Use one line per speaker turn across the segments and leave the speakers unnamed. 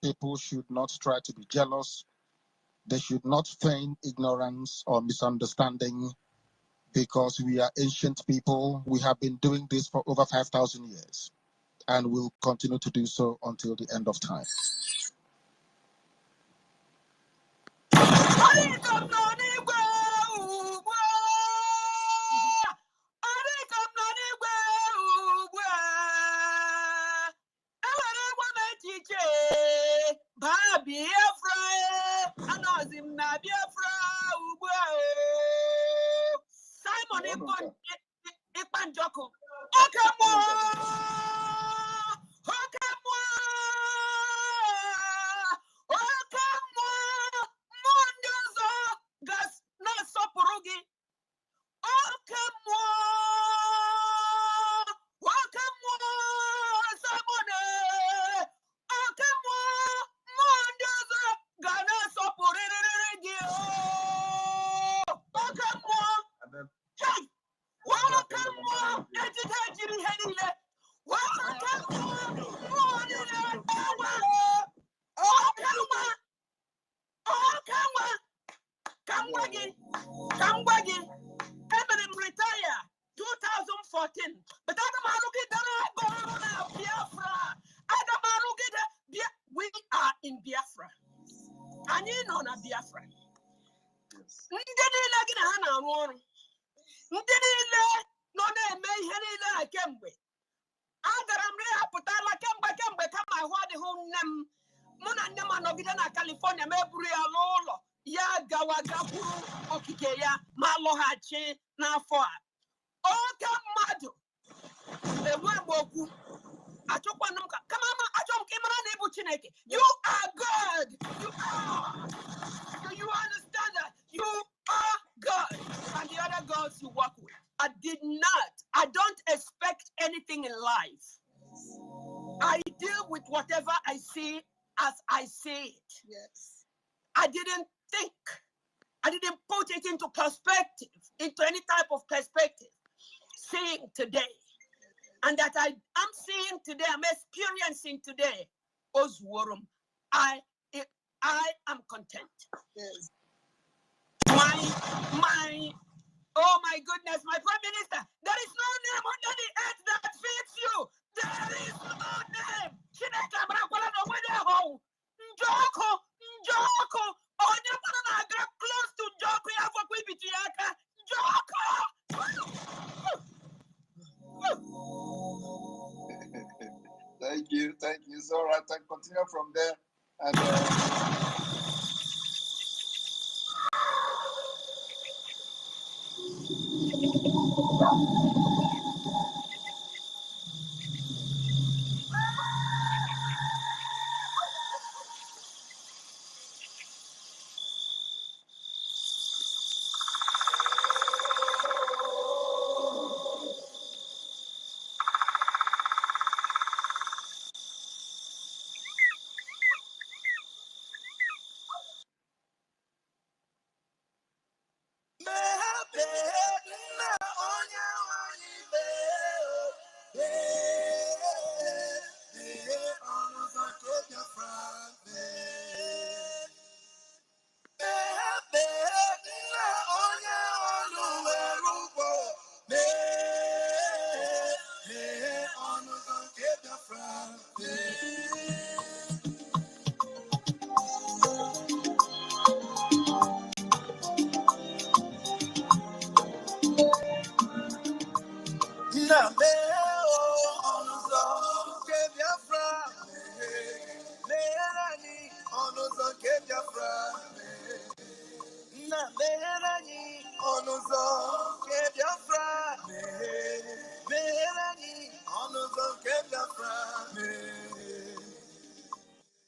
people should not try to be jealous. They should not feign ignorance or misunderstanding, because we are ancient people. We have been doing this for over 5,000 years and will continue to do so until the end of time. We are in Biafra. And you know that Biafra. California, ya gawagapuru okikeya malohache na for oka madu le weboku achokwa nka kama achom kimara na ebu chineke. You are God. You are. Do you understand that? You are God, and the other gods you work with. I don't expect anything in life. I deal with whatever I see as I see it. Yes. I didn't think. I didn't put it into perspective, into any type of perspective. Seeing today. And that I am seeing today, I'm experiencing today. Osworum. I am content. Yes. Oh my goodness, my Prime Minister, there is no name under the earth that fits you. There is no name. Chineka brakwala no wede ho. Njoko. Onye pana na aga close to Njoko ya for kwibiti yaka. Njoko.
Thank you. So right, I continue from there. And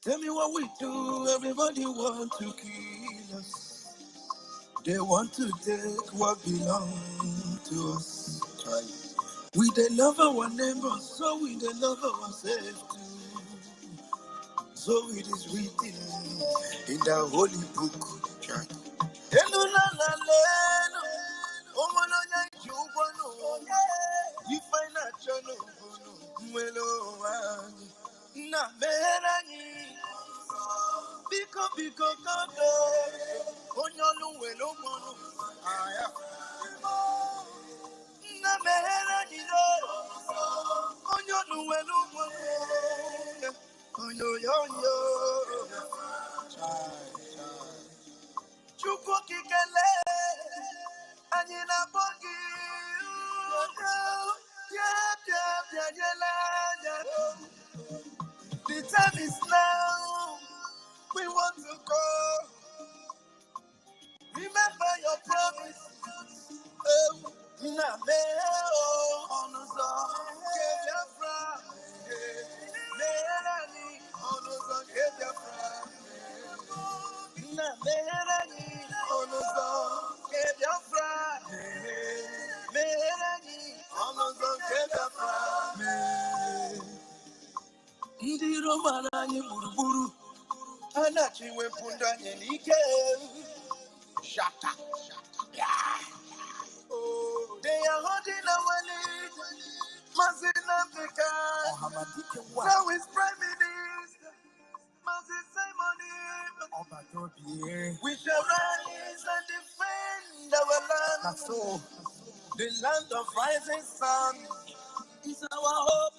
tell me what we do. Everybody want to kill us. They want to take what belongs to us. We they love our neighbors, so we they love ourselves too. So it is written in the holy book. The time is now. We want to go. Remember your promise. Ndị Roman anyị gburugburu anachiwepụrụ anyị n'ike. Shaka. Oh, they are holding our lead. Mazin Africa. So is Prime Minister. Mazin Simon. We shall rise and defend our land. That's all. The land of rising sun is our hope.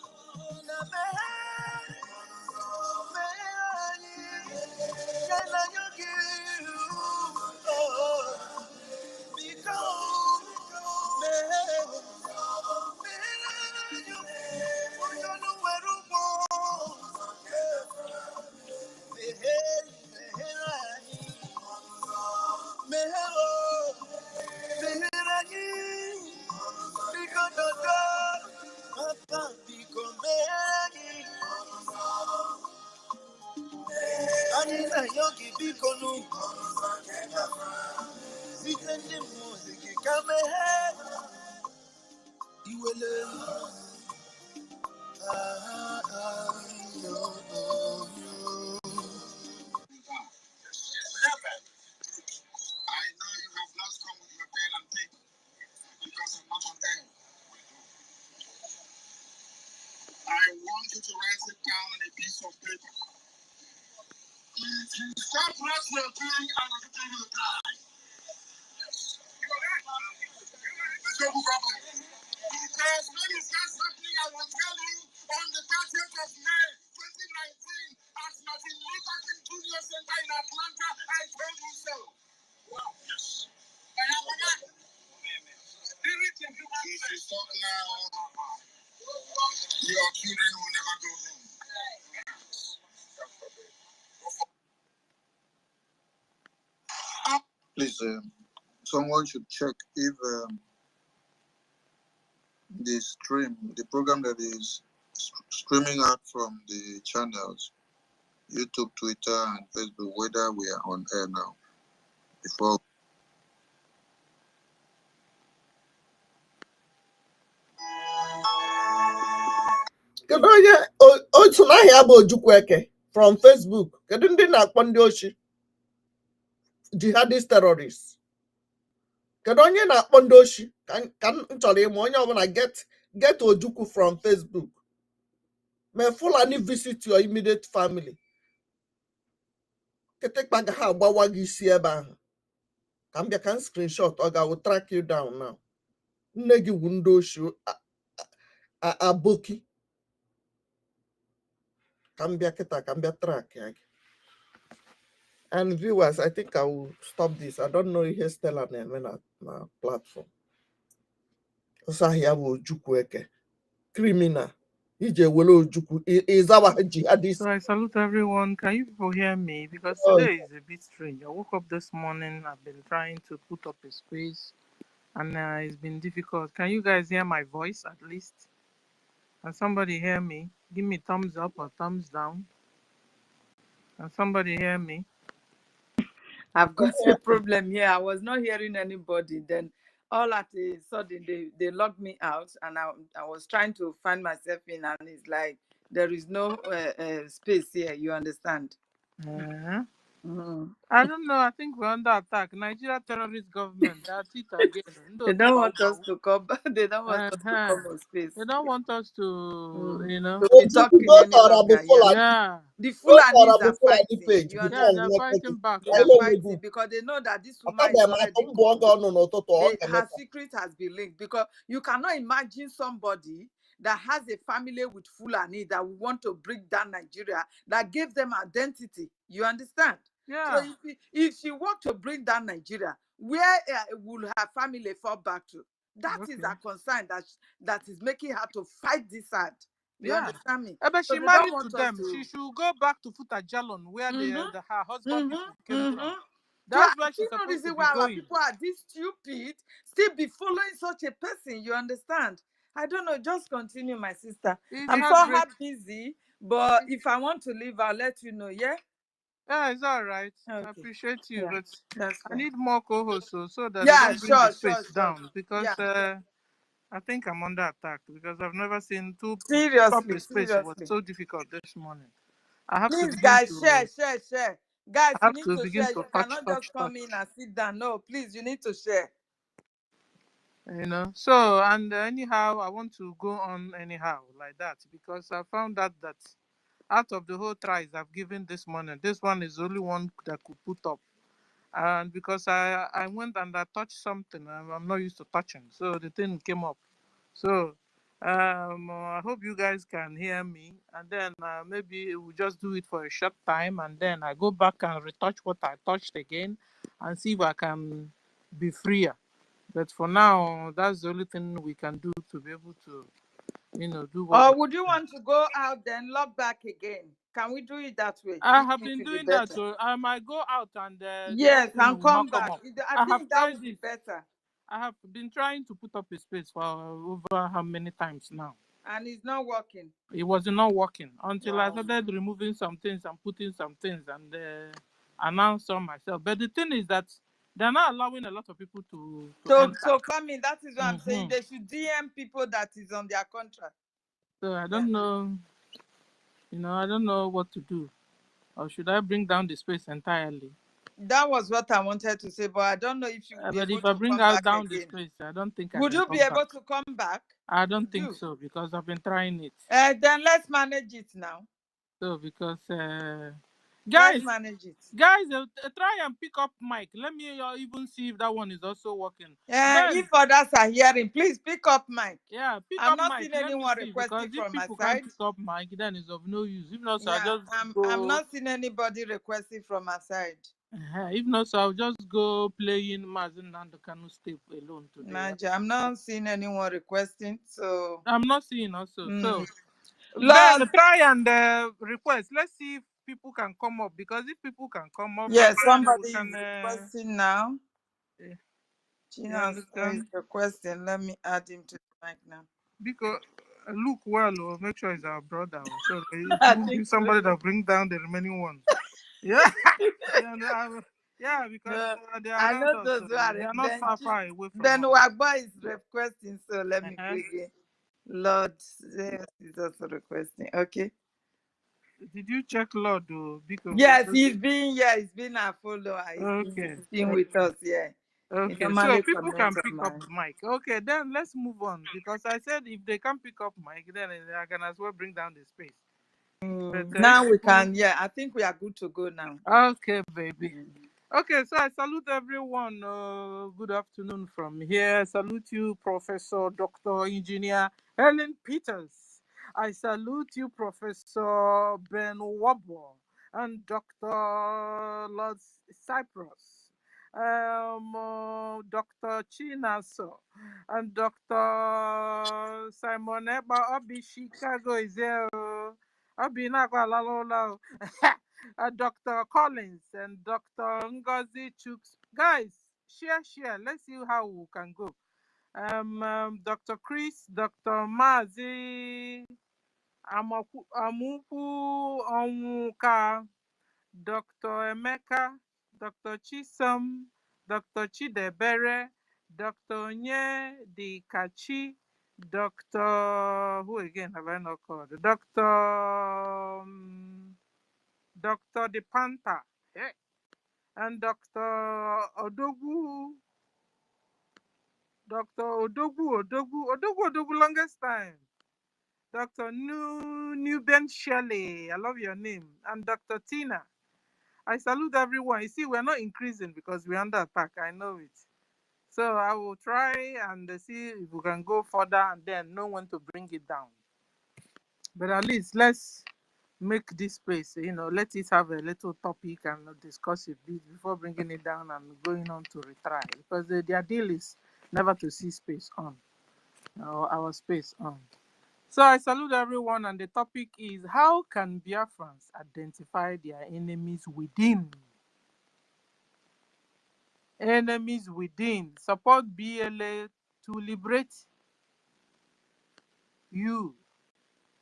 I want you to write it down on a piece of paper. If you stop what you're doing, I will give you time. Let's go, Bukaba. Because when you start happening, I will tell you on the 30th of May, 2019, at Martin Luther King Jr. Center in Atlanta, I told you so. Wow. Yes. I have a man. Spirit in human flesh. If you stop now, your children will never go home. Please, someone should check if the program that is streaming out from the channels, YouTube, Twitter, and Facebook, whether we are on air now. Before. Otu n'ahịa bụ Ojukwueke from Facebook. Kedu ndị na-akpọ ndị ochi? Jihadist terrorists. Kedu onye na-akpọ ndị ochi? Ka m chọrọ ịma onye ọbụla get Ojukwu from Facebook. May Fulani visit your immediate family. Ketekpa ga ha agbawa gị isi ebe ahụ. Ka m bịa ka m screenshot ọ ga will track you down now. Nne gị wu ndị ochi aboki. Cambia track. And viewers, I think I will stop this. I don't know if he's still on my platform. So here will Jukweke. Criminal. Is our jihadist.
So I salute everyone. Can you people hear me? Because today is a bit strange. I woke up this morning. I've been trying to put up a space. And it's been difficult. Can you guys hear my voice at least? Can somebody hear me? Give me thumbs up or thumbs down. Can somebody hear me?
I've got a problem here. I was not hearing anybody. Then all at a sudden they locked me out, and I was trying to find myself in, and it's like there is no space here. You understand?
I don't know. I think we're under attack. Nigeria terrorist government. That's it again.
They don't want us to come. They don't want us to
Uh-huh.
come on space.
They don't want us to,
To be talking
Those
any
are Arabic
longer. Yeah.
Fulani.
Yeah.
The
Those are
Fulanis
Arabic
are
Fulani
fighting.
page.
You
Before
Yeah,
understand?
I'm
they're
not
fighting
talking.
back.
They
I
are
know
Oh.
the
fighting
group.
because they know that this
I
woman
can't
is
be
already
a
gone.
no to
Her secret has been leaked because you cannot imagine somebody that has a family with Fulani that will want to bring down Nigeria, that gave them identity. You understand? So
Yeah.
if she want to bring down Nigeria, where will her family fall back to? That is
Okay.
a concern that is making her to fight this hard. You
Yeah.
understand me?
But
So
she
they don't
married to
want us
them. She
to.
should go back to Futajalon, where
Mm-hmm,
her husband people came
mm-hmm,
from.
mm-hmm. So I
That's where
see
she's
no
supposed to
reason
be
why our
going.
people are this stupid, still be following such a person. You understand? I don't know. Just continue, my sister.
It's
I'm
heartbreak.
somehow busy, but if I want to leave, I'll let you know. Yeah.
Yeah, it's all right. I
Okay.
appreciate you,
Yeah.
but
That's
I
fine.
need more co-hosts so that they
Yeah.
don't bring the
Sure. Sure.
space
Sure.
down because
Yeah.
I think I'm under attack because I've never seen to put up
Seriously.
a space was
Seriously.
so difficult this morning. I have to
Please,
begin
guys, share,
to
share, share. Guys,
I
you
have
need
to
to
begin
share.
to
You
touch,
cannot
touch,
just
touch.
come in and sit down. No, please, you need to share.
So and anyhow, I want to go on anyhow like that because I found out that out of the whole tries I've given this morning, this one is the only one that could put up. And because I went and I touched something I'm not used to touching, so the thing came up. So I hope you guys can hear me, and then maybe we'll just do it for a short time, and then I go back and retouch what I touched again, and see if I can be freer. But for now, that's the only thing we can do to be able to, do what we
Or would you
do.
want to go out then log back again? Can we do it that way?
I
If
have
it
been
will be
doing that,
better.
so I might go out and the whole
Yes,
thing
and
will not
come
come
back.
up.
I
I have
think that
tried
would be
it.
better.
I have been trying to put up a space for over how many times now.
And it's not working.
It was not working until I
Wow.
started removing some things and putting some things and announced on myself. But the thing is that they're not allowing a lot of people to enter.
So come in. That is what I'm saying.
hmm
They should DM people that is on their contract.
So I
Yeah.
don't know, I don't know what to do. Or should I bring down the space entirely?
That was what I wanted to say, but I don't know if you will be
But
able
if I
to
bring
come
out
back
down the
again.
space, I don't think I
Would
can
you be
come back.
able to come back?
I don't
Would
think
you?
so because I've been trying it.
Then let's manage it now.
So because
Let's
guys,
manage it.
try and pick up mic. Let me even see if that one is also working.
If
Ben,
others are hearing, please pick up mic.
yeah, pick
I'm
up
not
mic.
seeing
Let me
anyone
see because
requesting
if
from my
people can't
side.
pick up mic, then it's of no use. If not, so I'll
Yeah,
just
I'm
go.
not seeing anybody requesting from my side.
If not, so I'll just go playing Mazin and the Kanu step alone today.
Naja, I'm not seeing anyone requesting. So,
I'm not seeing also.
mm.
So Ben,
Lord,
try and request. Let's see if people can come up because if people can come up,
yes,
then we
somebody
can.
is requesting now.
Eh, you
China is
understand?
requesting. Let me add him to the mic now.
Because look well, make sure it's our brother, so that it
I
won't be
think so.
somebody that bring down the remaining ones. Yeah, yeah, yeah, because
No,
they are
I
around
know
us,
those
so
who are
they are not
then.
far away from
Then
us.
Wagba is requesting. So let me
Uh-huh.
play again. Lord, yes, is also requesting. Okay.
Did you check Lord? Because
Yes, he's been a follower.
okay,
He's been with us. Yeah. He
okay. So
normally
people can
comments on
pick up
mine.
mic. Okay, then let's move on because I said if they can't pick up mic, then I can as well bring down the space. But if
Now we
people,
can, yeah, I think we are good to go now.
okay, baby.
Mm.
Okay, so I salute everyone. Good afternoon from here. I salute you, Professor, Dr. Engineer Helen Peters. I salute you, Professor Ben Wobble and Dr. Lord Cyprus. Dr. Chinaso and Dr. Simon Eba Obi Chicago is here. Obi Nagwa Dr. Collins and Dr. Ngozi Chooks. Guys, share. Let's see how we can go. Dr. Chris, Dr. Mazi Amupu Onwuka, Dr. Emeka, Dr. Chisom, Dr. Chidebere, Dr. Nye Dikachi, Dr. Who again have I not called? Dr. Dr. De Panta. Hey. and Dr. Odogwu, Odogwu, longest time. Dr. Newben Shelley, I love your name, and Dr. Tina. I salute everyone. You see, we're not increasing because we're under attack. I know it. So I will try and see if we can go further and then know when to bring it down. But at least let's make this space, let it have a little topic and discuss it before bringing it down and going on to retry. Because their deal is never to see space on, our space on. So I salute everyone, and the topic is how can Biafrans identify their enemies within? Enemies within. Support BLA to liberate you,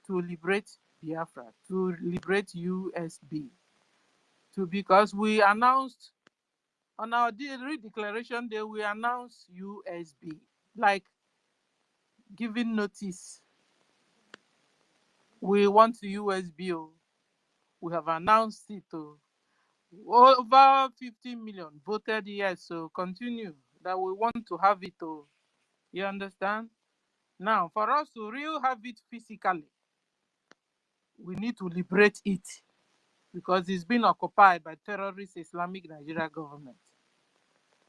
to liberate Biafra, to liberate USB. Because we announced on our redeclaration day, we announced USB, like giving notice. We want USB. We have announced it. Over 50 million voted yes, so continue that we want to have it. You understand? Now, for us to really have it physically, we need to liberate it because it's been occupied by terrorist Islamic Nigeria government.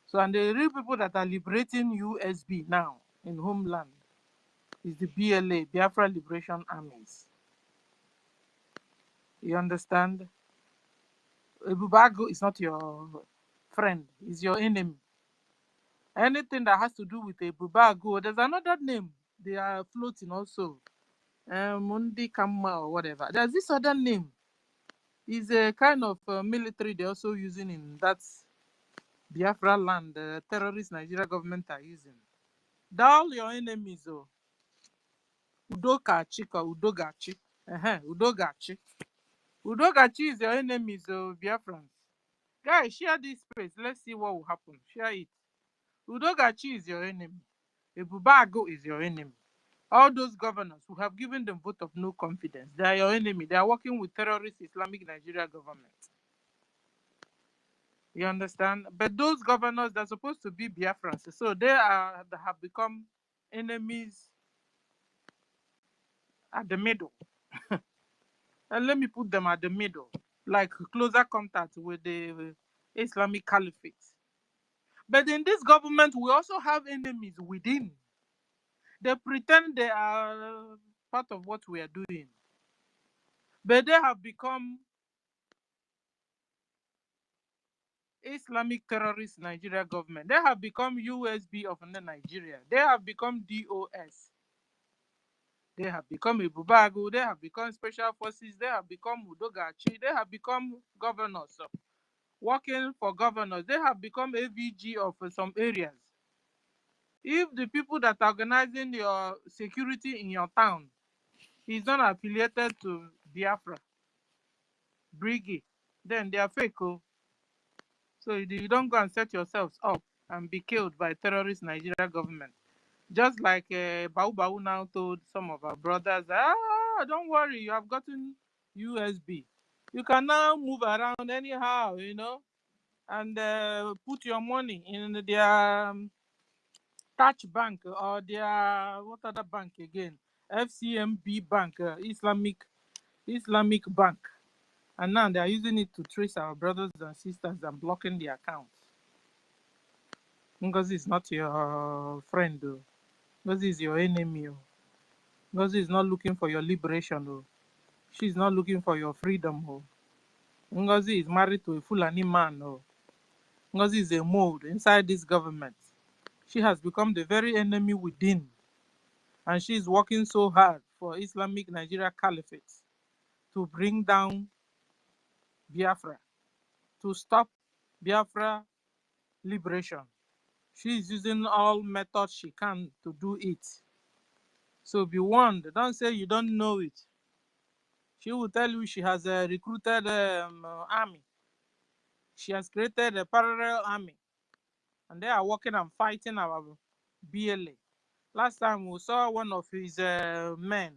So, and the real people that are liberating USB now in homeland is the BLA, Biafra Liberation Armies. You understand? Ebubago is not your friend, it's your enemy. Anything that has to do with Ebubago, there's another name they are floating also. Mundi Kama or whatever. There's this other name. It's a kind of military they're also using in that Biafra land, the terrorist Nigeria government are using. All your enemies, Udokachi or Udogachi. Udogachi. Udogachi is your enemies, Biafrans. Guys, share this space. Let's see what will happen. Share it. Udogachi is your enemy. Ebubago is your enemy. All those governors who have given them vote of no confidence, they are your enemy. They are working with terrorist Islamic Nigeria government. You understand? But those governors, they're supposed to be Biafrans. So they have become enemies at the middle. And let me put them at the middle, like closer contact with the Islamic Caliphate. But in this government, we also have enemies within. They pretend they are part of what we are doing. But they have become Islamic terrorist Nigeria government. They have become USB of Nigeria. They have become DOS. They have become Ibubago. They have become special forces. They have become Udogachi. They have become governors. Working for governors. They have become AVG of some areas. If the people that are organizing your security in your town is not affiliated to Biafra, BRGIE, then they are fake. So you don't go and set yourselves up and be killed by terrorist Nigeria government. Just like Bau Bau now told some of our brothers, don't worry, you have gotten USB. You can now move around anyhow, and put your money in their Touch Bank or their, what other bank again? FCMB Bank, Islamic Bank. And now they are using it to trace our brothers and sisters and blocking their accounts. Ngozi is not your friend, though. Ngozi is your enemy. Ngozi is not looking for your liberation. She's not looking for your freedom. Ngozi is married to a Fulani man. Ngozi is a mold inside this government. She has become the very enemy within. And she is working so hard for Islamic Nigeria Caliphate to bring down Biafra, to stop Biafra liberation. She is using all methods she can to do it. So be warned. Don't say you don't know it. She will tell you she has recruited army. She has created a parallel army. And they are working and fighting our BLA. Last time we saw one of his men,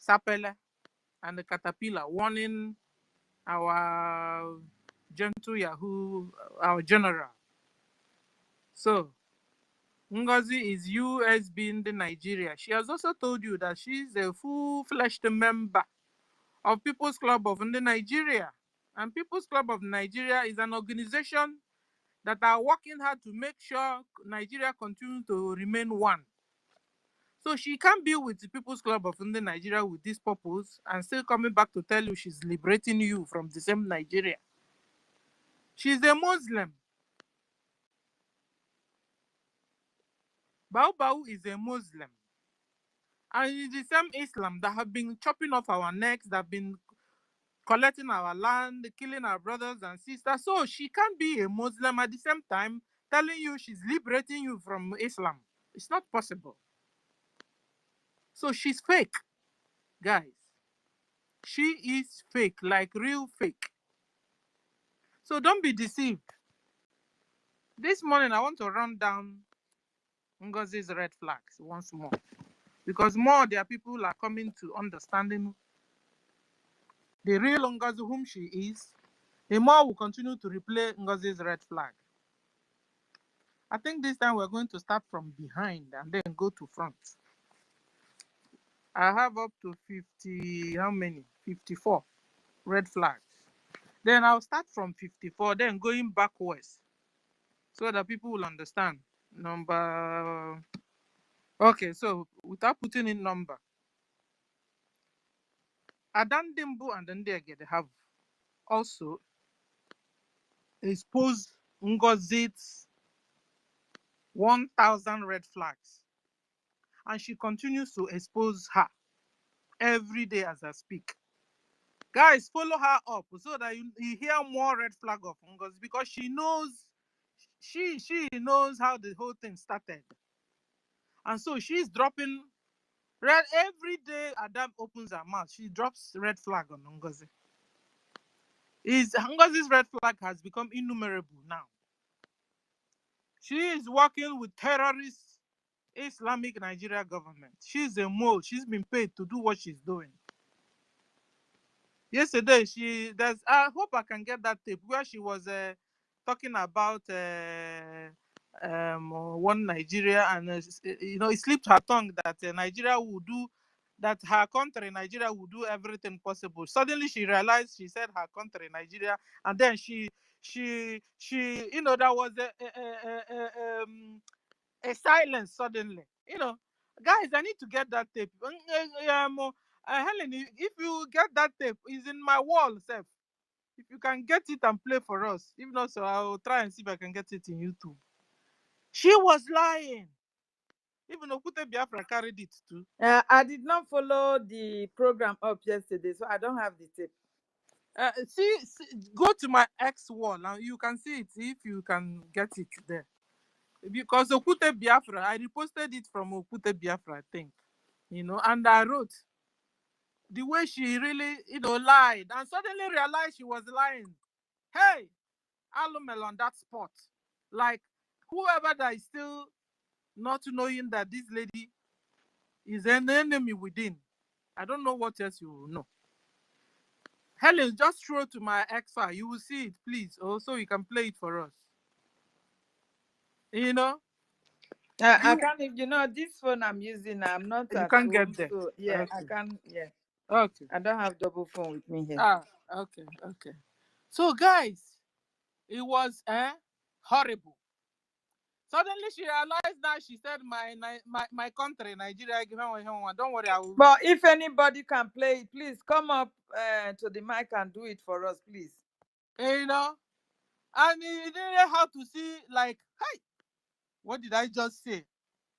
Sapele, and the Caterpillar, warning our gentle Yahoo, our general. So Ngozi is USB in the Nigeria. She has also told you that she's a full-fledged member of People's Club of Nigeria. And People's Club of Nigeria is an organization that are working hard to make sure Nigeria continues to remain one. So she can't be with the People's Club of Nigeria with this purpose and still coming back to tell you she's liberating you from the same Nigeria. She's a Muslim. Bau is a Muslim. And it's the same Islam that have been chopping off our necks, that have been collecting our land, killing our brothers and sisters. So she can't be a Muslim at the same time telling you she's liberating you from Islam. It's not possible. So she's fake, guys. She is fake, like real fake. So don't be deceived. This morning, I want to run down Ngozi's red flags once more. Because more there are people are coming to understanding the real Ngozi, whom she is, the more will continue to replay Ngozi's red flag. I think this time we're going to start from behind and then go to front. I have up to 50, how many? 54 red flags. Then I'll start from 54, then going backwards so that people will understand. Number, okay, so without putting in number, Adandimbu and Ndege, they have also exposed Ngozi's 1,000 red flags. And she continues to expose her every day as I speak. Guys, follow her up so that you hear more red flag of Ngozi, because she knows she knows how the whole thing started. And so she's dropping red every day. Adam opens her mouth, she drops red flag on Ngozi. Ngozi's red flag has become innumerable now. She is working with terrorist Islamic Nigeria government. She's a mole. She's been paid to do what she's doing. Yesterday, I hope I can get that tape where she was talking about one Nigeria, and it slipped her tongue that Nigeria would do, that her country Nigeria would do everything possible. Suddenly she realized she said her country Nigeria, and then she there was a silence suddenly. Guys, I need to get that tape. Helen, if you get that tape, it's in my wall, Seth. If you can get it and play for us. If not, so I'll try and see if I can get it in YouTube. She was lying. Even Okute Biafra carried it too.
I did not follow the program up yesterday, so I don't have the tape.
See, go to my X wall and you can see it if you can get it there. Because Okute Biafra, I reposted it from Okute Biafra, I think. And I wrote the way she really, lied, and suddenly realized she was lying. Hey, Alumel on that spot. Like, whoever that is still not knowing that this lady is an enemy within, I don't know what else you will know. Helen, just throw to my X file. You will see it, please. Also, you can play it for us.
I can't, this phone I'm using, I'm not
You
at
can't
home,
get there.
so yeah,
Okay.
I can't, yeah.
Okay.
I don't have double phone with me here.
Okay. So, guys, it was horrible. Suddenly she realized that she said, my country, Nigeria, don't worry, I will.
But if anybody can play it, please come up to the mic and do it for us, please.
And you didn't know how to see, like, hey, what did I just say?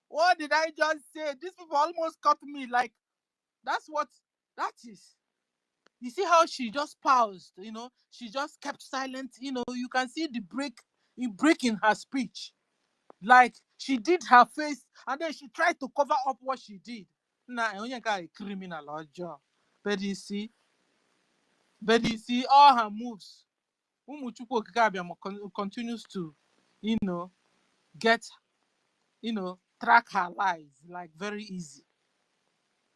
What did I just say? These people almost cut me. Like, that's what that is. You see how she just paused, she just kept silent. You can see the break in her speech. Like, she did her face and then she tried to cover up what she did. Nah, a criminal or job. But you see all her moves. Umuchukwu continues to, get, track her lies like very easy.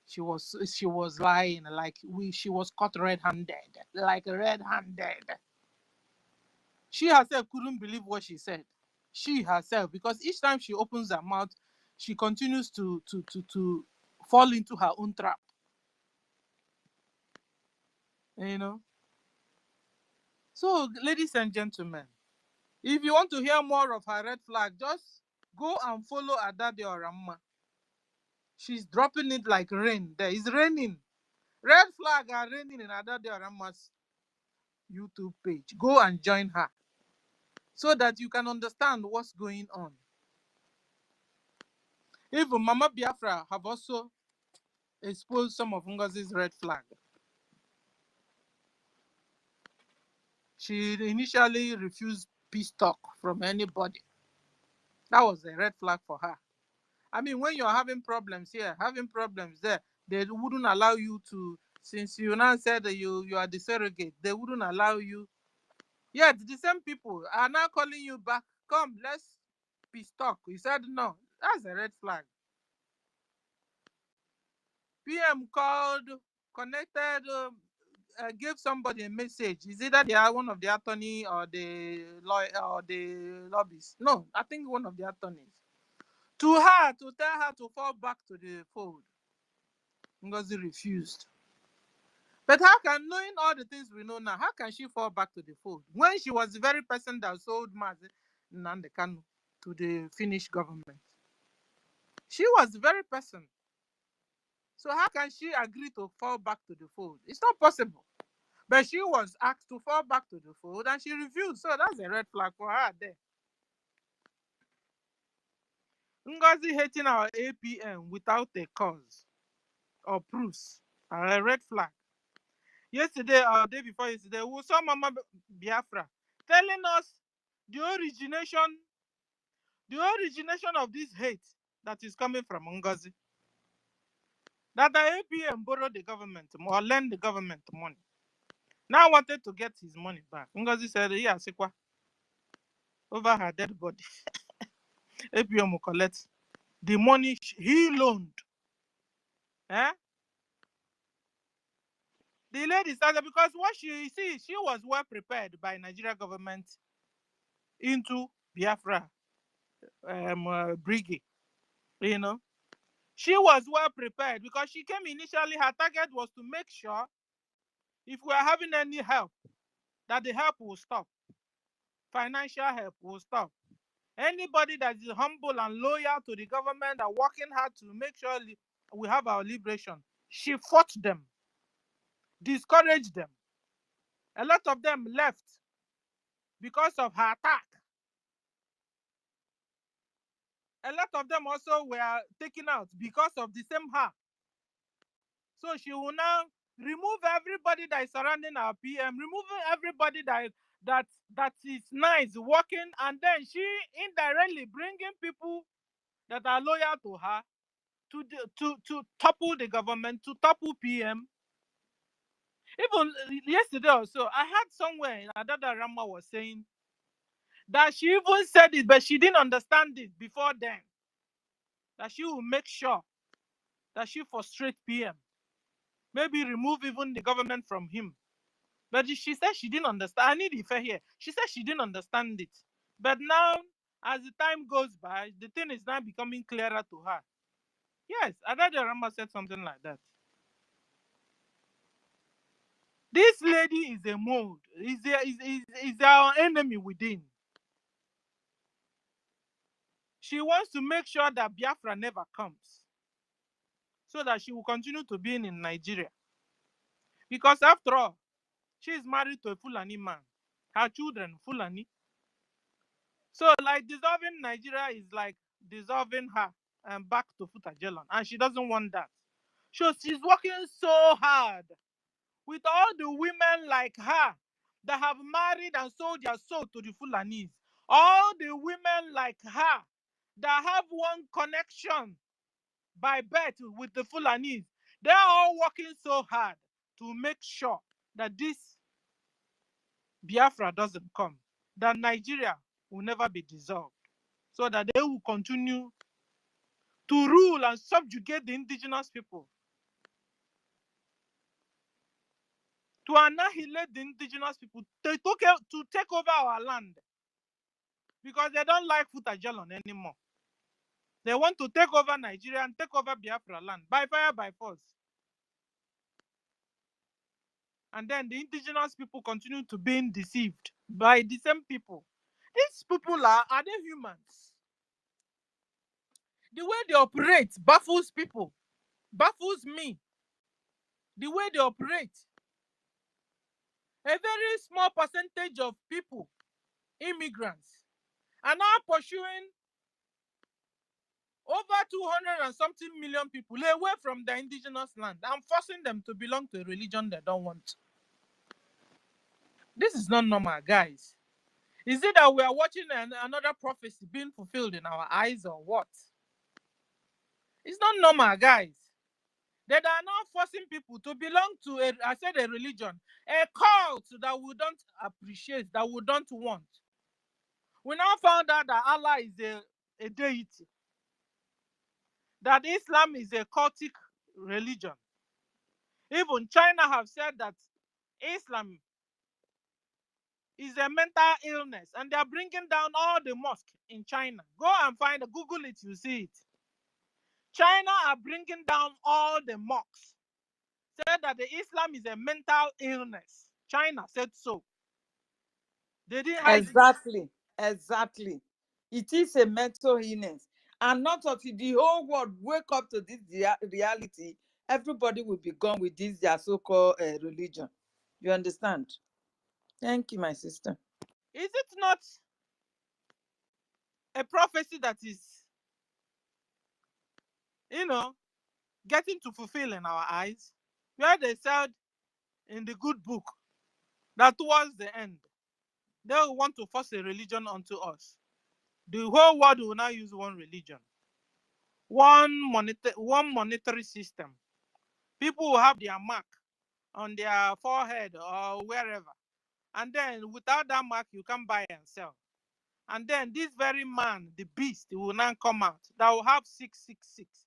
She was lying, like she was caught red-handed, like red-handed. She herself couldn't believe what she said. She herself, because each time she opens her mouth, she continues to fall into her own trap. You know? So, ladies and gentlemen, if you want to hear more of her red flag, just go and follow Adade Oramma. She's dropping it like rain. There is raining. Red flag are raining in Adade Oramma's YouTube page. Go and join her so that you can understand what's going on. Even Mama Biafra have also exposed some of Ngozi's red flag. She initially refused peace talk from anybody. That was a red flag for her. I mean, when you're having problems here, having problems there, they wouldn't allow you to, since you now said that you are the surrogate, they wouldn't allow you. Yet the same people are now calling you back. Come, let's peace talk. You said no. That's a red flag. PM called, connected, gave somebody a message. Is either they are one of the attorney or the lawyer or the lobbyists? No, I think one of the attorneys. To her, to tell her to fall back to the fold. Ngozi refused. But how can, knowing all the things we know now, how can she fall back to the fold when she was the very person that sold Mazi Nnamdi Kanu to the Finnish government? She was the very person. So how can she agree to fall back to the fold? It's not possible. But she was asked to fall back to the fold and she refused. So that's a red flag for her there. Ngozi hating our APM without a cause or proofs are a red flag. Yesterday or day before yesterday, we saw Mama Biafra telling us the origination of this hate that is coming from Ngozi. That the APM borrowed the government or lend the government money. Now wanted to get his money back. Ngozi said, yeah, Sikwa, over her dead body. APM will collect the money he loaned. Eh? The lady started because what she was well prepared by Nigeria government into Biafra BRGIE. You know, she was well prepared because she came initially. Her target was to make sure if we are having any help, that the help will stop. Financial help will stop. Anybody that is humble and loyal to the government and working hard to make sure we have our liberation, she fought them, discouraged them. A lot of them left because of her attack. A lot of them also were taken out because of the same her. So she will now remove everybody that is surrounding our PM, removing everybody that is nice, working, and then she indirectly bringing people that are loyal to her to topple the government, to topple PM. Even yesterday also, I heard somewhere Adada Rama was saying that she even said it, but she didn't understand it before then. That she will make sure that she frustrate PM. Maybe remove even the government from him. But she said she didn't understand. I need Ife here. She said she didn't understand it. But now, as the time goes by, the thing is now becoming clearer to her. Yes, Adada Rama said something like that. This lady is a mold. Is our enemy within. She wants to make sure that Biafra never comes, so that she will continue to be in Nigeria. Because after all, she is married to a Fulani man. Her children, Fulani. So, like, dissolving Nigeria is like dissolving her and back to Futajelon. And she doesn't want that. So she's working so hard with all the women like her that have married and sold their soul to the Fulanis. All the women like her that have one connection by birth with the Fulanis. They're all working so hard to make sure that this Biafra doesn't come, that Nigeria will never be dissolved, so that they will continue to rule and subjugate the indigenous people. to annihilate the indigenous people, to take over our land, because they don't like Futajalon anymore. They want to take over Nigeria and take over Biafra land by fire, by force. And then the indigenous people continue to be deceived by the same people. These people are they humans? The way they operate baffles people, baffles me. The way they operate. A very small percentage of people, immigrants, are now pursuing over 200 and something million people away from their indigenous land and forcing them to belong to a religion they don't want. This is not normal, guys. Is it that we are watching another prophecy being fulfilled in our eyes, or what? It's not normal, guys. They are now forcing people to belong to a religion, a cult that we don't appreciate, that we don't want. We now found out that Allah is a deity, that Islam is a cultic religion. Even China have said that Islam is a mental illness, and they are bringing down all the mosques in China. Go and find it, Google it, you see it. China are bringing down all the mosques. Said that the Islam is a mental illness. China said so. They didn't hide
Exactly. Exactly. It is a mental illness. And not until the whole world wake up to this reality, everybody will be gone with this their so-called religion. You understand? Thank you, my sister.
Is it not a prophecy that is, getting to fulfill in our eyes? Where they said in the good book that towards the end, they will want to force a religion onto us. The whole world will now use one religion, one monetary system. People will have their mark on their forehead or wherever. And then without that mark, you can buy and sell. And then this very man, the beast, will now come out that will have 666.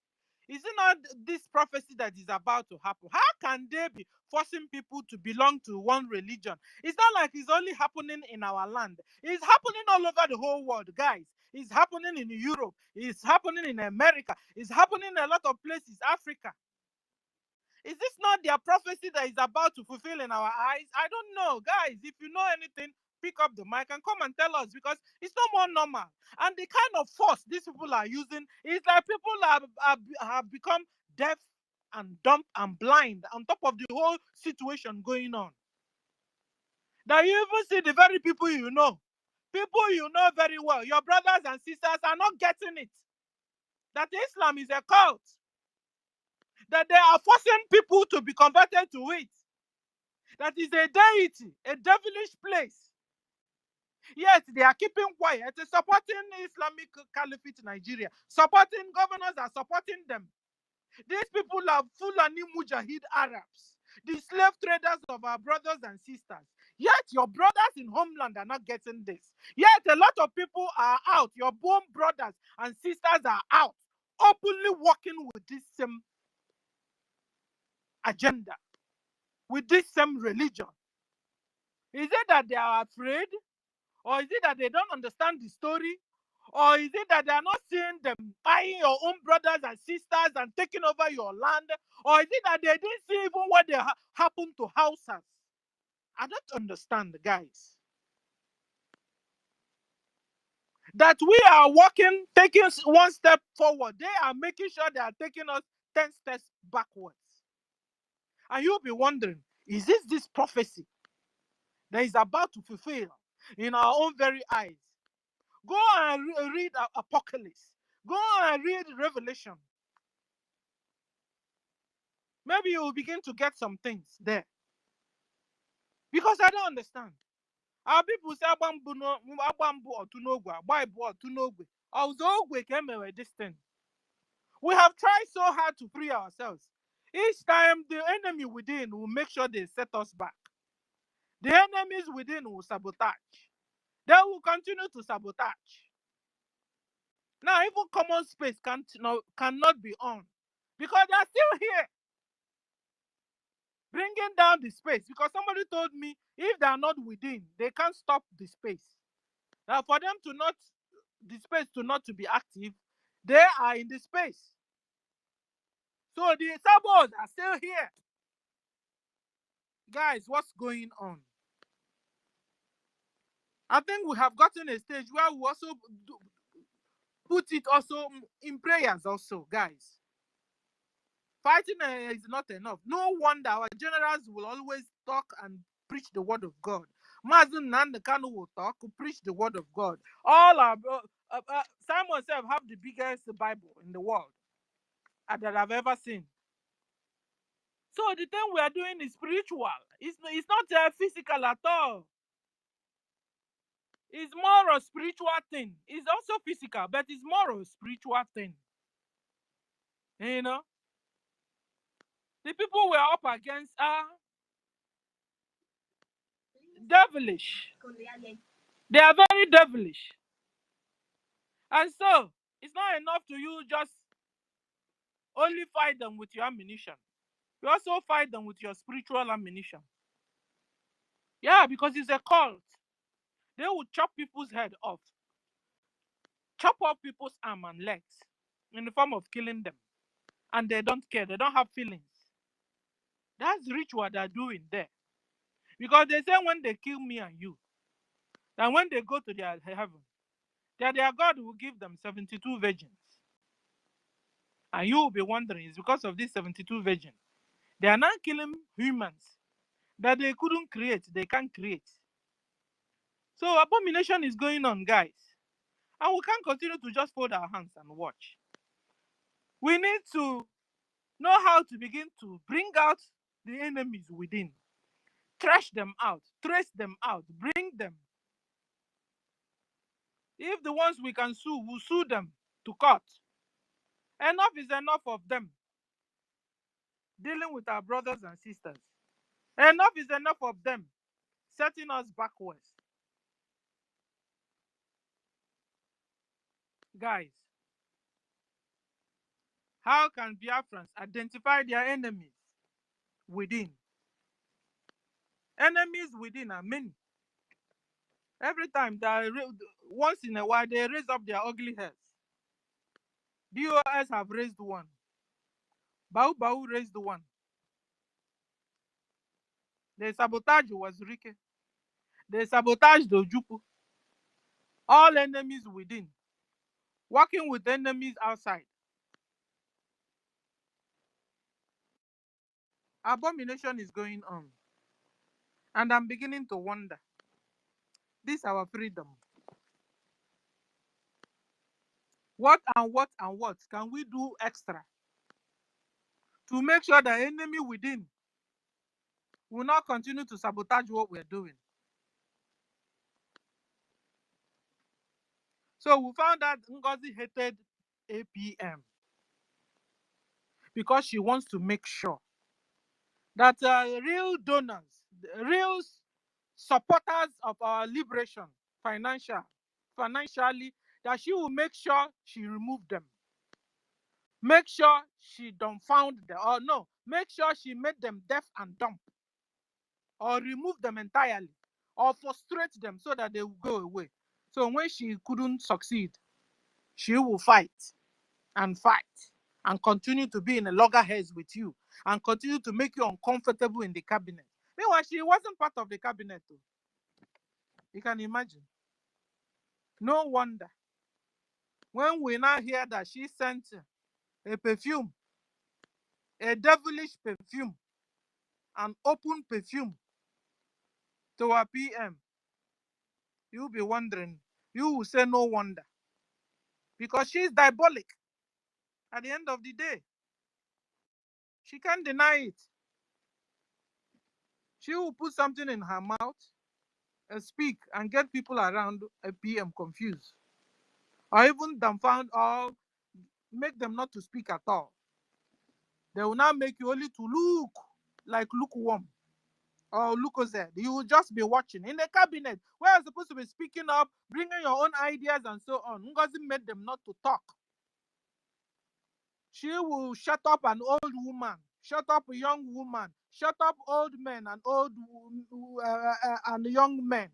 Is it not this prophecy that is about to happen? How can they be forcing people to belong to one religion? It's not like it's only happening in our land. It's happening all over the whole world, guys. It's happening in Europe. It's happening in America. It's happening in a lot of places, Africa. Is this not their prophecy that is about to fulfill in our eyes? I don't know. Guys, if you know anything, pick up the mic and come and tell us, because it's no more normal. And the kind of force these people are using is like people have become deaf and dumb and blind on top of the whole situation going on. That you even see the very people you know very well, your brothers and sisters, are not getting it. That Islam is a cult. That they are forcing people to be converted to it. That is a deity, a devilish place. Yes, they are keeping quiet, supporting Islamic Caliphate Nigeria, supporting governors are supporting them. These people are Fulani Mujahid Arabs, the slave traders of our brothers and sisters. Yet your brothers in homeland are not getting this. Yet a lot of people are out. Your own brothers and sisters are out, openly working with this same agenda, with this same religion. Is it that they are afraid? Or is it that they don't understand the story? Or is it that they are not seeing them buying your own brothers and sisters and taking over your land? Or is it that they didn't see even what happened to Hausas? I don't understand, guys. That we are walking, taking one step forward. They are making sure they are taking us 10 steps backwards. And you'll be wondering, is this prophecy that is about to fulfill in our own very eyes? Go and read Apocalypse. Go and read Revelation. Maybe you will begin to get some things there. Because I don't understand. Our people say this thing. We have tried so hard to free ourselves. Each time the enemy within will make sure they set us back. The enemies within will sabotage. They will continue to sabotage. Now even common space cannot be on. Because they are still here. bringing down the space, because somebody told me if they are not within, they can't stop the space. Now, for them to not, the space to not to be active, they are in the space. So the sabos are still here. Guys, what's going on? I think we have gotten a stage where we also put it also in prayers also, guys. Fighting is not enough. No wonder our generals will always talk and preach the word of God. Mazin Nandekanu will talk, preach the word of God. All our Simon self have the biggest Bible in the world that I've ever seen. So the thing we are doing is spiritual. It's not physical at all. It's more a spiritual thing. It's also physical, but it's more a spiritual thing. You know? The people we're up against are devilish. They are very devilish. And so, it's not enough to you just only fight them with your ammunition. You also fight them with your spiritual ammunition. Yeah, because it's a cult. They will chop people's head off. Chop off people's arm and legs in the form of killing them. And they don't care. They don't have feelings. That's ritual they're doing there. Because they say when they kill me and you, and when they go to their heaven, that their God will give them 72 virgins. And you will be wondering, it's because of these 72 virgins. They are not killing humans that they couldn't create, they can't create. So abomination is going on, guys. And we can't continue to just fold our hands and watch. We need to know how to begin to bring out the enemies within. Trash them out, trace them out, bring them. If the ones we can sue, we'll sue them to court. Enough is enough of them dealing with our brothers and sisters. Enough is enough of them setting us backwards. Guys, how can Biafrans identify their enemies within? Enemies within are many. Every time, once in a while, they raise up their ugly heads. BOS have raised one. Bau Bau raised one. They sabotage Wazurike. They sabotage the Ojupu. All enemies within. Working with enemies outside. Abomination is going on. And I'm beginning to wonder. This is our freedom. What can we do extra to make sure the enemy within will not continue to sabotage what we're doing? So we found that NGOZI hated APM because she wants to make sure that real donors, real supporters of our liberation, financially, that she will make sure she removed them. Make sure she dumbfound them, or no, make sure she made them deaf and dumb, or remove them entirely, or frustrate them so that they will go away. So when she couldn't succeed, she will fight and continue to be in a loggerheads with you and continue to make you uncomfortable in the cabinet. Meanwhile, she wasn't part of the cabinet too. You can imagine. No wonder. When we now hear that she sent a perfume, a devilish perfume, an open perfume to our PM, you'll be wondering. You will say no wonder. Because she's diabolic at the end of the day. She can't deny it. She will put something in her mouth and speak and get people around a PM confused. Or even dumbfound or make them not to speak at all. They will now make you only to look like lukewarm or Lucozade. You will just be watching. In the cabinet, where you're supposed to be speaking up, bringing your own ideas and so on, Ngozi made them not to talk. She will shut up an old woman, shut up a young woman, shut up old men and and young men.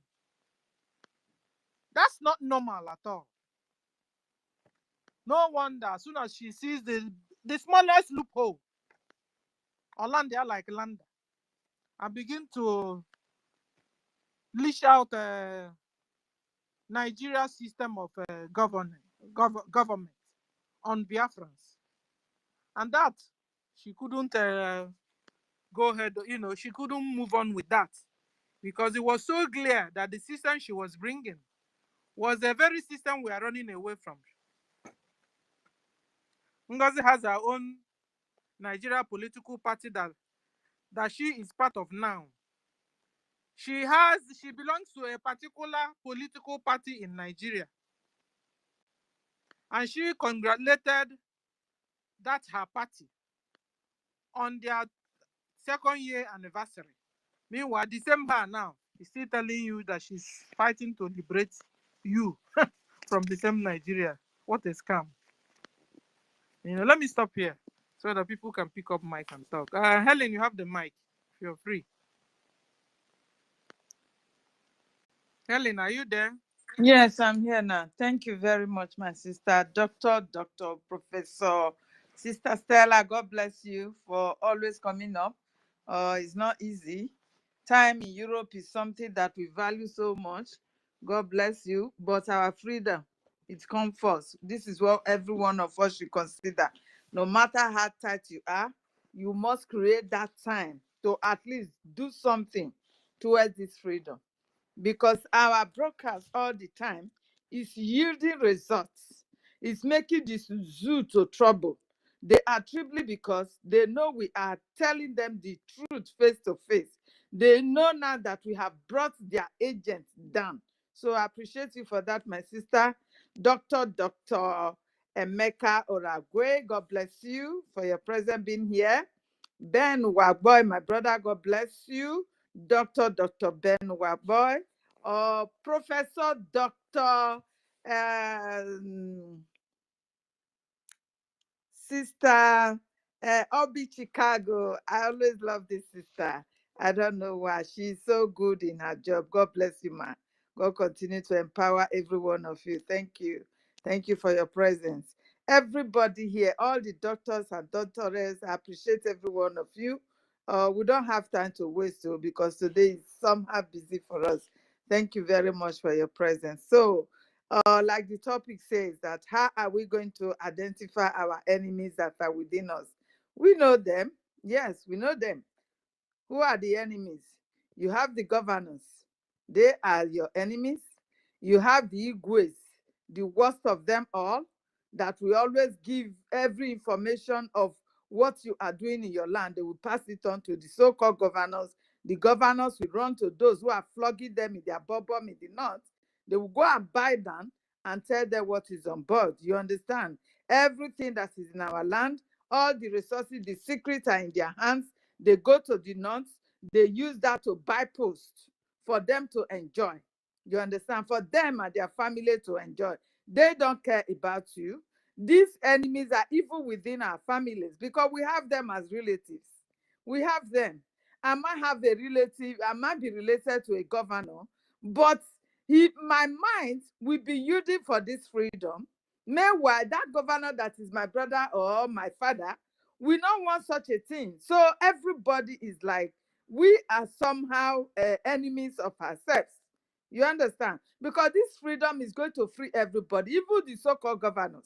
That's not normal at all. No wonder, as soon as she sees the smallest loophole, Orlando like Landa, and begin to leash out Nigeria's system of government on Biafrans. And that, she couldn't go ahead, she couldn't move on with that, because it was so clear that the system she was bringing was the very system we are running away from. Ngozi has her own Nigeria political party that she is part of now. She belongs to a particular political party in Nigeria. And she congratulated her party on their 2nd year anniversary. Meanwhile, the same her now is still telling you that she's fighting to liberate you from the same Nigeria. What a scam. Let me stop here so that people can pick up mic and talk. Helen, you have the mic. If you're free. Helen, are you there?
Yes, I'm here now. Thank you very much, my sister, Dr. Professor, Sister Stella. God bless you for always coming up. It's not easy. Time in Europe is something that we value so much. God bless you. But our freedom, it comes first. This is what every one of us should consider. No matter how tight you are, you must create that time to at least do something towards this freedom, because our broadcast all the time is yielding results. It's making this zoo to trouble. They are trembling because they know we are telling them the truth face to face. They know now that we have brought their agents down. So I appreciate you for that, my sister, Dr. Emeka Oragwe. God bless you for your presence being here. Ben Waboy, my brother, God bless you. Dr. Ben Waboy, Professor Dr. Sister Obi Chicago. I always love this sister. I don't know why. She's so good in her job. God bless you, ma. God continue to empower every one of you. Thank you. Thank you for your presence. Everybody here, all the doctors and doctors, I appreciate every one of you. We don't have time to waste, because today is somehow busy for us. Thank you very much for your presence. So, like the topic says, that how are we going to identify our enemies that are within us? We know them. Yes, we know them. Who are the enemies? You have the governors. They are your enemies. You have the Igwes, the worst of them all, that will always give every information of what you are doing in your land. They will pass it on to the so-called governors. The governors will run to those who are flogging them in their bottom in the north. They will go and buy them and tell them what is on board. You understand? Everything that is in our land, all the resources, the secrets are in their hands. They go to the north. They use that to buy posts for them to enjoy. You understand? For them and their family to enjoy. They don't care about you. These enemies are even within our families, because we have them as relatives. We have them. I might have a relative, I might be related to a governor, but my mind will be using for this freedom. Meanwhile, that governor that is my brother or my father, we don't want such a thing. So everybody is like, we are somehow enemies of ourselves. You understand? Because this freedom is going to free everybody, even the so-called governors.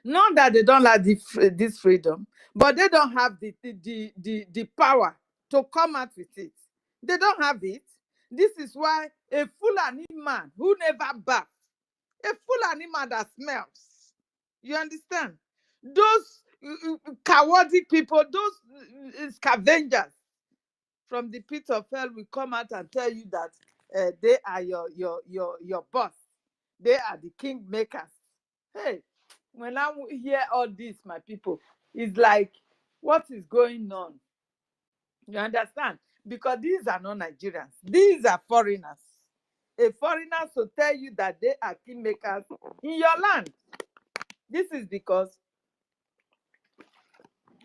Not that they don't like this freedom, but they don't have the power to come out with it. They don't have it. This is why a Fulani man who never baths, a Fulani man that smells, you understand? Those cowardly people, those scavengers from the pit of hell will come out and tell you that they are your boss. They are the king makers. Hey, when I hear all this, my people, it's like, what is going on? You understand? Because these are not Nigerians. These are foreigners. A foreigner will tell you that they are kingmakers in your land. This is because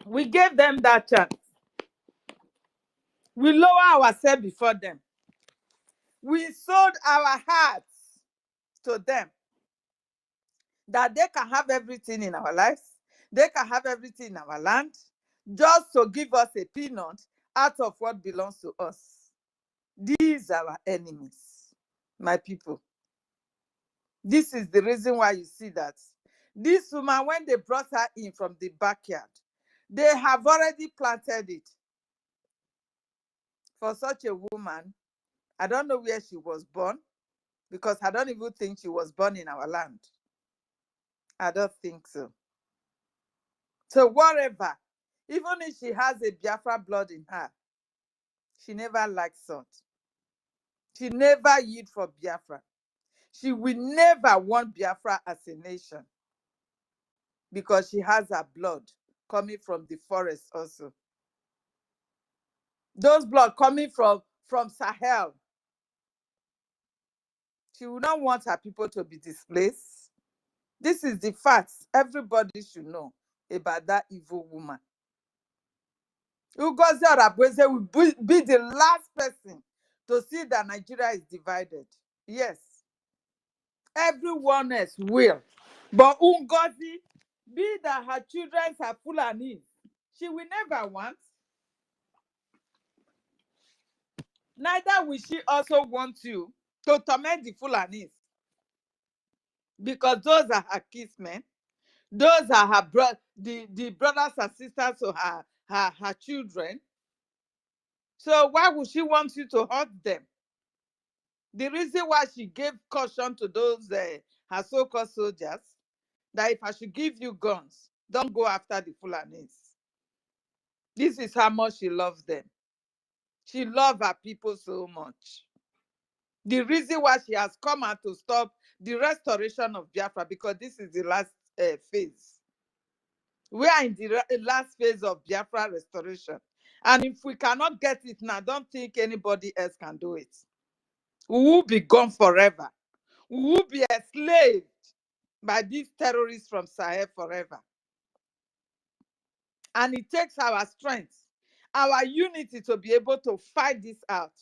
we gave them that chance. We lower ourselves before them. We sold our hearts to them, that they can have everything in our lives. They can have everything in our land, just to give us a peanut out of what belongs to us. These are our enemies, my people. This is the reason why you see that this woman, when they brought her in from the backyard, they have already planted it. For such a woman, I don't know where she was born, because I don't even think she was born in our land. I don't think so. So whatever, even if she has a Biafra blood in her, she never liked salt. She never yield for Biafra. She will never want Biafra as a nation, because she has her blood coming from the forest also. Those blood coming from Sahel. She will not want her people to be displaced. This is the facts everybody should know about that evil woman. Ngozi Arabweze will be the last person to see that Nigeria is divided. Yes. Everyone else will. But Ngozi, be that her children are Fulani, she will never want. Neither will she also want you to torment the Fulanis, because those are her kinsmen. Those are her the brothers and sisters of her children. So why would she want you to hurt them? The reason why she gave caution to those her so-called soldiers, that if I should give you guns, don't go after the Fulanis. This is how much she loves them. She loves her people so much. The reason why she has come out to stop the restoration of Biafra, because this is the last phase. We are in the last phase of Biafra restoration. And if we cannot get it now, don't think anybody else can do it. We will be gone forever. We will be enslaved by these terrorists from Sahel forever. And it takes our strength, our unity to be able to fight this out,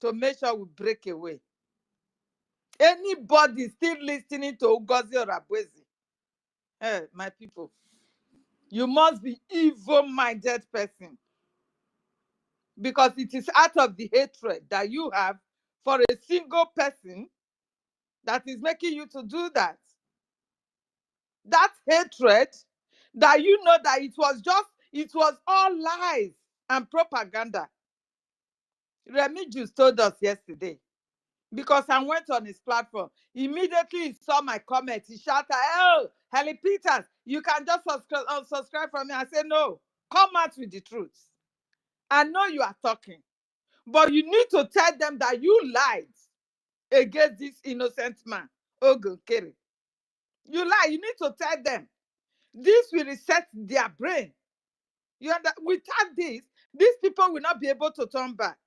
to make sure we break away. Anybody still listening to Ngozi Arabweze, my people, you must be evil-minded person, because it is out of the hatred that you have for a single person that is making you to do that. That hatred that you know that it was all lies and propaganda. Remy just told us yesterday, because I went on his platform. Immediately he saw my comment. He shouted, "Oh, Helen Peters, you can just unsubscribe from me." I said, "No, come out with the truth. I know you are talking, but you need to tell them that you lied against this innocent man, Ogokere. You lie. You need to tell them. This will reset their brain. Without this, these people will not be able to turn back.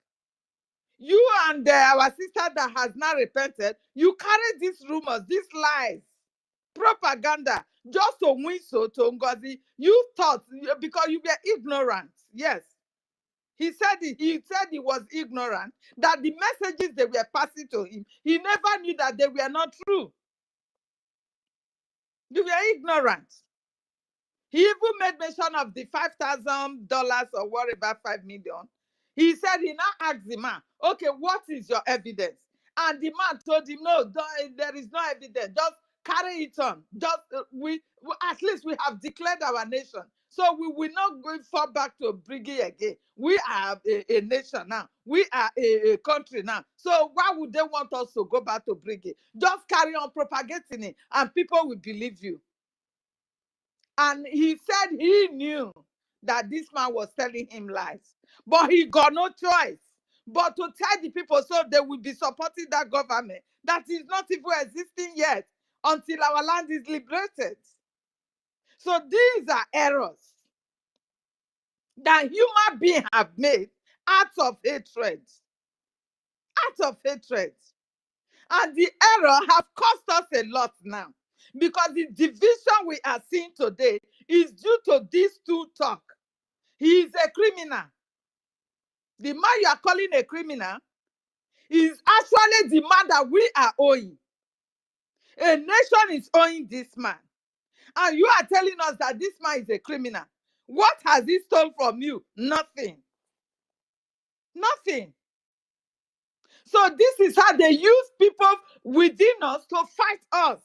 You and our sister that has now repented, you carry these rumors, these lies, propaganda, just to win so to Ngozi. You thought, because you were ignorant. Yes. He said he was ignorant, that the messages they were passing to him, he never knew that they were not true. You were ignorant. He even made mention of the $5,000 or whatever, 5 million. He said he now asked the man, "Okay, what is your evidence?" And the man told him, "No, there is no evidence. Just carry it on. Just at least we have declared our nation, so we will not go fall back to BRGIE again. We are a nation now. We are a country now. So why would they want us to go back to BRGIE? Just carry on propagating it, and people will believe you." And he said he knew that this man was telling him lies, but he got no choice but to tell the people, so they will be supporting that government that is not even existing yet until our land is liberated. So these are errors that human beings have made out of hatred. Out of hatred. And the error have cost us a lot now, because the division we are seeing today is due to these two talk. He is a criminal. The man you are calling a criminal is actually the man that we are owing. A nation is owing this man. And you are telling us that this man is a criminal. What has he stolen from you? Nothing. Nothing. So this is how they use people within us to fight us.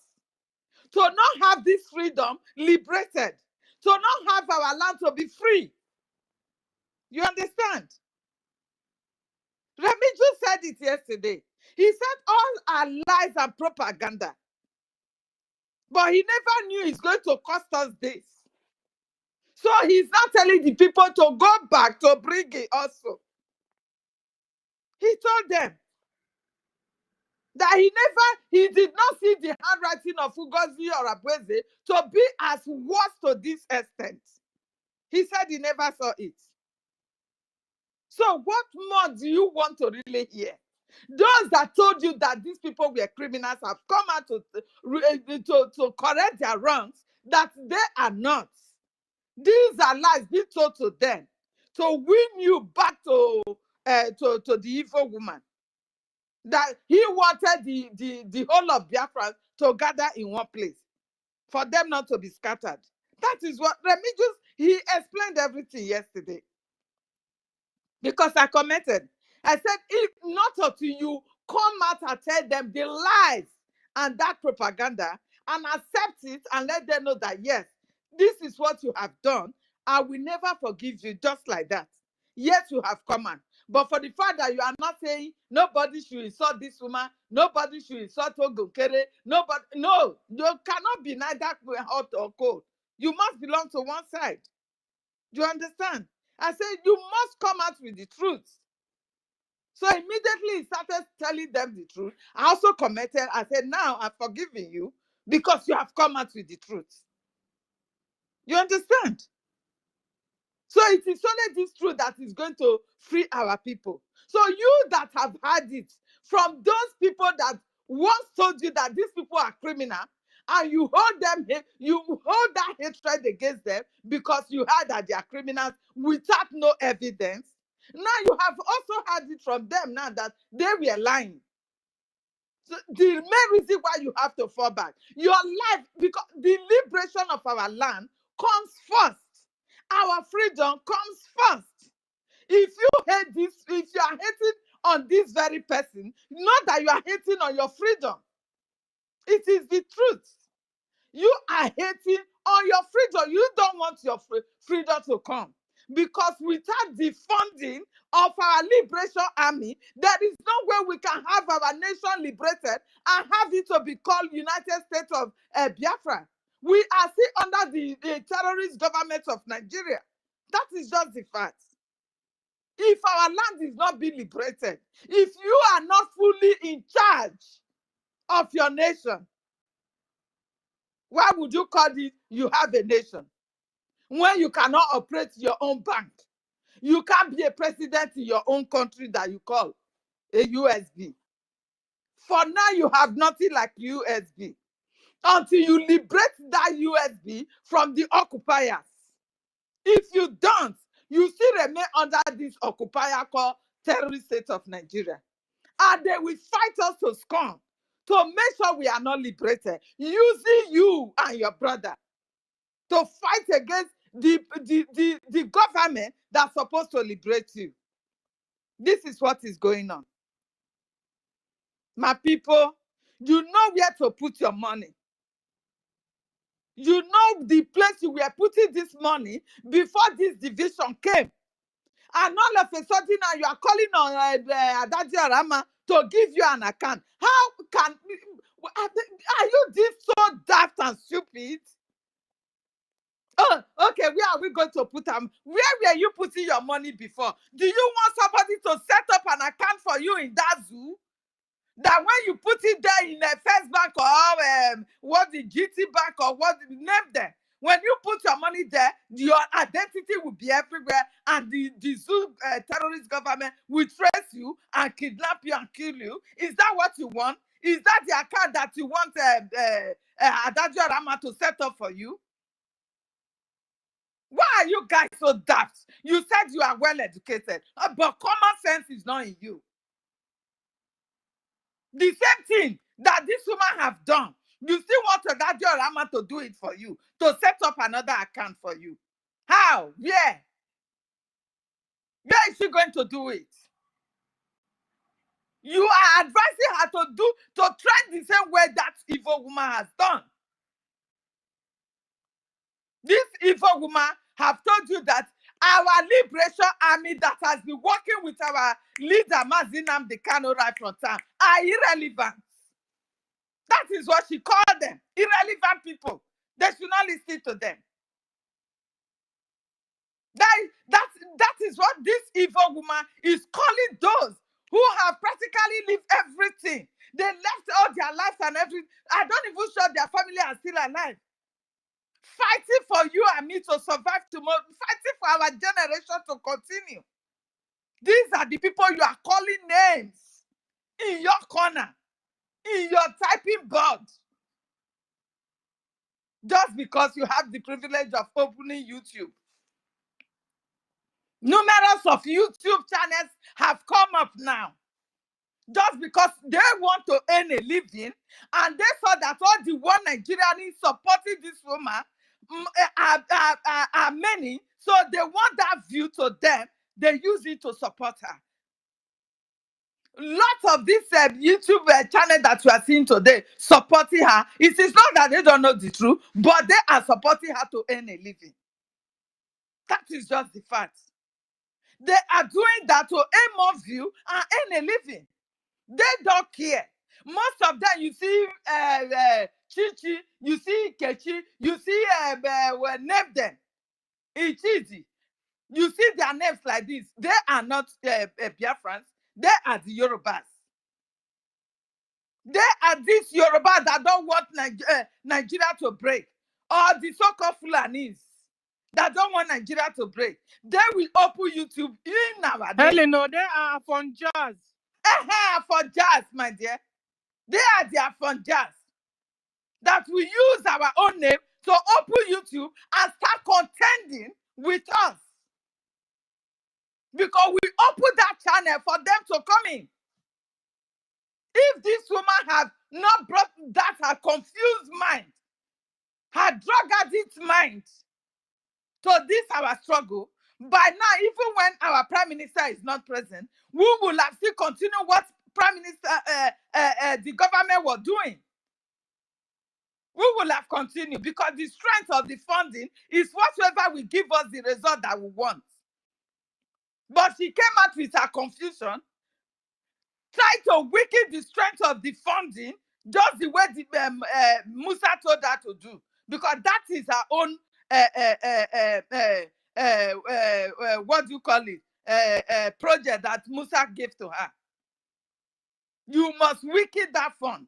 To not have this freedom liberated. To not have our land to be free. You understand? Remiju said it yesterday. He said all are lies and propaganda. But he never knew it's going to cost us this. So he's not telling the people to go back to BRGIE also. He told them that he did not see the handwriting of OGOJA or ABWEZE to be as worse to this extent. He said he never saw it. So what more do you want to really hear? Those that told you that these people were criminals have come out to correct their wrongs, that they are not. These are lies being told to them to win you back to the evil woman. That he wanted the whole of Biafra to gather in one place for them not to be scattered. That is what he explained everything yesterday. Because I commented. I said, if not until you come out and tell them the lies and that propaganda and accept it and let them know that, yes, this is what you have done, I will never forgive you just like that. Yes, you have come out. But for the fact that you are not saying nobody should insult this woman, nobody should insult Ogokere, nobody, no, you cannot be neither hot or cold. You must belong to one side. Do you understand? I said, you must come out with the truth. So immediately he started telling them the truth. I also commented, I said, now I've forgiven you because you have come out with the truth. You understand? So it is only this truth that is going to free our people. So you that have heard it from those people that once told you that these people are criminal, and you hold that hatred against them because you heard that they are criminals without no evidence. Now you have also heard it from them now that they were lying. So the main reason why you have to fall back, your life, because the liberation of our land comes first. Our freedom comes first. If you hate this, if you are hating on this very person, not that you are hating on your freedom. It is the truth. You are hating on your freedom. You don't want your freedom to come. Because without the funding of our liberation army, there is no way we can have our nation liberated and have it to be called United States of Biafra. We are still under the terrorist government of Nigeria. That is just the fact. If our land is not being liberated, if you are not fully in charge of your nation, why would you call it you have a nation? When you cannot operate your own bank, you can't be a president in your own country that you call a USB. For now, you have nothing like USB until you liberate that USB from the occupiers. If you don't, you still remain under this occupier called terrorist state of Nigeria. And they will fight us to scorn to make sure we are not liberated, using you and your brother to fight against the government that's supposed to liberate you. This is what is going on. My people, you know where to put your money. You know the place you were putting this money before this division came. And all of a sudden now you are calling on Adaji Arama to give you an account. How can, are you this so daft and stupid? Oh, okay, where are we going to put them? Where were you putting your money before? Do you want somebody to set up an account for you in that zoo? That when you put it there in a First Bank or what the GT Bank or what the name there, when you put your money there, your identity will be everywhere, and the zoo terrorist government will trace you and kidnap you and kill you. Is that what you want? Is that the account that you want Adaji Arama to set up for you? Why are you guys so daft? You said you are well educated, but common sense is not in you. The same thing that this woman have done, you still want that Diorama to do it for you, to set up another account for you. How? Where? Where is she going to do it? You are advising her to trend the same way that evil woman has done. This evil woman have told you that our liberation army that has been working with our leader Mazi Nnamdi Kanu right from time are irrelevant. That is what she called them. Irrelevant people. They should not listen to them. That is what this evil woman is calling those who have practically lived everything. They left all their lives and everything. I don't even sure their family are still alive. Fighting for you and me to survive tomorrow. Fighting for our generation to continue. These are the people you are calling names in your corner, in your typing board. Just because you have the privilege of opening YouTube. Numerous of YouTube channels have come up now. Just because they want to earn a living, and they saw that all the one Nigerians supporting this woman are many, so they want that view to them. They use it to support her. Lots of this YouTube channel that you are seeing today supporting her. It is not that they don't know the truth, but they are supporting her to earn a living. That is just the fact. They are doing that to earn more view and earn a living. They don't care. Most of them, you see Chichi, you see Kechi, you see name them. It's easy. You see their names like this. They are not Biafrans. They are the Yorubas. They are these Yorubas that don't want Nigeria to break. Or the so-called Fulanis that don't want Nigeria to break. They will open YouTube in nowadays.
Helen, no, they are from jazz.
For jazz, my dear. They are their fun jazz. That we use our own name to open YouTube and start contending with us. Because we open that channel for them to come in. If this woman had not brought that her confused mind, her drug addict mind to this our struggle, by now, even when our Prime Minister is not present, we will have still continued what Prime Minister, the government was doing. We will have continued because the strength of the funding is whatsoever will give us the result that we want. But she came out with her confusion, tried to weaken the strength of the funding, just the way Musa told her to do, because that is her own, what do you call it, project that Musa gave to her. You must weaken that fund.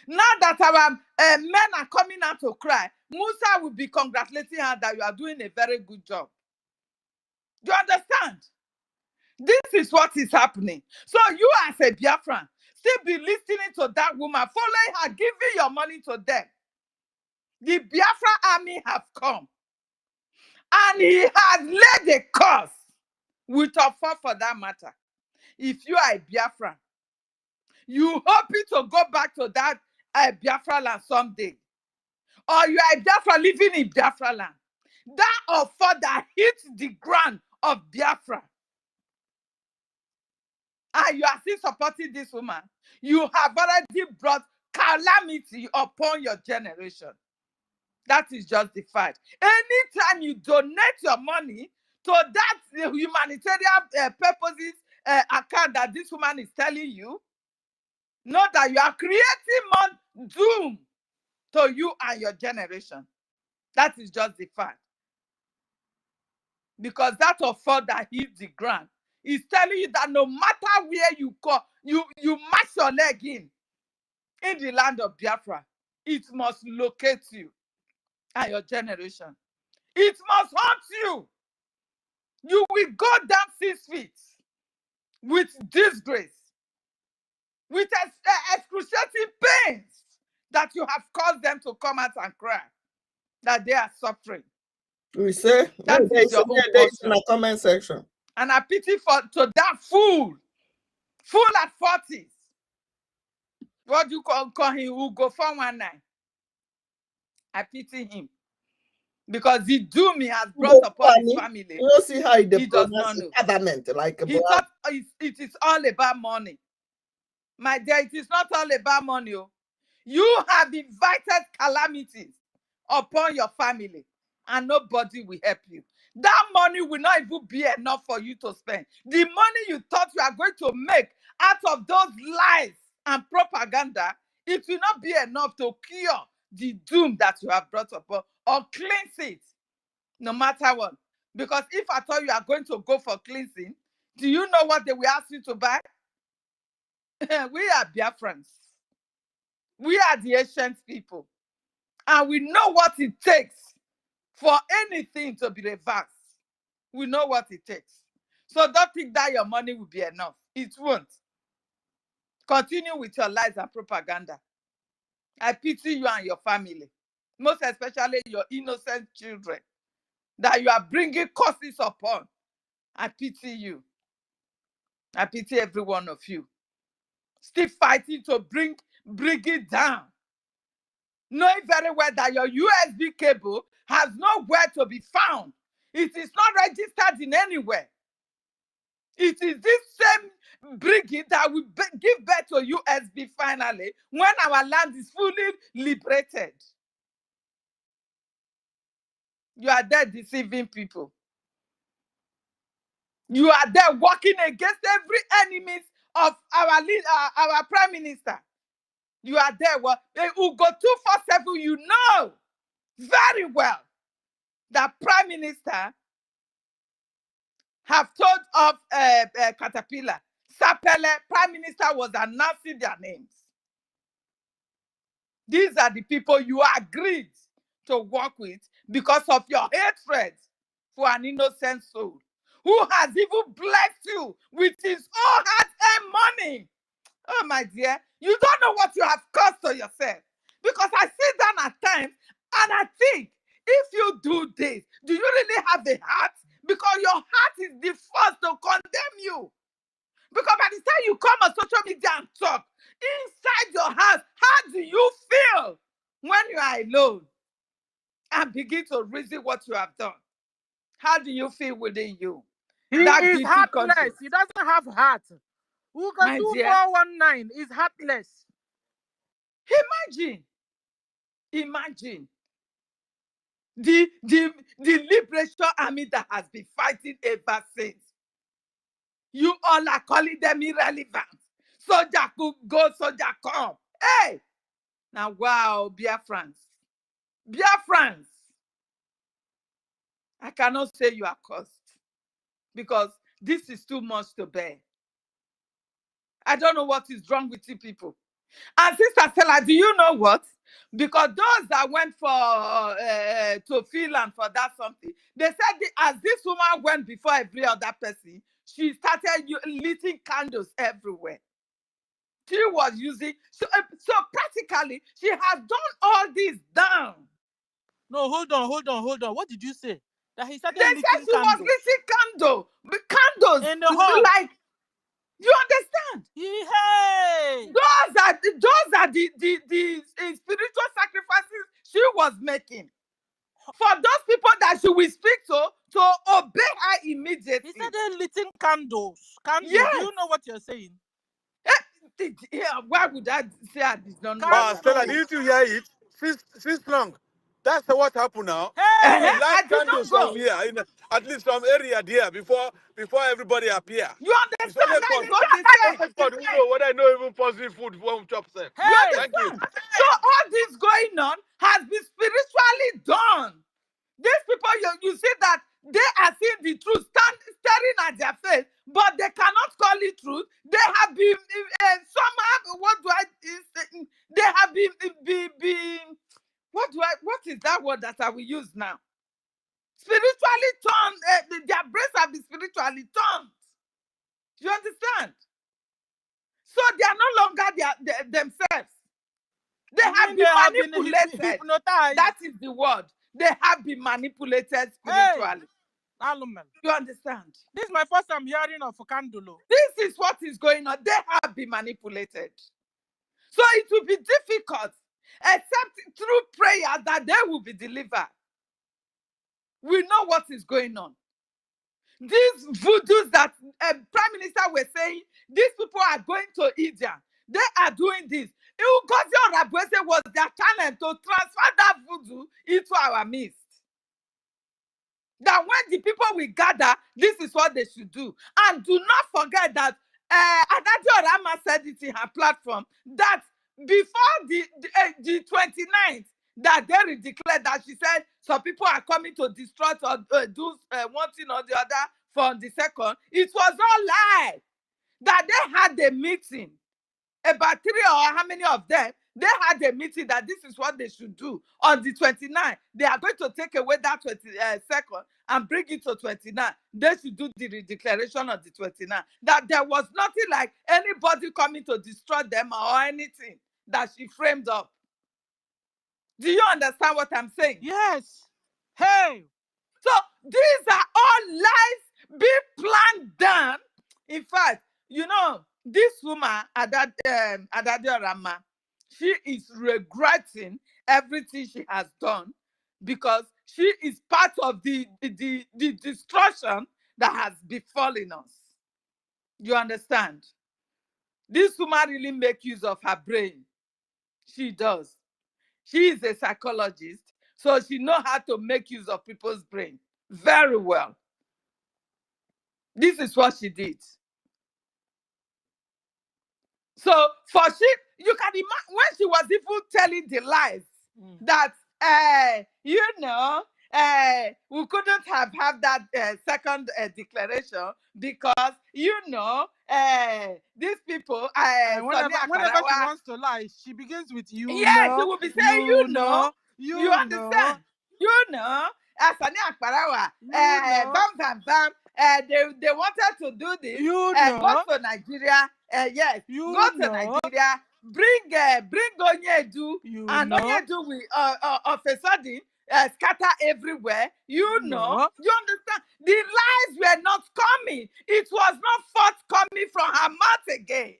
Now that our men are coming out to cry, Musa will be congratulating her that you are doing a very good job. Do you understand? This is what is happening. So you as a Biafran, still be listening to that woman, following her, giving your money to them. The Biafra army have come. And he has laid a curse with a fall for that matter. If you are a Biafran, you hoping to go back to that Biafra land someday. Or you are a Biafra living in Biafra land. That offer that hit the ground of Biafra. And you are still supporting this woman. You have already brought calamity upon your generation. That is just the fact. Anytime you donate your money to that humanitarian purposes account that this woman is telling you, know that you are creating more doom to you and your generation. That is just the fact. Because that offer that hit the ground is telling you that no matter where you go, you mash your leg in the land of Biafra, it must locate you and your generation. It must haunt you. You will go down 6 feet with disgrace, with excruciating pains that you have caused them to come out and cry that they are suffering.
We say
That is your own
there is in
portion.
the comment section.
And I pity to that fool at 40s. What do you call him? Who go 419? I pity him. Because the doom he has brought upon his family,
you don't see how he
does not know.
Like
he thought it is all about money. My dear, it is not all about money. You have invited calamities upon your family, and nobody will help you. That money will not even be enough for you to spend. The money you thought you are going to make out of those lies and propaganda, it will not be enough to cure the doom that you have brought upon or cleanse it, no matter what. Because if I thought you are going to go for cleansing, do you know what they will ask you to buy? We are Biafrans. We are the ancient people. And we know what it takes for anything to be reversed. We know what it takes. So don't think that your money will be enough. It won't. Continue with your lies and propaganda. I pity you and your family. Most especially your innocent children that you are bringing curses upon. I pity you. I pity every one of you. Still fighting to bring it down. Knowing very well that your USB cable has nowhere to be found. It is not registered in anywhere. It is this same BRGIE that will give birth to USB finally when our land is fully liberated. You are there deceiving people. You are there working against every enemy of our leader, our prime minister. You are there. Who go 247, you know very well that prime minister have told of Caterpillar. Sapele, prime minister was announcing their names. These are the people you agreed to work with because of your hatred for an innocent soul who has even blessed you with his own hard-earned money. Oh, my dear, you don't know what you have caused to yourself. Because I sit down at times and I think, if you do this, do you really have a heart? Because your heart is the first to condemn you. Because by the time you come on social media and talk, inside your heart, how do you feel when you are alone and begin to reason what you have done? How do you feel within you?
He is heartless. He doesn't have heart. Who can do 419 is heartless.
Imagine the liberation army that has been fighting ever since. You all are calling them irrelevant. Soldier could go, soldier come. Hey! Now, wow, Biafrans. Biafrans. I cannot say you are cursed because this is too much to bear. I don't know what is wrong with you people. And Sister Stella, do you know what? Because those that went for to Finland for that something, they said as this woman went before every other person, she started lighting candles everywhere. She was using, so practically, she has done all this down.
No, hold on. What did you say? That he started
They said she was lighting candles
in the hall.
Like, you understand?
Hey!
Those are the spiritual sacrifices she was making. For those people that she will speak to obey her immediately.
He started lighting candles.
Yes.
Do you know what you're saying?
Why would I say I did not
know? Stella, didn't you hear it? Since long. That's what happened now.
Hey!
I did not go.
Here, at least some area there before everybody appear.
You understand?
Whether I know even positive food won't chop them.
You understand? Thank you. So all this going on has been spiritually done. These people, you see that they are seeing the truth, staring at their face, but they cannot call it truth. They have been they have been what is that word that I will use now? Spiritually turned. Their brains have been spiritually turned. You understand? So they are no longer themselves. They have been manipulated.
Hypnotized.
That is the word. They have been manipulated
Hey,
spiritually.
Alumen.
You understand?
This is my first time hearing of Kandulo.
This is what is going on. They have been manipulated. So it will be difficult, except through prayer, that they will be delivered. We know what is going on. These voodoos that Prime Minister was saying, these people are going to India. They are doing this. Ngozi Orabueze was their channel to transfer that voodoo into our midst. That when the people will gather, this is what they should do. And do not forget that Adadio Rama said it in her platform, that before the 29th, that they declared that she said some people are coming to destroy or do one thing or the other for the second. It was all lie. That they had a meeting, about 3 or how many of them, they had a meeting that this is what they should do on the 29th. They are going to take away that 22nd and bring it to 29. They should do the declaration on the 29th. That there was nothing like anybody coming to destroy them or anything that she framed up. Do you understand what I'm saying?
Yes. Hey.
So these are all lies being planned down. In fact, you know, this woman, Adadio Rama, she is regretting everything she has done because she is part of the destruction that has befallen us. You understand? This woman really makes use of her brain. She does. She is a psychologist, so she knows how to make use of people's brain very well. This is what she did. So for she, you can imagine when she was even telling the lies that you know, we couldn't have that second declaration because you know these people.
Whenever she wants to lie, she begins with you.
Yes, she will be saying you know. You understand? You know. Asani Akparawa. Bam bam bam. They wanted to do this.
You know.
Go to Nigeria. Yes.
You
go to
know.
Nigeria. Bring Onyedu.
You
and
know.
Onyedu will of a sudden scatter everywhere. You know. You understand? The lies were not coming. It was not forthcoming from her mouth again.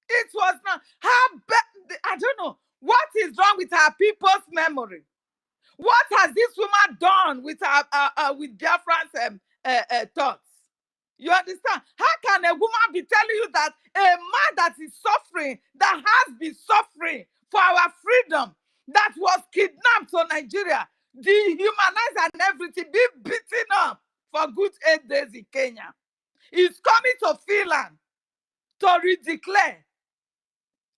It was not. I don't know. What is wrong with our people's memory? What has this woman done with with Biafrans thoughts? You understand? How can a woman be telling you that a man that is suffering, that has been suffering for our freedom, that was kidnapped to Nigeria, dehumanized and everything, be beaten up for good 8 days in Kenya, is coming to Finland to redeclare?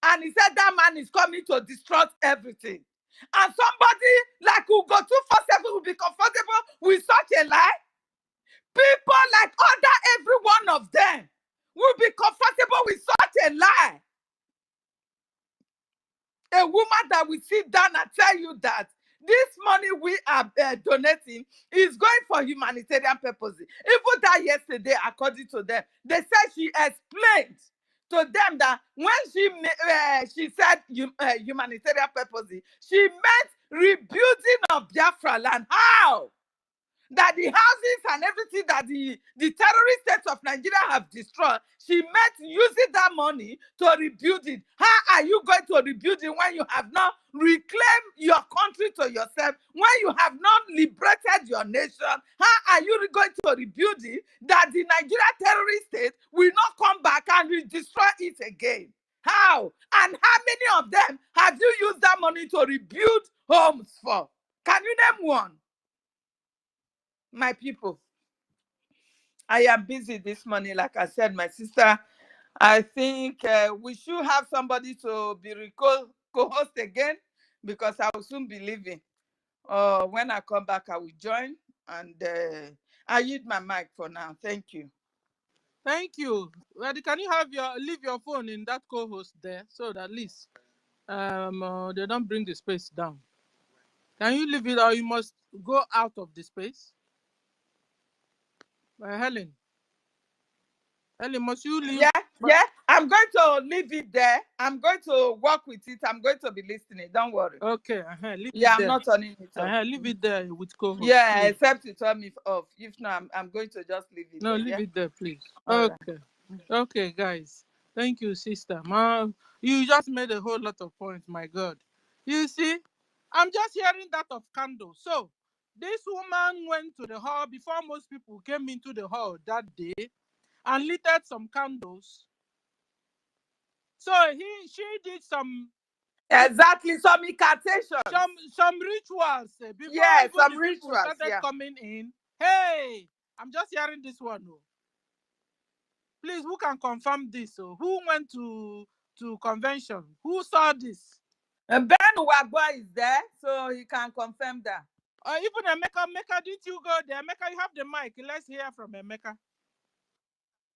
And he said that man is coming to destroy everything. And somebody like Ugo247 will be comfortable with such a lie. People like every one of them will be comfortable with such a lie. A woman that will sit down and tell you that this money we are donating is going for humanitarian purposes. Even that yesterday, according to them, they said she explained to them that when she said humanitarian purposes, she meant rebuilding of Biafra land. How? That the houses and everything that the terrorist states of Nigeria have destroyed, she meant using that money to rebuild it. How are you going to rebuild it when you have not reclaimed your country to yourself, when you have not liberated your nation? How are you going to rebuild it that the Nigeria terrorist state will not come back and destroy it again? How? And how many of them have you used that money to rebuild homes for? Can you name one? My people, I am busy this morning. Like I said, my sister, I think we should have somebody to be co-host again because I will soon be leaving. When I come back, I will join. And I yield my mic for now. Thank you.
Thank you. Well, can you leave your phone in that co-host there so that at least they don't bring the space down? Can you leave it or you must go out of the space? Helen, must you leave?
Yeah. I'm going to leave it there. I'm going to work with it. I'm going to be listening. Don't worry.
Okay, leave
Yeah,
it
I'm
there.
not turning it off.
Leave it there with co-host.
Yeah,
please.
except you turn me off. If not, I'm going to just leave it
No,
there.
leave
Yeah?
it there, please.
All right.
Okay. Okay, guys. Thank you, sister. Ma, you just made a whole lot of points, my God. You see, I'm just hearing that of candle. So, this woman went to the hall before most people came into the hall that day and lit some candles. So, she did some
Exactly, some incantations.
Some rituals before
Yeah,
even
some
the people
rituals,
started
yeah.
coming in. Hey, I'm just hearing this one. Oh. Please, who can confirm this? Oh? Who went to convention? Who saw this?
And Ben Wagwa is there, so he can confirm that.
Even Emeka, didn't you go there? Emeka, you have the mic. Let's hear from Emeka.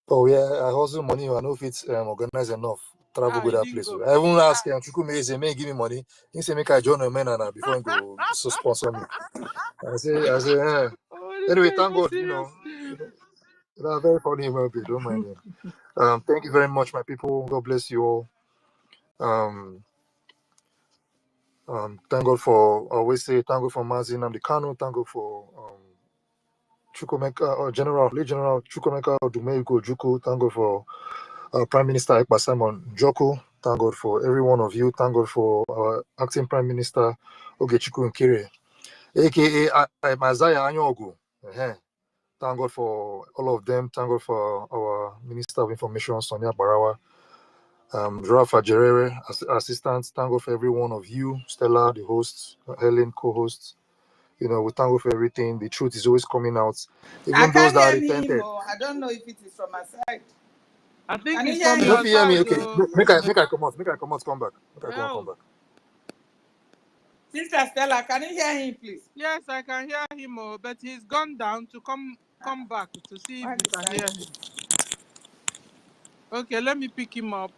Oh yeah, I hustle money. I know if it's organized enough. Travel go
he
that
didn't
place.
go.
I even ask him, Chukwume say, "May give me money." He say, "Make I join a man and before he go so sponsor me." I say, eh.
Oh,
Anyway,
this guy is
thank
so
God.
serious.
They're very funny human being. Don't mind him. Thank you very much, my people. God bless you all. Thank God for I always say thank God for Mazin Namdekano. Thank God for Chukwemeka or Late General Chukwemeka Odumegwu Ojukwu. Thank God for Prime Minister Ekpa Simon Joko. Thank God for every one of you. Thank God for our acting Prime Minister Ogechukwu Nkire, aka Isaiah Anyogu. Thank God for all of them. Thank God for our Minister of Information, Sonia Barawa, Rafa Jerere, assistants. Thank God for every one of you, Stella, the host, Helen, co-host. We thank God for everything. The truth is always coming out.
I
Even those
can't
that
hear
repented.
him. I don't know if it is from my side.
I think
Can
it's
you hear
from
You
him?
don't
your
hear me?
side.
Okay. Make I come out. Make I come out. Come back. Make I come back.
Sister Stella, can you hear him, please?
Yes, I can hear him, but he's gone down to come back to see if you can hear him. Okay, let me pick him up,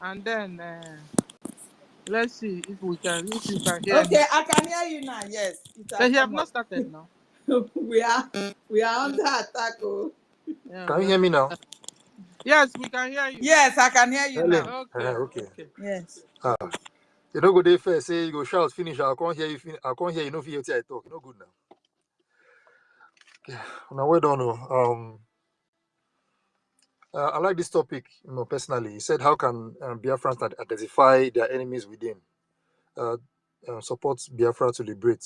and then let's see if you can hear him.
Okay, I can hear you now. Yes, it has
But he have
come
not
up.
started now.
we are under attack. Oh.
Yeah,
Can you hear me now?
Yes, we can hear you.
Yes, I can hear you
Helen.
now.
Okay.
Yes.
You don't go there first. Say you go shout finish. I can't hear you. I can't hear you. No fear. I talk. No good now. Okay. Now well done. I like this topic. Personally, he said, how can Biafrans identify their enemies within? Support Biafra to liberate.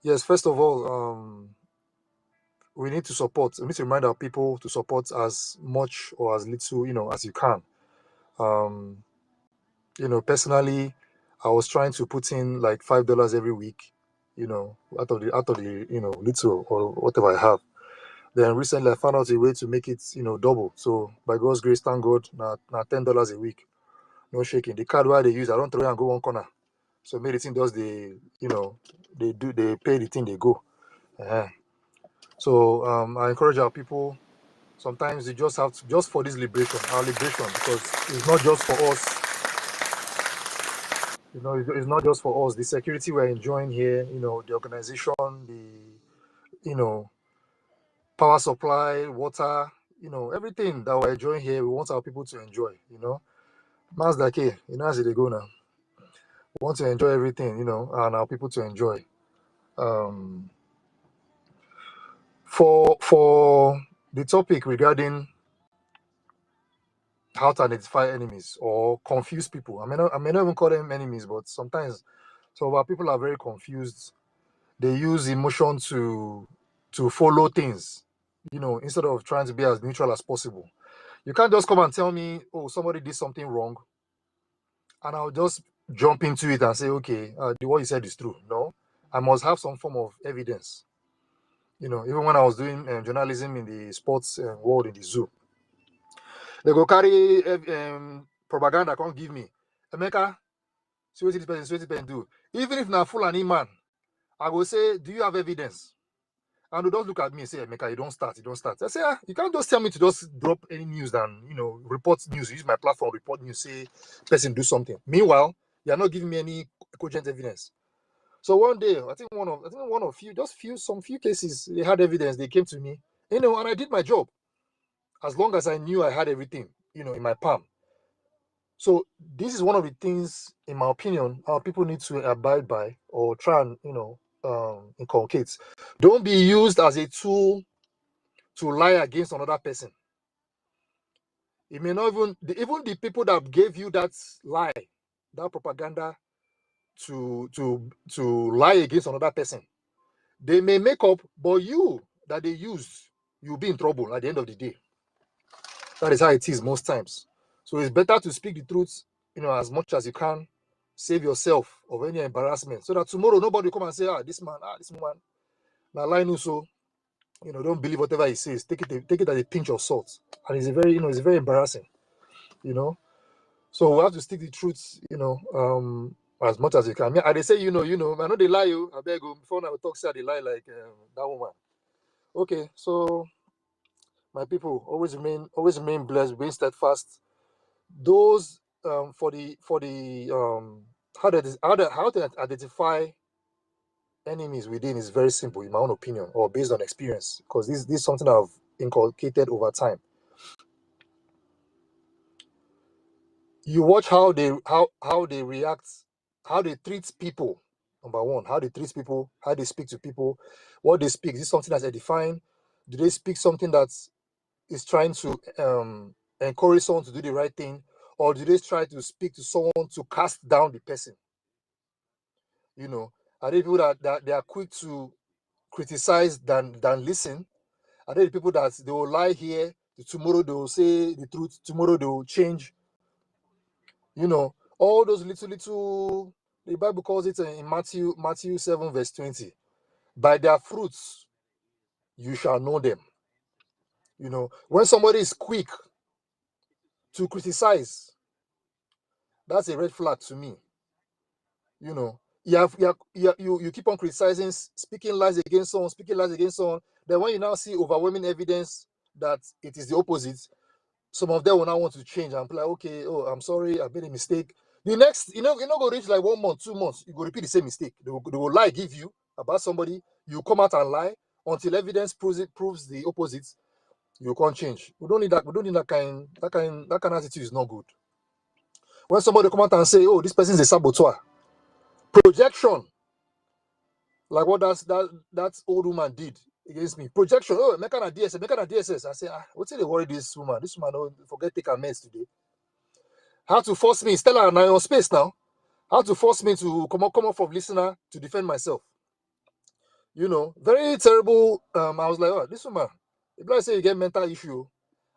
Yes. First of all, we need to support. We need to remind our people to support as much or as little, as you can. Personally, I was trying to put in like $5 every week, out of the little or whatever I have. Then recently I found out a way to make it, double. So by God's grace, thank God, now $10 a week. No shaking. The card where they use, I don't throw it and go one corner. So many thing does they pay the thing they go. So I encourage our people. Sometimes you just have to, just for this liberation, our liberation, because it's not just for us. It's not just for us. The security we're enjoying here, the organization, the power supply, water, everything that we're enjoying here, we want our people to enjoy. Man's like, hey, as they go now. We want to enjoy everything, and our people to enjoy. For the topic regarding how to identify enemies or confuse people. I may not even call them enemies, but sometimes some of our people are very confused. They use emotion to follow things, instead of trying to be as neutral as possible. You can't just come and tell me, oh, somebody did something wrong, and I'll just jump into it and say, okay, what you said is true. No, I must have some form of evidence. Even when I was doing journalism in the sports world in the zoo, they go carry propaganda, can't give me. Emeka, see what this person do. Even if na Fulani man, I go say, do you have evidence? And they don't look at me and say, Emeka, you don't start. I say, you can't just tell me to just drop any news and, report news, use my platform, report news, say, person do something. Meanwhile, you're not giving me any cogent evidence. So one day, I think one of few cases, they had evidence, they came to me, and I did my job. As long as I knew I had everything, in my palm. So this is one of the things, in my opinion, our people need to abide by or try and inculcate. Don't be used as a tool to lie against another person. It may not even the people that gave you that lie, that propaganda to lie against another person. They may make up, but you that they used, you'll be in trouble at the end of the day. That is how it is most times. So it's better to speak the truth, as much as you can, save yourself of any embarrassment, so that tomorrow nobody will come and say, this woman, now lie so, don't believe whatever he says. Take it as a pinch of salt. And it's it's very embarrassing, So we have to stick the truth, as much as you can. And they say, I know they lie you. I beg you, before I will talk, say they lie like that woman. Okay, so my people, always remain blessed, remain steadfast. Those for the how to identify enemies within is very simple, in my own opinion, or based on experience, because this is something I've inculcated over time. You watch how they react, how they treat people. Number one, how they treat people, how they speak to people, what they speak. Is this something that's edifying? Do they speak something that is trying to encourage someone to do the right thing, or do they try to speak to someone to cast down the person? Are they people that they are quick to criticize than listen? Are they the people that they will lie here, tomorrow they will say the truth, tomorrow they will change? All those little, the Bible calls it in Matthew 7 verse 20. By their fruits you shall know them. When somebody is quick to criticize, that's a red flag to me. You keep on criticizing, speaking lies against someone. Then when you now see overwhelming evidence that it is the opposite, some of them will now want to change and be like, okay, I'm sorry, I made a mistake. The next, you're not going to reach like 1 month, 2 months, you go repeat the same mistake. They will lie, give you about somebody, you come out and lie until evidence proves the opposite. You can't change. We don't need that kind of attitude. Is not good. When somebody come out and say, oh, this person is a saboteur, projection, like what that old woman did against me. Projection, oh, make an DSS. I say, what's it they worry this woman? This woman don't forget take her meds today. How to force me, Stella, now your space now. How to force me to come up from listener to defend myself. Very terrible. I was like, oh, this woman, if I say you get mental issue,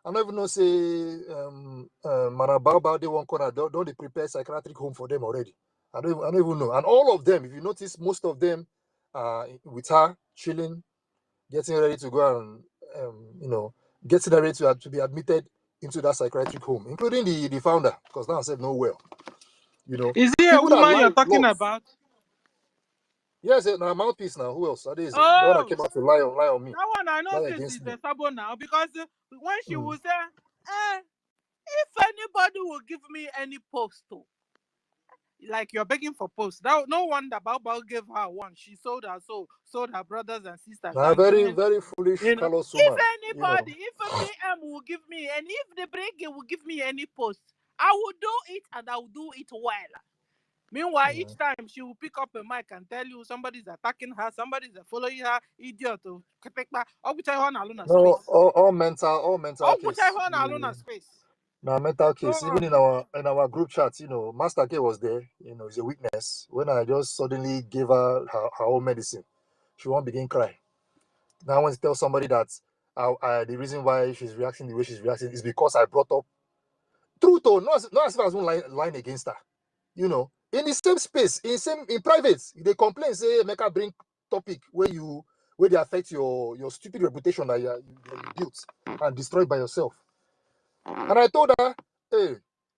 I don't even know, say, Marababa, they won't corner, don't they prepare psychiatric home for them already? I don't even know. And all of them, if you notice, most of them with her, chilling, getting ready to go and, getting ready to be admitted into that psychiatric home, including the founder, because now I said no well.
Is he a woman you're talking about?
Yes, now mouthpiece now. Who else? The
Oh,
one that came out to lie on me.
That one I know is the sabo now, because when she will say, if anybody will give me any post, like you're begging for post. No wonder Bao gave her one. She sold her brothers and sisters.
Very, very foolish, callous woman.
If anybody, if a BM will give me, and if the BRGIE will give me any post, I will do it, and I will do it well. Meanwhile, each time she will pick up a mic and tell you somebody's attacking her, somebody's following her, idiot.
No, all mental case.
Space.
Now mental case. Even in our group chat, Master K was there. It's a weakness. When I just suddenly gave her own medicine, she won't begin cry. Now I want to tell somebody that the reason why she's reacting the way she's reacting is because I brought up truth. Not as if I was lying against her. In the same space, in private, they complain, say, make her bring topic where they affect your stupid reputation that you built and destroyed by yourself. And I told her, hey,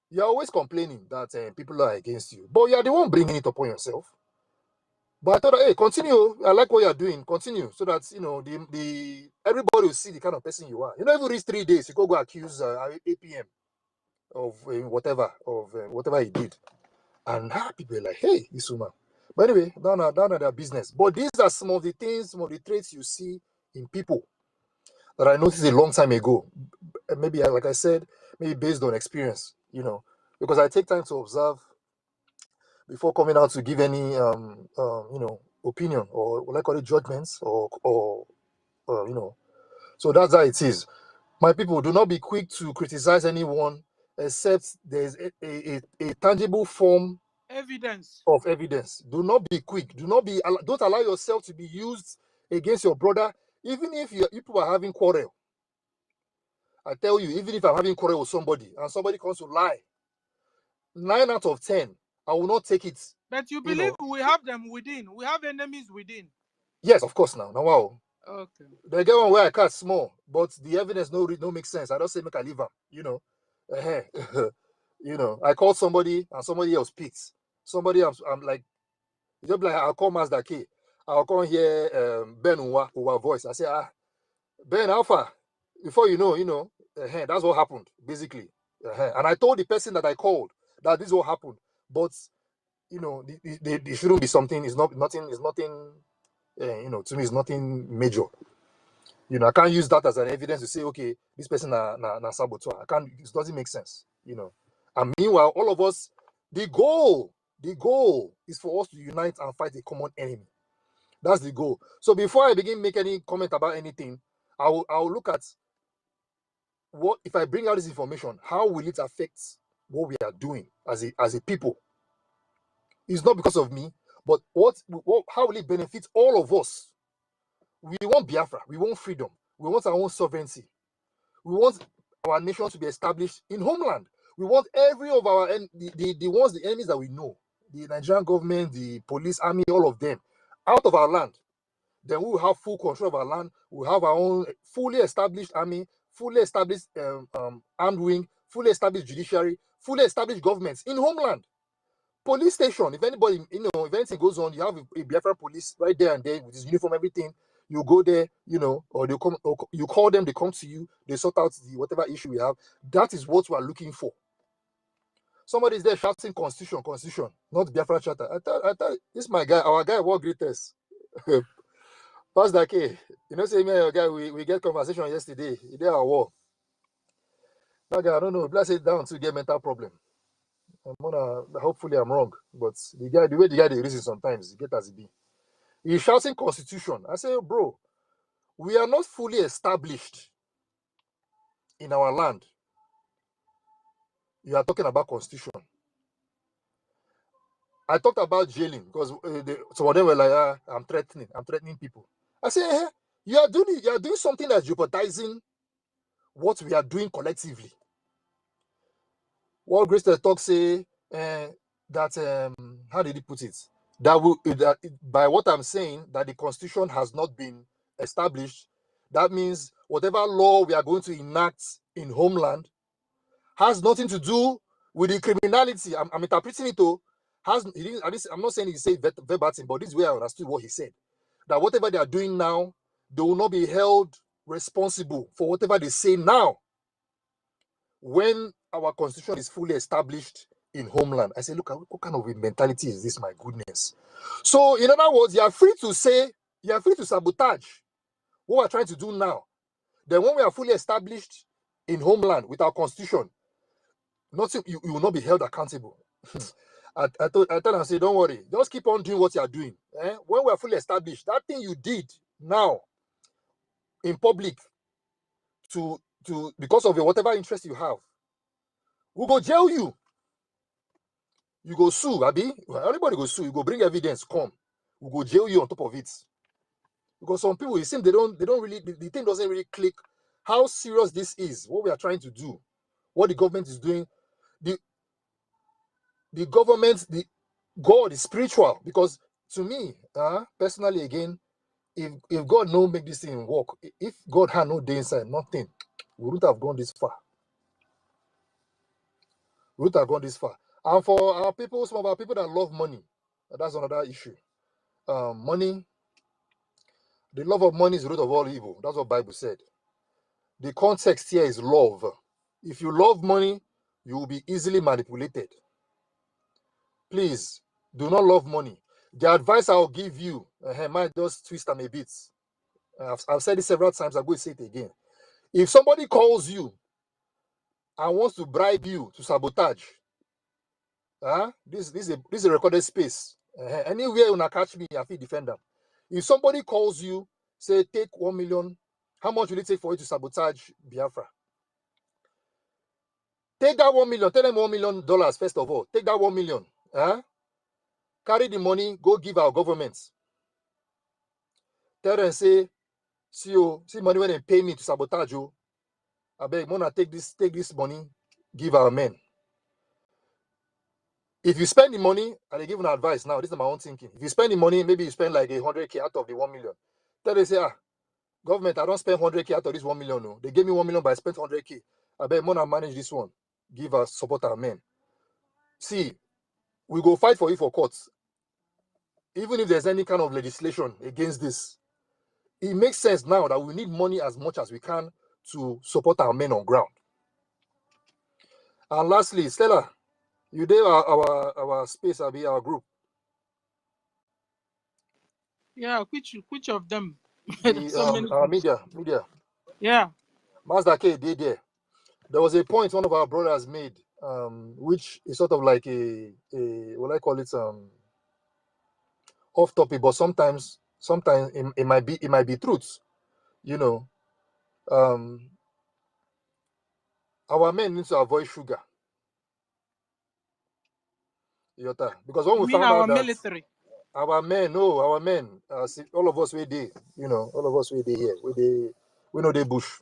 you're always complaining that people are against you, but you're the one bringing it upon yourself. But I told her, hey, continue. I like what you're doing. Continue, so that the everybody will see the kind of person you are. Every reach 3 days, you go accuse APM of whatever he did. And people are like, hey, this woman. But anyway, down at their business. But these are some of the things, some of the traits you see in people that I noticed a long time ago. Maybe, like I said, maybe based on experience, because I take time to observe before coming out to give any, opinion or what I call it, judgments or So that's how it is. My people, do not be quick to criticize anyone except there's a tangible form
Evidence.
of evidence. Do not be quick. Don't allow yourself to be used against your brother, even if you people are having quarrel. I tell you, even if I'm having quarrel with somebody and somebody comes to lie, 9 out of 10, I will not take it.
But you believe we have them within? We have enemies within?
Yes, of course. Now, wow.
Okay.
They get one where I cut small, but the evidence no make sense. I don't say make I leave them. I called somebody and somebody else picks. Somebody I'm like, just like I'll call Master K. I'll call here Ben Uwa voice. I say, Ben Alpha. Before that's what happened, basically. And I told the person that I called that this is what happened. But it shouldn't be something, it's nothing, to me, it's nothing major. I can't use that as an evidence to say, okay, this person na saboteur. It doesn't make sense, And meanwhile, all of us, the goal is for us to unite and fight a common enemy. That's the goal. So before I begin make any comment about anything, I will look at what if I bring out this information, how will it affect what we are doing as a people? It's not because of me, but how will it benefit all of us? We want Biafra, we want freedom, we want our own sovereignty. We want our nation to be established in homeland. We want every of our the enemies that we know, the Nigerian government, the police, army, all of them, out of our land. Then we will have full control of our land. We'll have our own fully established army, fully established armed wing, fully established judiciary, fully established governments in homeland. Police station, if anybody, if anything goes on, you have a Biafra police right there and there with his uniform, everything. You go there, or they come, or you call them, they come to you, they sort out whatever issue we have. That is what we are looking for. Somebody is there shouting constitution, not Biafra charter. I thought this is my guy, our guy, world greatest. Pastor K, say me, your guy, we get conversation yesterday. He did our war. That guy, I don't know, bless it down to get mental problem. Hopefully I'm wrong, but the way the guy they reason sometimes, he get as he be. He's shouting constitution. I say, bro, we are not fully established in our land. You are talking about constitution. I talked about jailing because some of them were like, I'm threatening people. I say, you are doing something that's jeopardizing what we are doing collectively. What Grace talk say that how did he put it? That by what I'm saying, that the constitution has not been established, that means whatever law we are going to enact in homeland has nothing to do with the criminality. I'm interpreting it though. I'm not saying he said verbatim, but this is where I understood what he said. That whatever they are doing now, they will not be held responsible for whatever they say now. When our constitution is fully established in homeland, I say, look, what kind of a mentality is this? My goodness. So, in other words, you are free to sabotage what we're trying to do now. Then, when we are fully established in homeland with our constitution, nothing, you will not be held accountable. I told him, I said, don't worry, just keep on doing what you are doing. When we are fully established, that thing you did now in public to because of whatever interest you have, we'll go jail you. You go sue, Abi. Anybody go sue. You go bring evidence. Come, we go jail you on top of it. Because some people, it seems they don't really. The thing doesn't really click. How serious this is? What we are trying to do, what the government is doing. The government, the God is spiritual. Because to me, personally, again, if God no make this thing work, if God had no day inside, nothing, we wouldn't have gone this far. And for our people, some of our people that love money, that's another issue. Money, the love of money is the root of all evil. That's what the Bible said. The context here is love. If you love money, you will be easily manipulated. Please, do not love money. The advice I'll give you, might just twist them a bit. I've said it several times, I'm going to say it again. If somebody calls you and wants to bribe you to sabotage, this is a recorded space. Anywhere you wanna catch me, I feel defend them. If somebody calls you, say take 1 million, how much will it take for you to sabotage Biafra? Take that 1 million, tell them $1 million first of all. Take that 1 million. Carry the money, go give our governments. Tell them, say, see money when they pay me to sabotage you. I beg, Mona, take this money, give our men. If you spend the money, and they give an advice now, this is my own thinking. If you spend the money, maybe you spend like 100K out of the 1 million. Tell them, say, government, I don't spend 100K out of this 1 million. No. They gave me 1 million, but I spent 100K. I beg, Mona, manage this one. Give us support our men. See, we go fight for you for courts. Even if there's any kind of legislation against this, it makes sense now that we need money as much as we can to support our men on ground. And lastly, Stella, you did our space, our group.
Yeah, which of them?
So many media.
Yeah.
Mazda K did there. There was a point one of our brothers made, which is sort of like a what I call it, off topic, but sometimes it might be truth. You know, our men need to avoid sugar. Because when we found out that
military.
Our men, see, all of us we there, all of us we there here, we know they bush.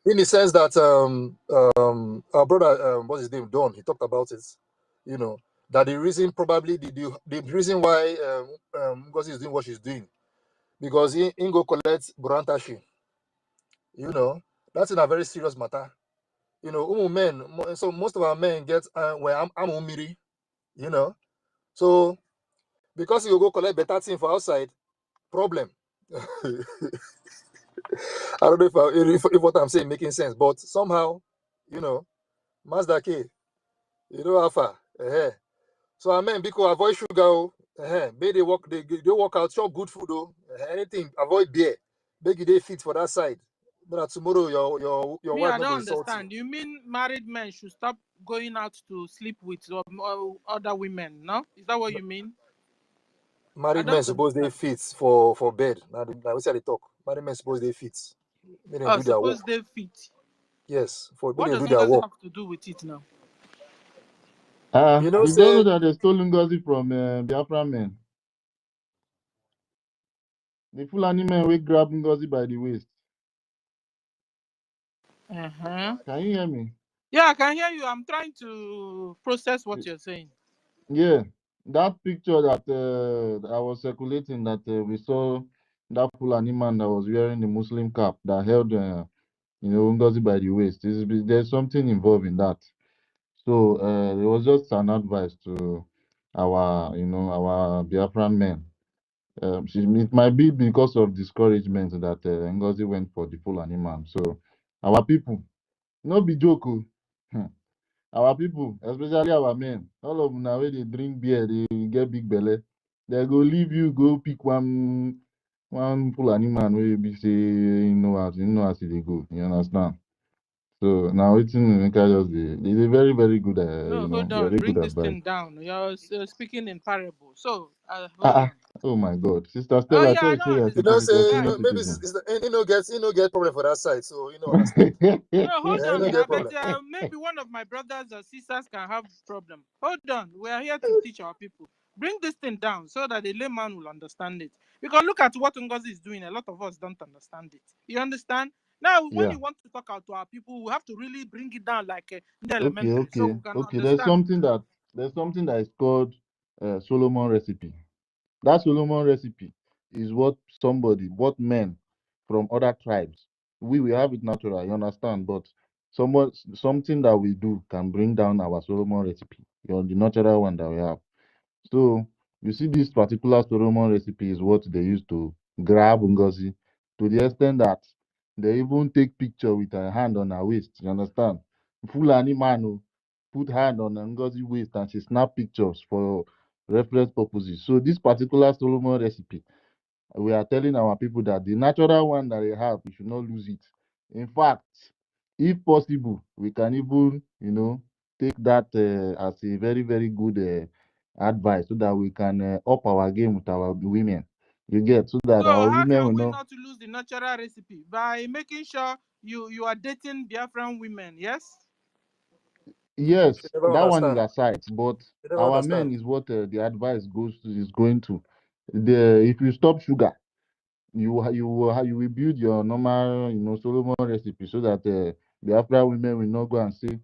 In the sense that our brother, what's his name, Don, he talked about it, that the reason probably the reason why NGOZI is doing what she's doing, because he go collect Burantashi, that's in a very serious matter. Men, so most of our men get where I'm umiri, so because you go collect better thing for outside, problem. I don't know if what I'm saying making sense, but somehow, Mazda K, Alpha. So I mean, because avoid sugar, may they work out, chop good food, anything, avoid beer, make they fit for that side. But tomorrow your wife
I don't
insult
understand. You mean married men should stop going out to sleep with other women? No, is that what you mean?
Married men suppose they fit for bed. Now we say they talk. Married men suppose they fit. They do their work.
Suppose they fit.
Yes,
what
they
does
do their work.
have to do with it now?
You don't know that they stole NGOZI from Biafra men. The Fulani men will grab NGOZI by the waist. Can you hear me?
Yeah, I can hear you. I'm trying to process what you're saying.
Yeah, that picture that I was circulating, that we saw that Fulani man that was wearing the Muslim cap that held, NGOZI by the waist. There's something involved in that. So it was just an advice to our Biafran men. It might be because of discouragement that NGOZI went for the Fulani man. So our people, no be joke. Our people, especially our men, all of them now when they drink beer, they get big belly. They go leave you, go pick one Fulani man where you be say as they go. You understand? So now it's a very, very good
No, hold on.
very
Bring
good
this
advice.
thing down. You're speaking in parable. So hold on.
Oh my God, Sister Stella, I
Yeah, I
thought
don't
you
understand.
Maybe it's no get problem for that side, so understand.
No, hold on.
No get problem.
Maybe one of my brothers or sisters can have problem. Hold on. We are here to teach our people. Bring this thing down so that the layman will understand it. Because look at what NGOZI is doing. A lot of us don't understand it. You understand? Now, when you want to talk out to our people, we have to really bring it down like the elementary, so we can understand.
There's something that is called Solomon recipe. That Solomon recipe is what men from other tribes, we have it natural, you understand, but something that we do can bring down our Solomon recipe, the natural one that we have. So you see, this particular Solomon recipe is what they use to grab NGOZI, to the extent that they even take picture with her hand on her waist. You understand? Fulani man put hand on NGOZI waist and she snap pictures for reference purposes. So this particular Solomon recipe, we are telling our people that the natural one that they have, we should not lose it. In fact, if possible, we can even, take that as a very, very good advice so that we can up our game with our women. You get, so that
So
our
how
women will
can we
know.
not lose the natural recipe? By making sure you are dating Biafran women, yes?
Yes,
You never
that one is
understand.
aside, but
You never
our men
understand.
is what the advice is going to. If you stop sugar, you will build your normal, Solomon recipe so that the Afro women will not go and say,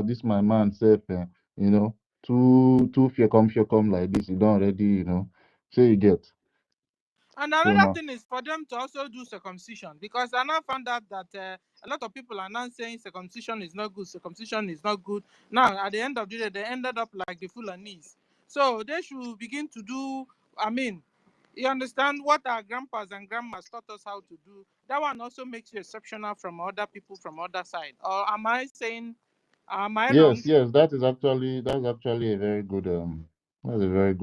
this my man self, you know, too fear come like this. You don't already, say you get.
And
So
another
now,
thing is for them to also do circumcision, because I now found out that a lot of people are now saying circumcision is not good, circumcision is not good. Now, at the end of the day, they ended up like the Fulanis. So they should begin to do, I mean, you understand what our grandpas and grandmas taught us how to do. That one also makes you exceptional from other people from other side. Or am I saying, am I wrong?
yes, that's actually a very good that's a very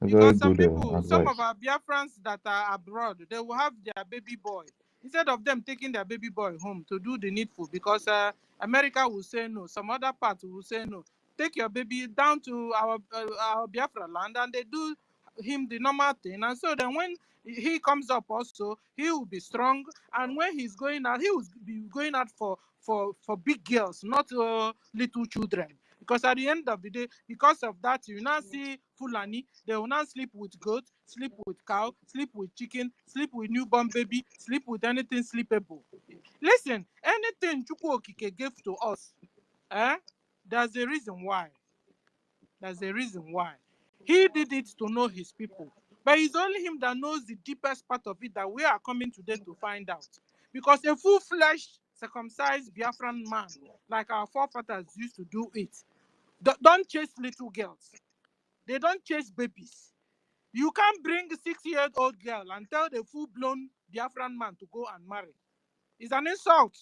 Because some
good
people, some of
advice.
our Biafrans that are abroad, they will have their baby boy. Instead of them taking their baby boy home to do the needful, because America will say no, some other parts will say no. Take your baby down to our Biafra land, and they do him the normal thing. And so then when he comes up also, he will be strong. And when he's going out, he will be going out for big girls, not little children. Because at the end of the day, because of that, you now see Fulani, they will now sleep with goat, sleep with cow, sleep with chicken, sleep with newborn baby, sleep with anything sleepable. Listen, anything Chukwu Okike gave to us, there's a reason why. There's a reason why. He did it to know his people. But it's only him that knows the deepest part of it that we are coming today to find out. Because a full-fledged, circumcised Biafran man, like our forefathers used to do it, don't chase little girls. They don't chase babies. You can't bring a 6-year-old girl and tell the full-blown Biafran man to go and marry. It's an insult.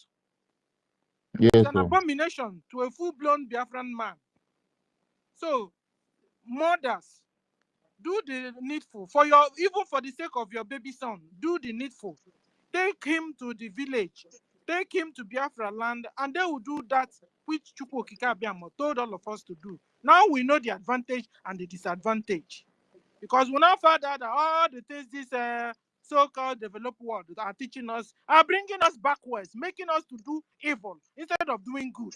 It's
Yes,
an
sir.
abomination to a full-blown Biafran man. So, mothers, do the needful for your, even for the sake of your baby son. Do the needful. Take him to the village. Take him to Biafra land, and they will do that which Chukwu Okike Abiamo told all of us to do. Now we know the advantage and the disadvantage. Because we now found out that all the things this so-called developed world are teaching us are bringing us backwards, making us to do evil instead of doing good.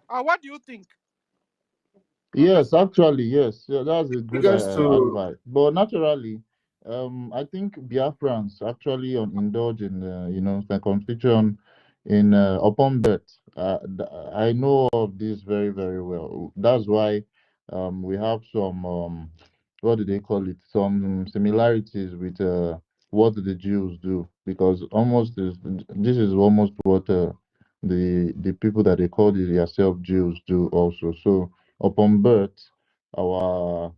What do you think,
Yes,
Professor?
actually, yes. Yeah, that's a good
Regards to
advice. But naturally, I think Biafrans actually indulge in, circumcision in upon birth. I know of this very, very well. That's why we have some, what do they call it? Some similarities with what the Jews do, because this is almost what the people that they call themselves Jews do also. So upon birth, our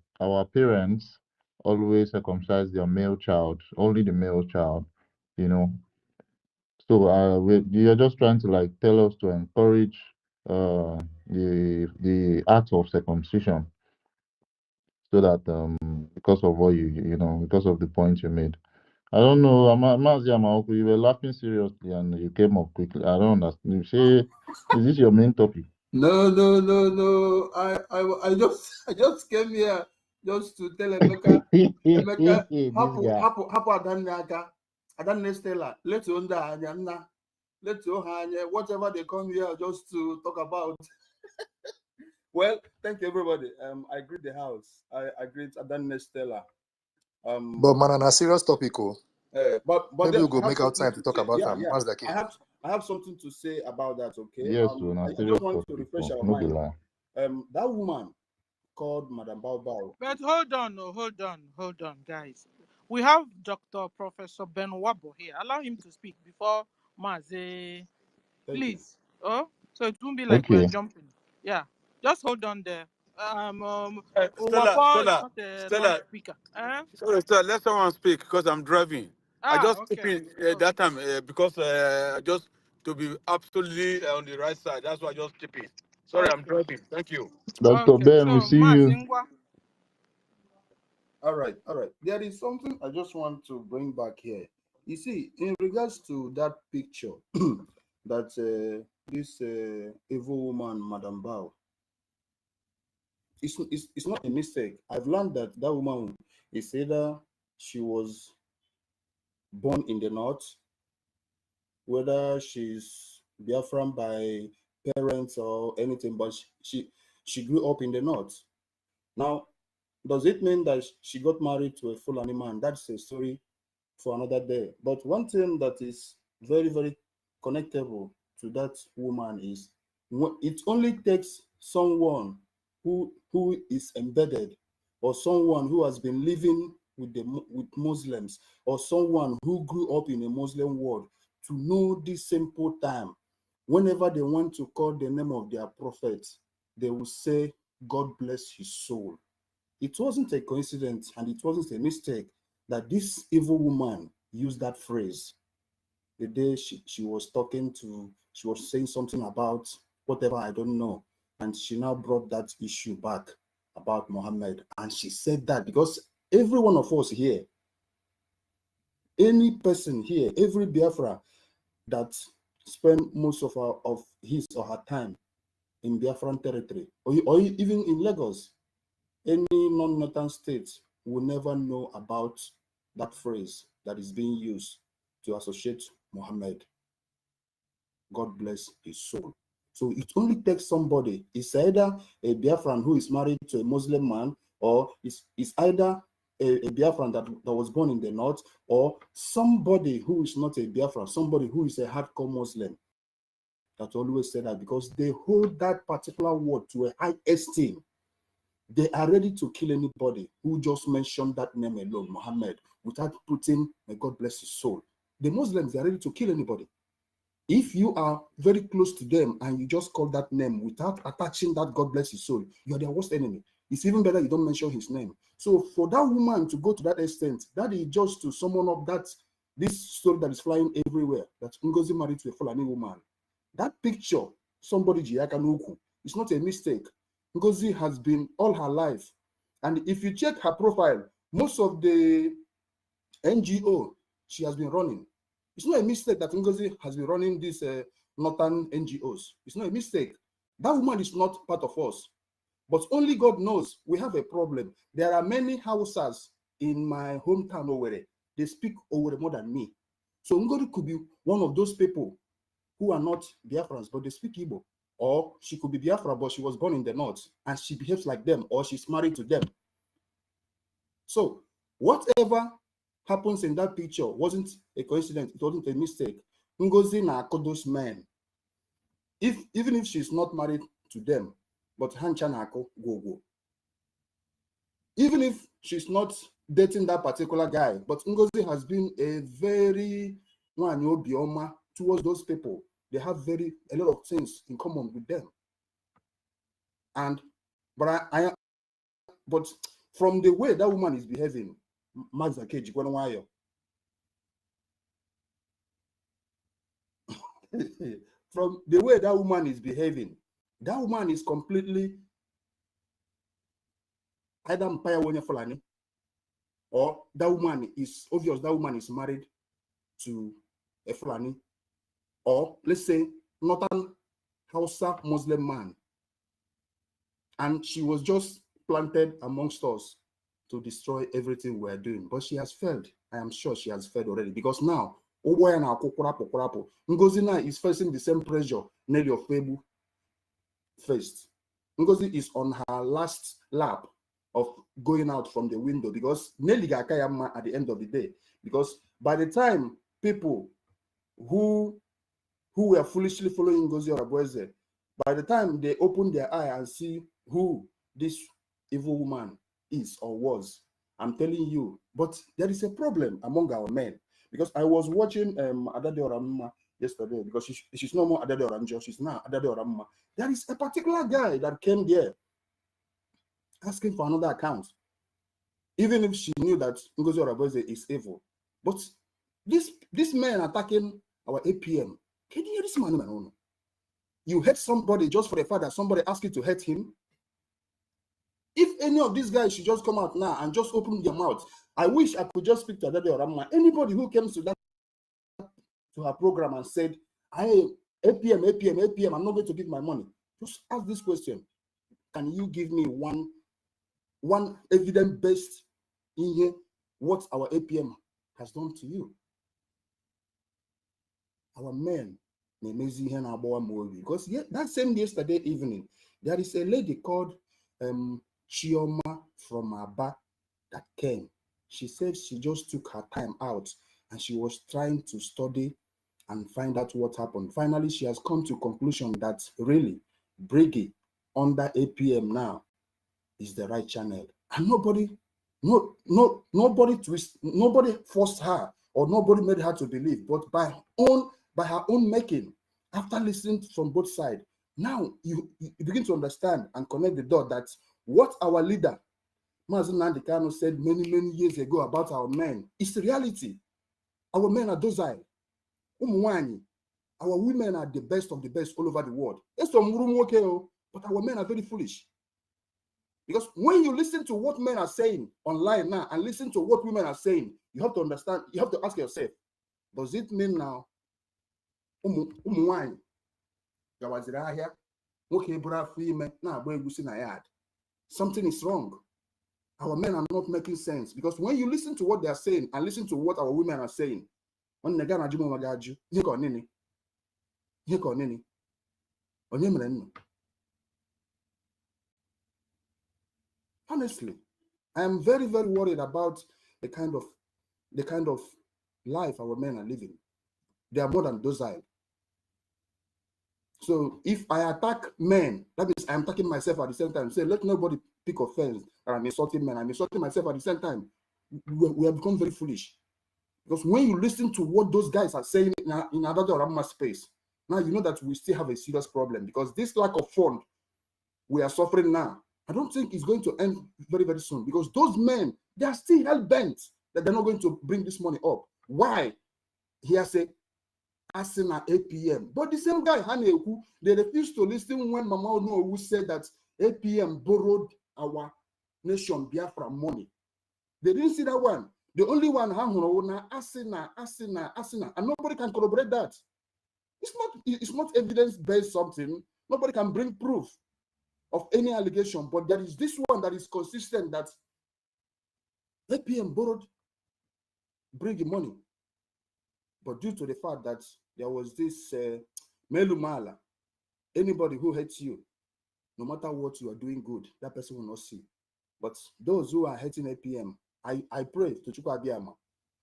parents always circumcise their male child, only the male child, you know. So you're just trying to like tell us to encourage the act of circumcision, so that because of what because of the point you made. I don't know, Mazi Amaoku, you were laughing seriously and you came up quickly. I don't understand. You say, is this your main topic?
No, no, no, no. I just came here just to tell Emeka,
This guy.
hapu Adanne Stella, let's own that, let's whatever they come here just to talk about. Well, thank you everybody. I greet the house. I greet Adanne Stella.
But man, on a serious topic,
But
maybe
then
we'll
I
go
have
make out
something
time to
to
talk
say.
about
Yeah,
them.
yeah.
What's the key?
I have something to say about that. Okay.
Yes, so
I
na
just
serious
want to
topic.
refresh our
No be
mind.
lie.
That woman called Madam Bao.
But hold on, guys. We have Dr. Professor Ben Wabo here. Allow him to speak before Maze.
Thank you.
Please. Oh, so it won't be like we're
Okay.
jumping. Yeah, just hold on there.
Stella,
Wabo is
Stella,
not a
Stella,
non-speaker. Eh?
Stella, let someone speak because I'm driving. I just took
Okay.
in that time because just to be absolutely on the right side. That's why I just keep it. Sorry, I'm
Okay.
driving. Thank you.
Dr.
Okay.
Ben, we
So
see you.
Mazingwa.
All right. There is something I just want to bring back here.
You see, in regards to that picture, that this evil woman, Madam Bao, it's not a mistake. I've learned that that woman is either she was born in the north, whether she's Biafran by parents or anything, but she grew up in the north. Now, does it mean that she got married to a Fulani man? That's a story for another day. But one thing that is very, very connectable to that woman is it only takes someone who is embedded, or someone who has been living with Muslims, or someone who grew up in a Muslim world to know this simple time. Whenever they want to call the name of their prophet, they will say, God bless his soul. It wasn't a coincidence and it wasn't a mistake that this evil woman used that phrase the day she was talking to, she was saying something about whatever, I don't know. And she now brought that issue back about Muhammad. And she said that because every one of us here, any person here, every Biafra that spend most of his or her time in Biafran territory, or even in Lagos, any non-northern state will never know about that phrase that is being used to associate Muhammad. God bless his soul. So it only takes somebody. It's either a Biafran who is married to a Muslim man, or it's either a Biafran that was born in the north, or somebody who is not a Biafran, somebody who is a hardcore Muslim that always say that, because they hold that particular word to a high esteem. They are ready to kill anybody who just mentioned that name alone, Muhammad, without putting, may God bless his soul. The Muslims are ready to kill anybody. If you are very close to them and you just call that name without attaching that God bless his soul, you are their worst enemy. It's even better you don't mention his name. So for that woman to go to that extent, that is just to summon up this story that is flying everywhere, that Ngozi married to a Fulani woman. That picture, somebody Jiakanuku, it's not a mistake. Ngozi has been all her life. And if you check her profile, most of the NGO she has been running, it's not a mistake that Ngozi has been running these northern NGOs. It's not a mistake. That woman is not part of us. But only God knows we have a problem. There are many Hausas in my hometown, Owerri. They speak Owerri more than me. So Ngozi could be one of those people who are not Biafrans, but they speak Igbo. Or she could be Biafra, but she was born in the north and she behaves like them, or she's married to them. So whatever happens in that picture wasn't a coincidence, it wasn't a mistake. Ngozi na those men. Even if she's not married to them, but Hancha na go. Even if she's not dating that particular guy, but Ngozi has been a very bioma towards those people. They have a lot of things in common with them. But from the way that woman is behaving, Max Keji, from the way that woman is behaving, that woman is completely either Mpaya Wonya Fulani, or that woman is obvious that woman is married to a Fulani, or let's say Northern Hausa Muslim man, and she was just planted amongst us to destroy everything we're doing. But she has failed. I am sure she has failed already, because now Ngozi now is facing the same pressure Nelly of Febu faced. Ngozi is on her last lap of going out from the window, because Nelly Gakayama at the end of the day. Because by the time people who were foolishly following Ngozi Orabueze, by the time they open their eye and see who this evil woman is or was, I'm telling you, but there is a problem among our men. Because I was watching Adade Oramma yesterday, because she's no more Adade Oramjo, she's now Adade Oramma. There is a particular guy that came there asking for another account, even if she knew that Ngozi Orabueze is evil. But this man attacking our APM, can you hear this man? You hate somebody just for the fact that somebody asked you to hate him? If any of these guys should just come out now and just open their mouth, I wish I could just speak to Adade Oramma. Anybody who comes to that to her program and said, APM, I'm not going to give my money. Just ask this question. Can you give me one evidence-based in here what our APM has done to you? Our men, because that same yesterday evening, there is a lady called Chioma from Aba that came. She said she just took her time out and she was trying to study and find out what happened. Finally, she has come to conclusion that really BRGIE under APM now is the right channel. And nobody forced her or nobody made her to believe, but by her own making, after listening from both sides, now you begin to understand and connect the dot that what our leader, Mazi Nnamdi Kanu, said many years ago about our men is reality. Our men are docile. Our women are the best of the best all over the world. But our men are very foolish. Because when you listen to what men are saying online now and listen to what women are saying, you have to understand, you have to ask yourself, does it mean now something is wrong? Our men are not making sense. Because when you listen to what they are saying and listen to what our women are saying, honestly, I am very worried about the kind of life our men are living. They are more than docile. So if I attack men, that means I am attacking myself at the same time. Say, let nobody pick offense that I'm insulting men. I'm insulting myself at the same time. We have become very foolish. Because when you listen to what those guys are saying in another Ramma space, now you know that we still have a serious problem. Because this lack of fund we are suffering now, I don't think it's going to end very soon. Because those men, they are still hell-bent that they're not going to bring this money up. Why? He has said, Asina APM. But the same guy, Haneku, they refused to listen when Mama Onowu said that APM borrowed our nation Biafra money. They didn't see that one. The only one, Asina, and nobody can corroborate that. It's not evidence-based something. Nobody can bring proof of any allegation, but there is this one that is consistent that APM borrowed BRGIE money. But due to the fact that there was this melumala, anybody who hates you, no matter what you are doing good, that person will not see. But those who are hating APM, I pray to Chukwu Abiyama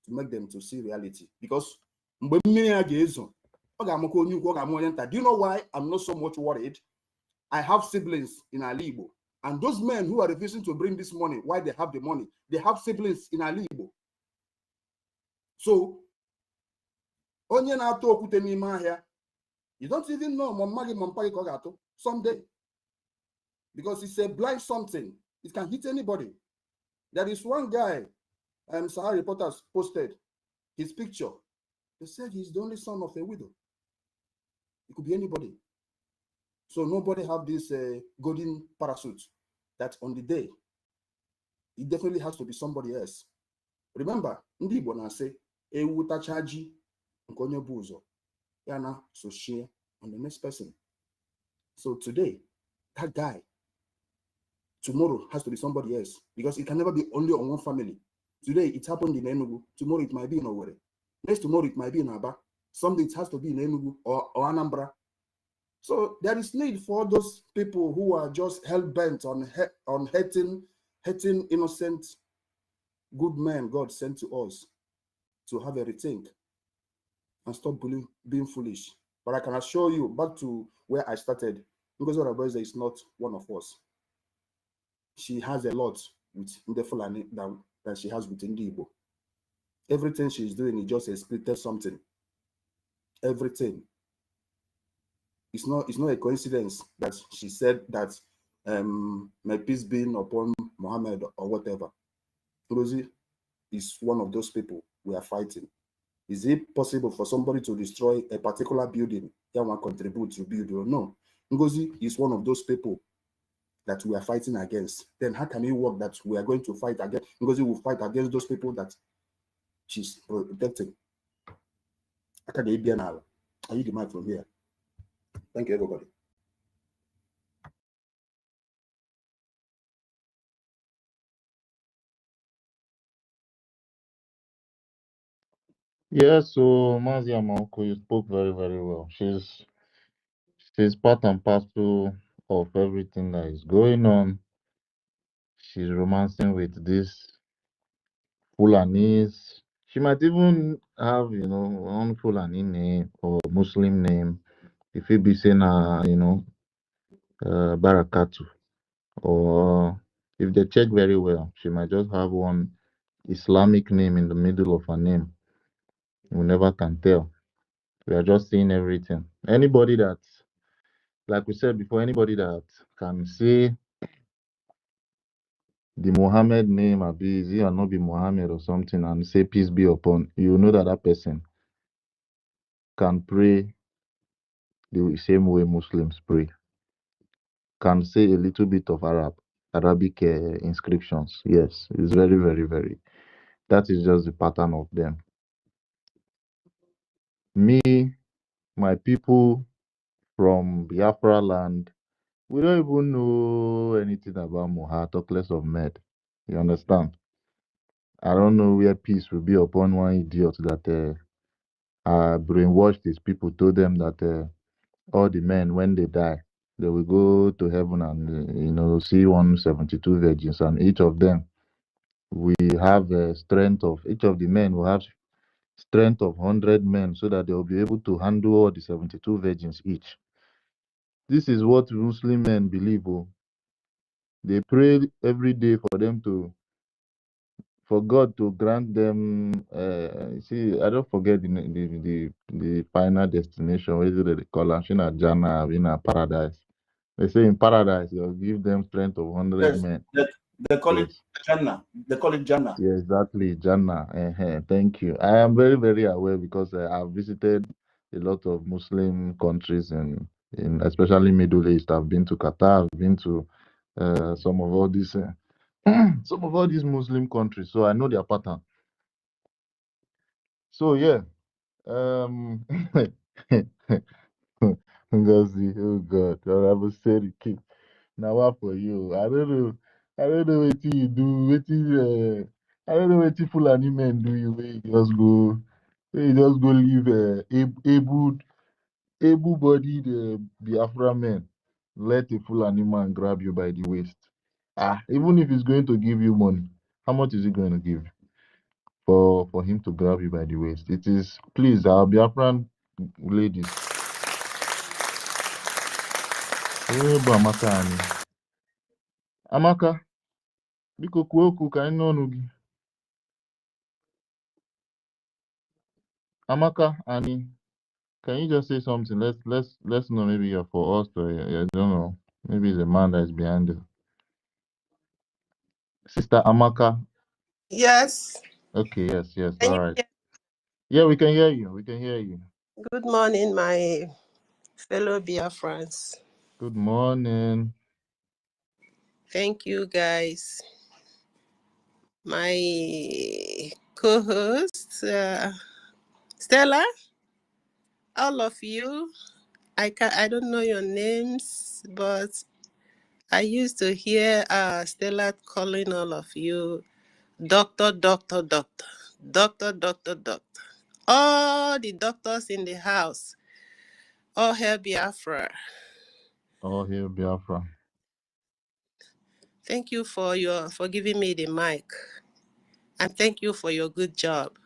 to make them to see reality. Because do you know why I'm not so much worried? I have siblings in Alibo, and those men who are refusing to bring this money, why they have the money, they have siblings in Alibo. So you don't even know someday, because it's a blind something. It can hit anybody. There is one guy, Sahara Reporters posted his picture. They said he's the only son of a widow. It could be anybody. So nobody have this golden parachute that on the day, it definitely has to be somebody else. Remember, Ndi Igbo na say, ewu tachaji nkonye buzo, yana so share on the next person. So today, that guy, tomorrow has to be somebody else, because it can never be only on one family. Today it happened in Enugu, tomorrow it might be in Owerri, next tomorrow it might be in Aba, someday it has to be in Enugu or Anambra. So there is need for those people who are just hell-bent on hating innocent, good men God sent to us to have a rethink and stop being foolish. But I can assure you, back to where I started, because Ngozi is not one of us. She has a lot with Ndefulani than she has with Ndi Igbo. Everything she's doing is just a splitted something. Everything. It's not a coincidence that she said that may peace be upon Muhammad or whatever. Ngozi is one of those people we are fighting. Is it possible for somebody to destroy a particular building that will contribute to build? No. Ngozi is one of those people that we are fighting against. Then how can it work that we are going to fight against? Ngozi will fight against those people that she's protecting. I use the mic from here. Thank you, everybody.
Yeah, so Mazi Amonko, you spoke very, very well. She's part and parcel of everything that is going on. She's romancing with this Fulanis. She might even have, one Fulani name or Muslim name. If it be saying, Barakatu. Or if they check very well, she might just have one Islamic name in the middle of her name. We never can tell. We are just seeing everything. Anybody that, like we said before, anybody that can say the Muhammad name, Abi, is he or not be Muhammad or something, and say peace be upon, you know that that person can pray the same way Muslims pray, can say a little bit of Arabic inscriptions. Yes, it's very, very, very. That is just the pattern of them. Me, my people from Biafra land, we don't even know anything about Moha, talk less of Med. You understand? I don't know where peace will be upon one idiot that brainwashed these people, told them that all the men, when they die, they will go to heaven and, see 172 virgins, and each of them we have a strength of, each of the men will have strength of 100 men so that they will be able to handle all the 72 virgins each. This is what Muslim men believe. Oh. They pray every day for God to grant them. See, I don't forget the final destination. What is it they call it? Jannah, in a paradise. They say in paradise they'll give them strength of 100
Yes,
men.
they call it
Yes.
Jannah. They call it Jannah.
Yeah, exactly, Jannah. Thank you. I am very, very aware because I've visited a lot of Muslim countries in especially Middle East. I've been to Qatar. I've been to some of all these some of all these Muslim countries, so I know their pattern. So yeah, Ngozi, oh God, I was saying, now what for you? I don't know. I don't know what you do. I don't know what Fulani men do. You just go leave able-bodied Biafra men. Let a Fulani man grab you by the waist. Even if he's going to give you money, how much is he going to give for him to grab you by the waist? It is, please, our Biafran ladies. Amaka, Amaka, biko kwuo okwu ka anyị n'ọnụ gị. Amaka, Annie, can you just say something? Let's know. Maybe you're for us, or I don't know. Maybe it's a man that is behind it. Sister Amaka.
Yes.
Okay. Yes.
Can
All
you
right.
hear?
Yeah, we can hear you. We can hear you.
Good morning, my fellow Biafrans.
Good morning.
Thank you, guys. My co-host, Stella, all of you. I don't know your names, but I used to hear Stella calling all of you doctor, doctor, doctor, doctor, doctor, doctor. All the doctors in the house, all hail Biafra.
All here, Biafra.
Thank you for giving me the mic, and thank you for your good job.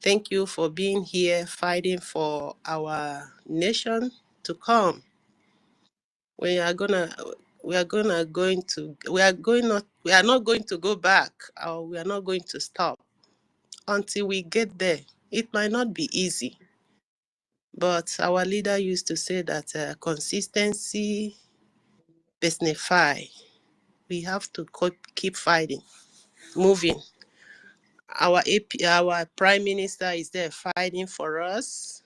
Thank you for being here fighting for our nation to come. We are not going to go back, or we are not going to stop until we get there. It might not be easy, but our leader used to say that consistency personify. We have to keep fighting, moving. Our prime minister is there fighting for us.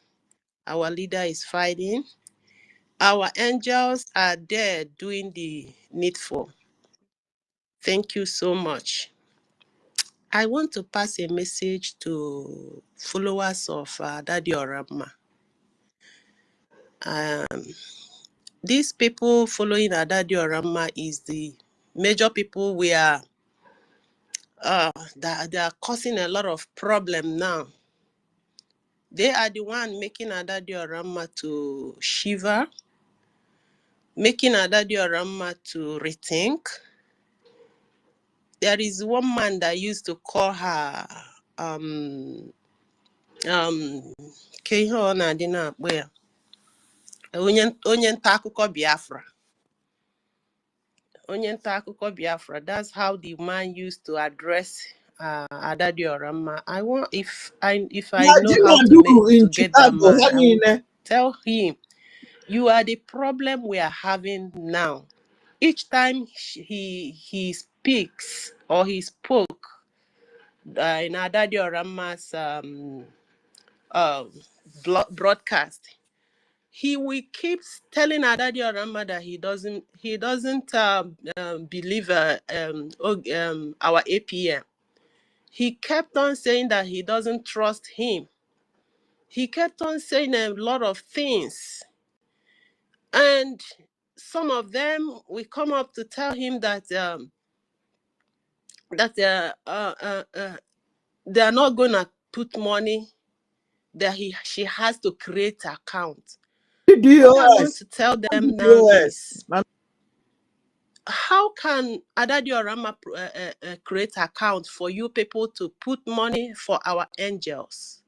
Our leader is fighting. Our angels are there doing the needful. Thank you so much. I want to pass a message to followers of Daddy Orama. These people following Daddy Orama is the major people we are that they are causing a lot of problem now. They are the one making Daddy Orama to shiver, making Daddy Orama to rethink. There is one man that used to call her onye nta akụkọ Biafra. Onye nta akụkọ Biafra. That's how the man used to address Daddy Orama. I want if I know how to get that man, I will tell him, you are the problem we are having now. Each time he speaks or he spoke in Daddy Orama's broadcast, he will keep telling Daddy Orama that he doesn't believe our APM. He kept on saying that he doesn't trust him. He kept on saying a lot of things, and some of them will come up to tell him that they are not gonna put money, that she has to create an account. What I want to tell them now is, how can Daddy Orama create an account for you people to put money for our angels?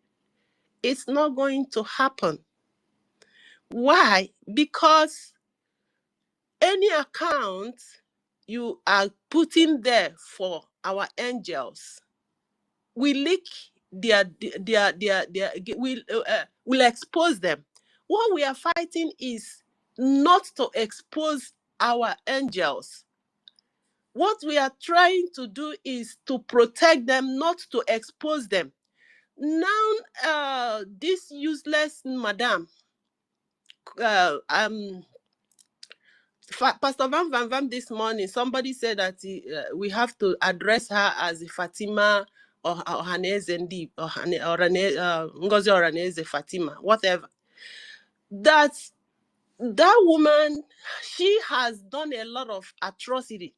It's not going to happen. Why? Because any account you are putting there for our angels will leak will expose them. What we are fighting is not to expose our angels. What we are trying to do is to protect them, not to expose them. Now, this useless madam, Pastor Van this morning, somebody said that we have to address her as Fatima or Ohaneze Ndi or Ngozi Ohaneze Fatima, whatever. That woman, she has done a lot of atrocity.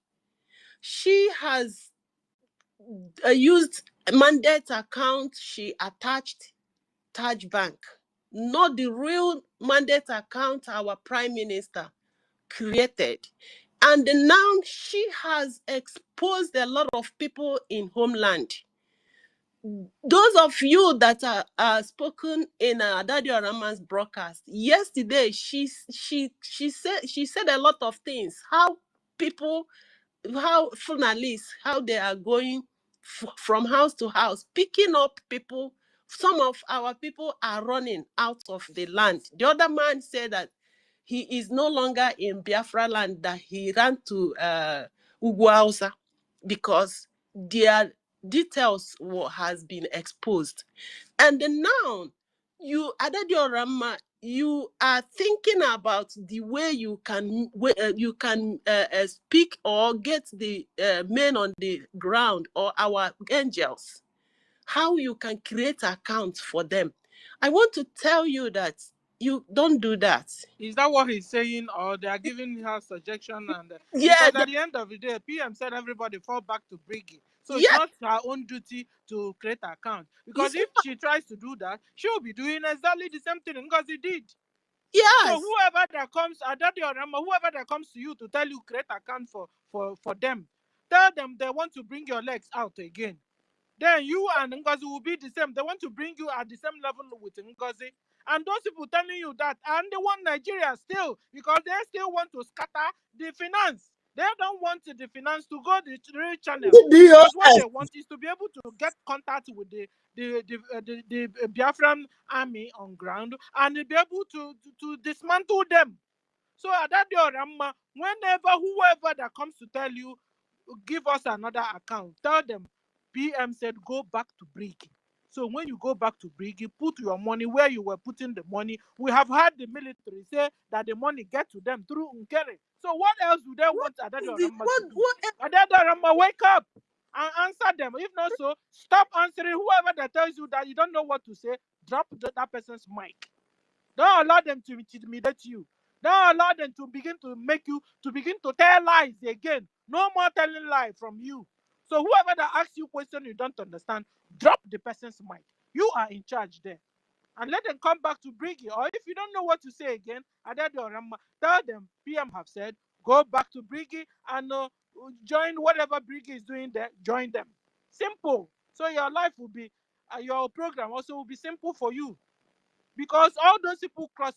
She has used a mandate account she attached Taj Bank, not the real mandate account our Prime Minister created. And now she has exposed a lot of people in homeland. Those of you that are spoken in Daddy Orama's broadcast yesterday, she said a lot of things. How journalists, how they are going from house to house, picking up people. Some of our people are running out of the land. The other man said that he is no longer in Biafra land, that he ran to Ugwausa because their details has been exposed. And now, Daddy Orama, you are thinking about the way you can speak or get the men on the ground or our angels, how you can create accounts for them. I want to tell you that you don't do that.
Is that what he's saying, or they are giving her suggestion? And
Yeah,
because at the end of the day, PM said everybody fall back to BRGIE. So it's not her own duty to create an account. Because if she tries to do that, she'll be doing exactly the same thing NGOZI did.
Yes.
So whoever that comes, Daddy Orama, whoever that comes to you to tell you create account for them, tell them they want to bring your legs out again. Then you and NGOZI will be the same. They want to bring you at the same level with NGOZI. And those people telling you that, and they want Nigeria still, because they still want to scatter the finance. They don't want the finance to go the real channel. Because what they want is to be able to get contact with the Biafran army on ground and be able to dismantle them. So at that Orama, whenever whoever that comes to tell you, give us another account, tell them PM said go back to BRGIE. So when you go back to BRGIE, put your money where you were putting the money. We have had the military say that the money get to them through Nkere. So what else do they want Adada Orama to do? Adada Orama, wake up! and answer them. If not so, stop answering whoever that tells you that you don't know what to say. Drop that person's mic. Don't allow them to intimidate you. Don't allow them to begin to tell lies again. No more telling lies from you. So whoever that asks you question you don't understand, drop the person's mic. You are in charge there. And let them come back to BRGIE. Or if you don't know what to say again, tell them PM have said, go back to BRGIE and join whatever BRGIE is doing there. Join them. Simple. So your life will be, your program also will be simple for you. Because all those people cross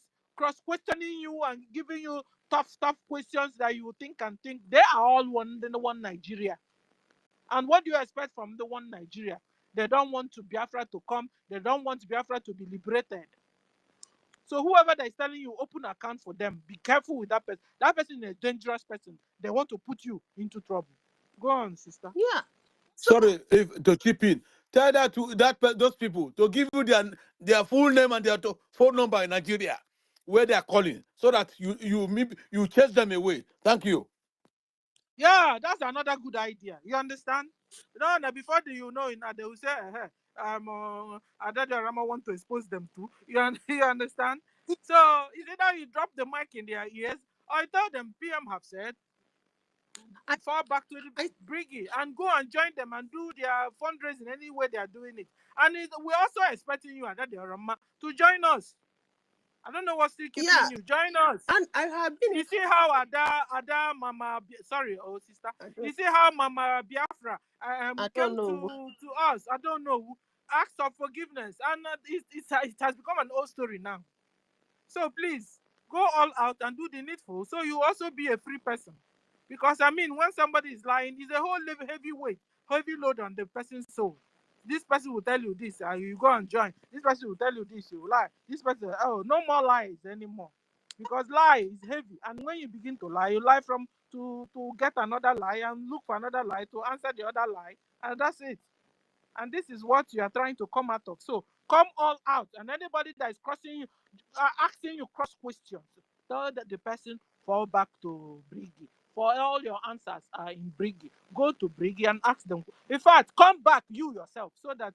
questioning you and giving you tough questions that you think and think, they are all one Nigeria. And what do you expect from the one Nigeria? They don't want to Biafra to come. They don't want Biafra to be liberated. So whoever that is telling you open account for them, be careful with that person. That person is a dangerous person. They want to put you into trouble. Go on, sister.
Yeah.
Sorry if to chip in. Tell that to those people to give you their full name and their phone number in Nigeria, where they are calling, so that you chase them away. Thank you.
Yeah, that's another good idea. You understand? Before they will say, Adada Rama want to expose them too. You understand? So is it that you drop the mic in their ears, or I tell them PM have said, fall back to the BRGIE and go and join them and do their fundraising any way they are doing it. And we're also expecting you, Adada Rama, to join us. I don't know what's still keeping you. Join us.
And I have been.
You see how Ada Mama, sorry, sister. You see how Mama Biafra came to us. I don't know. Asked for forgiveness, and it has become an old story now. So please go all out and do the needful. So you also be a free person, because I mean, when somebody is lying, it's a whole heavy weight, heavy load on the person's soul. This person will tell you this, and you go and join. This person will tell you this, you lie. This person, no more lies anymore. Because lie is heavy. And when you begin to lie, you lie to get another lie and look for another lie to answer the other lie. And that's it. And this is what you are trying to come out of. So come all out. And anybody that is crossing you, asking you cross questions, tell that the person fall back to BRGIE. For all your answers are in BRGIE. Go to BRGIE and ask them. In fact, come back you yourself, so that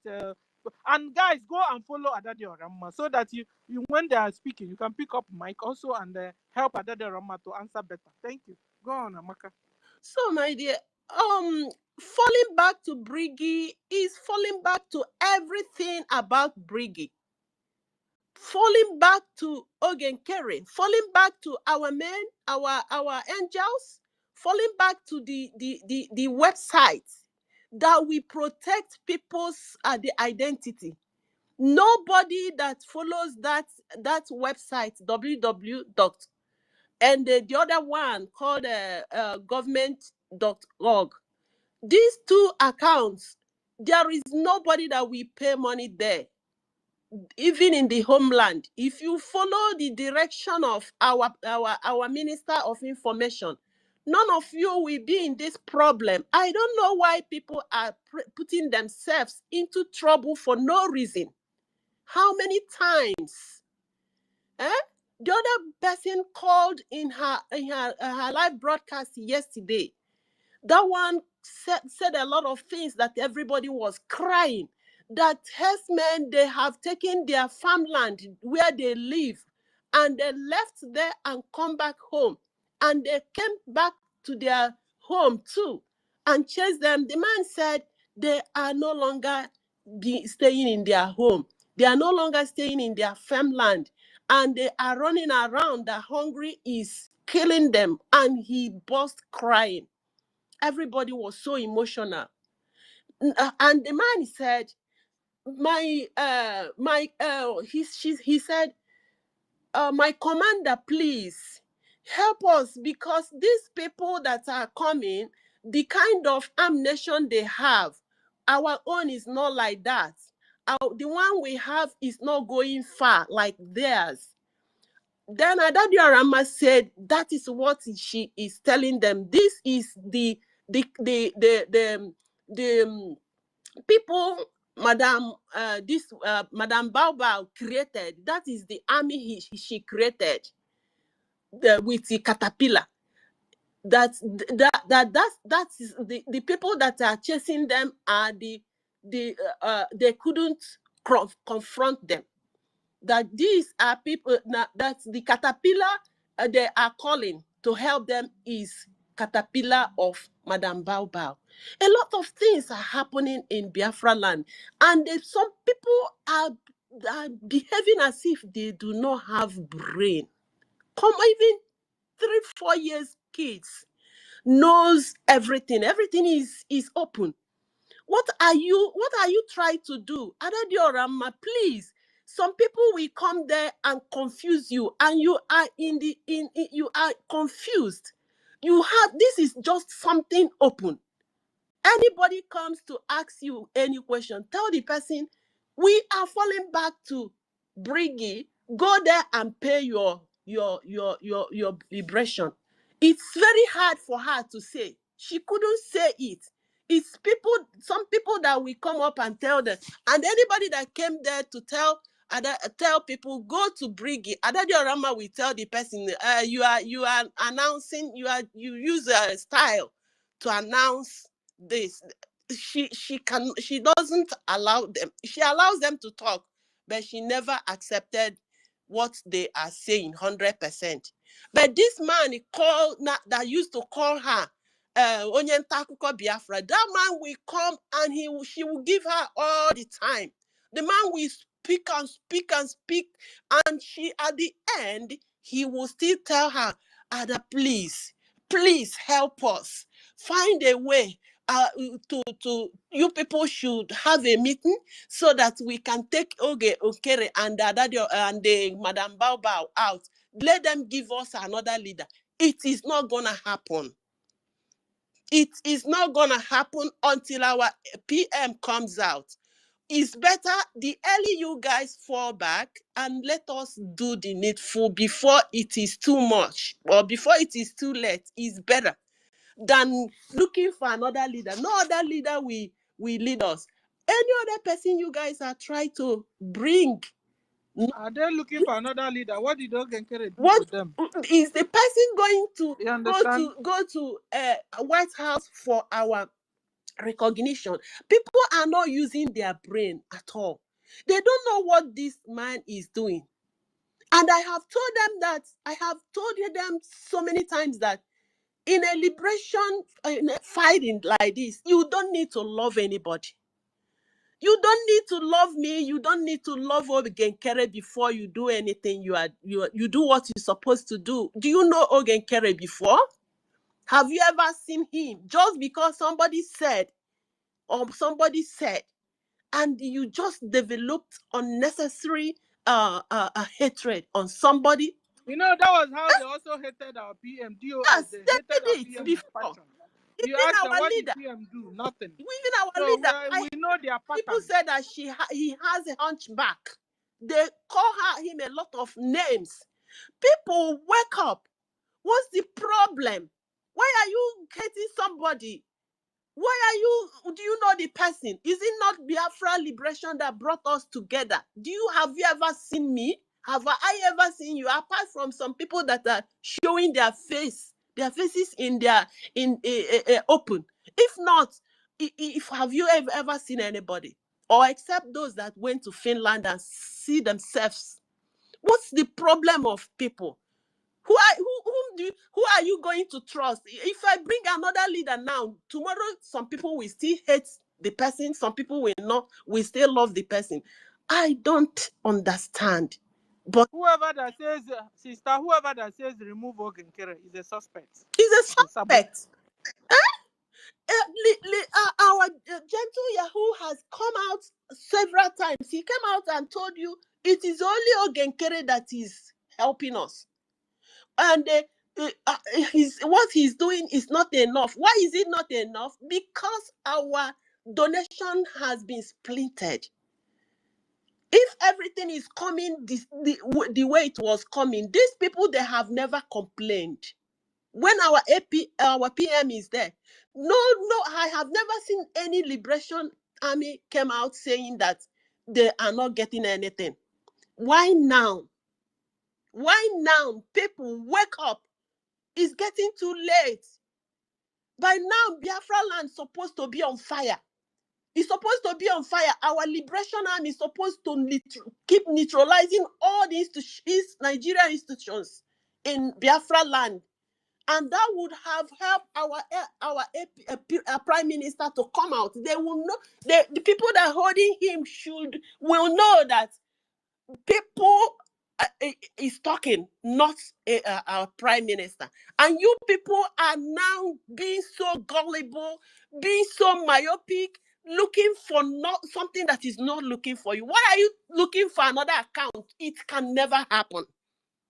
and guys, go and follow Adade Orama, so that you when they are speaking, you can pick up mic also and help Adade Orama to answer better. Thank you. Go on, Amaka.
So, my dear, falling back to BRGIE is falling back to everything about BRGIE. Falling back to Ogenkere, falling back to our men, our angels, falling back to the website that we protect people's the identity. Nobody that follows that website, www. And the other one called government.org. These two accounts, there is nobody that we pay money there. Even in the homeland, if you follow the direction of our Minister of Information, none of you will be in this problem. I don't know why people are putting themselves into trouble for no reason. How many times? The other person called in her live broadcast yesterday. That one said a lot of things that everybody was crying. That herdsmen, they have taken their farmland where they live, and they left there and come back home. And they came back to their home too and chased them. The man said they are no longer staying in their home. They are no longer staying in their farmland. And they are running around. The hungry is killing them. And he burst crying. Everybody was so emotional. And the man said, he said, my commander, please help us, because these people that are coming, the kind of ammunition they have, our own is not like that. The one we have is not going far like theirs. Then Adade Orama said that is what she is telling them. This is the people Madame Baobab created. That is the army she created with the caterpillar. that is the people that are chasing them are they couldn't confront them. That these are people that the caterpillar they are calling to help them is caterpillar of Madame Bao Bao. A lot of things are happening in Biafra land, and some people are behaving as if they do not have brain. Come, even 3-4 years kids knows everything. Everything is open. What are you trying to do? Adadiorama, please. Some people will come there and confuse you, and you are you are confused. This is just something open. Anybody comes to ask you any question, tell the person, we are falling back to BRGIE. Go there and pay your liberation. It's very hard for her to say. She couldn't say it. It's some people that will come up and tell them. And anybody that came there to tell people, go to BRGIE. Adadio Rama will tell the person, you are announcing, you use a style to announce this. She doesn't allow them. She allows them to talk, but she never accepted what they are saying 100%. But this man that used to call her Onye Ntakuko Biafra, that man will come and she will give her all the time. The man will speak and speak and speak, and she at the end he will still tell her, Ada, please help us find a way. You people should have a meeting so that we can take Oge Okere and the Madame Bao Bao out. Let them give us another leader. It is not gonna happen. It is not gonna happen until our PM comes out. It's better the early you guys fall back and let us do the needful before it is too much or before it is too late. It's better than looking for another leader. No other leader will lead us. Any other person you guys are trying to bring.
Are they looking for another leader? What did Ogenkere do
What
with them?
is the person going to
You understand?
go to White House for our recognition? People are not using their brain at all. They don't know what this man is doing. And I have told them so many times that in a liberation fighting like this, you don't need to love anybody. You don't need to love me. You don't need to love Ogenkere before you do anything. You do what you're supposed to do. Do you know Ogenkere before? Have you ever seen him? Just because somebody said, and you just developed unnecessary hatred on somebody.
You know, that was how they also hated our PM, DOS.
Yes,
They
they
hated our
did it
PM with
before.
passion. You
Even
ask them,
our
what
leader.
did PM do? Nothing.
Even our
So
leader.
we know their pattern.
People said that he has a hunchback. They call him a lot of names. People, wake up. What's the problem? Why are you hating somebody? Do you know the person? Is it not Biafra liberation that brought us together? Have you ever seen me? Have I ever seen you? Apart from some people that are showing their faces in open. If not, have you ever seen anybody? Or except those that went to Finland and see themselves? What's the problem of people? Who are you going to trust? If I bring another leader now, tomorrow some people will still hate the person, some people will still love the person. I don't understand. But
whoever that says remove Ogenkere is a suspect.
he's a
It's
suspect. Our gentle Yahoo has come out several times. He came out and told you it is only Ogenkere that is helping us. And what he's doing is not enough. Why is it not enough? Because our donation has been splintered. If everything is coming the way it was coming, these people, they have never complained. When our PM is there, no, I have never seen any liberation army came out saying that they are not getting anything. Why now? People wake up. It's getting too late. By now, Biafra land is supposed to be on fire. It's supposed to be on fire. Our liberation army is supposed to keep neutralizing all the Nigerian institutions in Biafra land. And that would have helped our prime minister to come out. They will know, the people that are holding him will know that people is talking, not our prime minister. And you people are now being so gullible, being so myopic, looking for not something that is not looking for you. Why are you looking for another account? It can never happen.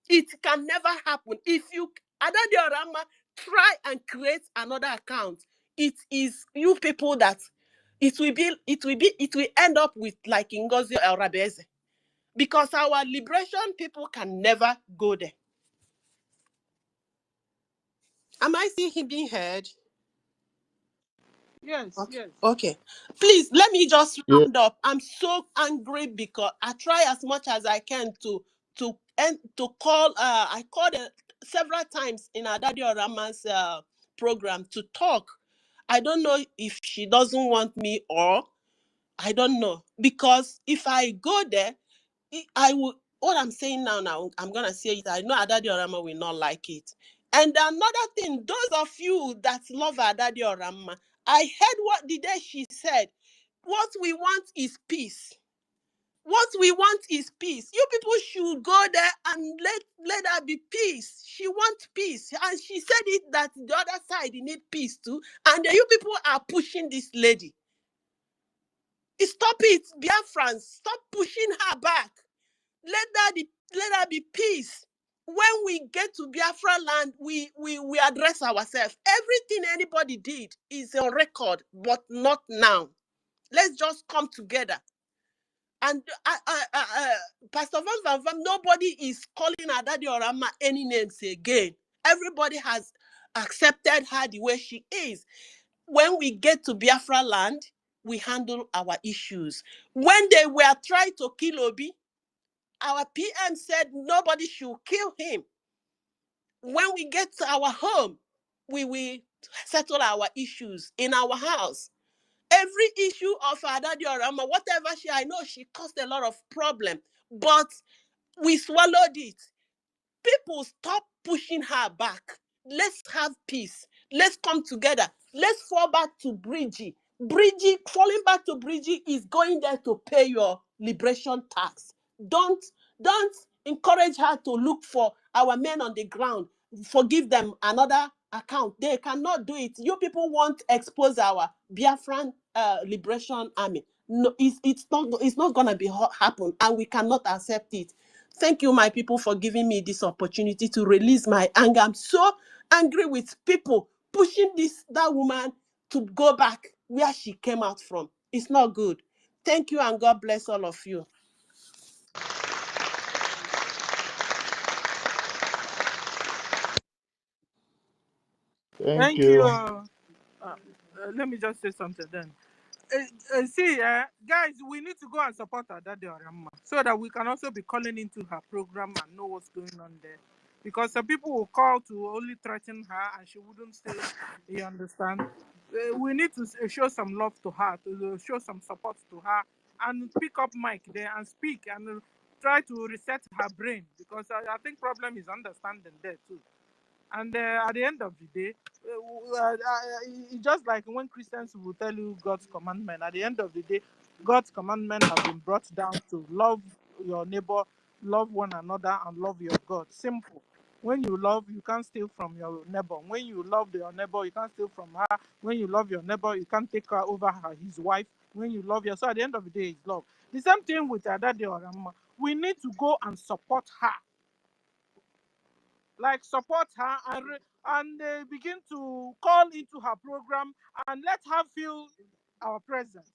It can never happen. If you Adadi Orama try and create another account, it is you people that it will end up with like NGOZI or Rabeze. Because our liberation people can never go there. Am I still being heard?
Yes,
Okay.
yes.
Okay. Please let me just
Yeah.
round up. I'm so angry because I try as much as I can to call. I called several times in Adadi Orama's program to talk. I don't know if she doesn't want me or I don't know, because if I go there, I will. What I'm saying now, I'm gonna say it. I know Adadi Orama will not like it. And another thing, those of you that love Adadi Orama, I heard what the day she said. What we want is peace. What we want is peace. You people should go there and let her be peace. She wants peace. And she said it that the other side need peace too. And you people are pushing this lady. Stop it, Biafrans. Stop pushing her back. Let her be peace. When we get to Biafra land, we address ourselves. Everything anybody did is on record, but not now. Let's just come together. And Pastor Van, nobody is calling Adadi Orama any names again. Everybody has accepted her the way she is. When we get to Biafra land, we handle our issues. When they were trying to kill Obi, our PM said nobody should kill him. When we get to our home, we will settle our issues in our house. Every issue of Adadi Orama, whatever I know she caused a lot of problem, but we swallowed it. People stop pushing her back. Let's have peace. Let's come together. Let's fall back to BRGIE. BRGIE, falling back to BRGIE is going there to pay your liberation tax. Don't encourage her to look for our men on the ground. Forgive them another account. They cannot do it. You people want to expose our Biafran liberation army. No, it's not gonna be happen, and we cannot accept it. Thank you, my people, for giving me this opportunity to release my anger. I'm so angry with people pushing that woman to go back where she came out from. It's not good. Thank you, and God bless all of you.
Thank
Thank you.
you.
Let me just say something then. See, guys, we need to go and support Adadi Orama so that we can also be calling into her program and know what's going on there. Because some people will call to only threaten her and she wouldn't say, you understand? We need to show some love to her, to show some support to her, and pick up mic there and speak and try to reset her brain, because I think problem is understanding there too. And at the end of the day, it's just like when Christians will tell you God's commandment. At the end of the day, God's commandment have been brought down to love your neighbor, love one another, and love your God. Simple. When you love, you can't steal from your neighbor. When you love your neighbor, you can't steal from her. When you love your neighbor, you can't take her over his wife. When you love your, so at the end of the day, it's love. The same thing with Adadi Orama. We need to go and support her. Like support her and begin to call into her program and let her feel our presence.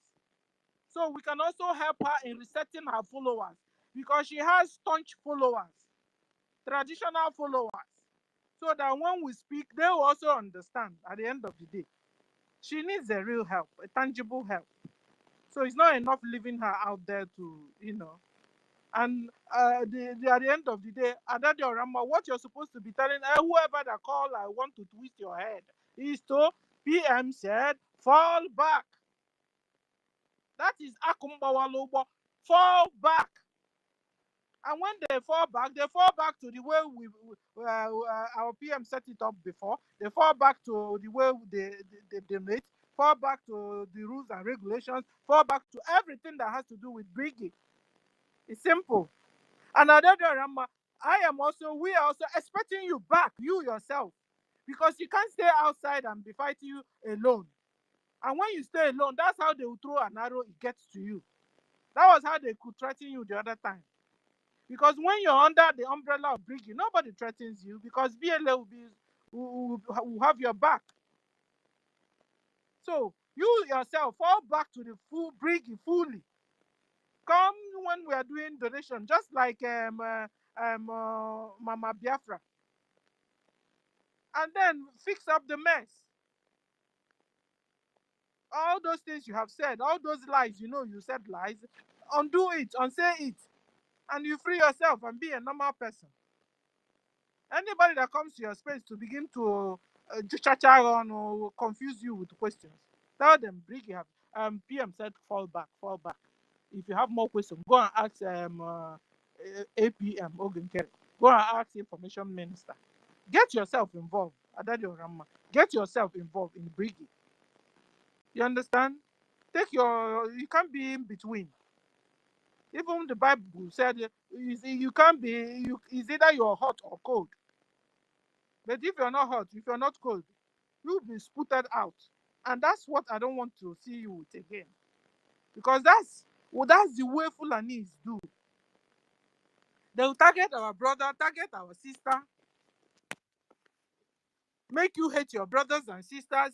So we can also help her in resetting her followers, because she has staunch followers, traditional followers, so that when we speak, they will also understand at the end of the day. She needs a real help, a tangible help. So it's not enough leaving her out there to, And at the end of the day, Adadi Orama, what you're supposed to be telling whoever that call I want to twist your head is to PM said, fall back. That is Akumbawa Lobo. Fall back. And when they fall back to the way our PM set it up before. They fall back to the way they made, fall back to the rules and regulations, fall back to everything that has to do with BRGIE. It's simple. And we are also expecting you back, you yourself, because you can't stay outside and be fighting you alone. And when you stay alone, that's how they will throw an arrow, it gets to you. That was how they could threaten you the other time. Because when you're under the umbrella of BRGIE, nobody threatens you because BLA will have your back. So you yourself fall back to the full BRGIE fully. Come when we are doing donation, just like Mama Biafra, and then fix up the mess. All those things you have said, all those lies, you said lies, undo it, unsay it, and you free yourself and be a normal person. Anybody that comes to your space to begin to cha-cha on or confuse you with questions, tell them, BRGIE PM said fall back. If you have more questions, go and ask APM Ogenkere. Go and ask Information Minister. Get yourself involved. Adadi Orama. Get yourself involved in BRGIE. You understand? You can't be in between. Even the Bible said you can't be. It's either you're hot or cold. But if you're not hot, if you're not cold, you'll be sputtered out. And that's what I don't want to see you with again. Because that's the way Fulanis do. They will target our brother, target our sister, make you hate your brothers and sisters,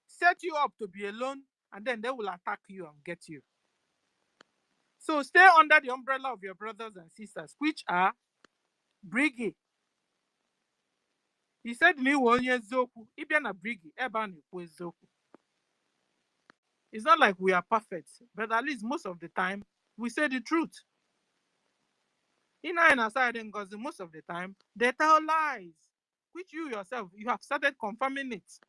set you up to be alone, and then they will attack you and get you. So stay under the umbrella of your brothers and sisters, which are BRGIE. He said, BRGIE. It's not like we are perfect, but at least most of the time, we say the truth. In NGOZI, most of the time, they tell lies, which you yourself, you have started confirming it.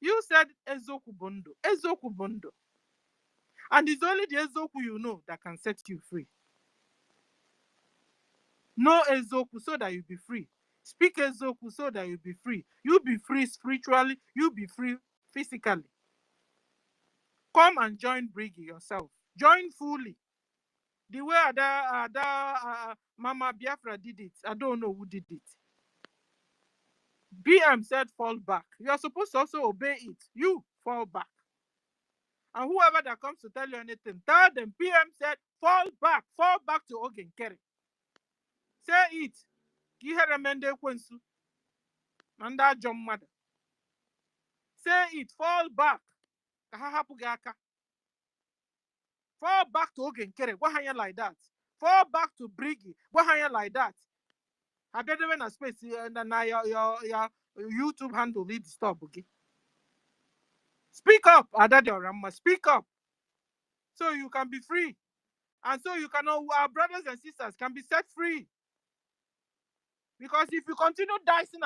You said Ezoku Bondo. And it's only the Ezoku you know that can set you free. Know Ezoku so that you be free. Speak Ezoku so that you be free. You be free spiritually, you be free physically. Come and join BRGIE yourself. Join fully. The way Mama Biafra did it, I don't know who did it. BM said fall back. You are supposed to also obey it. You fall back. And whoever that comes to tell you anything, tell them PM said fall back to Ogenkere. Say it. Giheremende Kwensu. Manda Jomada. Say it. Fall back. Kahahapugaka. Fall back to Ogenkere. Go higher like that. Fall back to BRGIE. Go higher like that. I bet even a space and your YouTube handle need to stop, okay? Speak up, Adadi Orama. Speak up. So you can be free. And so you can our brothers and sisters can be set free. Because if you continue dicing,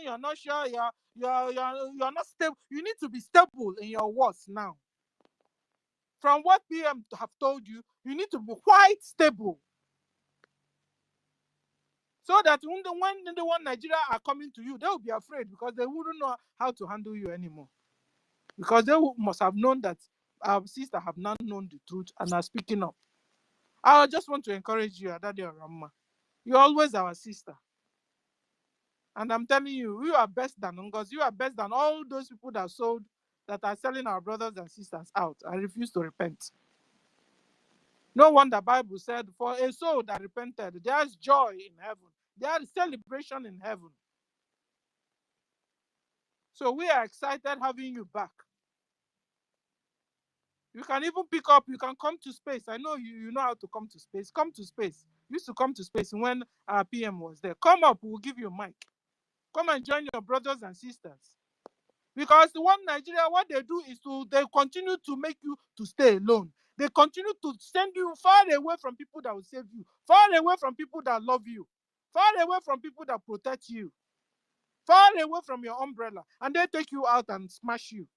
you're not sure you're not stable. You need to be stable in your words now. From what PM have told you, you need to be quite stable. So that when the one Nigeria are coming to you, they will be afraid because they wouldn't know how to handle you anymore. Because they must have known that our sister have not known the truth and are speaking up. I just want to encourage you, Adadi Orama. You're always our sister. And I'm telling you, you are best than NGOZI. You are best than all those people that are selling our brothers and sisters out and refuse to repent. No wonder the Bible said, for a soul that repented, there's joy in heaven. There's celebration in heaven. So we are excited having you back. You can even pick up, you can come to space. I know you know how to come to space. Come to space. You used to come to space when our PM was there. Come up, we'll give you a mic. Come and join your brothers and sisters. Because the one Nigeria, what they do is they continue to make you to stay alone.
They continue to send you far away from people that will save you, far away from people that love you, far away from people that protect you, far away from your umbrella, and they take you out and smash you.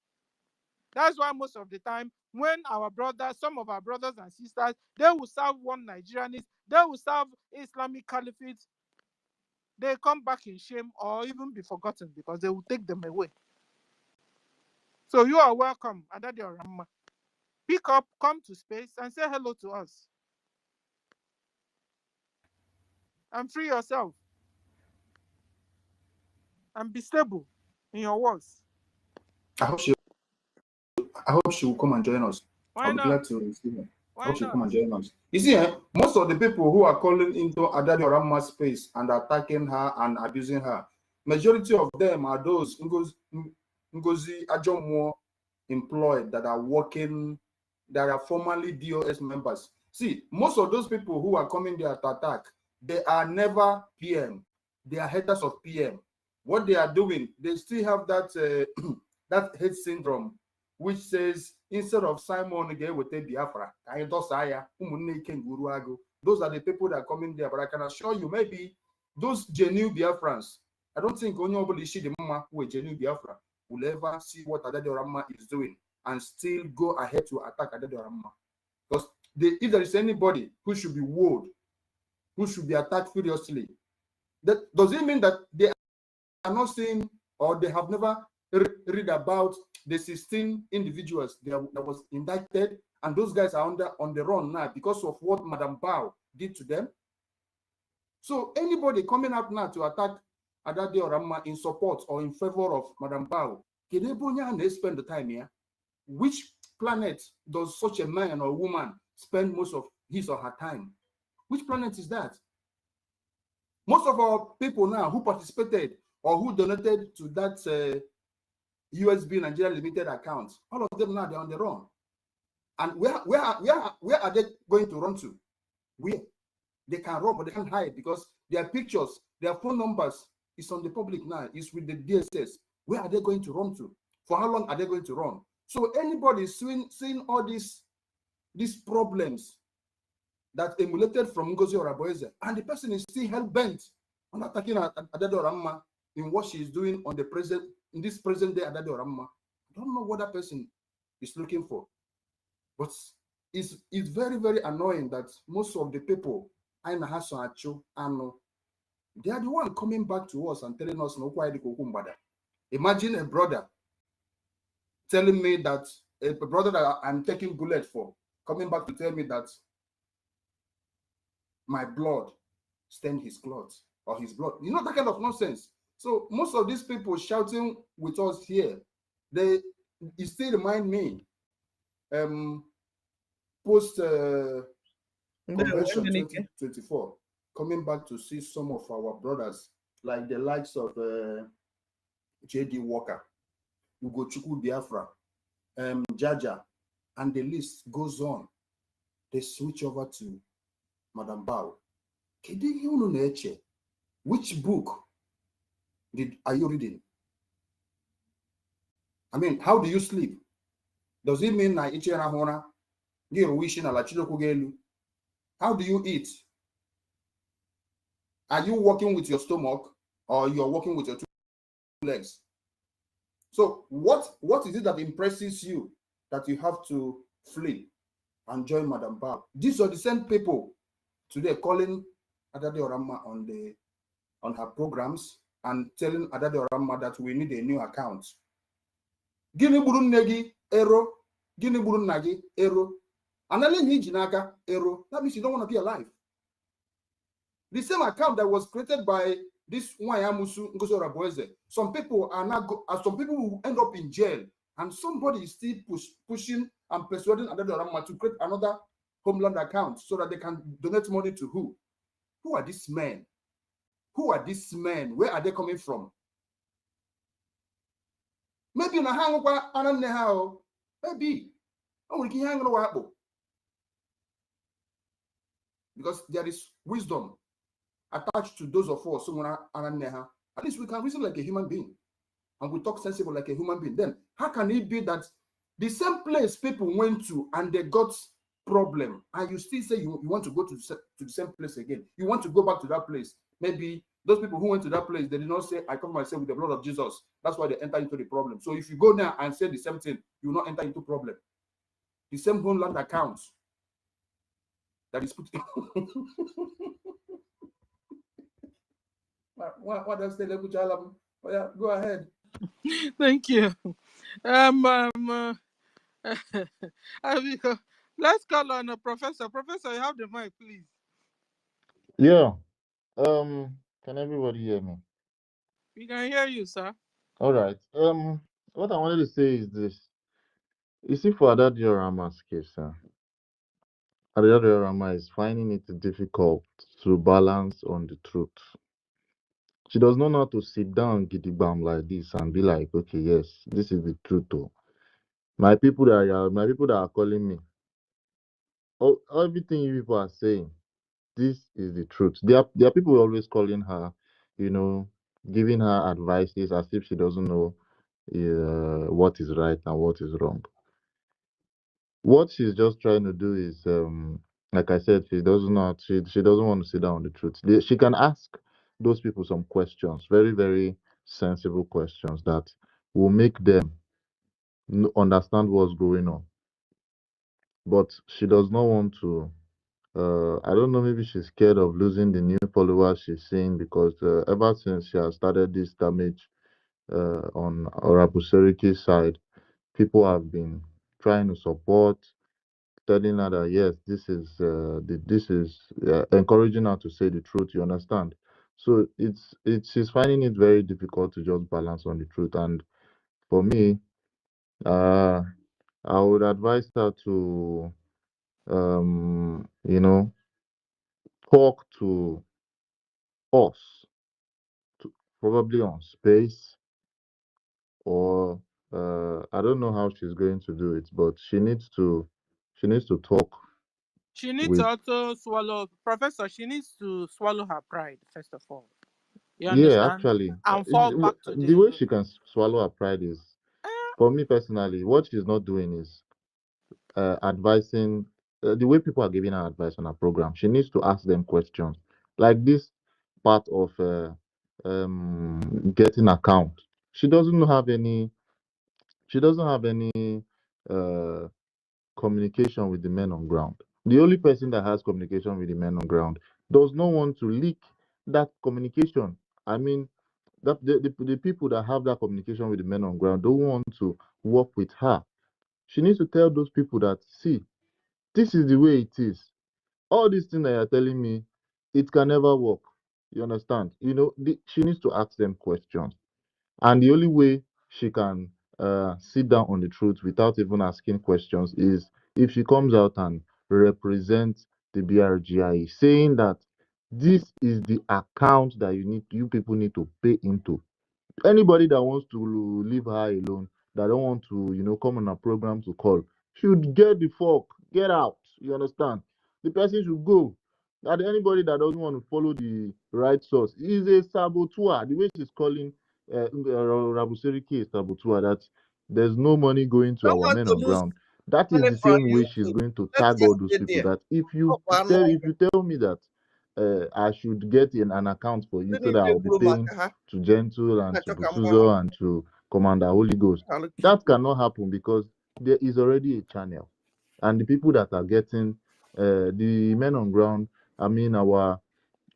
That's why most of the time, when our brothers, some of our brothers and sisters, they will serve one Nigerianist, they will serve Islamic Caliphate, they come back in shame or even be forgotten because they will take them away. So you are welcome, Adadi Orama. Pick up, come to space, and say hello to us. And free yourself. And be stable in your words.
I hope she will come and join us.
Why
I'll be
not?
glad to receive her. I
Why
hope she'll
not?
come and join us. You see, most of the people who are calling into Adadi Orama's space and attacking her and abusing her, majority of them are those Ngozi Ajomo employed that are working, that are formerly DOS members. See, most of those people who are coming there to attack, they are never PM. They are haters of PM. What they are doing, they still have that that hate syndrome, which says instead of Simon again with Biafra, those are the people that are coming there. But I can assure you, maybe those genuine Biafrans, I don't think only the mama who is genuine Biafra will ever see what Adadi Orama is doing and still go ahead to attack Adadi Orama. Because if there is anybody who should be wooed, who should be attacked furiously, that does it mean that they are not seeing or they have never read about the 16 individuals that was indicted, and those guys are on the run now because of what Madam Bao did to them? So anybody coming up now to attack Adadi Orama in support or in favor of Madam Bao, can they spend the time here? Which planet does such a man or woman spend most of his or her time? Which planet is that? Most of our people now who participated or who donated to that USB Nigeria Limited account, all of them now they're on the run. And where are they going to run to? Where? They can run, but they can't hide because their pictures, their phone numbers is on the public now. It's with the DSS. Where are they going to run to? For how long are they going to run? So anybody seeing all these problems that emulated from Ngozi Oraboeze, and the person is still hell-bent on attacking Adadi Orama in what she is doing on in this present day Adadi Orama. I don't know what that person is looking for. But it's very, very annoying that most of the people, they are the one coming back to us and telling us, imagine a brother telling me that, a brother that I'm taking bullet for, coming back to tell me that my blood stained his clothes or his blood. You know, that kind of nonsense. So most of these people shouting with us here, it still remind me, post convention 2024, coming back to see some of our brothers, like the likes of J.D. Walker, Ugochukwu Biafra, Jaja, and the list goes on. They switch over to Madam Bao. Which book are you reading? I mean, how do you sleep? Does it mean how do you eat? Are you walking with your stomach or you're walking with your two legs? So what is it that impresses you that you have to flee and join Madam Bao? These are the same people today calling Adadi Orama on her programs and telling Adadi Orama that we need a new account. Gini burun negi ero, gini burun nagi ero. Jinaka ero. That means you don't want to be alive. The same account that was created by this Nwayamusu Ngozi Oraboeze. Some people are not. Some people will end up in jail, and somebody is still pushing and persuading Adadi Orama to create another Homeland account so that they can donate money to who? Who are these men? Who are these men? Where are they coming from? Maybe na hang kwa ananne ha. Maybe. Because there is wisdom attached to those of us who are at least we can reason like a human being and we talk sensible like a human being. Then how can it be that the same place people went to and they got problem and you still say you want to go to the same place again, you want to go back to that place. Maybe those people who went to that place, they did not say, I cover myself with the blood of Jesus. That's why they enter into the problem. So if you go there and say the same thing, you will not enter into problem. The same homeland accounts that is put. What else? Go ahead.
Thank you. Let's call on a professor. Professor, you have the mic, please.
Yeah. Can everybody hear me?
We can hear you, sir.
All right. What I wanted to say is this. You see, for that Diorama's case, Diorama is finding it difficult to balance on the truth. She does not know how to sit down gidigam like this and be like, okay, yes, this is the truth. Oh. My people that are calling me, everything you people are saying, this is the truth. There are people always calling her, giving her advices as if she doesn't know what is right and what is wrong. What she's just trying to do is, like I said, she doesn't know. She doesn't want to sit down on the truth. She can ask those people some questions, very very sensible questions that will make them understand what's going on. But she does not want to. I don't know. Maybe she's scared of losing the new followers she's seeing because ever since she has started this damage on Orabuseriki's side, people have been trying to support, telling her that yes, this is encouraging her to say the truth. You understand? So she's finding it very difficult to just balance on the truth. And for me, I would advise her to talk to us, probably on space, or I don't know how she's going to do it, but she needs to talk
She needs
with.
to also swallow, Professor, she needs to swallow her pride, first of all. You
Yeah,
understand?
actually,
And fall back to
the way
the.
she can swallow her pride is, for me personally, what she's not doing is advising the way people are giving her advice on her program. She needs to ask them questions like this part of getting account. She doesn't have any. She doesn't have any uh, communication with the men on ground. The only person that has communication with the men on ground does not want to leak that communication. I mean, the people that have that communication with the men on ground don't want to work with her. She needs to tell those people that, see, this is the way it is. All these things that you're telling me, it can never work. You understand? She needs to ask them questions. And the only way she can sit down on the truth without even asking questions is if she comes out and represents the BRGIE, saying that this is the account that you people need to pay into. Anybody that wants to leave her alone, that don't want to, come on a program to call, should get the fuck, get out. You understand? The person should go. And anybody that doesn't want to follow the right source is a saboteur. The way she's calling Rabuseriki is saboteur, that there's no money going to
Don't
our
want
men
to
on
lose
ground. That is
money
the
from
same way she's
YouTube.
going to
Let's
tag all
just
those
stay
people.
there.
That if
Oh,
you tell me that I should get an account for you so that I'll be paying to Gentle and to Butuzo and to Commander Holy Ghost. That cannot happen because there is already a channel. And the people that are getting the men on ground, I mean our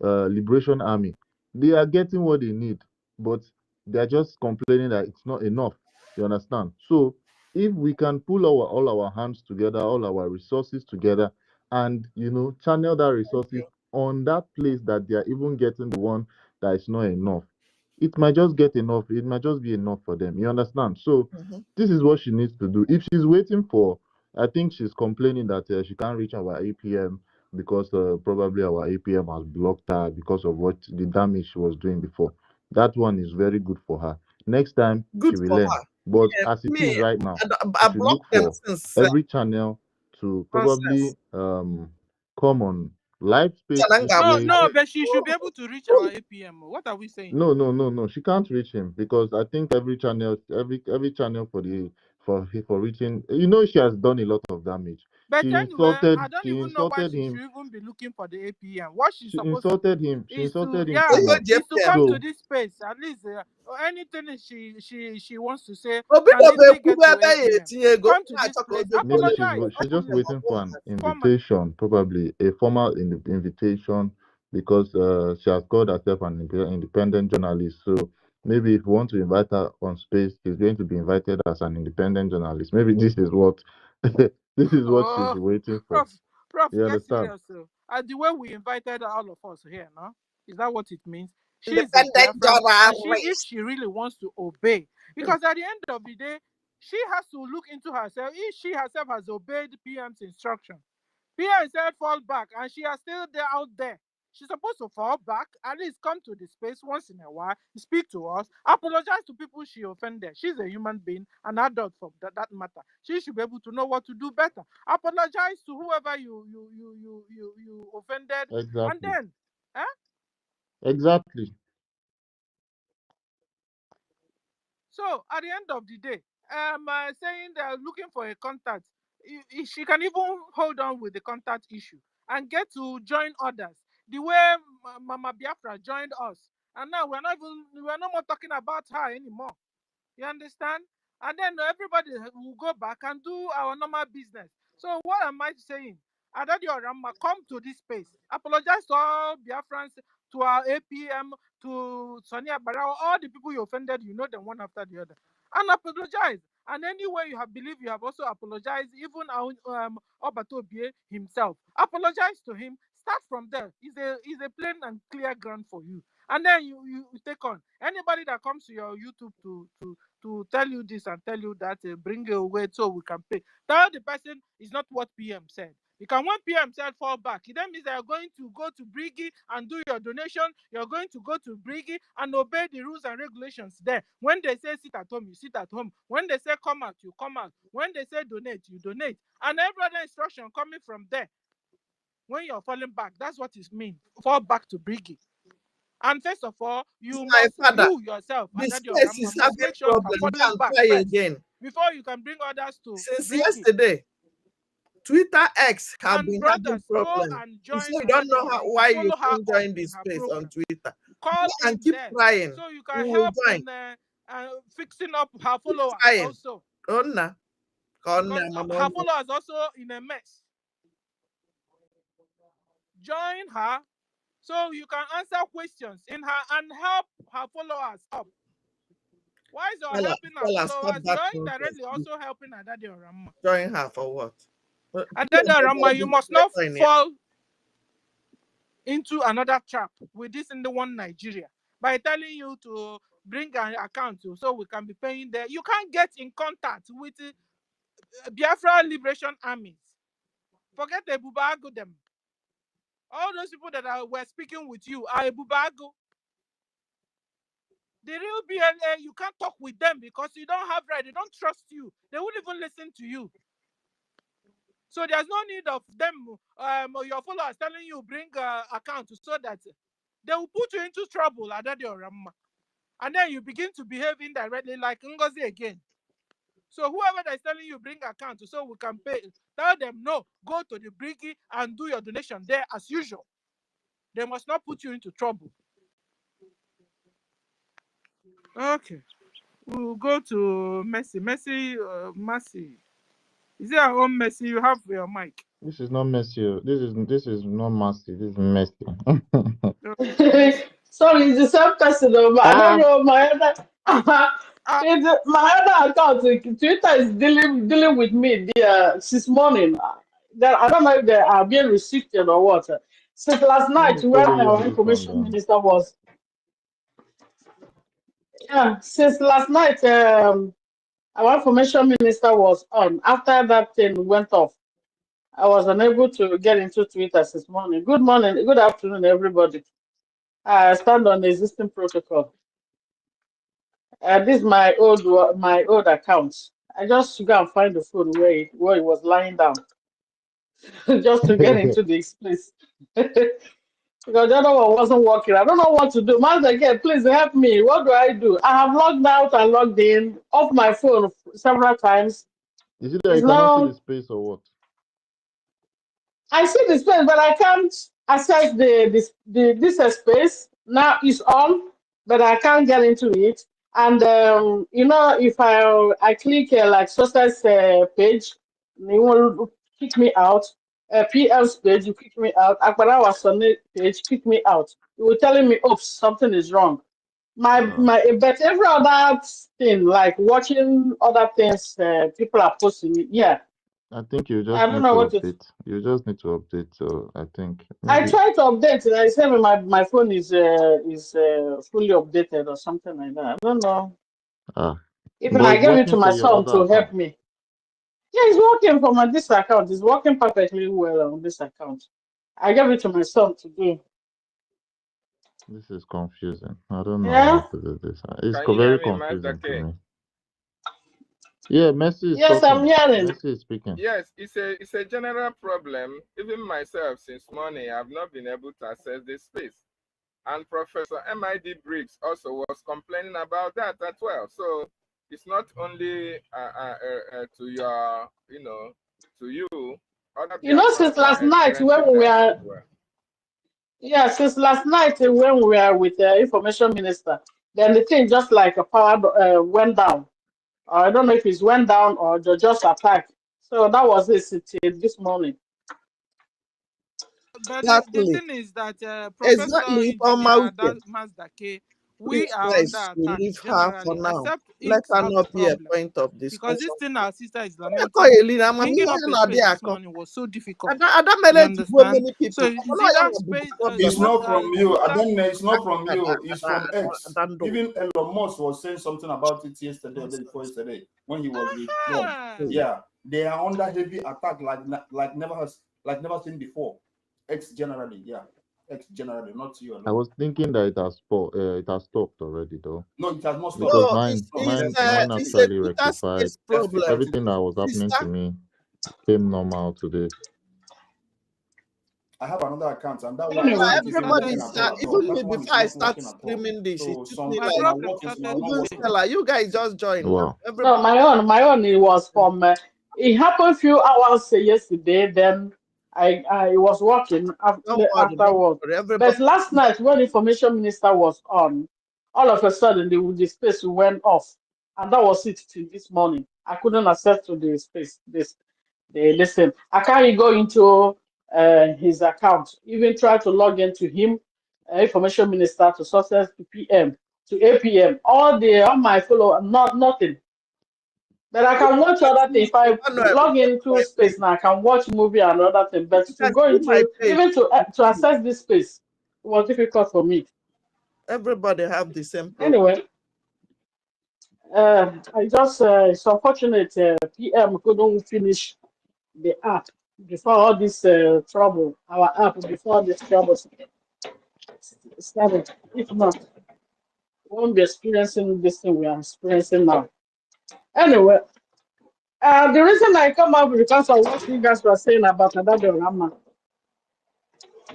Liberation Army, they are getting what they need, but they are just complaining that it's not enough. You understand? So if we can pull all our hands together, all our resources together, and channel that resources on that place that they are even getting the one that is not enough, it might just get enough. It might just be enough for them. You understand? So this is what she needs to do. If she's waiting for, I think she's complaining that she can't reach our APM because probably our APM has blocked her because of what the damage she was doing before. That one is very good for her. Next time
good
she will
for
learn.
her.
But
Yeah,
as it is
me,
right now,
I
she should look
blocked them
for
since
every channel to
nonsense.
probably come on live space this way.
No, but she should be able to reach our APM. What are we saying?
No. She can't reach him because I think every channel for for reaching. You know, she has done a lot of damage.
But
She
anyway, I
insulted.
don't
She
even know why
insulted
she should
him.
even be looking for the APM. What she's
She
supposed to
insulted
do
him. She
is to,
insulted him
yeah,
too much.
is to come to
So
this space at least. Or anything she wants to say
Obi
can
no
easily
be
get to
ebe ya
APM.
etinye ego
Come to
na
this
achọ ka
place,
obi
maybe
apologize
she's just
openly,
waiting for an
formally.
invitation, probably a formal invitation, because she has called herself an independent journalist. So maybe if you want to invite her on space, she's going to be invited as an independent journalist. Maybe this is what this is what she's
Oh,
waiting for.
Prof,
You
get
understand?
serious. So, the way we invited all of us here, no? Is that what it means? She is a
independent
Biafran, and if
journalist.
she really wants to obey, because at the end of the day, she has to look into herself. If she herself has obeyed PM's instruction, PM said fall back, and she is still there out there. She's supposed to fall back, at least come to the space once in a while, speak to us, apologize to people she offended. She's a human being, an adult for that matter. She should be able to know what to do better. Apologize to whoever you offended, and
Exactly.
then, eh?
Exactly.
So at the end of the day, saying they're looking for a contact, she can even hold on with the contact issue and get to join others. The way Mama Biafra joined us, and now we're no more talking about her anymore. You understand? And then everybody will go back and do our normal business. So what am I saying? Adadi Orama, come to this space. Apologize to all Biafrans, to our APM, to Sonia Barao, all the people you offended, you know them one after the other. And apologize. And anyway you have believed, you have also apologized, even Obatobie himself. Apologize to him. Start from there. It's a plain and clear ground for you. And then you take on anybody that comes to your YouTube to tell you this and tell you that, bring it away so we can pay. Tell the person is not what PM said. Because when PM said fall back, it then means that you're going to go to BRGIE and do your donation. You're going to go to BRGIE and obey the rules and regulations there. When they say sit at home, you sit at home. When they say come out, you come out. When they say donate, you donate. And every other instruction coming from there. When you're falling back, that's what it means. Fall back to BRGIE. And first of all,
My father,
you yourself,
the
and that your
space
grandma
is
must
having
make sure you are
problem. Go
falling
and
back
try
first
again.
before you can bring others to
Since
BRGIE.
yesterday, Twitter X have
And
been having
brothers, go
problem.
and
You
join
say you don't know why you
follow her
can't
up
join
in
this
her
space on
program.
Twitter.
Call
Go and
in
keep
there
trying.
so you
We
can
will
help
join.
in fixing up her
Keep
followers
trying.
also.
Konna.
Because
Mama.
her followers also in a mess. Join her so you can answer questions in her and help her followers up. Why is your helping her
Stop
followers?
that
You're
nonsense.
indirectly also helping Adadi Orama.
Join her for what?
Adadi Orama, you must not fall into another trap with this in the one Nigeria by telling you to bring an account so we can be paying there. You can't get in contact with Biafra Liberation Armies. Forget the Bubago them. All those people that were speaking with you are Bubago. The real BLA, you can't talk with them because you don't have right. They don't trust you. They won't even listen to you. So there's no need of them, your followers telling you bring account so that they will put you into trouble, Adadi Orama. And then you begin to behave indirectly like NGOZI again. So whoever that is telling you bring account so we can pay, tell them no, go to the BRGIE and do your donation there as usual. They must not put you into trouble. Okay. We'll go to Mercy. Mercy. Is it our own Mercy? You have your mic.
This is not messy. This is not messy. This is messy.
Sorry, it's the same person, though, but I don't know my other. My other account, Twitter is dealing with me since morning. I don't know if they are being restricted or what. Since last
Let
night,
me
when
follow you
our
on this one,
information
then.
minister was, since last night, our information minister was on. After that thing went off, I was unable to get into Twitter since morning. Good morning, good afternoon, everybody. I stand on the existing protocol. This is my old account. I just go and find the phone where it was lying down, just to get into this place. because the other one wasn't working. I don't know what to do. Once again, please help me. What do I do? I have logged out and logged in off my phone several times.
Is it that
It's
you cannot see the
now
space or what?
I see the space, but I can't access this space. Now it's on, but I can't get into it. And if I click like success page, you will kick me out. PM's page, you kick me out. Akbarawa Sunday page, kick me out. You were telling me, oops, something is wrong. But every other thing, like watching other things people are posting, yeah.
I think you
I
just
don't
need
know
to
what to.
update. You just need to update. So I think
I
maybe
tried to update it. I said my phone is fully updated or something like that. I don't know. Even
but
I
it's
gave it to
working
my
for your
son
other
to help
account.
me. Yeah, it's working for this account. It's working perfectly well on this account. I gave it to my son to do.
This is confusing. I don't know how
Yeah.
to do this. It's
Can you
very
hear me, Master
confusing to
K?
me. Yeah, Messi is
Yes, I'm
talking.
hearing.
Messi is speaking.
Yes, it's a general problem. Even myself, since morning, I've not been able to access this space. And Professor M.I.D. Briggs also was complaining about that as well. So it's not only to your, to you. Other
Since
Biafrans are
last night
experiencing
when we
that as
are,
well.
yeah, since last night when we were with the information minister, then the thing just like a power went down. I don't know if it went down or just attacked. So that was it till this morning.
But the
Exactly.
thing is that Professor
Exactly.
Engineer Mazdake, we
Please,
are under
guys, we
attack
leave her for
generally,
now.
except
Let
ICS
her
have a
not be a
problem.
point of
Because
discussion.
this thing our sister is
I call
lamenting,
you, Lina. I'm
bringing up a
here
space
now.
this morning was so difficult.
I don't
You
manage to go
understand?
many
So
people.
is
I
it
know
that
you will
space?
disturb
It's
yourself.
not from you.
Sister,
Then it's not from you. It's from X.
I don't know.
Even Elon Musk was saying something about it yesterday or the day before yesterday when he was with Trump. Yeah, they are under heavy attack like never seen before. X generally, yeah. X generally, not you alone.
I was thinking that it has stopped already though.
No, it has not stopped.
Because
No,
mine
it's
No,
it's
mine
let's
uh
mine
continue.
it's a
actually
Twitter
rectified.
space
Let's still
problem.
Everything
continue.
that was happening to
Sister,
me came normal today.
I have another account, and that one
Anyway,
account isn't
everybody
working
started
at all.
start.
At all.
Even
saying,
me
That one is
before I
not
start
working at all.
screaming this, she
So
took me
some
my
like
problem
what is
started
not
even
working.
saying,
Stella. You guys just join now.
Wow.
no,
Everybody,
my own it was from. It happened a few hours yesterday. Then I was working
don't worry,
after
don't
work.
worry. Everybody,
But last night when information minister was on, all of a sudden the space went off, and that was it till this morning. I couldn't access to the space. Listen. I can't go into his account. Even try to log into him, information minister to success to PM to APM. All my follow nothing. But I can watch other things. If I
Emmanuel,
log into space now, I can watch movie and other things. But
you
to
can
go
see my
into
page.
even to access this space was difficult for me.
Everybody have the same problem.
Anyway, I just it's unfortunate PM couldn't finish the app before all this trouble. Our app before this trouble started. If not, we won't be experiencing this thing we are experiencing now. Anyway, the reason I come up because of what you guys were saying about Adado Rama.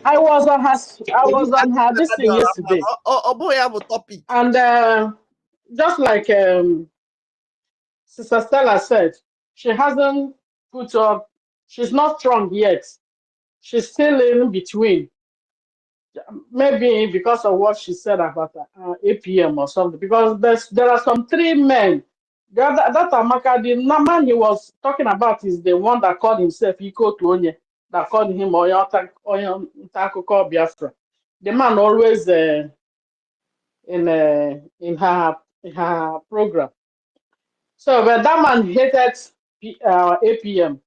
I was on her this thing yesterday,
Oh, boy, I have a topic.
and just like Sister Stella said, she hasn't put up. She's not strong yet. She's still in between. Maybe because of what she said about APM or something. Because there are some three men. That Amaka, the man he was talking about is the one that called himself Iko Tuonye, that called him Oyo Ntakuko Biafra. The man always in her program. So, but that man hated APM.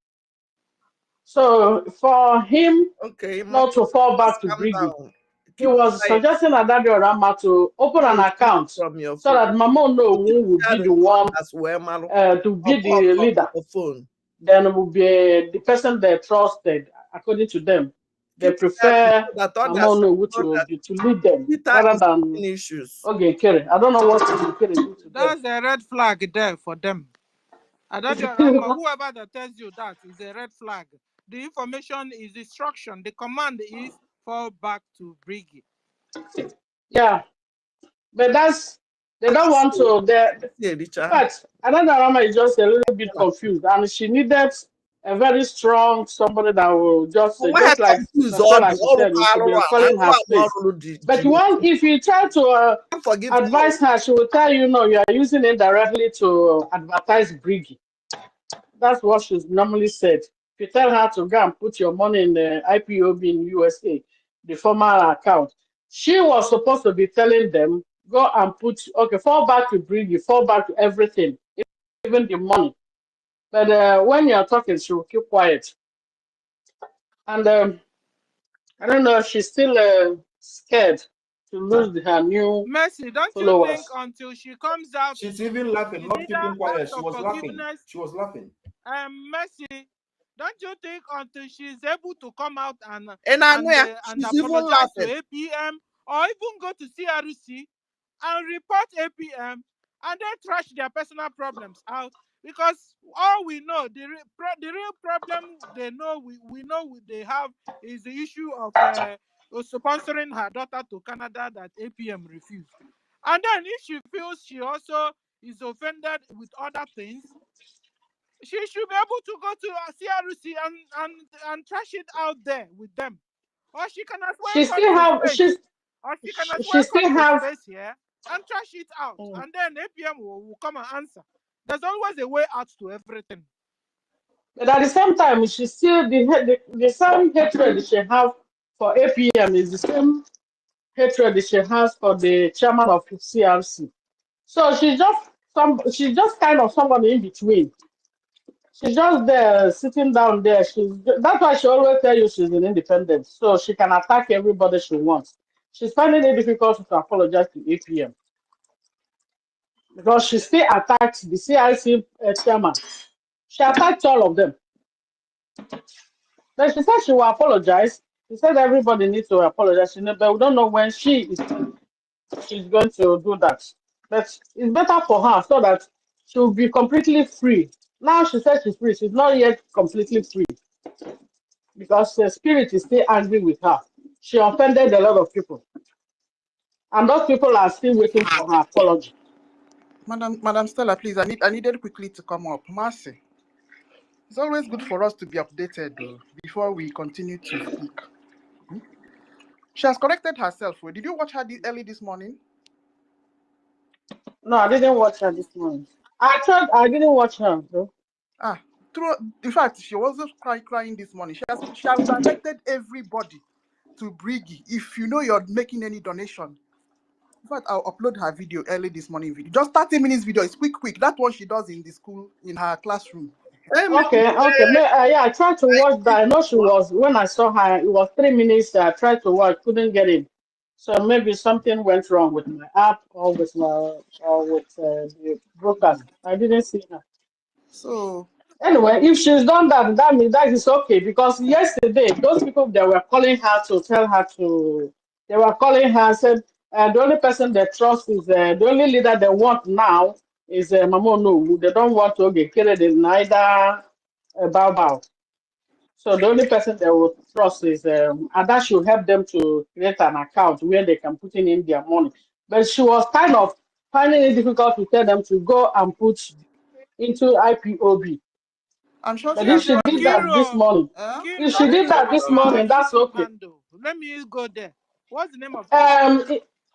So for him
Okay,
not to fall
just
back to
calm
BRGIE,
down.
he
Keep
was
quiet.
suggesting Adadio Rama to open an account
From your
so
phone.
that Mama Onowu would be the one
As well, Malo.
to be the leader.
Your phone.
Then it would be the person they trusted, according to them. They
Keep quiet
prefer
that
Mama
others
Onowu
know that
to lead them
Twitter
rather
is
than
having issues.
okay, Kere. I don't know what Kere do to them.
that's a red flag there for them. Adado Rama, whoever that tells you that is a red flag. The information is instruction. The command is
fall back to BRGIE.
Yeah, but they don't want to. But another Rama is just a little bit confused, and she needed a very strong somebody that will just like Sister Stella, she said, we should be calling her space. But if you try to advise her, she will tell you, no, you are using it directly to advertise BRGIE. That's what she's normally said. If you tell her to go and put your money in the IPOB in USA, the former account, she was supposed to be telling them, go and put, okay, fall back to BRGIE, fall back to everything, even the money. But when you're talking, she will keep quiet. And I don't know, she's still scared to lose her new
Mercy, don't you think
followers.
until she comes out,
She's even laughing, not
either
keeping quiet.
ask
She
for
was laughing.
forgiveness,
She was laughing.
Mercy, don't you think until she's able to come out and
she's
apologize to APM or even go to CRC and report APM and then trash their personal problems out? Because all we know, the real problem we know they have is the issue of sponsoring her daughter to Canada that APM refused. And then if she feels she also is offended with other things, she should be able to go to CRC and trash it out there with them. Or she can as well
She
come
still
to
have,
space. Or she can as
she
well come
still
to
have,
space here and trash it out. And then APM will come and answer. There's always a way out to everything.
but at the same time, she still, the same hatred she have for APM is the same hatred she has for the chairman of CRC. So she's just kind of someone in between. She's just there sitting down there. That's why she always tell you she's an independent. So she can attack everybody she wants. She's finding it difficult to apologize to APM because she still attacked the CRC chairman. She attacked all of them. Then she said she will apologize. She said everybody needs to apologize. But we don't know when she's going to do that. But it's better for her so that she'll be completely free. Now she says she's free. She's not yet completely free because the spirit is still angry with her. She offended a lot of people. And those people are still waiting for her apology.
Madam Stella, please, I needed quickly to come up. Mercy. It's always good for us to be updated though, before we continue to speak. She has corrected herself. Did you watch her early this morning?
No, I didn't watch her this morning. I didn't watch her though.
In fact, she was also crying this morning. She has directed everybody to BRGIE. If you know you're making any donation, in fact, I'll upload her video early this morning. Video, just 30 minutes video. It's quick. That one she does in the school, in her classroom.
Okay. Yeah, I tried to watch that. I know she was, when I saw her, it was 3 minutes. I tried to watch, couldn't get in. So maybe something went wrong with my app or with the broadcast. I didn't see her.
So
anyway, if she's done that, that means that is okay. Because yesterday, those people that were calling her to tell her to, they were calling her and said the only person they trust is the only leader they want now is Mamonu. They don't want to get killed in neither Bao. So the only person they will trust is and that should help them to create an account where they can put in their money. But she was kind of finding it difficult to tell them to go and put into IPOB.
I'm sure
But if she did that this morning, if she did that this morning, that's okay.
Let me go there. What's the name of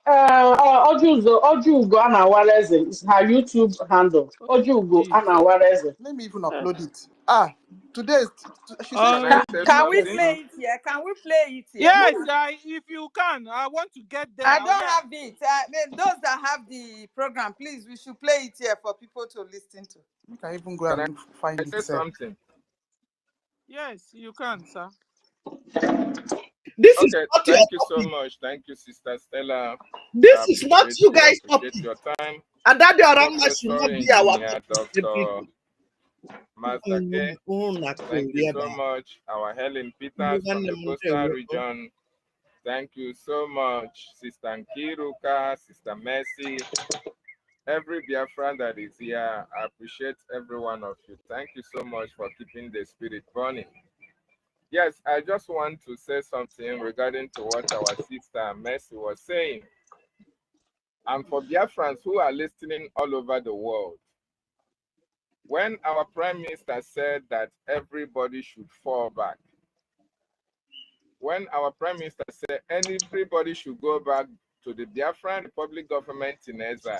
Ojugo Anawareze is her YouTube handle. Ojugo Anawareze.
Let me even upload it. Today she
said. Can we play it here? Can we play it here?
Yes, if you can. I want to get there.
I don't have it. Those that have the program, please, we should play it here for people to listen to.
You can even go and find it.
Say something.
Yes, you can, sir.
This is not
thank you
topic.
So much. Thank you, Sister Stella.
This is not you guys' topic.
Your time.
And that the Arama should not be our
Dr. Master K. Thank you so much. Our Helen Peters from the Coastal Region. Thank you so much, Sister Nkiruka, Sister Mercy, every Biafran that is here. I appreciate every one of you. Thank you so much for keeping the spirit burning. Yes, I just want to say something regarding to what our sister Mercy was saying. And for Biafrans who are listening all over the world, when our Prime Minister said that everybody should fall back, when our Prime Minister said everybody should go back to the Biafran Republic government in exile,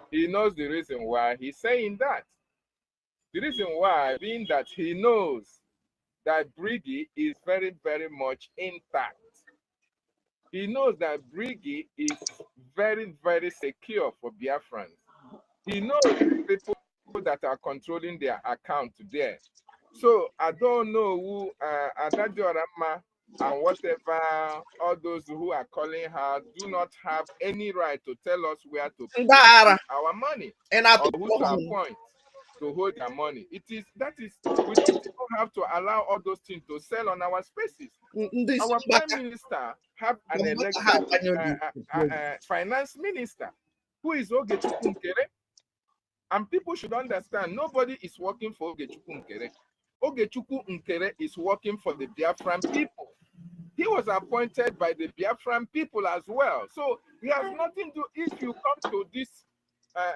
he knows the reason why he's saying that. The reason why being that he knows that BRGIE is very, very much intact. He knows that BRGIE is very, very secure for Biafrans. He knows people that are controlling their account there. So I don't know who Adajorama and whatever, all those who are calling her do not have any right to tell us where to put our money or who to appoint to hold their money. We don't even have to allow all those things to sell on our spaces. Our Prime Minister have an elected finance minister who is Ogechukwu Nkere. And people should understand, nobody is working for Ogechukwu Nkere. Ogechukwu Nkere is working for the Biafran people. He was appointed by the Biafran people as well. So he has nothing to, if you come to this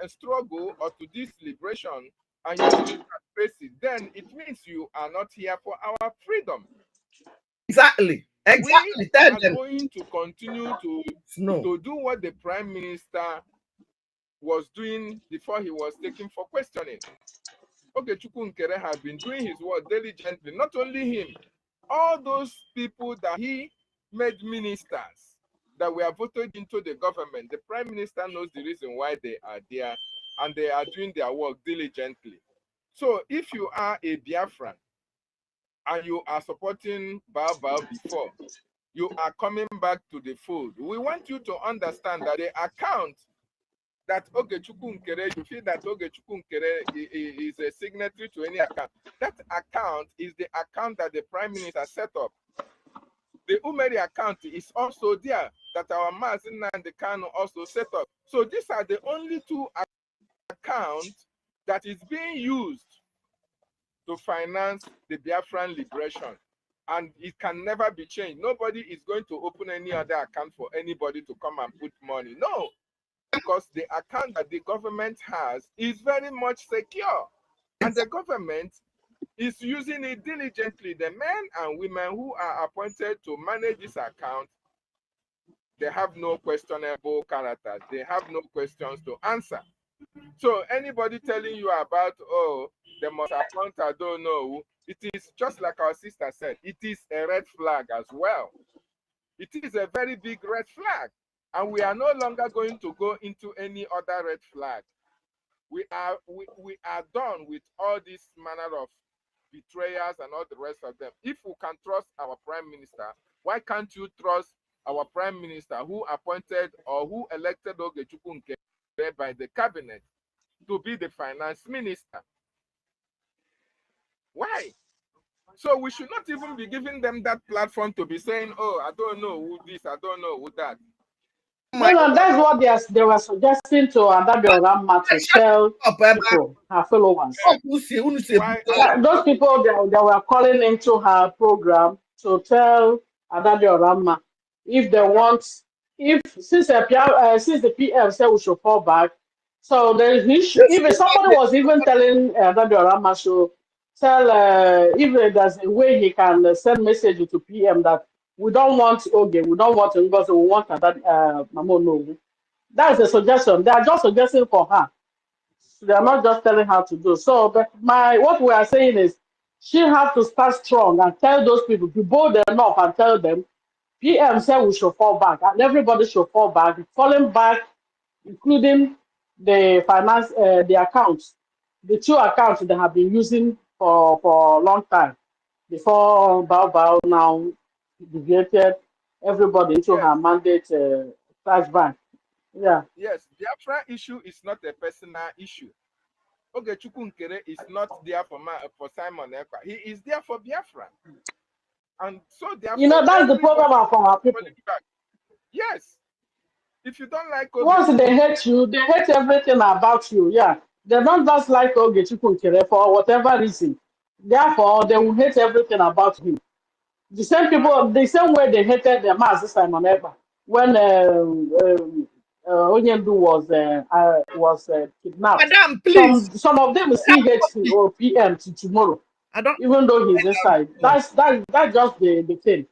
struggle or to this liberation and you face it, then it means you are not here for our freedom.
Exactly.
We are going to continue to do what the Prime Minister was doing before he was taken for questioning. Ogechukwu Nkere has been doing his work diligently. Not only him, all those people that he made ministers that were voted into the government, the Prime Minister knows the reason why they are there, and they are doing their work diligently. So if you are a Biafran and you are supporting Bao before, you are coming back to the fold. We want you to understand that the account that Ogechukwu Nkere, you feel that Ogechukwu Nkere is a signatory to any account. That account is the account that the Prime Minister set up. The Umeri account is also there that our Mazin and the Kano also set up. So these are the only two accounts that is being used to finance the Biafran liberation. And it can never be changed. Nobody is going to open any other account for anybody to come and put money. No. Because the account that the government has is very much secure. And the government is using it diligently. The men and women who are appointed to manage this account, they have no questionable characters. They have no questions to answer. So anybody telling you about, oh, they must appoint, I don't know, it is just like our sister said, it is a red flag as well. It is a very big red flag. And we are no longer going to go into any other red flag. We are done with all this manner of betrayers and all the rest of them. If we can trust our Prime Minister, why can't you trust our Prime Minister who appointed or who elected Ogechukwu Nkere by the cabinet to be the finance minister? Why? So we should not even be giving them that platform to be saying, oh, I don't know who this, I don't know who that.
No, that's what they were suggesting to Adadio Rama to tell people, her followers. Those people that were calling into her program to tell Adadio Rama if they want, since the PM said we should fall back, so there is issue. If somebody was even telling Adadio Rama to tell if there's a way he can send message to PM that we don't want Oge, we don't want Ngozi, we want that Mamono. That's a suggestion. They are just suggesting for her. They are not just telling her to do. So, but what we are saying is she have to start strong and tell those people, be bold enough and tell them, PM said we should fall back, and everybody should fall back, falling back, including the finance, the accounts, the two accounts they have been using for a long time before Bao now deviated everybody into her mandate flashback. Yeah.
Yes, Biafra issue is not a personal issue. Ogechukwu Nkere is not there for Simon Ekpa. He is there for Biafra. And so therefore,
that's the problem for our people.
Yes. If you don't like
once they hate you, they hate everything about you. Yeah. They don't just like Ogechukwu Nkere for whatever reason. Therefore, they will hate everything about him. The same people, the same way they hated the Master Simon Ekpa when Onyendu was kidnapped.
Madam, please.
Some of them still hate or PM to tomorrow,
I don't.
even though he's inside. That's just the thing.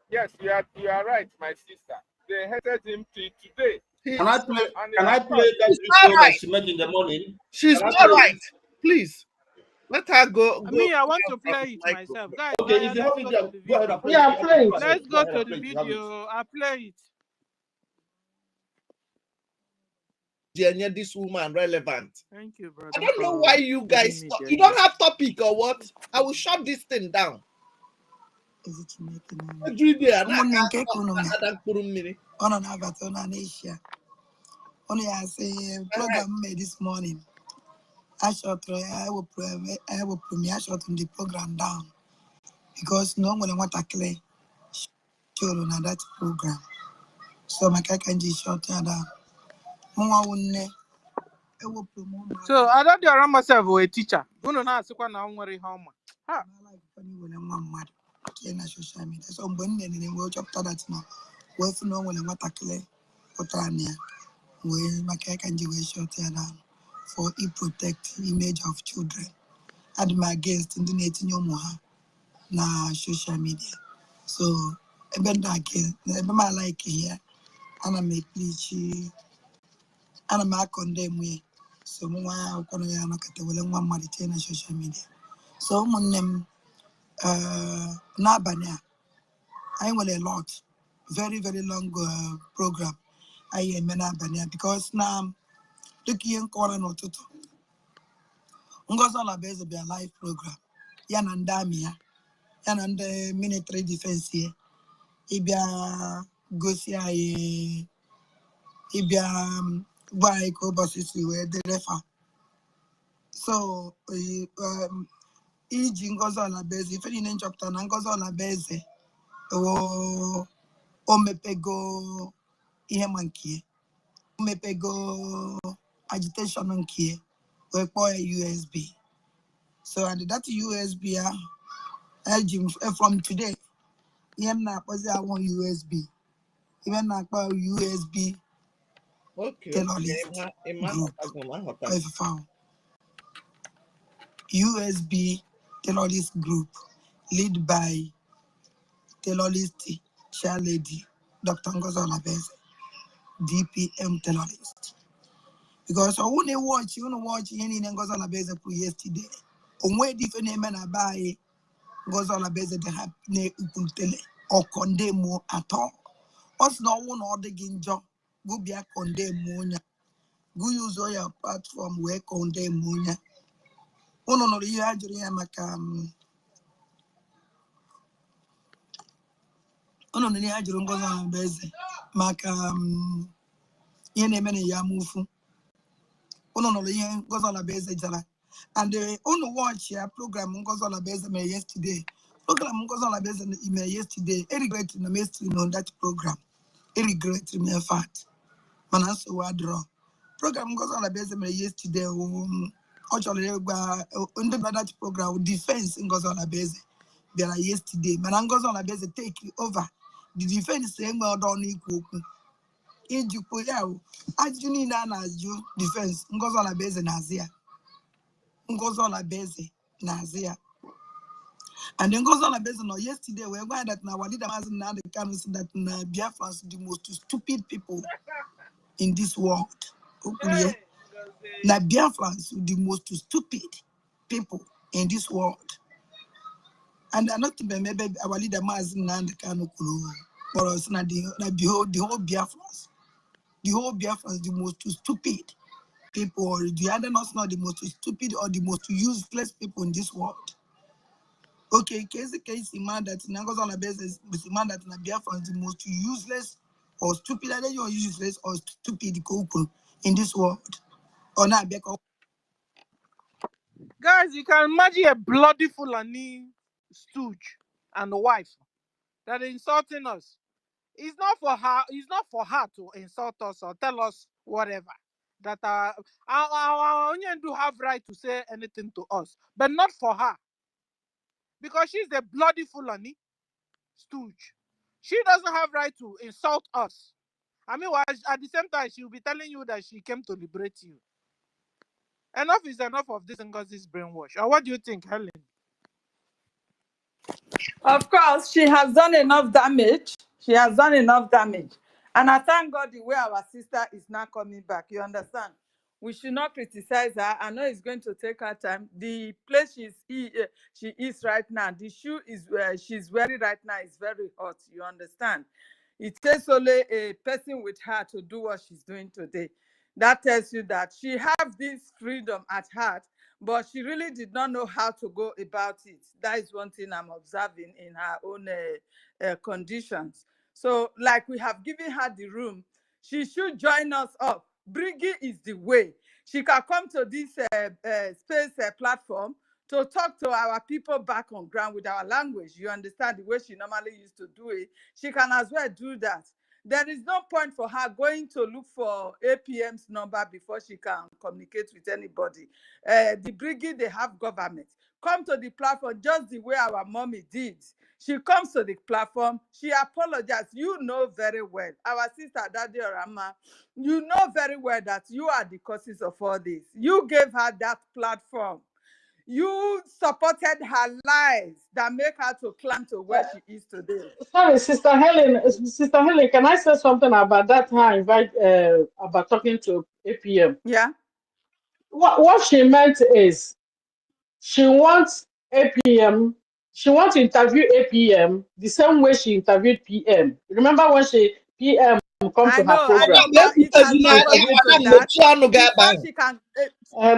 Yes, you are right, my sister. They hated him till today.
Can I play?
And
Can I
of
play
course,
that
She's not
video that
right.
she made in the morning?
She's
Can I
not
play it?
right. Please let her go.
Me, I want
Off
to play it
micro.
myself. Guys,
Okay, if you
let's
have
go
it,
to the
go ahead and
video.
play it.
Yeah,
Okay,
play
go
it.
ahead.
Let's
Go
go
ahead
to
and
the
play it. You have it.
video. I'll play it.
This woman relevant.
Thank you,
I
brother,
don't know why
for
you
giving
guys.
me the
You don't
idea.
have topic or what? I will shut this thing down. Every day, and
On an avatar on Asia. Only I say program made this morning. I will premiere shot on the program down because no one want to clear show on that program. So my can just shut down. Mwa wunne I will promote
So I don't run myself a teacher. You know now, so I'm worry how much. Ha.
like funny when I'm mad. Kena social media. So when then we chapter that now. We no one want to clear potania. We my can just shut down for it protect image of children. Add my against in the native na social media. So even that again, I like here, and I make please. Ana m condemn we so mwa ụkwanụ ya nọkọta wele nwa mmalite na social media so ụmụnne m n'abalị a anyị nwere a lot very very long program anyị eme n'abalị a because na dịka ihe nkọwara n'ụtụtụ Ngozi Olabueze bịa live program ya na ndị amị ya na ndị military defense ya ịbịa gosi anyị ịbịa gwa anyị ka ụbọchị si wee dịrị fa. So iji Ngozi Olabueze ife niile nchọpụtara na Ngozi Olabueze o mepego ihe ma nke o mepego agitation nke wee kpọọ ya USB. So and that USB ahụ from today ihe m na-akpọzi awụ USB ihe m na-akpọ USB terrorist group USB terrorist group led by terrorist chair lady Dr. Ngozi Olabueze, DPM terrorist. Because I want to watch any Ngozi Olabueze yesterday. Onwe different men abai Ngozi Olabueze they have ne ukuntele or condemn at all. Us no one order ginjo go be a condemn monya. Go use all your platform where condemn monya. Ono no you had your ono no ya juru Ngozi Olabueze maka ihe na-eme na ya mufu ono no ihe Ngozi Olabueze jara and ono watch ya program Ngozi Olabueze me yesterday program Ngozi Olabueze me yesterday I regret na mesti on that program I regret me in fact mana so wa draw program Ngozi Olabueze me yesterday o chọrọ gba under that program defense Ngozi Olabueze bịara yesterday mana Ngozi Olabueze take over the defense enwe ọdọ n'ikwu okwu ijikwa ya ajụjụ niile a na-ajụ defense Ngozi Olabueze na-azị ya Ngozi Olabueze na-azị ya and Ngozi Olabueze no yesterday we gwa that na leader Mazi Nnamdi Kanu said that na Biafrans the most stupid people in this world. Na Biafrans the most stupid people in this world. And I'm not maybe our leader Mazi Nnamdi Kanu kulu but also na the whole Biafrans. The whole Biafrans the most stupid people, or the other not the most stupid or the most useless people in this world. Okay, case man that Ngozi Olabueze is the man that na Biafrans the most useless or stupid, either you're useless or stupid people in this world. Or not,
Guys, you can imagine a bloody Fulani stooge and wife that are insulting us. It's not for her to insult us or tell us whatever. That our onion do have right to say anything to us, but not for her. Because she's a bloody Fulani. stooge. She doesn't have right to insult us. I mean, at the same time, she will be telling you that she came to liberate you. Enough is enough of this Ngozi's brainwash. Or what do you think, Helen?
Of course, she has done enough damage. She has done enough damage. And I thank God the way our sister is now coming back. You understand? We should not criticize her. I know it's going to take her time. The place she is right now, the shoe is she's wearing right now is very hot. You understand? It takes only a person with her to do what she's doing today. That tells you that she has this freedom at heart, but she really did not know how to go about it. That is one thing I'm observing in her own conditions. So, like we have given her the room, she should join us up. BRGIE is the way. She can come to this space platform to talk to our people back on ground with our language. You understand the way she normally used to do it. She can as well do that. There is no point for her going to look for APM's number before she can communicate with anybody. The BRGIE, they have government. Come to the platform just the way our mommy did. She comes to the platform. She apologized. You know very well. Our sister, Daddy Orama, you know very well that you are the causes of all this. You gave her that platform. You supported her lies that make her to climb to where she is today.
Sorry, Sister Helen. Sister Helen, can I say something about that time about talking to APM?
Yeah.
What she meant is she wants APM. She wants to interview APM the same way she interviewed PM. Remember when PM come
I
to her
know,
program?
but it has not gotten to that. Before she can,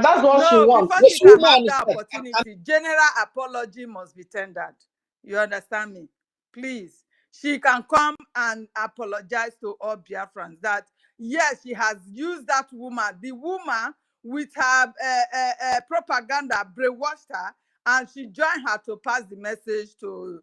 That's what she
no, before
wants.
she can have the opportunity, general apology must be tendered. You understand me? Please. She can come and apologize to all Biafrans that, yes, she has used that woman, the woman with her propaganda brainwashed her, and she joined her to pass the message to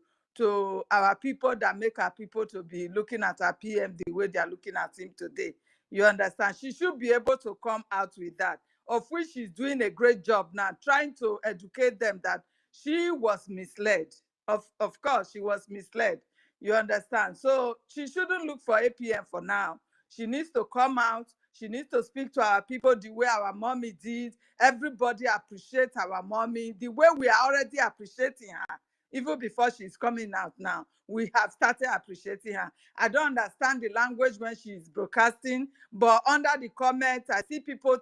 our people that make our people to be looking at our PM the way they are looking at him today. You understand? She should be able to come out with that, of which she's doing a great job now, trying to educate them that she was misled. Of course, she was misled. You understand? So she shouldn't look for APM for now. She needs to come out. She needs to speak to our people the way our mommy did. Everybody appreciates our mommy the way we are already appreciating her. Even before she's coming out now, we have started appreciating her. I don't understand the language when she's broadcasting, but under the comments, I see people,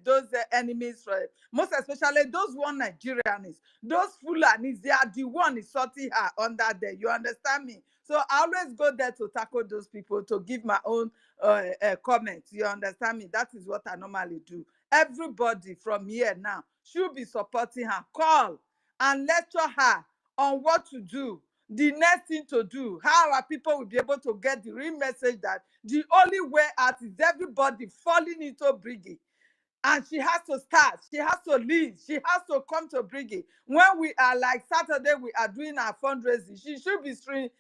those enemies, most especially those one Nigerians, those Fulanis, they are the one insulting her under there. You understand me? So I always go there to tackle those people, to give my own comments. You understand me? That is what I normally do. Everybody from here now should be supporting her. Call and lecture her on what to do, the next thing to do, how our people will be able to get the real message that the only way out is everybody falling into BRGIE. And she has to start. She has to lead. She has to come to BRGIE. When we are like Saturday, we are doing our fundraising. She should be streaming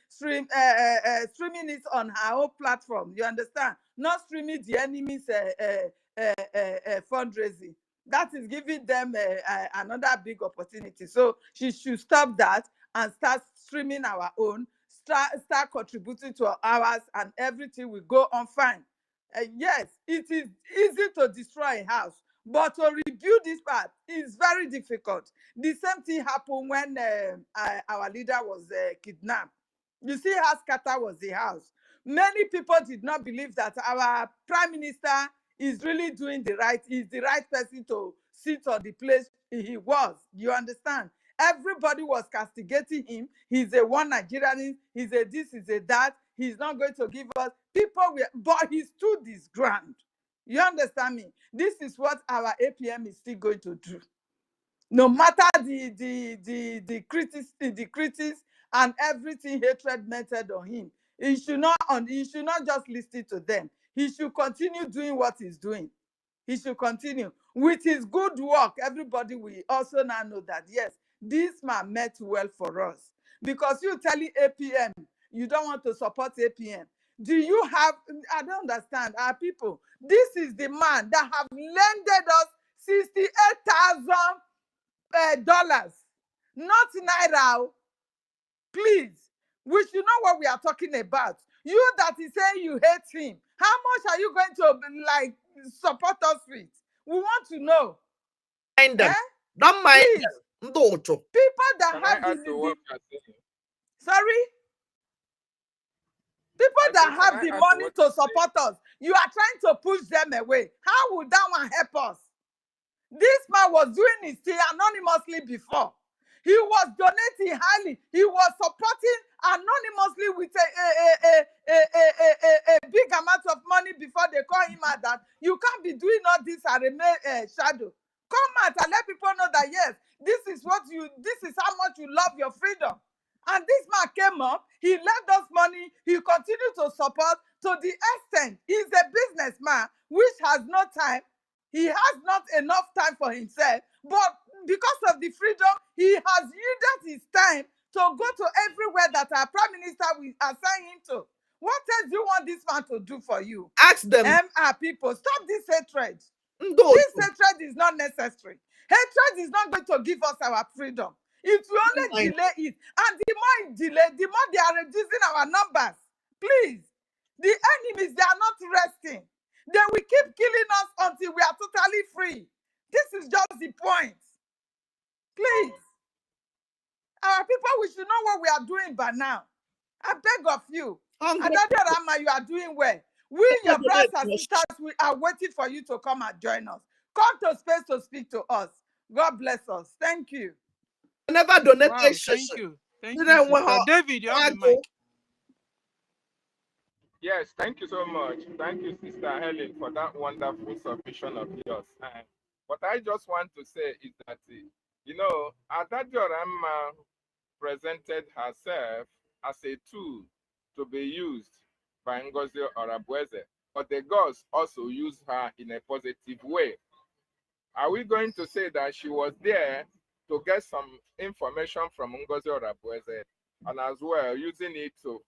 it on her own platform. You understand? Not streaming the enemy's fundraising. That is giving them another big opportunity. So she should stop that and start streaming our own. Start contributing to ours, and everything will go on fine. Yes, it is easy to destroy a house, but to rebuild this part is very difficult. The same thing happened when our leader was kidnapped. You see how scattered was the house. Many people did not believe that our prime minister is really doing the right, is the right person to sit on the place he was. You understand? Everybody was castigating him. He's a one Nigerian, he's a this, he's a that, he's not going to give us. People were, but he stood his ground. You understand me? This is what our APM is still going to do. No matter the critics and everything hatred meted on him, he should not just listen to them. He should continue doing what he's doing. He should continue with his good work. Everybody will also now know that yes, this man meant well for us. Because you telling APM you don't want to support APM. Do you have? I don't understand. Our people, this is the man that have lended us $68,000, not naira. Please, We should know what we are talking about. You that is saying you hate him, how much are you going to like support us with? We want to know.
Mind them.
Eh?
Don't mind
Please,
them. Ndocho.
people that
Can
have
I add to what you are saying?
sorry, people
I
that
said, can
have
I
the
add to
money
what
to
you say?
support us, you are trying to push them away. How would that one help us? This man was doing his thing anonymously before. He was donating highly. He was supporting anonymously with a big amount of money before they call him out that you can't be doing all this and remain shadow. Come out and let people know that yes, this is how much you love your freedom. And this man came up, he left us money, he continued to support to the extent he's a businessman which has no time. He has not enough time for himself, but because of the freedom, he has yielded his time to go to everywhere that our prime minister will assign him to. What else do you want this man to do for you?
Ask them.
Our people, stop this hatred.
Ndocho.
This hatred is not necessary. Hatred is not going to give us our freedom. It will only delay it. And the more it delays, the more they are reducing our numbers. Please. The enemies, they are not resting. They will keep killing us until we are totally free. This is just the point. Please. Our people, we should know what we are doing by now. I beg of you. Adada Rama, you are doing well. We, your brothers and sisters, we are waiting for you to come and join us. Come to space to speak to us. God bless us. Thank you.
Never donated.
Wow, thank you. Thank you, Sister David, you have the mic.
Yes, thank you so much. Thank you, Sister Helen, for that wonderful submission of yours. And what I just want to say is that, Adadio Rama presented herself as a tool to be used by Ngozi Orabueze, but the gods also used her in a positive way. Are we going to say that she was there to get some information from Ngozi Orabueze, and as well using it to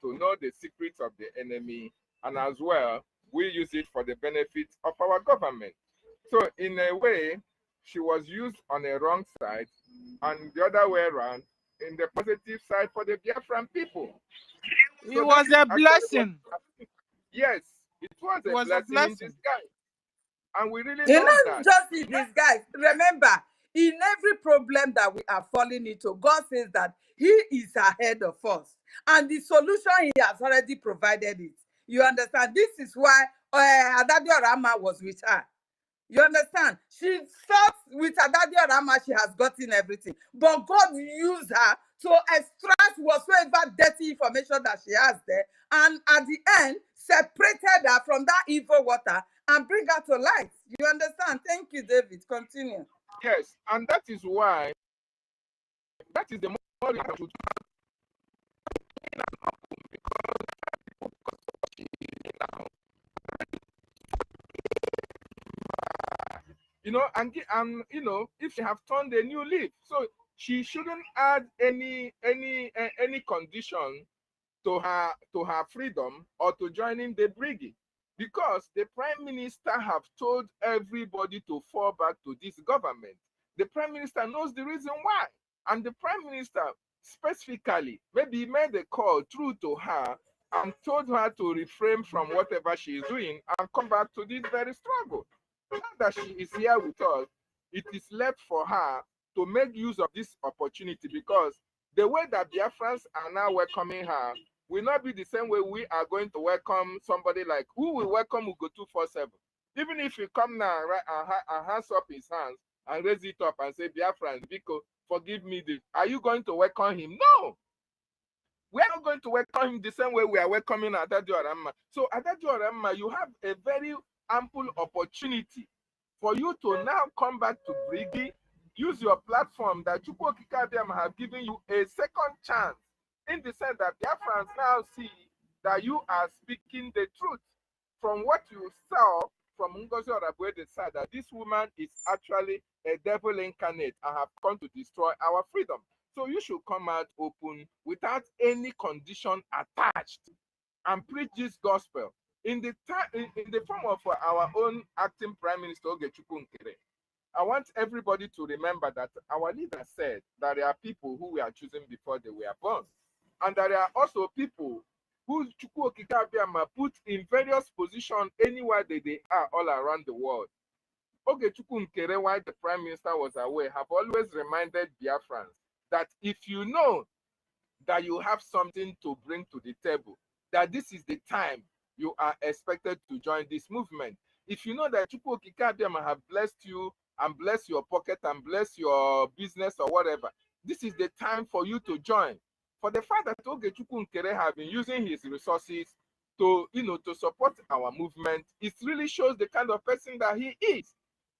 know the secrets of the enemy, and as well we use it for the benefit of our government? So in a way, she was used on a wrong side, and the other way around, in the positive side for the Biafran people.
It was a blessing.
Yes, it was a blessing in disguise. And we really
You
know
know,
that.
just in this, guys. Remember, in every problem that we are falling into, God says that He is ahead of us. And the solution, He has already provided it. You understand? This is why Adadio Rama was with her. You understand? She thought with Adadio Rama, she has gotten everything. But God used her to extract whatsoever dirty information that she has there. And at the end, separated her from that evil water and bring her to light. You understand? Thank you, David. Continue.
Yes, and that is why, that is the more we should if she have turned a new leaf, so she shouldn't add any condition to her freedom or to joining the BRGIE, because the Prime Minister have told everybody to fall back to this government. The Prime Minister knows the reason why, and the Prime Minister specifically maybe made a call through to her and told her to refrain from whatever she is doing and come back to this very struggle. Now that she is here with us, it is left for her to make use of this opportunity, because the way that Biafrans are now welcoming her will not be the same way we are going to welcome somebody like who will welcome Ugo 247. Even if you come now and hands up his hands and raise it up and say, Biafrans, Biko, forgive me this, are you going to welcome him? No. We are not going to welcome him the same way we are welcoming Adadio Rama. So Adadio Rama, you have a very ample opportunity for you to now come back to BRGIE, use your platform that Chukwu Okike have given you a second chance, in the sense that Biafrans now see that you are speaking the truth from what you saw from Ngozi Orabueze's side, that this woman is actually a devil incarnate and have come to destroy our freedom. So you should come out open without any condition attached and preach this gospel in the form of our own acting Prime Minister Ogechukwu Nkere. I want everybody to remember that our leader said that there are people who we are choosing before they were born. And there are also people who Chukwu Okike Abiama put in various positions anywhere that they are all around the world. Ogechukwu Nkere, while the Prime Minister was away, have always reminded Biafrans that if you know that you have something to bring to the table, that this is the time you are expected to join this movement. If you know that Chukwu Okike Abiama have blessed you and blessed your pocket and blessed your business or whatever, this is the time for you to join. For the fact that Ogechukwu Nkere have been using his resources to, to support our movement, it really shows the kind of person that he is.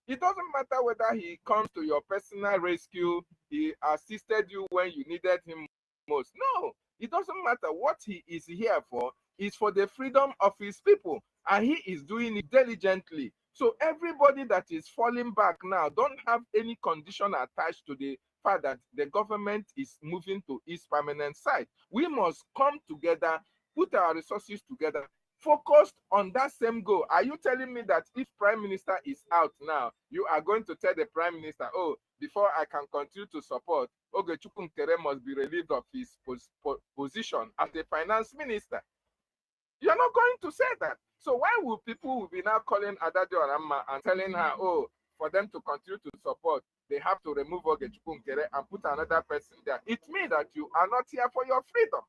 It doesn't matter whether he comes to your personal rescue, he assisted you when you needed him most. No, it doesn't matter. What he is here for is for the freedom of his people, and he is doing it diligently. So everybody that is falling back now don't have any condition attached to the fact that the government is moving to its permanent site. We must come together, put our resources together, focused on that same goal. Are you telling me that if Prime Minister is out now, you are going to tell the Prime Minister, oh, before I can continue to support, Ogechukwu Nkere must be relieved of his position as a finance minister? You're not going to say that. So why will people be now calling Adadio Aramma and telling her, oh, for them to continue to support, they have to remove Ogechukwu Nkere and put another person there? It means that you are not here for your freedom.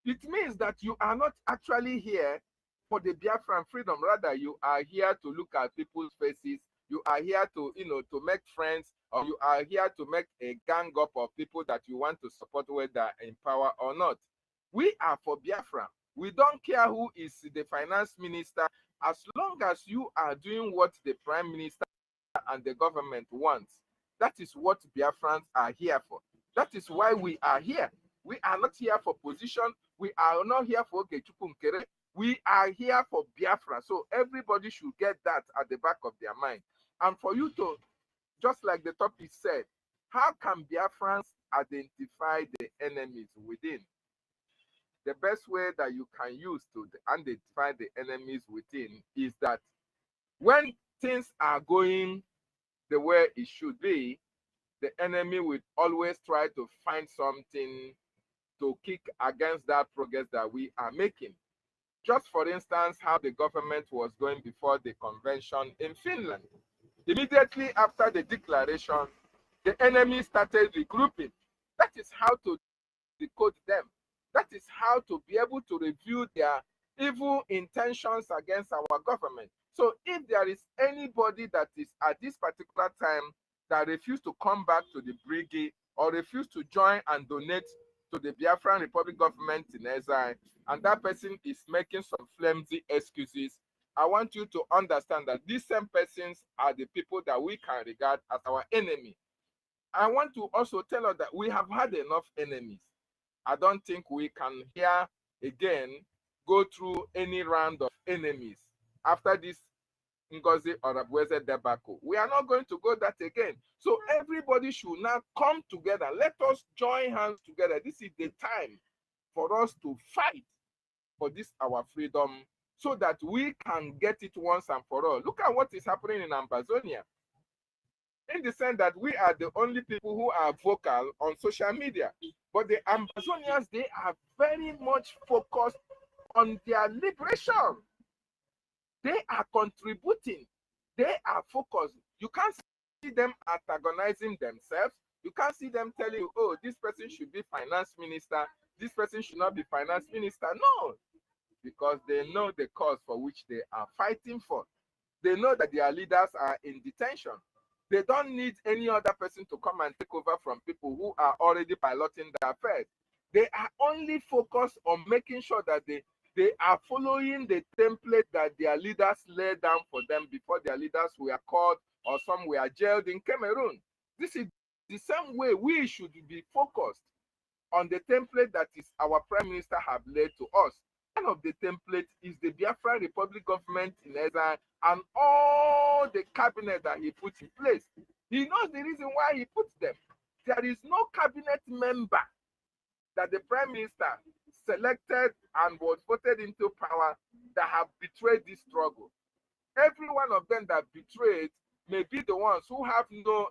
It means that you are not actually here for the Biafran freedom. Rather, you are here to look at people's faces. You are here to, to make friends, or you are here to make a gang up of people that you want to support, whether in power or not. We are for Biafra. We don't care who is the finance minister, as long as you are doing what the Prime Minister and the government wants. That is what Biafrans are here for. That is why we are here. We are not here for position. We are not here for Ogechukwu Nkere. We are here for Biafra. So everybody should get that at the back of their mind. And for you to, just like the topic said, how can Biafrans identify the enemies within? The best way that you can use to identify the enemies within is that when things are going the way it should be, the enemy will always try to find something to kick against that progress that we are making. Just for instance, how the government was going before the convention in Finland. Immediately after the declaration, the enemy started regrouping. That is how to decode them. That is how to be able to review their evil intentions against our government. So if there is anybody that is at this particular time that refuse to come back to the BRGIE or refuse to join and donate to the Biafran Republic government in exile, and that person is making some flimsy excuses, I want you to understand that these same persons are the people that we can regard as our enemy. I want to also tell us that we have had enough enemies. I don't think we can here again go through any round of enemies after this NGOZI or Abueze debacle. We are not going to go that again. So everybody should now come together. Let us join hands together. This is the time for us to fight for this, our freedom, so that we can get it once and for all. Look at what is happening in Amazonia. In the sense that we are the only people who are vocal on social media. But the Amazonians, they are very much focused on their liberation. They are contributing. They are focused. You can't see them antagonizing themselves. You can't see them telling you, oh, this person should be finance minister. This person should not be finance minister. No, because they know the cause for which they are fighting for. They know that their leaders are in detention. They don't need any other person to come and take over from people who are already piloting their affairs. They are only focused on making sure that they are following the template that their leaders laid down for them before their leaders were caught or some were jailed in Cameroon. This is the same way we should be focused on the template that is our Prime Minister have laid to us. One of the templates is the Biafra Republic government in exile and all the cabinet that he put in place. He knows the reason why he put them. There is no cabinet member that the Prime Minister selected and was voted into power that have betrayed this struggle. Every one of them that betrayed may be the ones who have no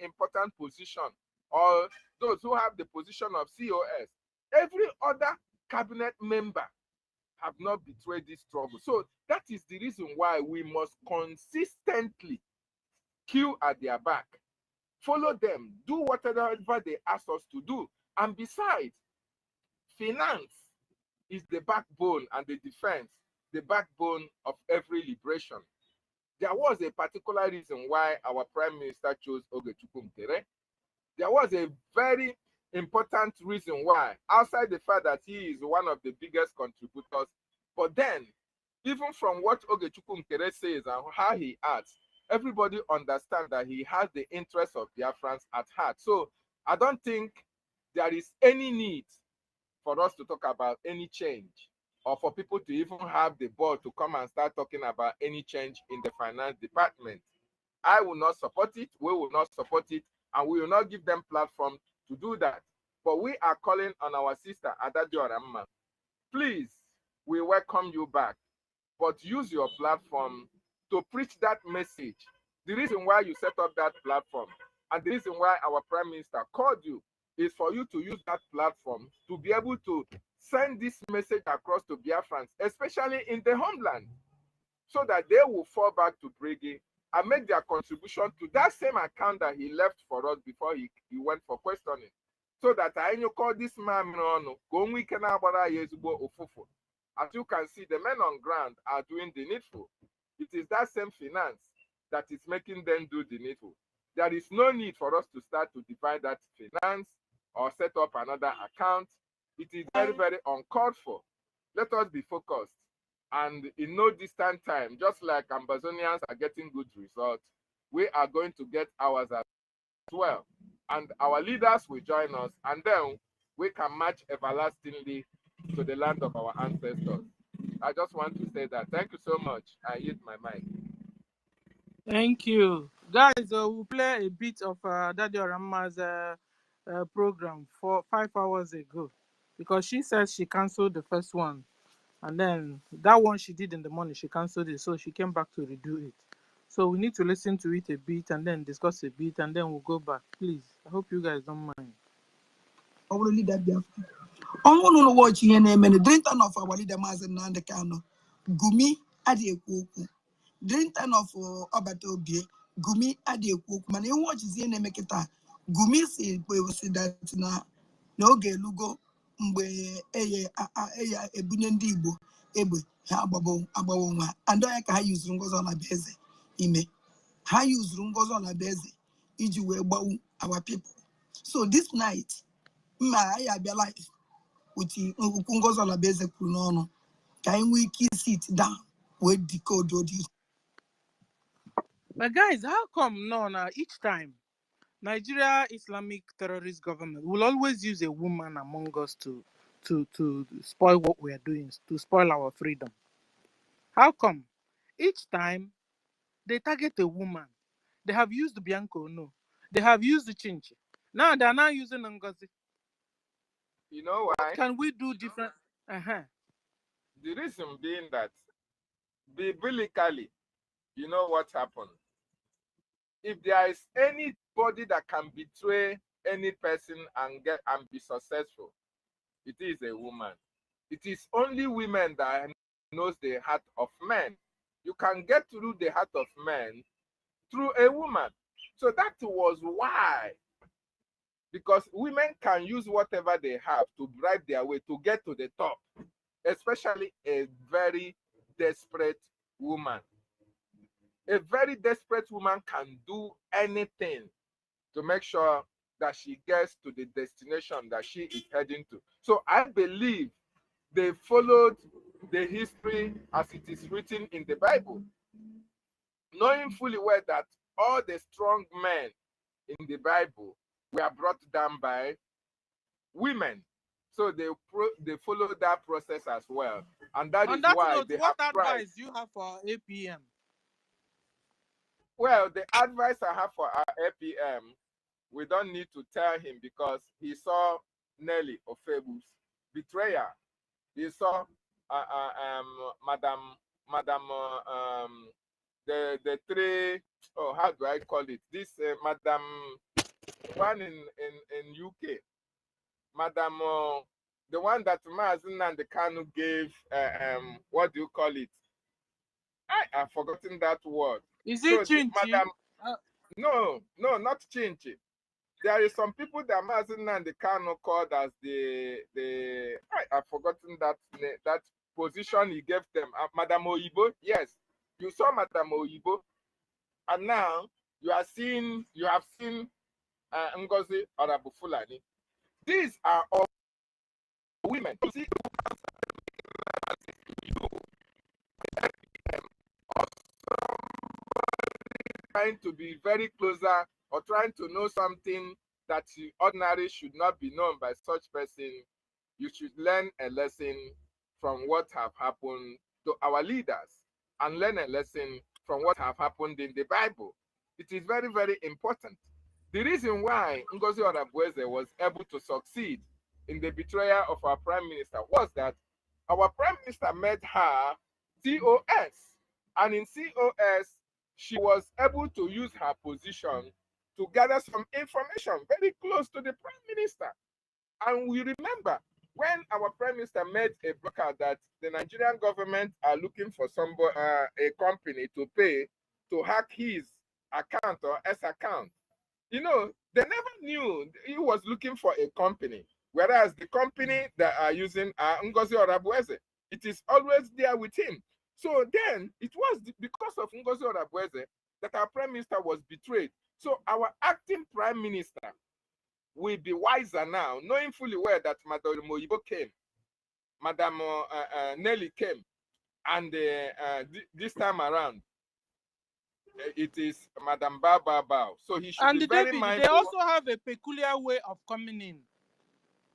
important position or those who have the position of COS. Every other cabinet member have not betrayed this struggle. So that is the reason why we must consistently queue at their back, follow them, do whatever they ask us to do. And besides, finance is the backbone and the defense, the backbone of every liberation. There was a particular reason why our Prime Minister chose Ogechukwu Mkere. There was a very important reason why, outside the fact that he is one of the biggest contributors. But then, even from what Ogechukwu Mkere says and how he acts, everybody understands that he has the interests of Biafrans at heart. So I don't think there is any need for us to talk about any change, or for people to even have the ball to come and start talking about any change in the finance department. I will not support it, we will not support it, and we will not give them platform to do that. But we are calling on our sister Adadio Ramma. Please, we welcome you back, but use your platform to preach that message. The reason why you set up that platform and the reason why our Prime Minister called you is for you to use that platform to be able to send this message across to Biafrans, especially in the homeland, so that they will fall back to BRGIE and make their contribution to that same account that he left for us before he went for questioning. So that I call this man, as you can see, the men on ground are doing the needful. It is that same finance that is making them do the needful. There is no need for us to start to divide that finance or set up another account. It is very, very uncalled for. Let us be focused. And in no distant time, just like Ambazonians are getting good results, we are going to get ours as well. And our leaders will join us, and then we can march everlastingly to the land of our ancestors. I just want to say that. Thank you so much. I yield my mic.
Thank you. Guys, we'll play a bit of Daddy Orama's program for 5 hours ago, because she said she canceled the first one. And then that one she did in the morning, she canceled it. So she came back to redo it. So we need to listen to it a bit and then discuss a bit, and then we'll go back. Please, I hope you guys don't mind.
Our leader Biafra. On one watch here name and drink ton of our leader Mazen Nandekano. Gumi adi ekuku. Drink ton of Obato Bie. Gumi adi ekuku. Man, you watch his name make it. Gumi say we say that na no ge lugo mgbe eye ebunye ndị Igbo egbe ha agbawo nwa. And I can use Ngozi Olabeze ime. Ha use Ngozi Olabeze iji wee gbawu our people. So this night, I be alive with Ngozi Olabeze kwuru n'ọnụ ka anyị nwee ike sit down with decode audio.
But guys, how come now each time Nigeria Islamic terrorist government will always use a woman among us to spoil what we are doing, to spoil our freedom? How come each time they target a woman? They have used Bianco, no. They have used Chinchi. Now they are now using Ngozi.
You know why?
What can we do different?
The reason being that biblically, you know what happened? If there is anybody that can betray any person and be successful, it is a woman. It is only women that knows the heart of men. You can get through the heart of men through a woman. So that was why, because women can use whatever they have to bribe their way to get to the top, especially a very desperate woman. A very desperate woman can do anything to make sure that she gets to the destination that she is heading to. So I believe they followed the history as it is written in the Bible, knowing fully well that all the strong men in the Bible were brought down by women. So they followed that process as well. And that is why
note,
they
what
have
advice do you have for APM?
Well, the advice I have for our APM, we don't need to tell him, because he saw Nelly Ofebu's betrayer. He saw the three, how do I call it? This Madam one in UK, Madam, the one that Mazen and the Kanu gave, what do you call it? I've forgotten that word.
Is
So,
it Chinchi?
Madam, no, not Chinchi. There is some people that Mazen and the Kanu called as I've forgotten that position he gave them. Madam Oyibo, yes, you saw Madam Oyibo, and now you have seen Ngozi Orabufulani. These are all women. You see, trying to be very closer or trying to know something that ordinarily should not be known by such person, you should learn a lesson from what have happened to our leaders and learn a lesson from what have happened in the Bible. It is very, very important. The reason why Ngozi Orabueze was able to succeed in the betrayal of our prime minister was that our prime minister made her COS. And in COS, she was able to use her position to gather some information very close to the prime minister. And we remember when our prime minister made a broadcast that the Nigerian government are looking for somebody, a company to pay to hack his account or S account. You know, they never knew he was looking for a company, whereas the company that are using Ngozi Orabueze, it is always there with him. So then it was because of Ngozi Orabueze that our prime minister was betrayed. So our acting prime minister will be wiser now, knowing fully well that Madam Moyibo came, Madam Nelly came, and this time around, it is Madam Bao. So he should
And
be very
David,
mindful.
they also have a peculiar way of coming in.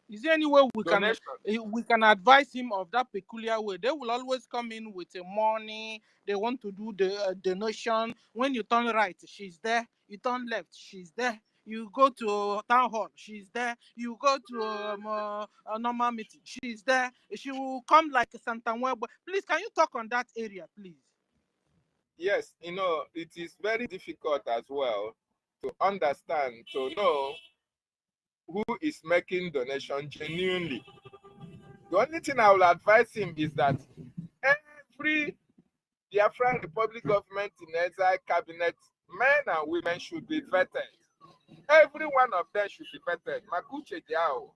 Is there any way we can advise him of that peculiar way? They will always come in with a money. They want to do the donation. When you turn right, she's there. You turn left, she's there. You go to town hall, she's there. You go to a normal meeting, she's there. She will come like Santa Webo. Please, can you talk on that area, please?
Yes, you know, it is very difficult as well to understand, to know who is making donation genuinely. The only thing I will advise him is that every Biafran Republic government in exile cabinet, men and women should be vetted. Every one of them should be vetted. Makuche Diao,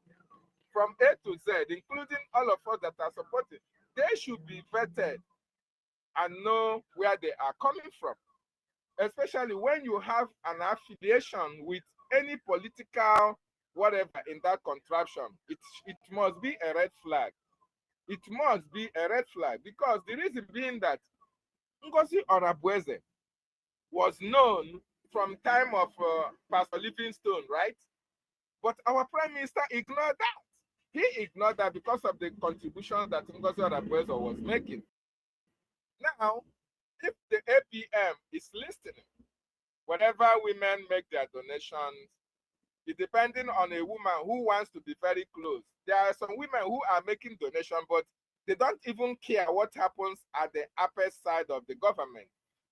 from A to Z, including all of us that are supporting, they should be vetted and know where they are coming from. Especially when you have an affiliation with any political whatever in that contraption, it must be a red flag. It must be a red flag, because the reason being that Ngozi Orabueze was known from time of Pastor Livingstone, right? But our prime minister ignored that. He ignored that because of the contributions that Ngozi Orabueze was making. Now, if the APM is listening, whenever women make their donations, it's depending on a woman who wants to be very close. There are some women who are making donations, but they don't even care what happens at the upper side of the government.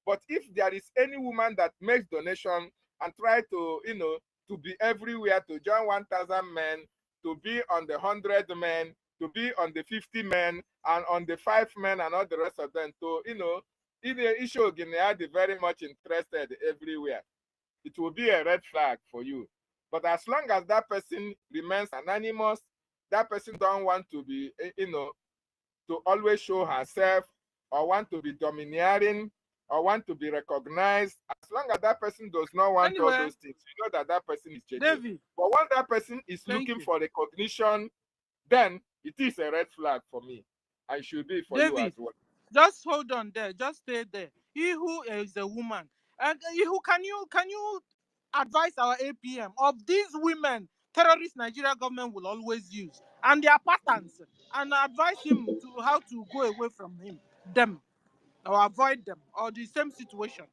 But if there is any woman that makes donation and try to, you know, to be everywhere, to join 1,000 men, to be on the 100 men, to be on the 50 men, and on the 5 men, and all the rest of them, to, you know, in the issue of Guinea, very much interested everywhere, it will be a red flag for you. But as long as that person remains anonymous, that person don't want to be, you know, to always show herself, or want to be domineering, or want to be recognized, as long as that person does not want all those things, you know that that person is genuine.
David,
but once that person is looking for recognition, then it is a red flag for me. And should be for
David,
you as well.
Just hold on there. Just stay there. He who is a woman, and who can you advise our APM of these women terrorist Nigeria government will always use and their patterns, and advise him to how to go away from them, or avoid them, or the same situation,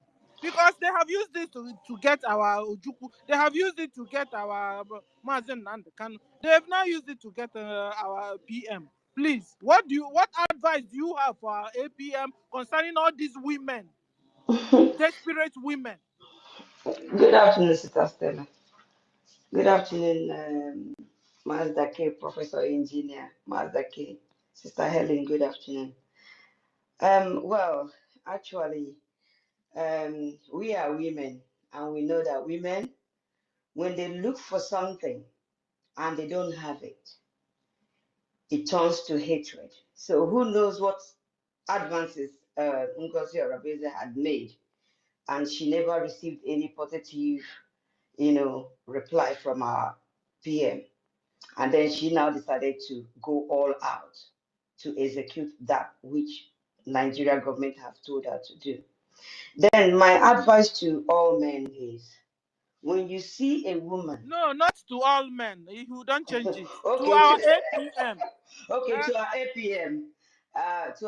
because they have used it to get our Ojukwu. They have used it to get our Mazen and Kanu. They have now used it to get our PM. Please, what advice do you have for our APM concerning all these women, desperate women?
Good afternoon, Sister Stella. Good afternoon, Mazda K, Professor Engineer Mazda K, Sister Helen. Good afternoon. Well, actually, we are women, and we know that women, when they look for something and they don't have it, it turns to hatred. So who knows what advances Ngozi Orebeze had made, and she never received any positive, reply from our PM. And then she now decided to go all out to execute that which Nigeria government have told her to do. Then my advice to all men is, when you see a woman,
No, not to all men. You don't change it. To
okay,
our APM.
okay, to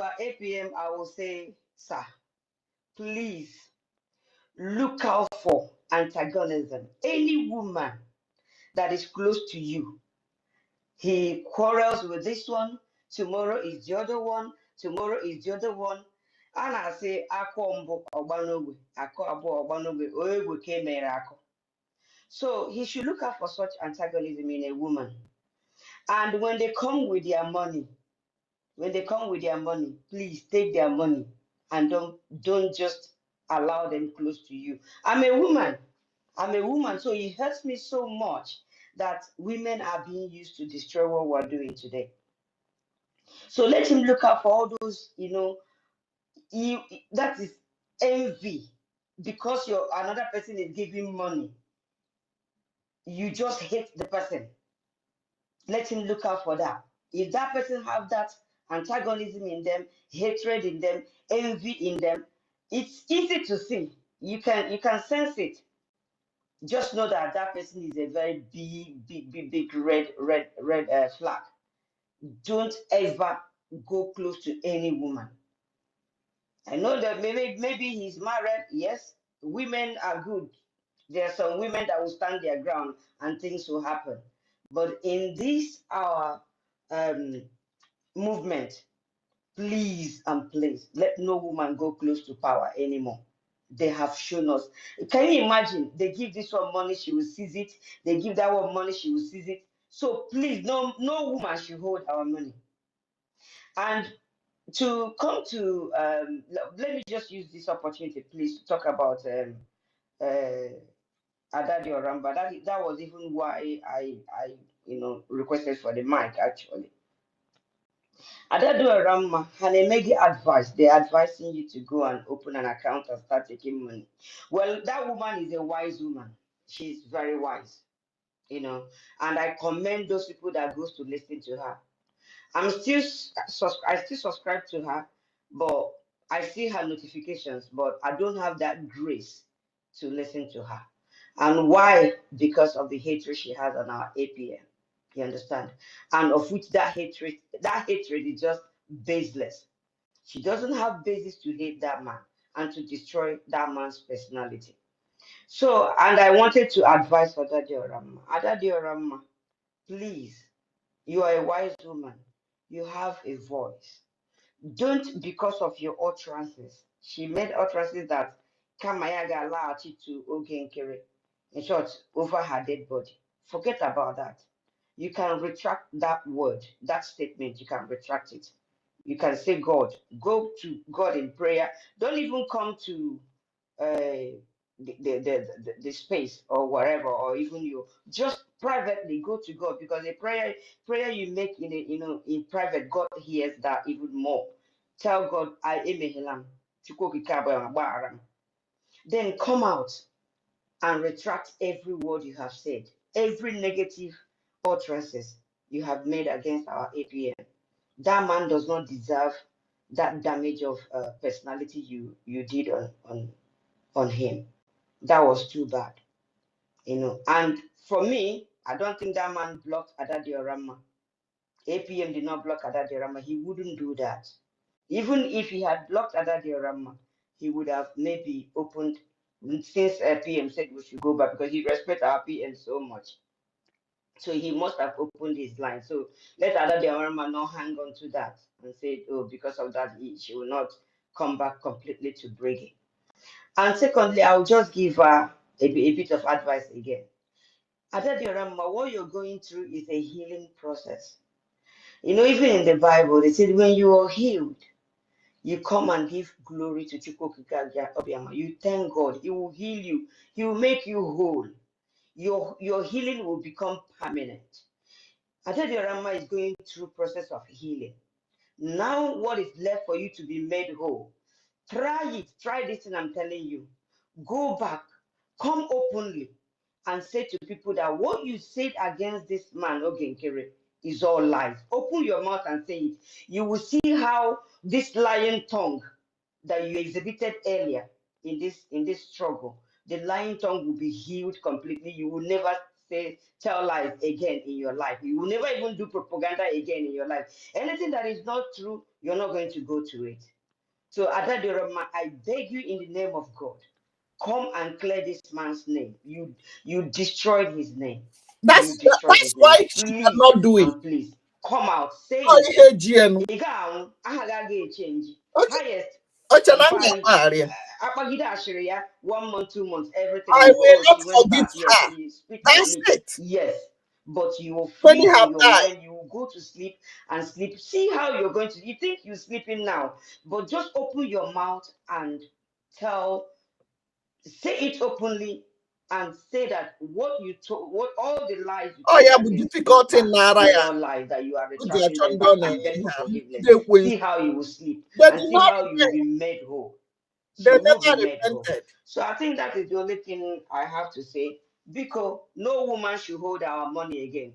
our APM, I will say, sir, please look out for antagonism. Any woman that is close to you, he quarrels with this one, tomorrow is the other one, tomorrow is the other one. And I say, Ako Obanogwe, Ako Abo Obanogwe, Oegwe Kemere Ako. So he should look out for such antagonism in a woman. And when they come with their money, please take their money and don't just allow them close to you. I'm a woman, so it hurts me so much that women are being used to destroy what we're doing today. So let him look out for all those, that is envy, because another person is giving money. You just hate the person. Let him look out for that. If that person have that antagonism in them, hatred in them, envy in them, it's easy to see. You can sense it. Just know that that person is a very big red flag. Don't ever go close to any woman. I know that maybe he's married. Yes, women are good. There are some women that will stand their ground and things will happen. But in this our movement, please and please let no woman go close to power anymore. They have shown us. Can you imagine? They give this one money, she will seize it. They give that one money, she will seize it. So please, no woman should hold our money. And to come to let me just use this opportunity, please, to talk about Adadi Oramba. That was even why I requested for the mic, actually. Adadi Oramba, Hanemegi advice. They're advising you to go and open an account and start taking money. Well, that woman is a wise woman. She's very wise, and I commend those people that goes to listen to her. I still subscribe to her, but I see her notifications, but I don't have that grace to listen to her. And why? Because of the hatred she has on our APM. You understand? And of which that hatred is just baseless. She doesn't have basis to hate that man and to destroy that man's personality. So, and I wanted to advise for Adadi Orama. Adadi Orama, please, you are a wise woman. You have a voice. Don't, because of your utterances. She made utterances that Kamayaga allowed it to Ogenkere. In short, over her dead body. Forget about that. You can retract that word, that statement. You can retract it. You can say God. Go to God in prayer. Don't even come to the space or wherever, or even you just privately go to God, because a prayer you make in private, God hears that even more. Tell God, I am a hilam. Then come out and retract every word you have said, every negative utterances you have made against our APM. That man does not deserve that damage of personality you did on him. That was too bad, And for me, I don't think that man blocked Adadi Orama. APM did not block Adadi Orama. He wouldn't do that. Even if he had blocked Adadi Orama, he would have maybe opened, since PM said we should go back, because he respects our PM so much. So he must have opened his line. So let Adadi Orama not hang on to that and say, oh, because of that, she will not come back completely to BRGIE. And secondly, I'll just give her a bit of advice again. Adediorama, what you're going through is a healing process. You know, even in the Bible, they said when you are healed, you come and give glory to Chukwukika Obiama. You thank God. He will heal you. He will make you whole. Your healing will become permanent. Adediorama is going through process of healing. Now, what is left for you to be made whole? Try it. Try this, and I'm telling you. Go back. Come openly and say to people that what you said against this man, Ogenkere, is all lies. Open your mouth and say it. You will see how this lying tongue that you exhibited earlier in this struggle, the lying tongue will be healed completely. You will never tell lies again in your life. You will never even do propaganda again in your life. Anything that is not true, you're not going to go to it. So Adadorama, I beg you in the name of God, come and clear this man's name. You destroyed his name. You destroyed
That's
his name.
why she
Please
cannot do it.
and please come out. Say
Oh,
it.
ihe GN.
Iga ahagaghị change. Highest
Ochananga area.
Akpagide ashiri ya 1 month, 2 months, everything
I
will go.
will
Oh,
not
she went
forgive
back. Yes,
her.
you speak on
That's
it.
it.
Yes, but you will
When
flee
you
in
have
your
died.
mind. You will go to sleep and sleep. See how you're going to. You think you're sleeping now, but just open your mouth and say it openly and say that what you told, what all the lies you
Oh,
told
yeah, but
against this
difficult in
man
Naraya.
is all lies, that you are
Good dear,
retracting them back
Chandon,
and begging for forgiveness.
they win.
See how you will sleep
They
and
did
see
not
how you will
repent.
be made whole.
They
You will be
never
made whole.
repented.
So I think that is the only thing I have to say. Because no woman should hold our money again.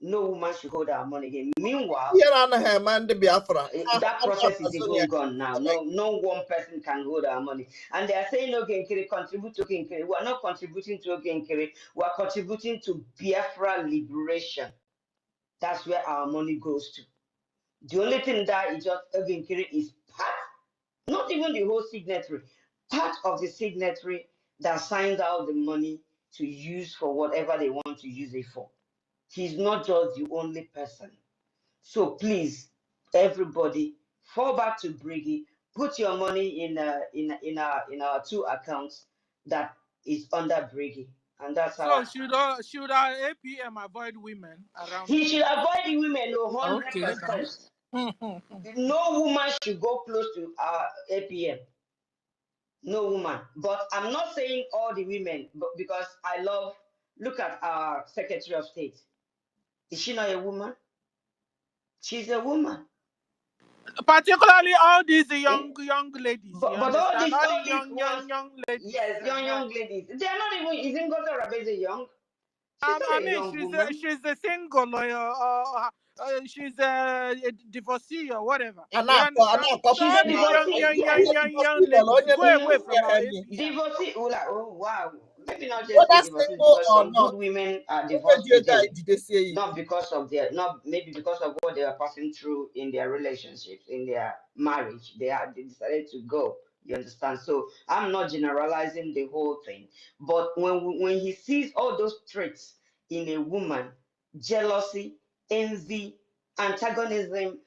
No woman should hold our money again. Meanwhile,
Here on the man, the Biafra.
that process is even gone now. No one person can hold our money. And they are saying Ogenkere contribute to Ogenkere. We are not contributing to Ogenkere. We are contributing to Biafra liberation. That's where our money goes to. The only thing that is just Ogenkere is part, not even the whole signatory, part of the signatory that signs out the money to use for whatever they want to use it for. He's not just the only person. So please, everybody, fall back to BRGIE. Put your money in our two accounts that is under BRGIE, and that's how.
So should our APM avoid women around
He should
him?
avoid the women, no,
Okay,
100%.
now.
No woman should go close to our APM. No woman. But I'm not saying all the women, but because I love. Look at our Secretary of State. Is she not a woman? She's a woman.
Particularly all these
Eh?
young ladies, you
But all
understand?
these
All the
all these ones,
young ladies.
yes, young ladies. They are not even. Isn't Ngozi Rabeze young? She's not
I
a
mean,
young woman.
she's a single she's a divorcee or whatever.
And
You understand? So
She's
all
a
these
divorcee. Yes,
young ladies, go
you
away
know,
from our APM.
divorcee. Oh wow. Maybe not just say
whether
divorcee
single
because
or
some good
not,
women are divorced today.
did they say it?
Not because of their, not maybe because of what they are passing through in their relationships, in their marriage. They decided to go. You understand? So I'm not generalizing the whole thing, but when he sees all those traits in a woman, jealousy, envy, antagonism,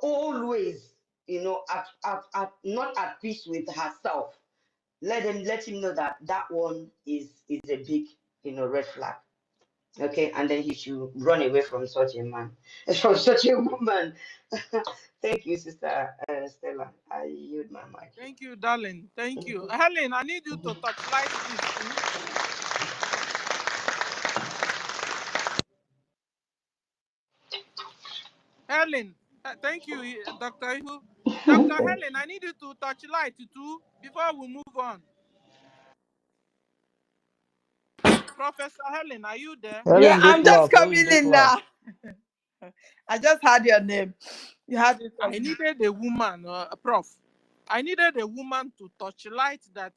always, not at peace with herself. Let him know that that one is a big, red flag. Okay, and then he should run away from such a man, from such a woman. Thank you, Sister Stella. I yield my mic here.
Thank you, darling. Thank you. Helen, I need you to touchlight this too. Helen, thank you, Dr. Ihu. Dr. Helen, I need you to touchlight too before we move on. Professor Helen, are you there?
Yeah,
Helen,
I'm
this
just
love.
coming
Helen, this
in
love.
now. I just had your name. You had it.
I needed a woman, Prof. I needed a woman to touchlight that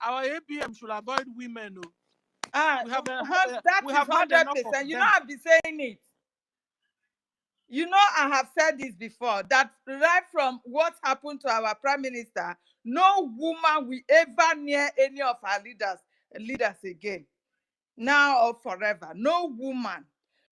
our APM should avoid women. We have
that
we
is
have had enough of
100%. You know,
them.
I've been saying it. You know, I have said this before, that right from what happened to our prime minister, no woman will ever near any of our leaders again, now or forever. No woman.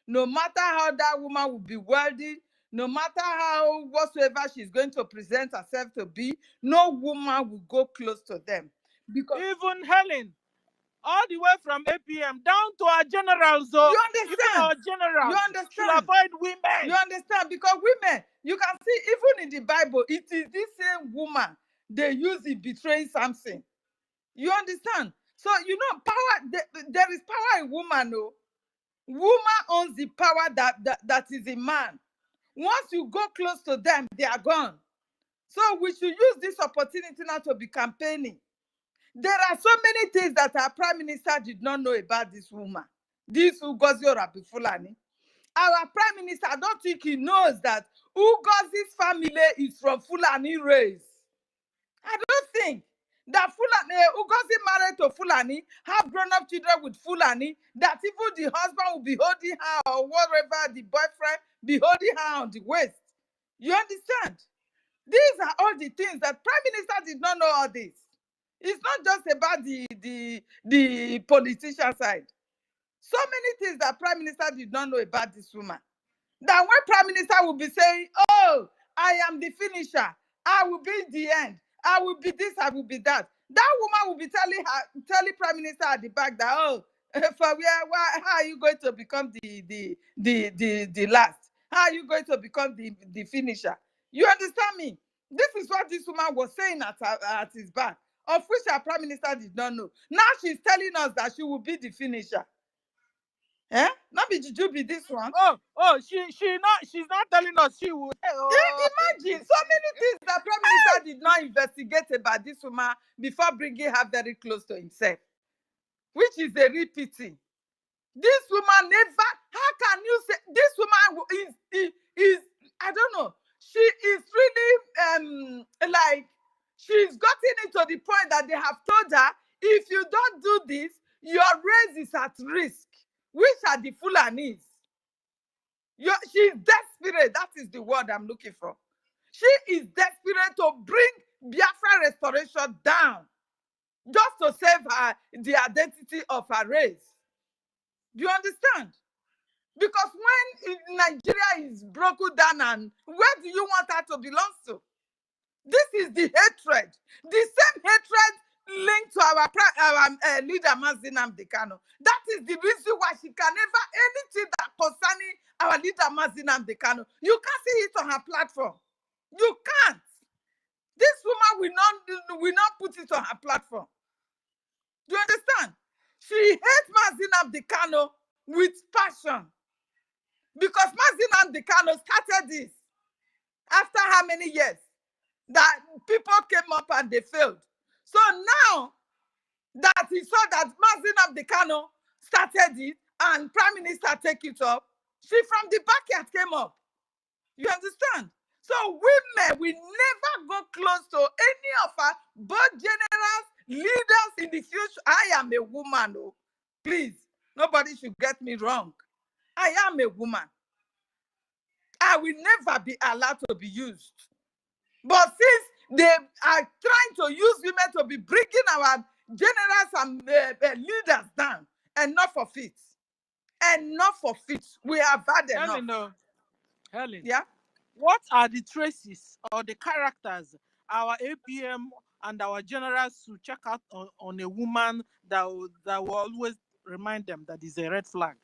No matter how that woman will be wealthy, no matter how whatsoever she's going to present herself to be, no woman will go close to them. Because
Even Helen, all the way from APM down to our generals. So
You
even
understand?
our generals
You
should
understand?
avoid women.
You understand? Because women, you can see even in the Bible, it is this same woman they use in betraying Samson. You understand? So you know, power. There is power in woman. No, woman owns the power that is in man. Once you go close to them, they are gone. So we should use this opportunity now to be campaigning. There are so many things that our prime minister did not know about this woman, this Ngozi Fulani. Our prime minister, I don't think he knows that Ngozi's family is from Fulani race. I don't think that Fulani, Ngozi married to Fulani, have grown-up children with Fulani, that even the husband will be holding her or whatever, the boyfriend be holding her on the waist. You understand? These are all the things that prime minister did not know all this. It's not just about the politician side. So many things that prime minister did not know about this woman. That when prime minister will be saying, oh, I am the finisher, I will be the end, I will be this, I will be that. That woman will be telling prime minister at the back that, oh, for how are you going to become the last? How are you going to become the finisher? You understand me? This is what this woman was saying at his back, of which our prime minister did not know. Now she's telling us that she will be the finisher. Eh? Not be Juju be this one.
She's not telling us she would.
Imagine so many things that prime minister did not investigate about this woman before bringing her very close to himself, which is a real pity. This woman never. How can you say this woman is I don't know. She is really like she's gotten it to the point that they have told her, if you don't do this, your race is at risk, which are the Fulanis. She's desperate. That is the word I'm looking for. She is desperate to bring Biafra restoration down, just to save the identity of her race. Do you understand? Because when Nigeria is broken down, and where do you want her to belong to? This is the hatred. The same hatred linked to our leader, Mazi Nnamdi Kanu. That is the reason why she can never, anything that concerning our leader, Mazi Nnamdi Kanu, you can't see it on her platform. You can't. This woman will not put it on her platform. Do you understand? She hates Mazi Nnamdi Kanu with passion. Because Mazi Nnamdi Kanu started this after how many years that people came up and they failed. So now that he saw that Mazi Nnamdi Kanu started it and Prime Minister take it up, she from the backyard came up. You understand? So women will never go close to any of our both generals, leaders in the future. I am a woman, oh. Please, nobody should get me wrong. I am a woman. I will never be allowed to be used. But since they are trying to use women to be bringing our generals and leaders down, enough of it. Enough of it. We have had enough.
Helen,
yeah.
What are the traces or the characters our APM and our generals should check out on a woman that will always remind them that is a red flag?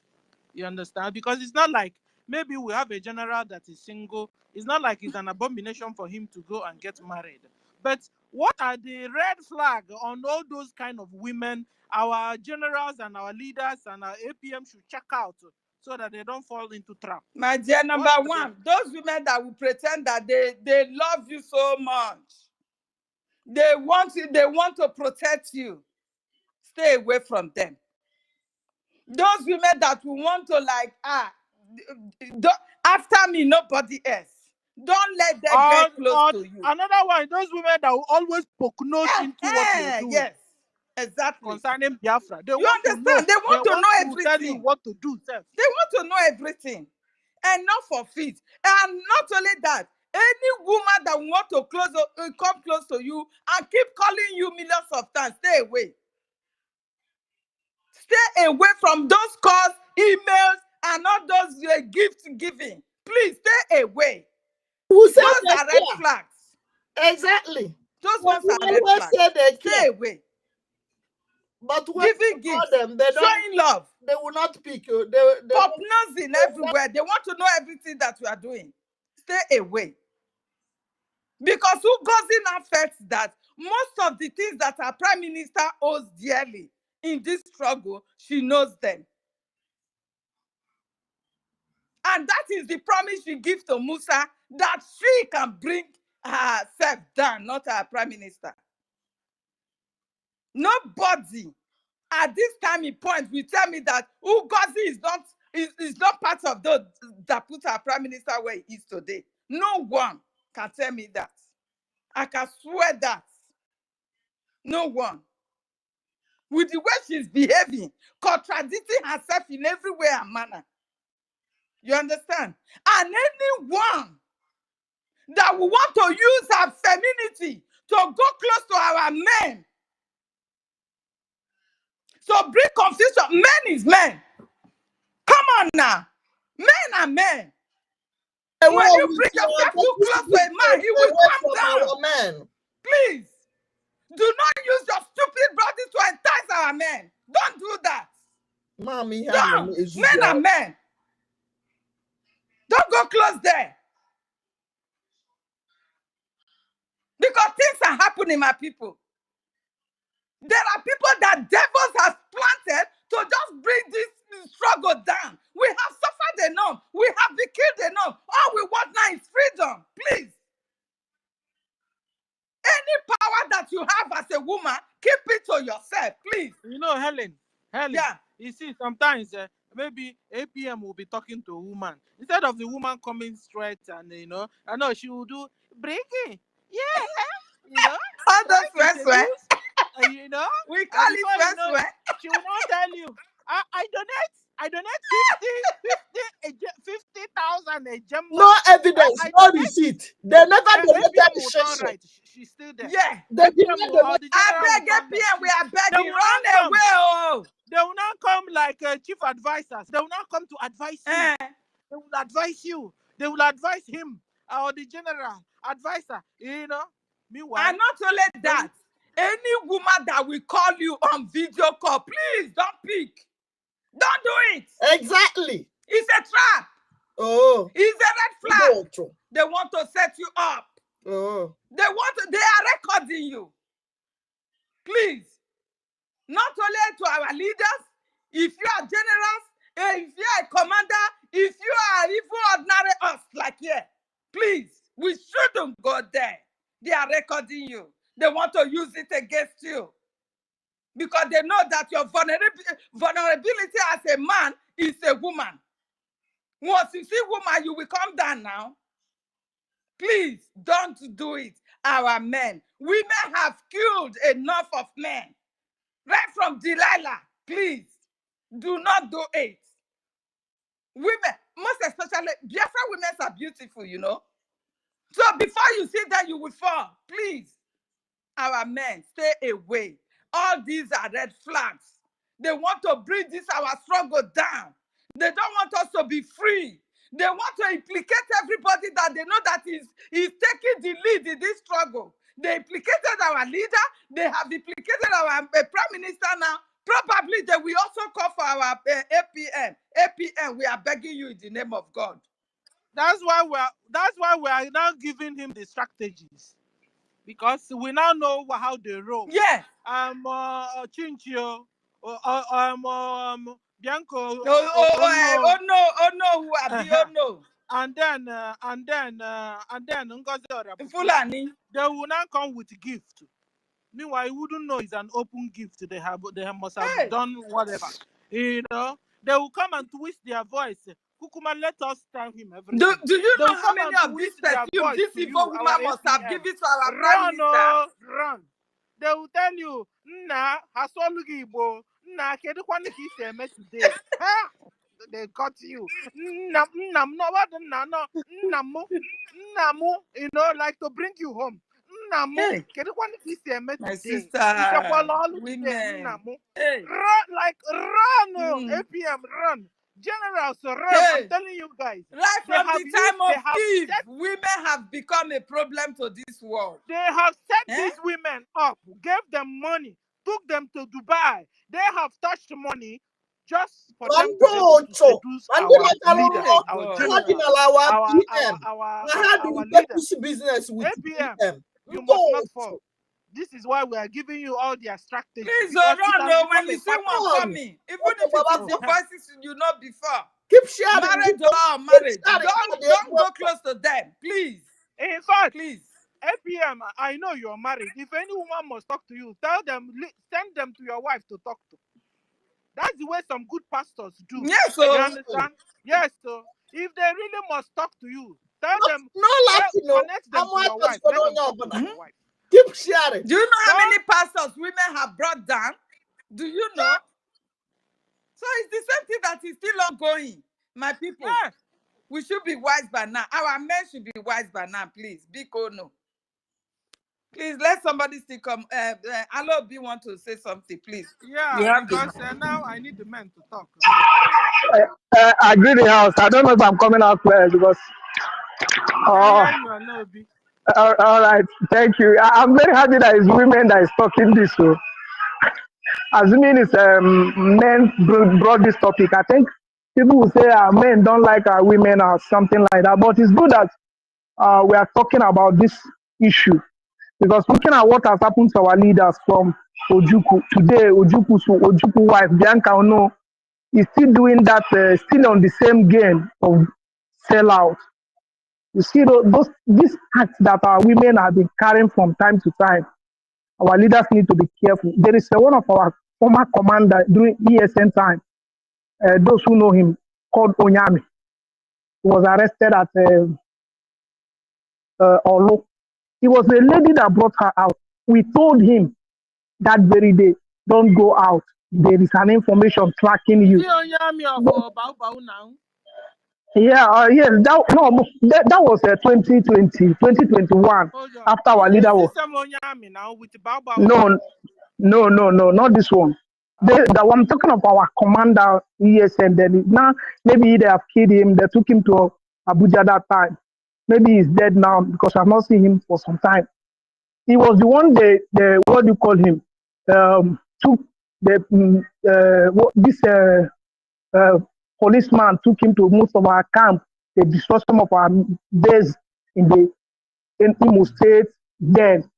You understand? Because it's not like maybe we have a general that is single. It's not like it's an abomination for him to go and get married. But what are the red flags on all those kind of women our generals and our leaders and our APM should check out so that they don't fall into trap?
My dear, number one, those women that will pretend that they love you so much. They want to protect you. Stay away from them. Those women that will want to after me, nobody else. Don't let them get close to you.
Another one, those women that will always poke nose into what you're doing.
Yes, exactly.
Concerning Biafra. They
you understand? They want to know everything.
Tell you what to do. Self.
They want to know everything. Enough of it. And not only that, any woman that want to come close to you and keep calling you millions of times, stay away. Stay away from those calls, emails, and all those gift giving. Please stay away.
Those
are red flags.
Exactly.
Those ones are red flags. Stay away.
But when
Giving
you
gifts,
call them,
showing love,
they will not pick you.
population everywhere. They want to know everything that you are doing. Stay away. Because Ngozi now felt that most of the things that our prime minister owes dearly in this struggle, she knows them. And that is the promise she gives to Musa, that she can bring herself down, not our prime minister. Nobody at this time in point will tell me that Ngozi is not part of those that put our prime minister where he is today. No one can tell me that. I can swear that. No one. With the way she's behaving, contradicting herself in every way and manner. You understand? And anyone that will want to use her femininity to go close to our men, so bring confusion. Men is men. Come on now. Men are men. When you bring yourself too close to a man, he will come down.
Men.
Please, do not use your stupid body to entice our men. Don't do that.
Mommy,
Don't. Men are men. Don't go close there. Because things are happening, my people. There are people that devils have planted to just bring this struggle down. We have suffered enough. We have been killed enough. All we want now is freedom. Please. Any power that you have as a woman, keep it to yourself, please.
You know, Helen,
Yeah.
you see, sometimes maybe APM will be talking to a woman. Instead of the woman coming straight and, I know she will do breaking. Yeah.
All those friends, we call it friends.
She will not tell you, I donate 50,000 a gem.
No evidence, no receipt. They never donated the shit.
Right. She's still there.
Yeah.
They did not donate.
I beg APM, we are begging, run away. Oh.
They will not come like chief advisors. They will not come to advise you. They will advise you. They will advise him or the general advisor. Meanwhile,
and not only that, any woman that will call you on video call, please don't pick. Don't do it.
Exactly.
It's a trap.
Oh.
It's a red flag. They want to set you up.
Oh.
They are recording you. Please. Not only to our leaders, if you are generals, if you are a commander, if you are even ordinary us like here, please, we shouldn't go there. They are recording you. They want to use it against you. Because they know that your vulnerability as a man is a woman. Once you see woman, you will come down now. Please, don't do it. Our men. Women have killed enough of men. Right from Delilah. Please, do not do it. Women, most especially, Biafra women are beautiful, So before you see that, you will fall. Please, our men, stay away. All these are red flags. They want to bring our struggle down. They don't want us to be free. They want to implicate everybody that they know that is taking the lead in this struggle. They implicated our leader. They have implicated our prime minister now. Probably they will also call for our APM. APM, we are begging you in the name of God.
That's why we are now giving him the strategies. Because we now know how they roll.
Yeah.
Chinchio, Bianco.
Oh no, who are the no.
And then Ngozi
Fulani.
They will now come with gift. Meanwhile, you wouldn't know it's an open gift. They must have done whatever. They will come and twist their voice. Kukuma, let us tell him everything.
Do you know how many of these perfumes this evil woman must have given to our prime minister?
Run. They will tell you, Nna, Hasolugi Igbo, Nna, kedu kwani ki se eme today? They got you. Namu, like to bring you home. Namu, kedu kwani ki se eme today?
My sister, women.
Run, APM, run. Generals, run. I'm telling you guys.
Right from the time of Eve, women have become a problem to this world.
They have set these women up, gave them money, took them to Dubai. They have touched money just for them to be able to
Mandocho.
seduce
Mandi
our leaders,
Matalolo.
our
Ahadi
generals,
Malawa
our our
PM.
our
I
our,
had
our
to get
leaders.
this business with
APM,
PM.
you must not fall. This is why we are giving you all their strategy.
Please
Because it
run
has
no,
become
when
a
you see one
pattern.
coming, even if it is the voices you know before.
Keep sharing.
Marriage or marriage,
sharing.
don't go close to them, please.
In fact,
Please.
APM, I know you're married. If any woman must talk to you, tell them, send them to your wife to talk to. That's the way some good pastors do.
Yes,
You
so
understand? Yes, so if they really must talk to you, tell them,
No laughing, no.
connect them to your wife. Let them talk to your wife.
Keep sharing.
Do you know how many pastors women have brought down? Do you know? So it's the same thing that is still ongoing, my people.
Yes.
We should be wise by now. Our men should be wise by now, please. Biko no. Please let somebody still come. Alo B want to say something, please.
Yeah, because now I need the men to talk.
I agree the house. I don't know if I'm coming out clear because.
I hear you, Alobi.
All right, thank you. I'm very happy that it's women that is talking this. So, assuming it's men brought this topic, I think people will say men don't like our women or something like that. But it's good that we are talking about this issue because looking at what has happened to our leaders from Ojukwu today, Ojukwu wife Bianca Ono is still doing that, still on the same game of sellout. You see, these acts that our women have been carrying from time to time, our leaders need to be careful. There is one of our former commander during ESN time, those who know him, called Onyami. He was arrested at Olo. It was a lady that brought her out. We told him that very day, don't go out. There is an information tracking you. Yes, that was 2021 after our leader was. No, not this one. I'm talking of our commander, ESN. Then now, maybe they have killed him. They took him to Abuja that time. Maybe he's dead now because I've not seen him for some time. He was the one what do you call him? Took policeman took him to most of our camp. They destroyed some of our base in Imo State. Then,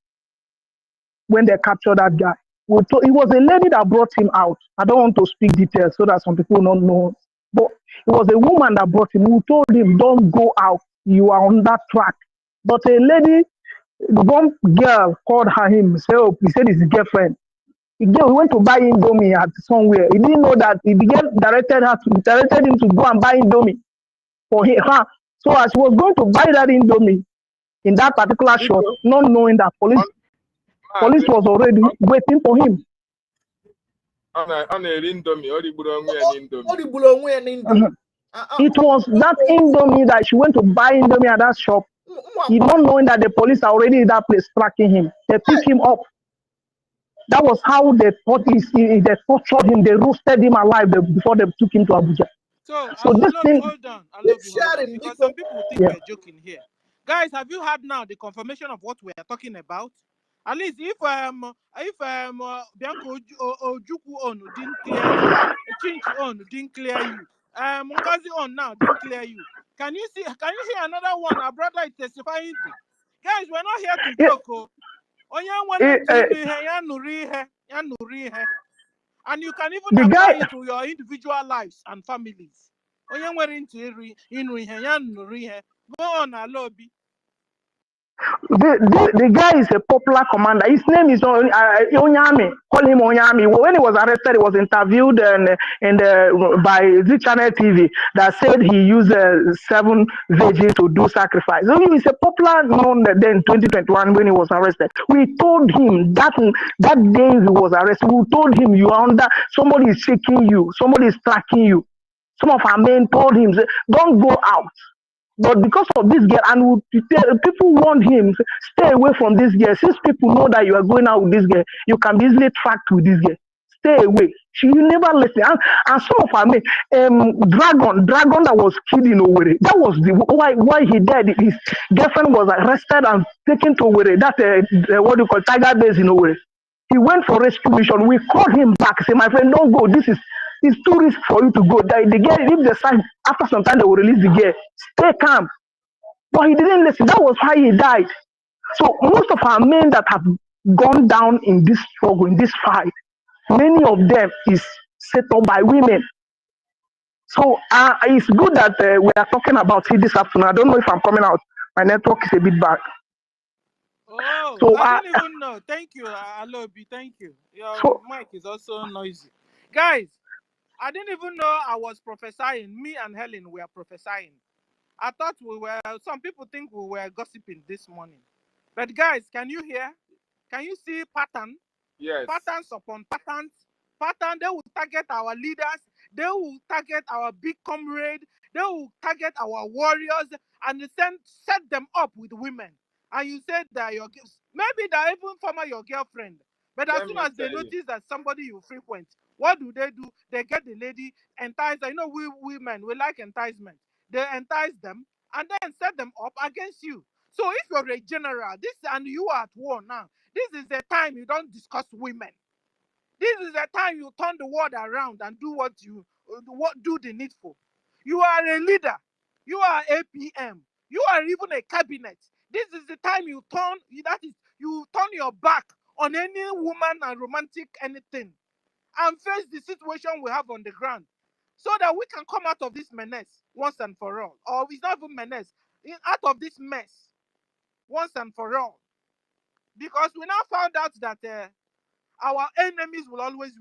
when they captured that guy, it was a lady that brought him out. I don't want to speak details so that some people don't know. But it was a woman that brought him. Who told him, "Don't go out. You are on that track." But a lady, one girl called him. He said it's his girlfriend. He went to buy Indomie at somewhere. He didn't know that the girl directed him to go and buy Indomie for her. So as he was going to buy that Indomie in that particular shop, not knowing that police was already waiting for him. It was that Indomie that she went to buy Indomie at that shop. He not knowing that the police are already in that place tracking him. They pick him up. That was how they tortured him. They roasted him alive before they took him to Abuja.
So this thing. Hold on. Because some people think we're joking here. Guys, have you had now the confirmation of what we are talking about? At least if Bianco Ojukwu on didn't clear you, Chinchi on didn't clear you, Ngozi on now didn't clear you. Can you hear another one our brother is testifying to? Guys, we're not here to joke. And you can even apply it to your individual lives and families. Go on, Alobi.
The guy is a popular commander. His name is Onyami. Call him Onyami. When he was arrested, he was interviewed by the Channel TV that said he used 7 virgins to do sacrifice. So he is a popular known then 2021 when he was arrested. We told him that day he was arrested, we told him you are under, somebody is shaking you, somebody is tracking you. Some of our men told him, don't go out. But because of this girl, and people warned him, stay away from this girl. Since people know that you are going out with this girl, you can be easily tracked with this girl. Stay away. She never listened. And some of our men, Dragon that was killed in Owerri, that was why he died. His girlfriend was arrested and taken to Owerri. That's what you call Tiger Base in Owerri. He went for rescue mission. We called him back. Say, my friend, don't go. It's too risky for you to go. The girl, if they sign, after some time they will release the girl. Stay calm. But he didn't listen. That was why he died. So most of our men that have gone down in this struggle, in this fight, many of them is set up by women. So it's good that we are talking about it this afternoon. I don't know if I'm coming out. My network is a bit bad.
Oh,
So
I didn't even know. Thank you, Alobi. Thank you. Your
so
mic is also noisy. Guys, I didn't even know I was prophesying. Me and Helen were prophesying. I thought some people think we were gossiping this morning. But guys, can you hear? Can you see pattern?
Yes.
Patterns upon patterns. Pattern, they will target our leaders. They will target our big comrade. They will target our warriors and set them up with women. And you said that maybe they're even former your girlfriend. But as
Let
soon
me
as they
tell you.
notice that somebody you frequent, what do? They get the lady, entice. I know we women, we like enticement. They entice them and then set them up against you. So if you're a general, and you are at war now, this is the time you don't discuss women. This is the time you turn the world around and do do the needful. You are a leader. You are APM. You are even a cabinet. This is the time you turn your back on any woman and romantic anything and face the situation we have on the ground so that we can come out of this menace once and for all. Or it's not even menace, out of this mess once and for all. Because we now found out that our enemies will always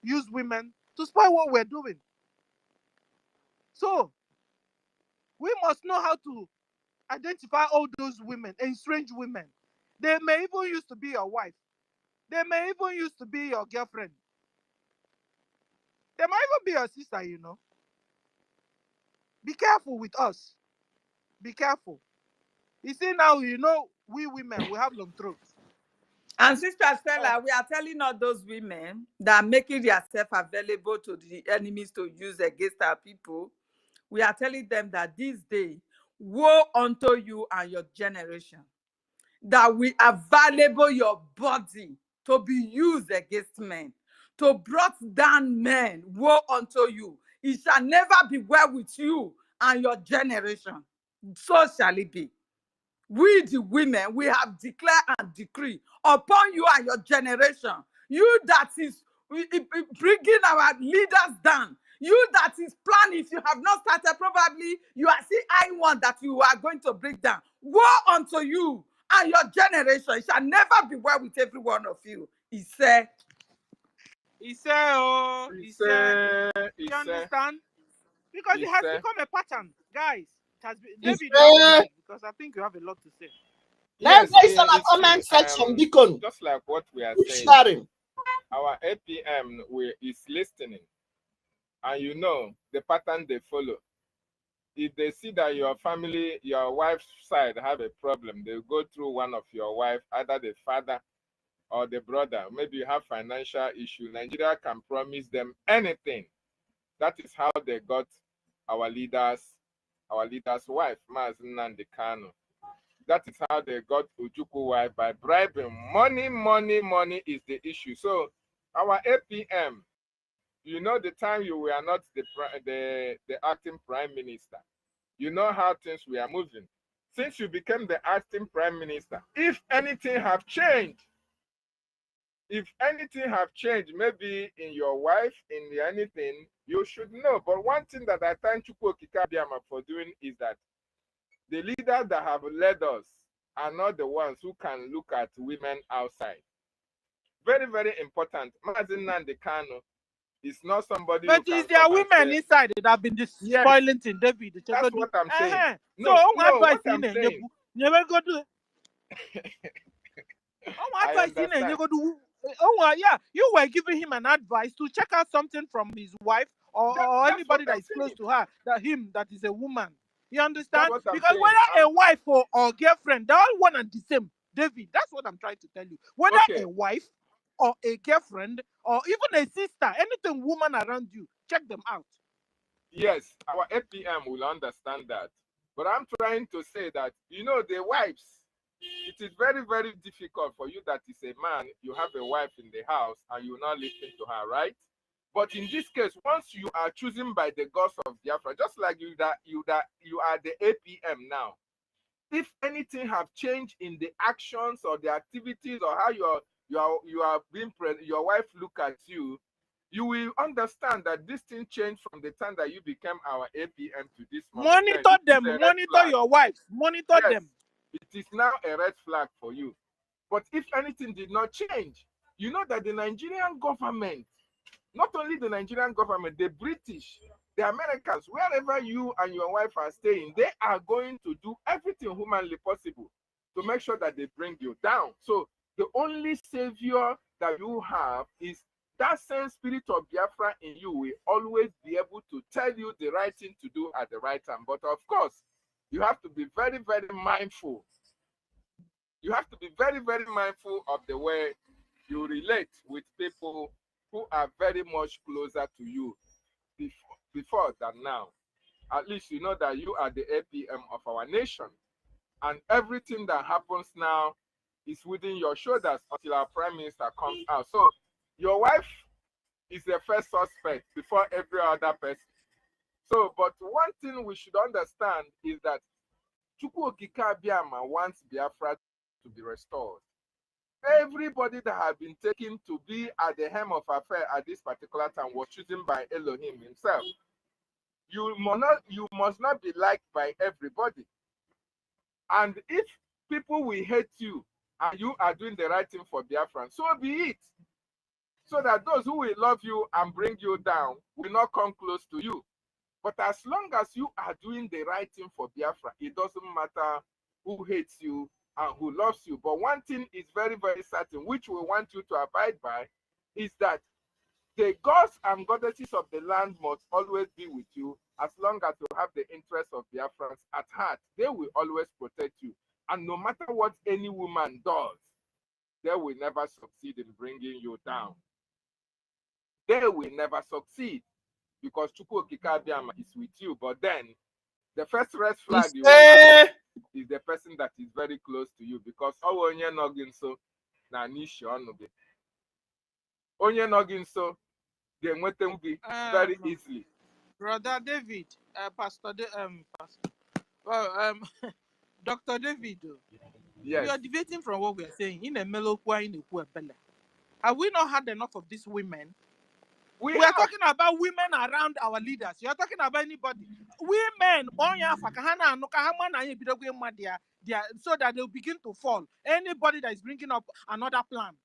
use women to spoil what we're doing. So we must know how to identify all those women, estranged women. They may even used to be your wife. They may even used to be your girlfriend. They might even be your sister, you know. Be careful with us. Be careful. You see now, you know, we women, we have long throats.
And Sister Stella, we are telling all those women that are making themselves available to the enemies to use against our people. We are telling them that this day, woe unto you and your generation, that we available your body to be used against men, to brought down men. Woe unto you. It shall never be well with you and your generation. So shall it be. We, the women, we have declared and decree upon you and your generation. You that is bringing our leaders down. You that is planning, if you have not started, probably you are still eyeing one that you are going to bring down. Woe unto you and your generation. It shall never be well with every one of you. He said.
He said, oh, he said. You understand? Because it has become a pattern. Guys, it has been, David, you have a mic because I think you have a lot to say.
Let's
Yes,
go on a comment section, Beacon.
just like what we are saying.
Sharing.
Our APM is listening. And you know the pattern they follow. If they see that your family, your wife's side have a problem, they go through one of your wife, either the father or the brother. Maybe you have financial issue. Nigeria can promise them anything. That is how they got our leader's wife, Mazen Nandekano. That is how they got Ujuku wife, by bribing. Money is the issue. So our APM, you know, the time you were not the acting prime minister, you know how things were moving. Since you became the acting prime minister, if anything have changed, maybe in your wife, in anything, you should know. But one thing that I thank Chukwu Okike-Abiyama for doing is that the leaders that have led us are not the ones who can look at women outside. Very, very important. Mazen Nandekano is not somebody.
But
who
is
can
there women inside that have been spoiling thing, David?
That's what I'm saying.
So,
what I'm saying.
Never go to.
I understand.
You were giving him an advice to check out something from his wife or anybody that is close to her, that is a woman. You understand? Because whether a wife or girlfriend, they're all one and the same. David, that's what I'm trying to tell you. Whether a wife or a girlfriend or even a sister, anything woman around you, check them out.
Yes, our APM will understand that. But I'm trying to say that, you know, the wives, It is very, very difficult for you that is a man, you have a wife in the house and you're not listening to her, right? But in this case, once you are chosen by the gods of Biafra, just like you are the APM now. If anything have changed in the actions or the activities or how you are being your wife look at you, you will understand that this thing changed from the time that you became our APM to this moment.
Monitor them. Monitor your wives. Monitor them.
It is now a red flag for you. But if anything did not change, you know that the Nigerian government, not only the Nigerian government, the British, the Americans, wherever you and your wife are staying, they are going to do everything humanly possible to make sure that they bring you down. So the only savior that you have is that same spirit of Biafra in you will always be able to tell you the right thing to do at the right time. But of course, you have to be very, very mindful. You have to be very, very mindful of the way you relate with people who are very much closer to you before than now. At least you know that you are the APM of our nation. And everything that happens now is within your shoulders until our prime minister comes out. So your wife is the first suspect before every other person. So, but one thing we should understand is that Chukwu Okike Abiama wants Biafra to be restored. Everybody that had been taken to be at the helm of affair at this particular time was chosen by Elohim himself. You must not be liked by everybody. And if people will hate you and you are doing the right thing for Biafran, so be it. So that those who will love you and bring you down will not come close to you. But as long as you are doing the right thing for Biafra, it doesn't matter who hates you and who loves you. But one thing is very, very certain, which we want you to abide by, is that the gods and goddesses of the land must always be with you. As long as you have the interests of Biafrans at heart, they will always protect you. And no matter what any woman does, they will never succeed in bringing you down. They will never succeed because Chukwu Okike Abiama is with you. But then, the first red flag you will have is the person that is very close to you, because onye no gị nso na n'ishi ọnụ gị. Onye no gị nso ga-enweta gị very easily.
Brother David, Dr. David,
yes.
We are deviating from what we are saying. In a melokwa, in a kuapele. Have we not had enough of these women? We are talking about women around our leaders. You are talking about anybody. Women, so that they'll begin to fall. Anybody that is bringing up another plan.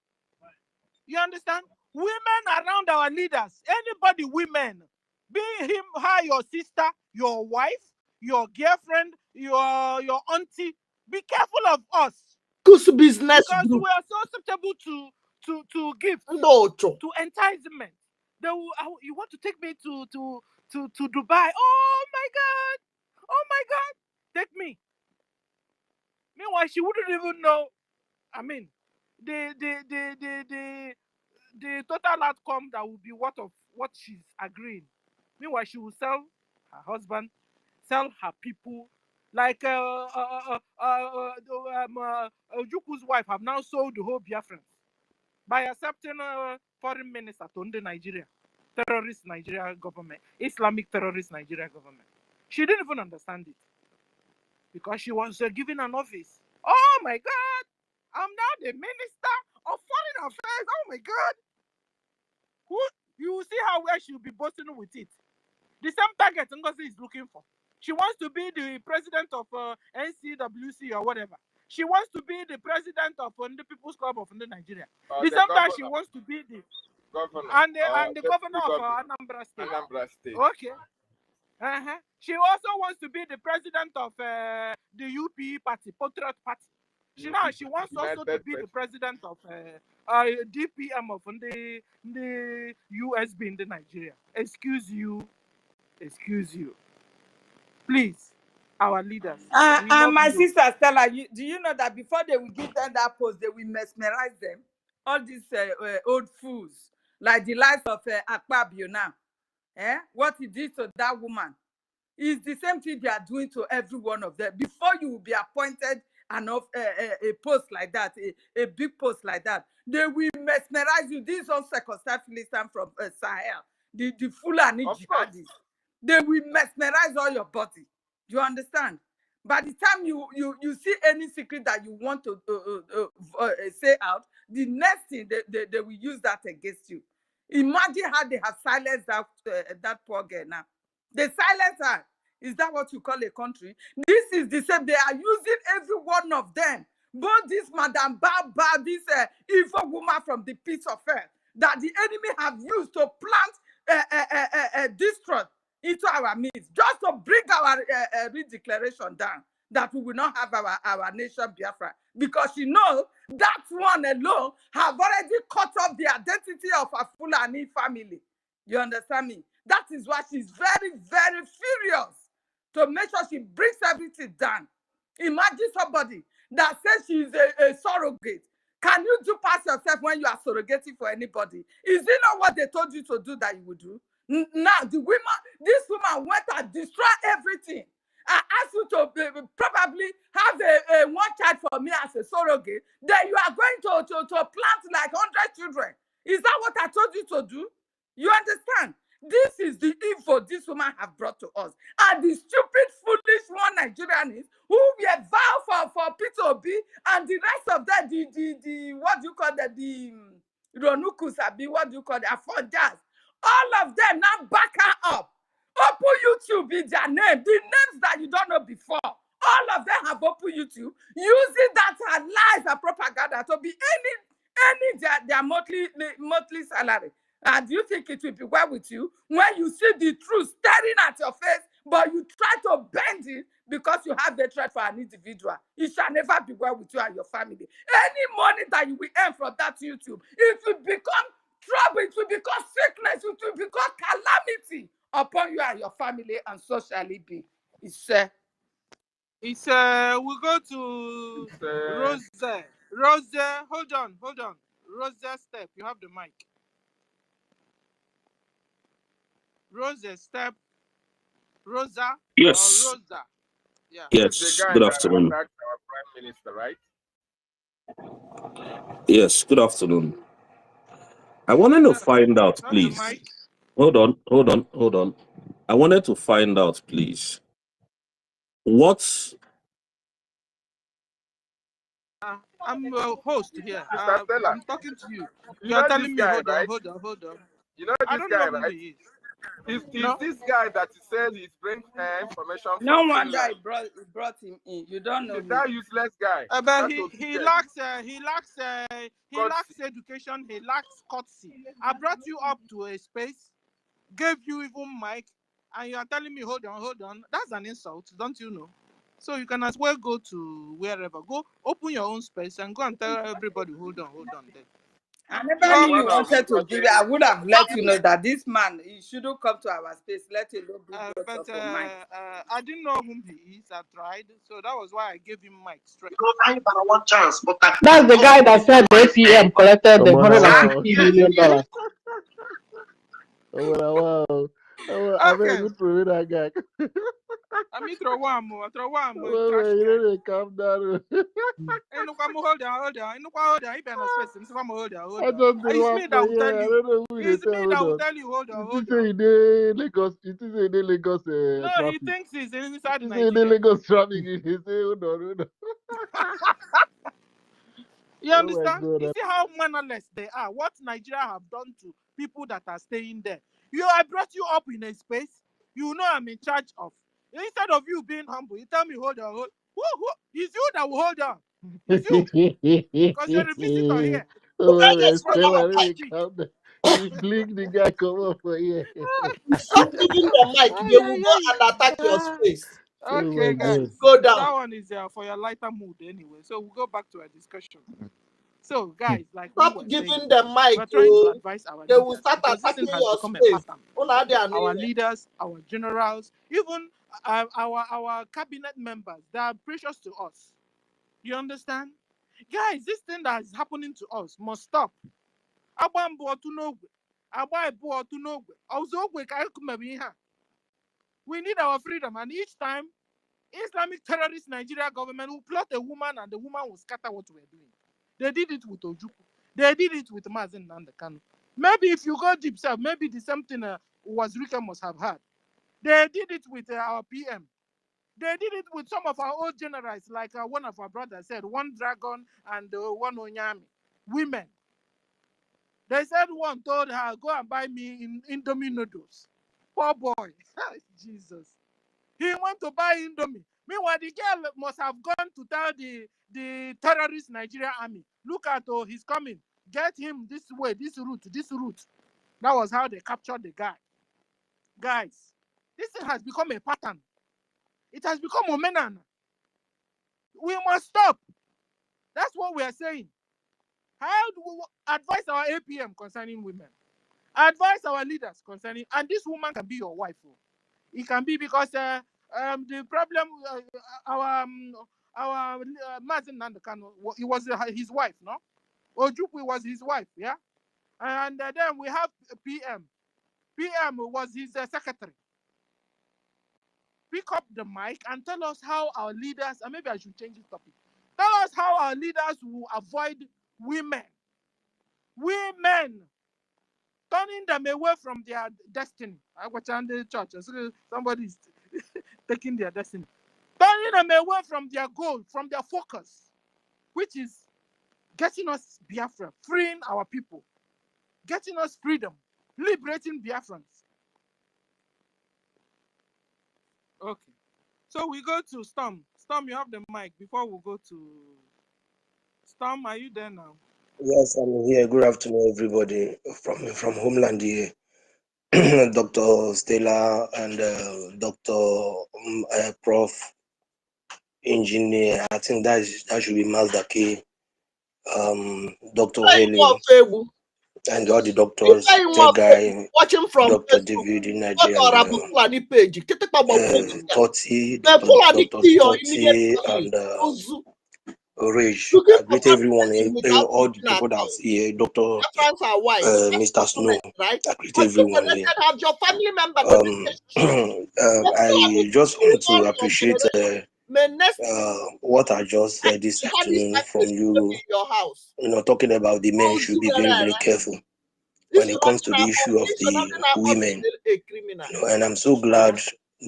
You understand? Women around our leaders. Anybody, women. Be him, her, your sister, your wife, your girlfriend, your auntie. Be careful of us.
Business
because
group.
we are so susceptible to gifts, to enticement. You want to take me to Dubai? Oh my God! Take me. Meanwhile, she wouldn't even know. I mean, the total outcome that will be what she's agreeing. Meanwhile, she will sell her husband, sell her people. Like Ojuku's wife have now sold the whole Biafrans by accepting foreign minister to Nigeria, terrorist Nigeria government, Islamic terrorist Nigeria government. She didn't even understand it because she was given an office. Oh my God! I'm now the minister of foreign affairs. Oh my God! Who you will see where she'll be boasting with it. The same target NGOZI is looking for. She wants to be the president of NCWC or whatever. She wants to be the president of the People's Club of Nigeria. The same time she wants to be the governor and the governor of Anambra State.
Anambra State.
Okay. She also wants to be the president of the UPE party, Patriot Party. She wants also to be the president of DPM of the USB in the Nigeria. Excuse you. Please, our leaders.
And my sister Stella, do you know that before they will give them that post, they will mesmerize them? All these old fools, like the likes of Akpabio now. What he did to that woman is the same thing they are doing to every one of them. Before you will be appointed a post like that, a big post like that, they will mesmerize you. These are circumstantial Philistines from Sahel, the Fulani
Of course.
jihadis. They will mesmerize all your body. You understand? By the time you see any secret that you want to say out, the next thing they will use that against you. Imagine how they have silenced that poor girl now. They silence her. Is that what you call a country? This is the same. They are using every one of them. Both this Madame Baba, this evil woman from the pits of earth, that the enemy have used to plant distrust into our midst, just to bring our redeclaration down, that we will not have our nation Biafra. Because you know, that one alone have already cut off the identity of a Fulani family. You understand me? That is why she's very, very furious to make sure she brings everything down. Imagine somebody that says she's a surrogate. Can you do pass yourself when you are surrogating for anybody? Is it not what they told you to do that you would do? Now, this woman went and destroyed everything. I asked you to probably have a one child for me as a surrogate. Then you are going to plant like 100 children. Is that what I told you to do? You understand? This is the info this woman have brought to us. And the stupid, foolish one Nigerians who were vowed for Peter Obi and the rest of them, the what do you call that? The Ronukus, what do you call it? Afonjas. All of them now back her up. Open YouTube is their name. The names that you don't know before. All of them have open YouTube, using that her lies and propaganda to be any their monthly salary. And do you think it will be well with you when you see the truth staring at your face, but you try to bend it because you have the threat for an individual? It shall never be well with you and your family. Any money that you will earn from that YouTube, it will become trouble, it will become sickness, it will become calamity upon you and your family, and so shall it be.
We'll go to Rose. Rose, hold on. Rose, step. You have the mic. Rose, step. Rosa.
Yes.
Or Rosa. Yeah.
Yes.
This is the guy
Good
that
afternoon.
attacked our prime minister, right?
Yes. Good afternoon. I wanted to find out, please. Hold on. I wanted to find out, please. What's
I'm a host here.
Mr. Stella,
I'm talking to you.
you
You're
know
telling
this
me,
guy,
hold
right?
on.
You know
I
this
don't
guy,
know who
right?
he is.
Is
No?
this guy that says he's bringing information
No
from
wonder
Finland?
I brought him in. You don't know
Is
me.
that useless guy?
But
That
he
Obike,
lacks education. He lacks courtesy. I brought you up to a space, gave you even mic, and you are telling me hold on. That's an insult, don't you know? So you can as well go to wherever. Go open your own space and go and tell everybody hold on there.
I never knew you wanted to give it. I would have let you know that this man, he shouldn't come to our space. Let alone bring
But I didn't know whom he is. I tried, so that was why I gave him mic straight.
That's the guy that said the ATM collected the $150 million.
I beg you to that guy.
I mean, throw one more.
Wait, you know they calm down.
Hold on. You better space. Hold on.
I just did
It's
one
me that
for
will tell
you. I
you.
don't know who they
It's me
tell.
that will tell you. Hold on.
You say they Lagos. You say they Lagos
No,
traffic.
he thinks he's inside
You say
Nigeria.
they Lagos traffic. He say hold on.
You understand? You see how mannerless they are. What Nigeria have done to people that are staying there. I brought you up in a space you know I'm in charge of. Instead of you being humble, you tell me hold on. Who? It's you that will hold on. It's you. Because you're a visitor here.
He blink the guy come up for here.
Stop giving the mic. They will go and attack your space.
Okay, guys.
Go down.
That one is for your lighter mood anyway. So we'll go back to our discussion. So, guys, like
stop
we were
giving
saying,
the mic.
we're trying to advise our
they
leaders
will start
because this
attacking
thing has
your
become
space.
a pattern. Our leaders, our generals, even our cabinet members, they are precious to us. You understand? Guys, this thing that is happening to us must stop. We need our freedom, and each time Islamic terrorist Nigeria government will plot a woman and the woman will scatter what we're doing. They did it with Ojukwu. They did it with Mazen Nandekano. Maybe if you go deep south, maybe the same thing Wazirika must have had. They did it with our PM. They did it with some of our old generals, like one of our brothers said, one dragon and one Onyami. Women. They said one told her, go and buy me Indomie noodles. Poor boy. Jesus. He went to buy Indomie. Meanwhile, the girl must have gone to tell the terrorist Nigeria army, look at, oh, he's coming. Get him this way, this route, this route. That was how they captured the guy. Guys, this thing has become a pattern. It has become a menan. We must stop. That's what we are saying. How do we advise our APM concerning women? Advise our leaders concerning, and this woman can be your wife. It can be because the problem, our Mazen Nandekano, it was his wife, no? Ojukwu was his wife, yeah? And then we have PM. PM was his secretary. Pick up the mic and tell us how our leaders, and maybe I should change the topic. Tell us how our leaders will avoid women. Women. Turning them away from their destiny. I watch on the church. Somebody is taking their destiny. Turning them away from their goal, from their focus, which is getting us Biafra, freeing our people, getting us freedom, liberating Biafrans. Okay. So we go to Storm. Storm, you have the mic before we go to Storm. Are you there now?
Yes, I'm here. Good afternoon, everybody from Homeland here. Dr. Stella and Dr. Prof. Engineer. I think that should be Mazdaki, Dr. Haley, and all the doctors, the guy,
watching from
Dr.
Facebook.
David in Nigeria,
Fulani page.
Totti,
The
Dr.
Fulani kill your
Totti,
immediate family.
and Rage.
Looking
I
for
greet everyone,
family without
all the
looking
people
at
that's here, Dr.
Biafrans are white.
Mr. Snow.
Right?
I greet
But you
everyone here.
have your family member to
I just want to appreciate what I just said this afternoon from you.
your house.
You know, talking about the men should be very, very careful when it comes to the issue of the women. You know, and I'm so glad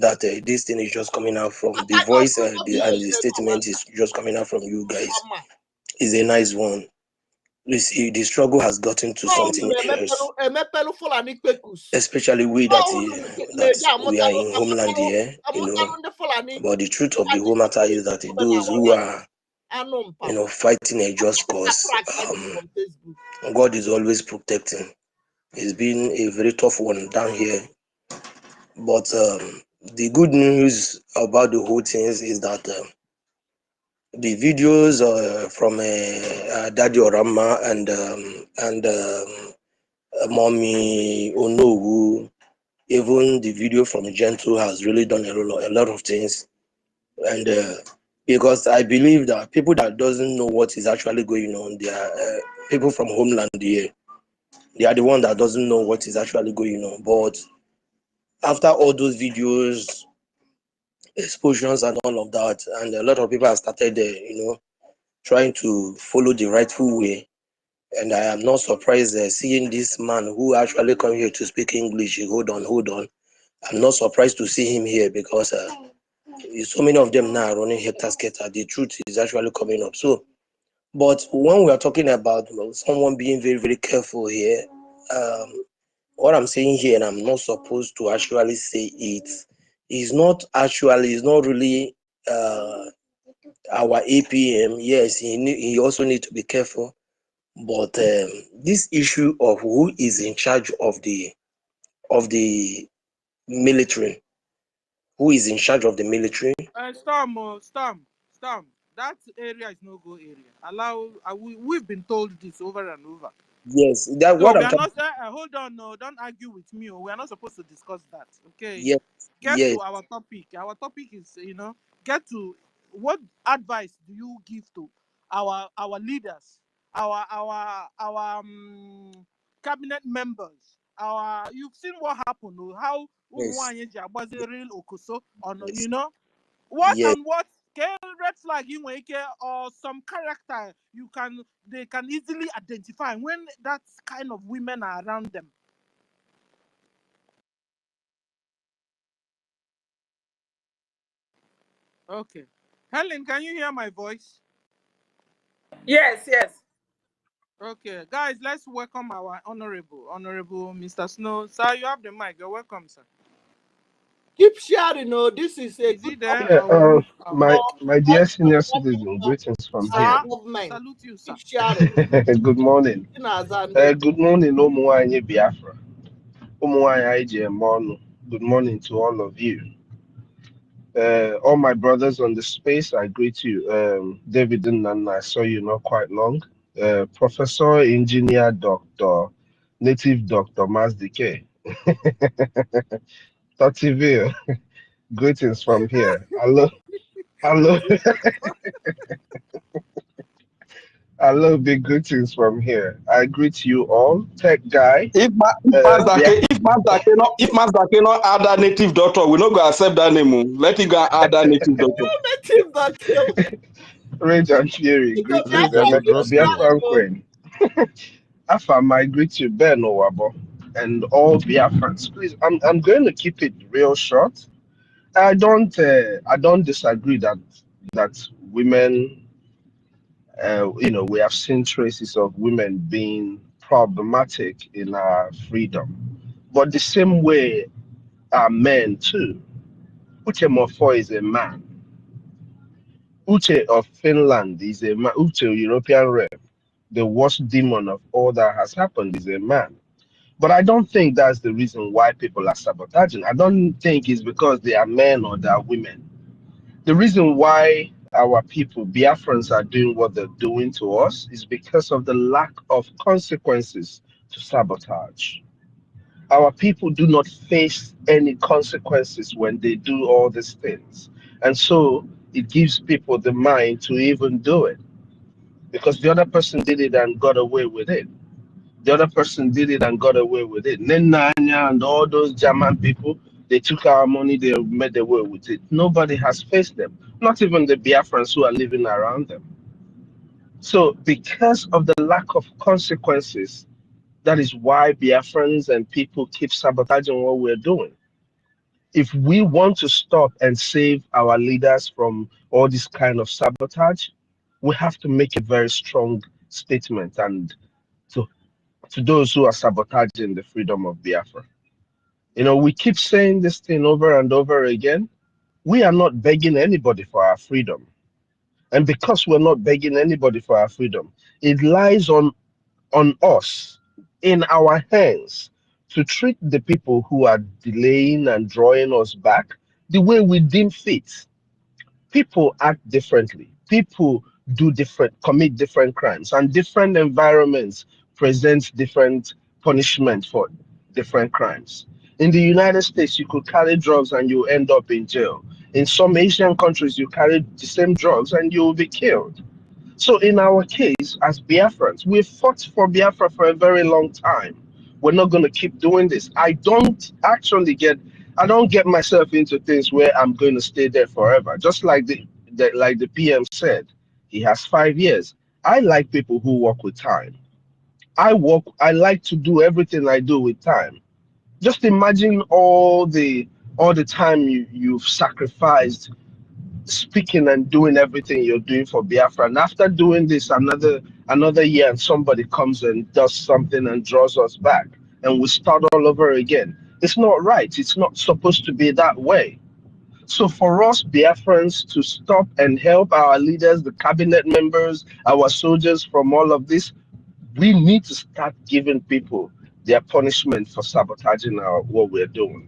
that this thing is just coming out from the voice and the statement is just coming out from you guys. It's a nice one. You see, the struggle has gotten to something else, especially we that we are in Homeland here, you know. But the truth of the whole matter is that those who are, you know, fighting a just cause, God is always protecting. It's been a very tough one down here. But the good news about the whole thing is that the videos from Daddy Orama and Mommy Onowu, even the video from Gentle has really done a lot of things. And because I believe that people that doesn't know what is actually going on, they are people from Homeland here. They are the one that doesn't know what is actually going on. But after all those videos, explosions and all of that, and a lot of people have started, you know, trying to follow the rightful way. And I am not surprised seeing this man who actually come here to speak English. Hold on. I'm not surprised to see him here because so many of them now are running hectare scatter. The truth is actually coming up. So, but when we are talking about someone being very, very careful here, what I'm saying here, and I'm not supposed to actually say it, is not really our APM. Yes, he also need to be careful. But this issue of who is in charge of the military, who is in charge of the military?
Storm. That area is no go area. We've been told this over and over.
Yes, that
So
what
we
I'm
are
talking.
not. Hold on, no, don't argue with me. We are not supposed to discuss that. Okay.
Yes,
Get
yes,
to our topic. Our topic is, get to what advice do you give to our leaders, our cabinet members. You've seen what happened. How
yes,
was a real Okuso on
yes.
What
Yes.
and what red flag in or some character they can easily identify when that kind of women are around them. Okay. Helen, can you hear my voice?
Yes, yes.
Okay, guys, let's welcome our honorable Mr. Snow. Sir, you have the mic. You're welcome, sir.
Keep sharing. Oh, this is a
Is he
good
there?
Yeah,
Or we move on?
my
all
dear senior
all
citizen, greetings from here.
Sir,
government.
salute you, sir.
Keep sharing.
Good morning. Good morning, Umuanye Biafra. Umuanye IJMONU. Good morning to all of you. All my brothers on the space, I greet you. David and I saw you not quite long. Professor, Engineer, Doctor, Native Doctor, Mazdike. Tativir, greetings from here. Hello, hello, big greetings from here. I greet you all. Tech guy.
If Master cannot add that native doctor, we not go accept that name. Let him go add that native doctor.
Native doctor.
Rage and Fury,
Because
greetings.
Rage and
keep
Rodney.
sharing.
Biafran. Afam, I greet you, Ben Owabo, and all Biafrans. Please, I'm going to keep it real short. I don't disagree that women, we have seen traces of women being problematic in our freedom, but the same way are men too. Uche Mofo is a man. Uche of Finland is a man. Uche, European rep, the worst demon of all that has happened, is a man. But I don't think that's the reason why people are sabotaging. I don't think it's because they are men or they are women. The reason why our people, Biafrans, are doing what they're doing to us is because of the lack of consequences to sabotage. Our people do not face any consequences when they do all these things. And so it gives people the mind to even do it because the other person did it and got away with it. The other person did it and got away with it. Nenanya and all those German people, they took our money, they made away with it. Nobody has faced them, not even the Biafrans who are living around them. So, because of the lack of consequences, that is why Biafrans and people keep sabotaging what we're doing. If we want to stop and save our leaders from all this kind of sabotage, we have to make a very strong statement and to those who are sabotaging the freedom of Biafra. We keep saying this thing over and over again. We are not begging anybody for our freedom. And because we're not begging anybody for our freedom, it lies on us, in our hands, to treat the people who are delaying and drawing us back the way we deem fit. People act differently. People commit different crimes, and different environments present different punishment for different crimes. In the United States, you could carry drugs and you end up in jail. In some Asian countries, you carry the same drugs and you will be killed. So in our case, as Biafrans, we've fought for Biafra for a very long time. We're not going to keep doing this. I don't get myself into things where I'm going to stay there forever. Just like the PM said, he has 5 years. I like people who work with time. I like to do everything I do with time. Just imagine all the time you've sacrificed speaking and doing everything you're doing for Biafra. And after doing this another year, and somebody comes and does something and draws us back, and we start all over again. It's not right. It's not supposed to be that way. So for us Biafrans to stop and help our leaders, the cabinet members, our soldiers from all of this, we need to start giving people their punishment for sabotaging what we're doing.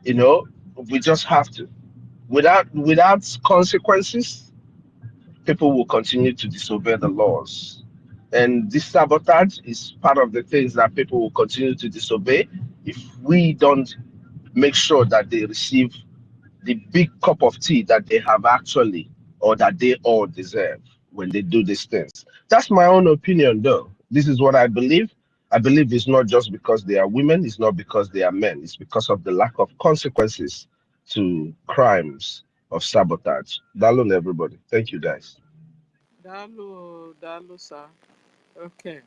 We just have to. Without consequences, people will continue to disobey the laws. And this sabotage is part of the things that people will continue to disobey if we don't make sure that they receive the big cup of tea that they have actually, or that they all deserve when they do these things. That's my own opinion, though. This is what I believe. I believe it's not just because they are women, it's not because they are men, it's because of the lack of consequences to crimes of sabotage. Dalun, everybody. Thank you, guys.
Dalu, sir. Okay.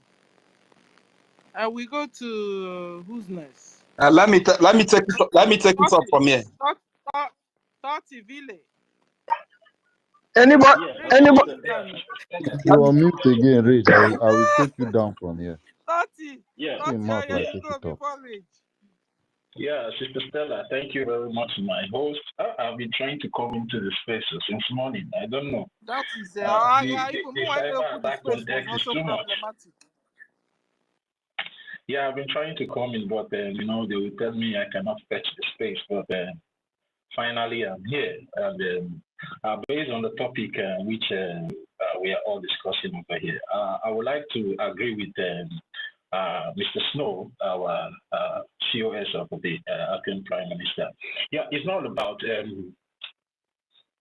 We go to who's next?
Let me take it up from here.
30 Ville.
Anybody,
Yeah,
anybody,
You're on mute again, Rage. I will take you down from here.
30.
yeah,
Say mouth
Yeah,
like
you
take
go
it up.
before Rage.
yeah, Sister Stella, thank you very much, my host. I've been trying to come into the space since morning. I don't know.
That is
The
even more
cyber
open the
attack
space
on
was
X is
also
too much.
problematic.
Yeah, I've been trying to come in, but they will tell me I cannot fetch the space. But finally, I'm here. And based on the topic which we are all discussing over here, I would like to agree with Mr. Snow, our COS of the African Prime Minister. Yeah, it's not about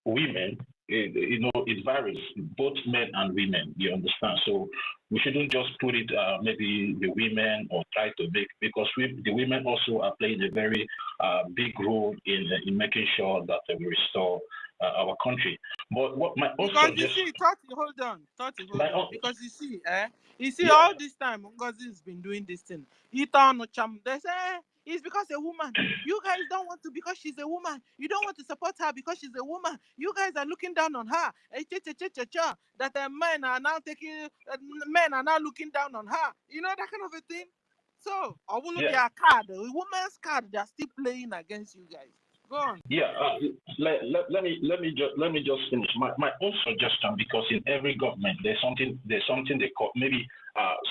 women. It varies, both men and women, you understand? So we shouldn't just put it maybe the women or try to make, because the women also are playing a very big role in making sure that we restore our country. But what my own
Because
suggestion...
you see, 30, hold on. Because you see,
Yeah.
all this time, NGOZI has been doing this thing. They say, it's because a woman. You guys don't want to because she's a woman. You don't want to support her because she's a woman. You guys are looking down on her. That men are now looking down on her. You know, that kind of a thing. So, I will look at a card, a woman's card, they're still playing against you guys. Go on.
Yeah, let me just finish my own suggestion, because in every government there's something they call, maybe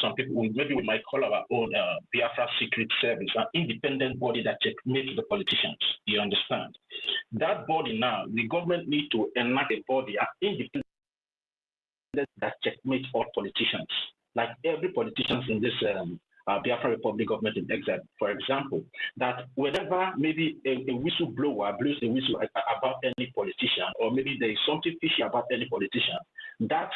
some people we might call our own Biafra Secret Service, an independent body that checkmates the politicians. You understand? That body now, the government needs to enact a body, an independent that checkmates all politicians, like every politicians in this Biafra Republic government in exile, for example, that whenever maybe a whistleblower blows a whistle about any politician, or maybe there is something fishy about any politician, that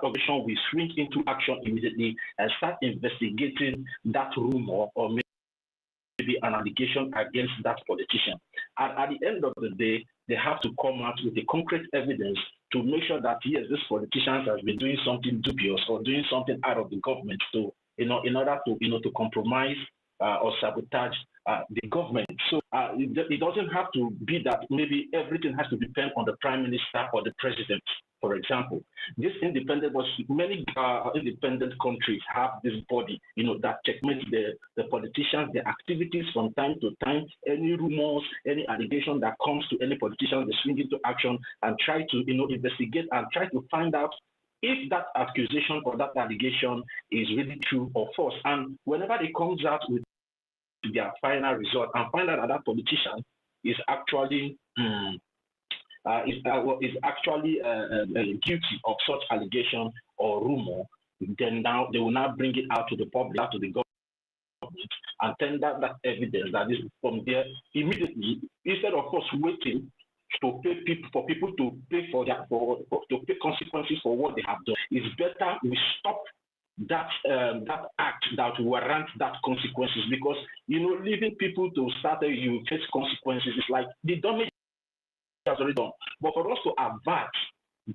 organization will swing into action immediately and start investigating that rumor or maybe an allegation against that politician. And at the end of the day, they have to come out with the concrete evidence to make sure that, yes, this politician has been doing something dubious or doing something out of the government to, in order to, to compromise or sabotage the government. So it doesn't have to be that maybe everything has to depend on the prime minister or the president. For example, this independent, many independent countries have this body, that checkmates the politicians, their activities from time to time. Any rumors, any allegation that comes to any politician, they swing into action and try to, investigate and try to find out if that accusation or that allegation is really true or false. And whenever it comes out with their final result and find out that that politician is actually guilty of such allegation or rumor, then now they will now bring it out to the public, out to the government, and tender that evidence that is from there immediately, instead of us waiting to pay people to pay to pay consequences for what they have done. It's better we stop that act that warrant that consequences, because leaving people to start you face consequences is like the damage has already done. But for us to avert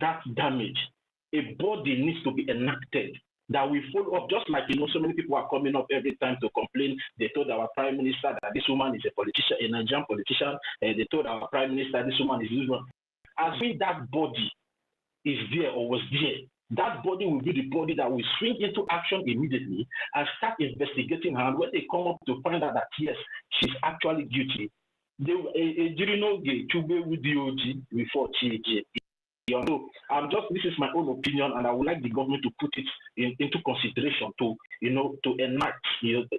that damage, a body needs to be enacted that we follow up, just like so many people are coming up every time to complain. They told our prime minister that this woman is a politician, a Nigerian politician, and they told our prime minister this woman is this one. As if that body is there or was there, that body will be the body that will swing into action immediately and start investigating her. And when they come up to find out that yes, she's actually guilty, they before this is my own opinion, and I would like the government to put it into consideration to enact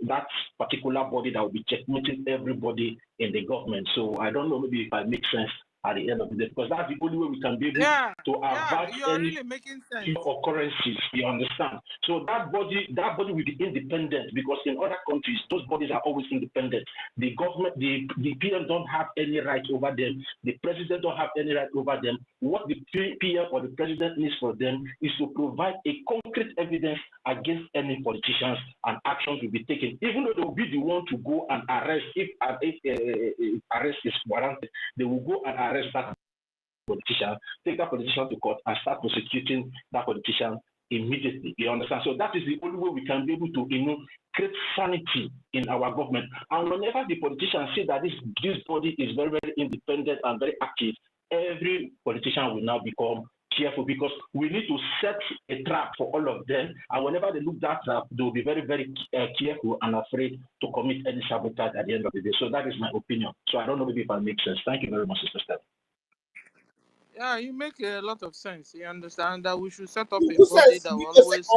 that particular body that will be checkmating everybody in the government. So I don't know, maybe if I make sense, at the end of the day, because that's the only way we can be able to avoid
you're
any
really making sense.
occurrences. You understand? So that body will be independent, because in other countries those bodies are always independent. The government, the PM don't have any right over them. The president don't have any right over them. What the PM or the president needs for them is to provide a concrete evidence against any politicians, and actions will be taken. Even though they will be the one to go and arrest if arrest is warranted, they will go and arrest that politician, take that politician to court, and start prosecuting that politician immediately. You understand? So that is the only way we can be able to, create sanity in our government. And whenever the politicians say that this body is very, very independent and very active, every politician will now become careful, because we need to set a trap for all of them. And whenever they look that trap, they will be very, very careful and afraid to commit any sabotage at the end of the day. So that is my opinion. So I don't know if I make sense. Thank you very much, Sister Steph.
Yeah, you make a lot of sense. You understand that we should set up a body that will always,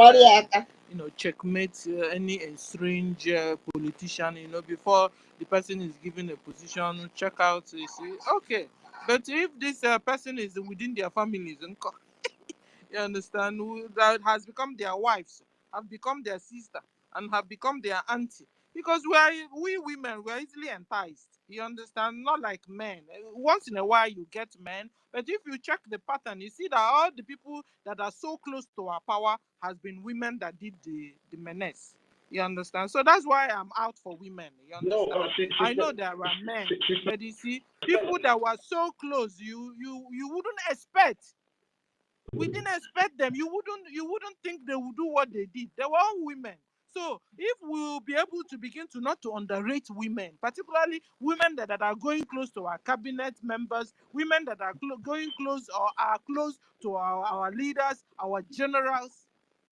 checkmate any strange politician, before the person is given a position, check out, you see, okay. But if this person is within their families, you understand, that has become their wives, have become their sister, and have become their auntie. Because we women, we're easily enticed. You understand? Not like men. Once in a while you get men, but if you check the pattern, you see that all the people that are so close to our power has been women that did the menace. You understand? So that's why I'm out for women. You understand?
No,
I know there are men, but you see, people that were so close, you wouldn't expect. We didn't expect them. You wouldn't think they would do what they did. They were all women. So if we'll be able to begin to not to underrate women, particularly women that are going close to our cabinet members, women that are going close or are close to our leaders, our generals,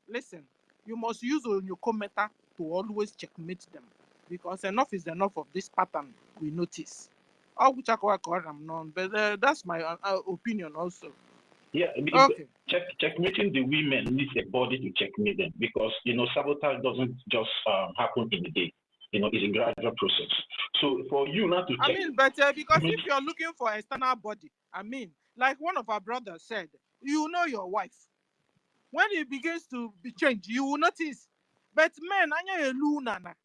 listen, you must use Onyokometa to always checkmate them, because enough is enough of this pattern we notice. But that's my opinion also.
Yeah,
okay.
Checkmating the women needs a body to checkmate them, because sabotage doesn't just happen in a day. It's a gradual process. So for you not to check,
because if you're looking for external body, like one of our brothers said, you know your wife. When it begins to be changed, you will notice. But men,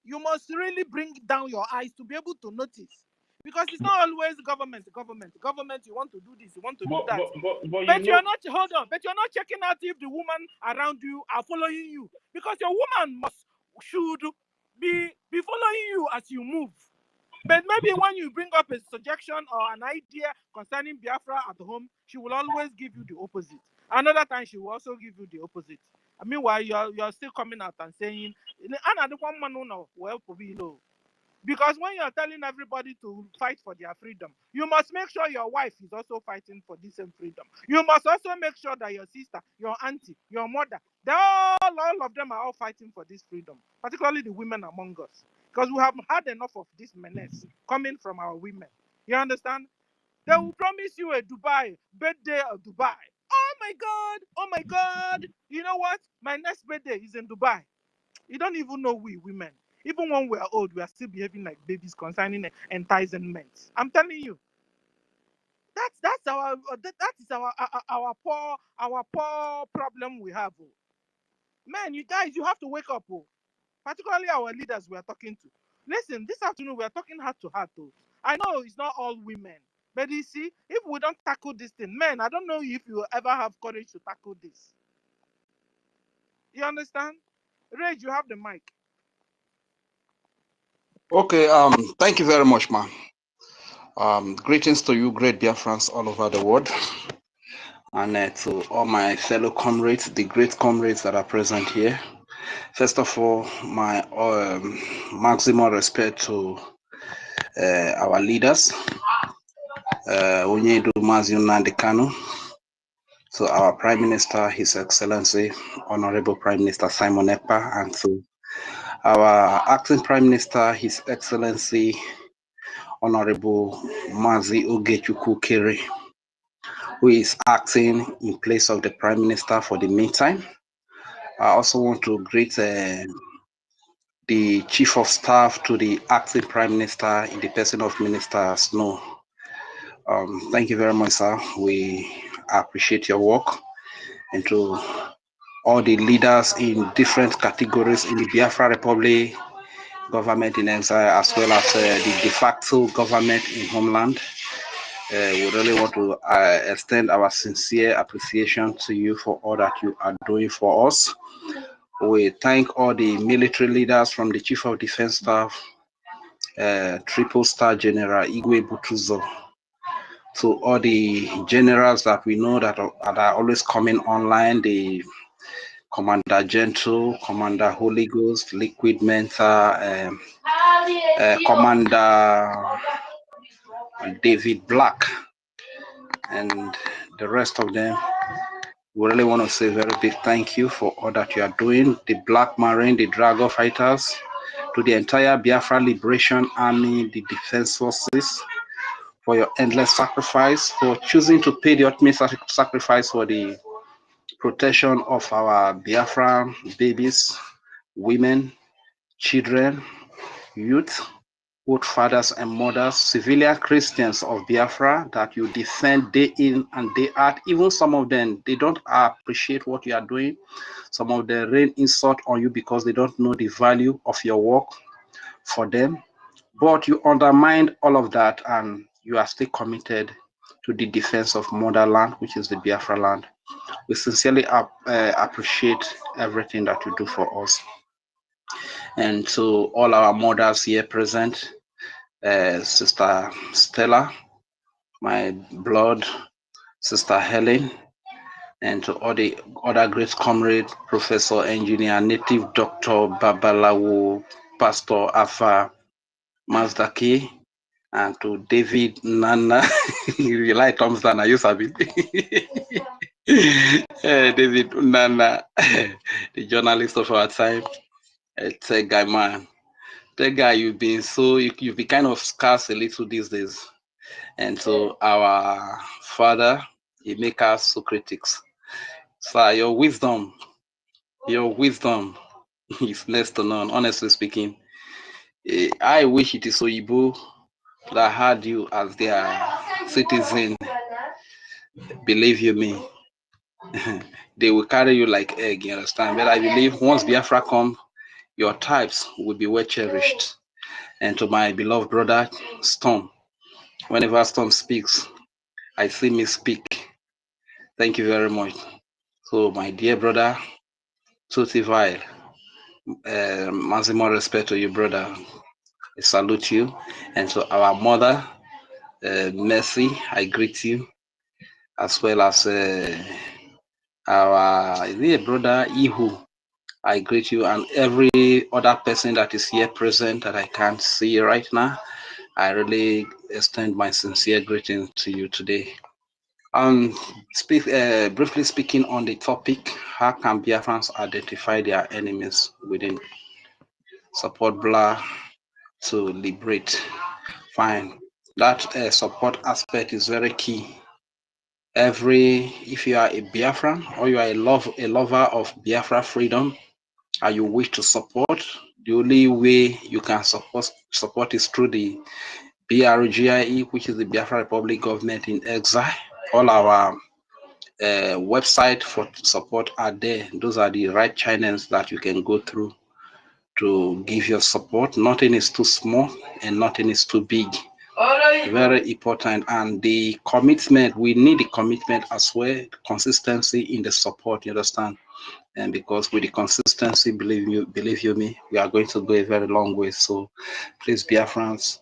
you must really bring down your eyes to be able to notice. Because it's not always government. You want to do this, you want to do that. But you're not, hold on, but you're not checking out if the woman around you are following you. Because your woman should be following you as you move. But maybe when you bring up a suggestion or an idea concerning Biafra at home, she will always give you the opposite. Another time, she will also give you the opposite. Meanwhile, you're still coming out and saying, because when you're telling everybody to fight for their freedom, you must make sure your wife is also fighting for the same freedom. You must also make sure that your sister, your auntie, your mother, all of them are all fighting for this freedom, particularly the women among us. Because we have had enough of this menace coming from our women. You understand? They will promise you a Dubai, birthday of Dubai. Oh my God. You know what? My next birthday is in Dubai. You don't even know we women. Even when we are old, we are still behaving like babies concerning enticement. I'm telling you. That is our poor problem we have. Oh. Man, you guys, you have to wake up. Oh. Particularly our leaders we are talking to. Listen, this afternoon we are talking heart to heart. Oh. I know it's not all women. But you see, if we don't tackle this thing, man, I don't know if you ever have courage to tackle this. You understand? Rage, you have the mic.
Okay, thank you very much, ma. Greetings to you, great Biafrans all over the world, and to all my fellow comrades, the great comrades that are present here. First of all, my maximum respect to our leaders, Onyedu Maziu Nnamdi Kanu, to our Prime Minister, His Excellency, Honorable Prime Minister Simon Ekpa, and to our Acting Prime Minister, His Excellency, Honorable Mazi Ogechukwu Kere, who is acting in place of the Prime Minister for the meantime. I also want to greet the Chief of Staff to the Acting Prime Minister in the person of Minister Snow Thank you very much, sir. We appreciate your work, and to all the leaders in different categories in the Biafra Republic, government in exile, as well as the de facto government in homeland. We really want to extend our sincere appreciation to you for all that you are doing for us. We thank all the military leaders from the Chief of Defense Staff, Triple Star General Igwe Butuzo, to all the generals that we know that are always coming online, the Commander Gentle, Commander Holy Ghost, Liquid Mentor, Commander David Black, and the rest of them. We really want to say a very big thank you for all that you are doing. The Black Marine, the Dragon Fighters, to the entire Biafra Liberation Army, the Defense Forces, for your endless sacrifice, for choosing to pay the ultimate sacrifice for the protection of our Biafra babies, women, children, youth, both fathers and mothers, civilian Christians of Biafra that you defend day in and day out. Even some of them, they don't appreciate what you are doing. Some of them rain insult on you because they don't know the value of your work for them. But you undermine all of that and you are still committed to the defense of motherland, which is the Biafra land. We sincerely appreciate everything that you do for us. And to all our mothers here present, Sister Stella, my blood, Sister Helen, and to all the other great comrades, Professor, Engineer, Native Doctor, Babalawo, Pastor Afa, Mazdaki, and to David Nana. You like Tom's Nana, you sabi. David Nana, the journalist of our time, a tech guy man. Tech guy, you've been kind of scarce a little these days. And so our father, he make us Socrates. So your wisdom is next to none, honestly speaking. I wish it is Oyibo that had you as their citizen. Believe you me, they will carry you like egg, you understand? But I believe once Biafra come, your types will be well cherished. And to my beloved brother, Storm, whenever Storm speaks, I see me speak. Thank you very much. So my dear brother, Tutti Vile, maximum respect to you, brother. I salute you. And to our mother, Mercy, I greet you, as well as our dear brother, Ihu. I greet you, and every other person that is here present that I can't see right now. I really extend my sincere greeting to you today. Briefly speaking on the topic, how can Biafrans identify their enemies within support Blah to liberate? Fine. That support aspect is very key. If you are a Biafran or you are a lover of Biafra freedom and you wish to support, the only way you can support is through the BRGIE, which is the Biafra Republic Government in Exile. All our website for support are there. Those are the right channels that you can go through to give your support. Nothing is too small and nothing is too big. Very important. And the commitment, we need the commitment as well, consistency in the support, you understand? And because with the consistency, believe you me, we are going to go a very long way. So please, Biafrans,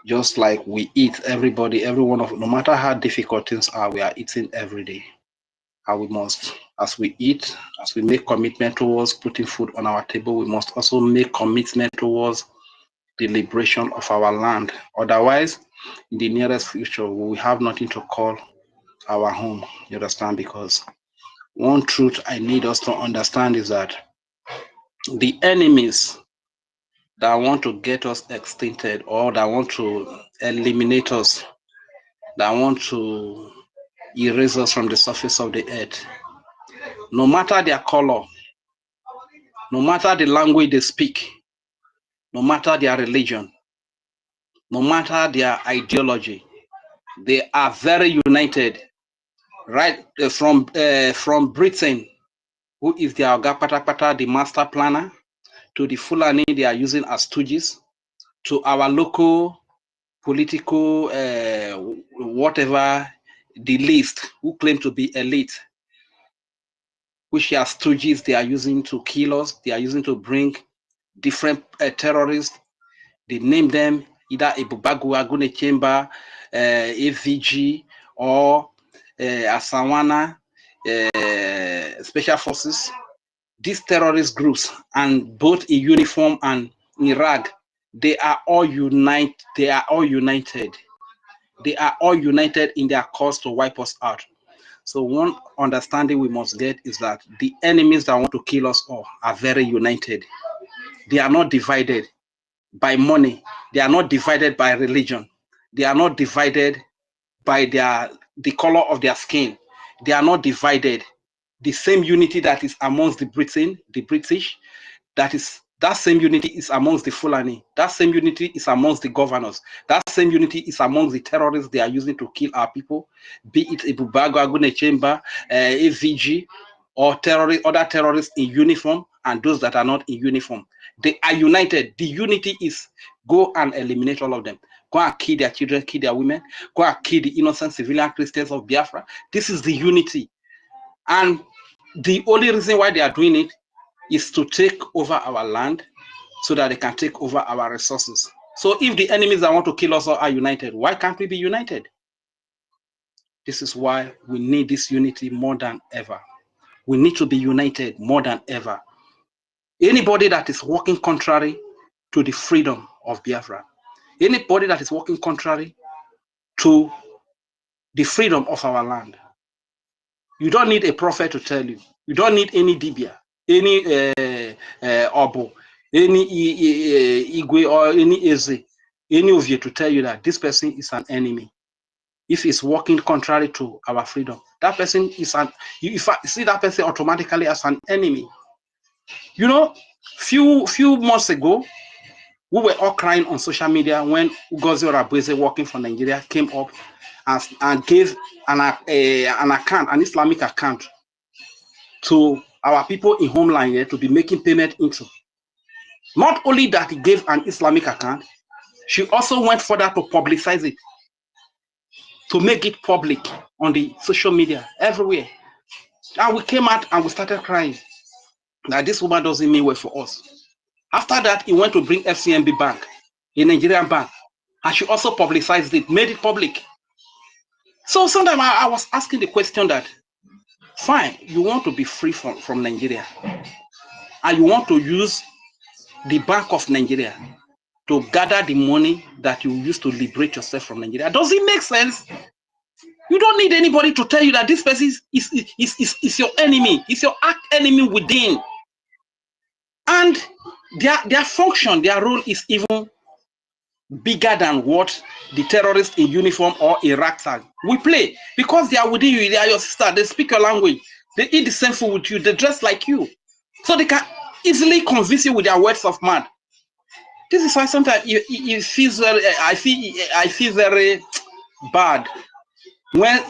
just like we eat, every one of, no matter how difficult things are, we are eating every day. And we must, as we eat, as we make commitment towards putting food on our table, we must also make commitment towards the liberation of our land. Otherwise, in the nearest future, we will have nothing to call our home. You understand? Because one truth I need us to understand is that the enemies that want to get us extincted or that want to eliminate us, that want to erase us from the surface of the earth, no matter their color, no matter the language they speak, no matter their religion, no matter their ideology, They are very united, right? From Britain, who is the Oga Patapata, the master planner, to the Fulani they are using as stooges, to our local political whatever, the list, who claim to be elite, which are stooges they are using to kill us. They are using to bring different terrorists. They name them either Ebubagu, Agune Chamber, AVG, or Asawana Special Forces. These terrorist groups, and both in uniform and in rag, they are all united. They are all united. They are all united in their cause to wipe us out. So one understanding we must get is that the enemies that want to kill us all are very united. They are not divided by money. They are not divided by religion. They are not divided by the color of their skin. They are not divided. The same unity that is amongst the British, that same unity is amongst the Fulani. That same unity is amongst the governors. That same unity is amongst the terrorists they are using to kill our people, be it Ibubago, Agune Chamber, AVG, or other terrorists in uniform, and those that are not in uniform. They are united. The unity is go and eliminate all of them. Go and kill their children, kill their women, go and kill the innocent civilian Christians of Biafra. This is the unity. And the only reason why they are doing it is to take over our land so that they can take over our resources. So if the enemies that want to kill us all are united, why can't we be united? This is why we need this unity more than ever. We need to be united more than ever. Anybody that is working contrary to the freedom of Biafra, anybody that is working contrary to the freedom of our land, you don't need a prophet to tell you. You don't need any Dibia, any Obo, any Igwe, or any Eze, any of you to tell you that this person is an enemy. If he's working contrary to our freedom, that person is you see that person automatically as an enemy. You know, few months ago, we were all crying on social media when Ugozi Orabweze working for Nigeria came up and gave an account, an Islamic account, to our people in homeland here to be making payment into. Not only that he gave an Islamic account, she also went further to publicize it, to make it public on the social media, everywhere. And we came out and we started crying that this woman doesn't mean well for us. After that, he went to bring FCMB Bank, a Nigerian bank, and she also publicized it, made it public. So sometimes I was asking the question that, fine, you want to be free from Nigeria, and you want to use the Bank of Nigeria to gather the money that you use to liberate yourself from Nigeria. Does it make sense? You don't need anybody to tell you that this person is your enemy, is your arch enemy within. And their function, their role is even bigger than what the terrorists in uniform or Iraq we play, because they are within you, they are your sister, they speak your language, they eat the same food with you, they dress like you, so they can easily convince you with their words of mouth. This is why sometimes it feels very, I feel very bad when,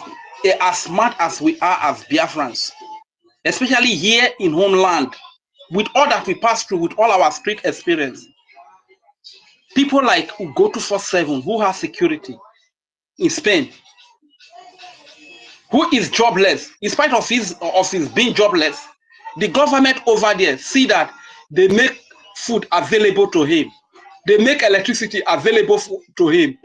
as smart as we are as Biafrans, especially here in homeland, with all that we pass through, with all our street experience, people like who go to 47, who has security in Spain, who is jobless, in spite of his being jobless, the government over there see that they make food available to him, they make electricity available to him.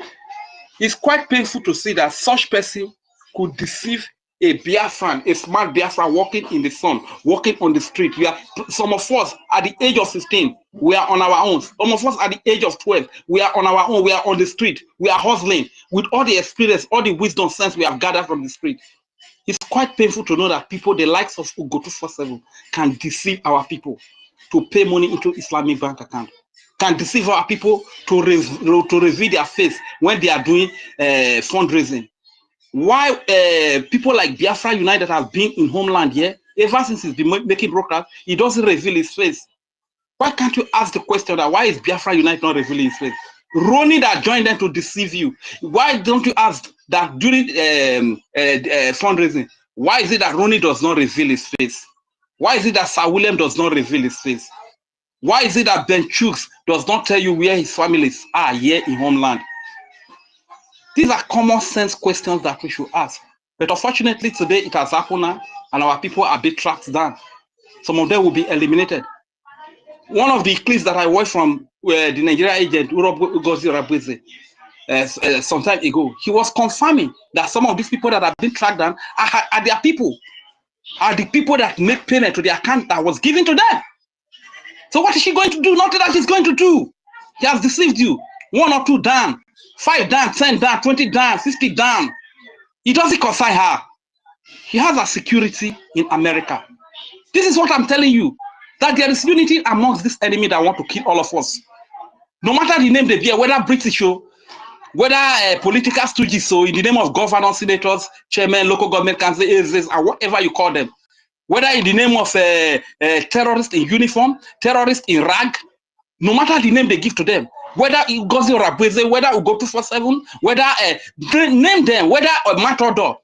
It's quite painful to see that such person could deceive a Biafran, a smart Biafran walking in the sun, walking on the street. We are, some of us at the age of 15, we are on our own. Some of us at the age of 12, we are on our own. We are on the street. We are hustling with all the experience, all the wisdom sense we have gathered from the street. It's quite painful to know that people, the likes of Ugotu 47, can deceive our people to pay money into Islamic bank account, can deceive our people to reveal their face when they are doing fundraising. Why people like Biafra United have been in homeland here, ever since he's been making broadcast, he doesn't reveal his face. Why can't you ask the question that why is Biafra United not revealing his face? Ronnie that joined them to deceive you. Why don't you ask that during fundraising, why is it that Ronnie does not reveal his face? Why is it that Sir William does not reveal his face? Why is it that Ben Chooks does not tell you where his families are here in homeland? These are common sense questions that we should ask. But unfortunately today it has happened now, and our people are being tracked down. Some of them will be eliminated. One of the clips that I watched from the Nigerian agent, OGOJA, some time ago, he was confirming that some of these people that have been tracked down are their people, are the people that make payment to the account that was given to them. So what is she going to do? Nothing that she's going to do. He has deceived you. 1 or 2 down, 5 down, 10 down, 20 down, 50 down. He doesn't concern her. He has a security in America. This is what I'm telling you, that there is unity amongst this enemy that want to kill all of us. No matter the name they bear, whether British or whether political stooges, so in the name of governors, senators, chairmen, local government councils, or whatever you call them, whether in the name of terrorists in uniform, terrorists in rag, no matter the name they give to them, whether NGOZI or BRGIE, whether we go 247, whether name them, whether Matador,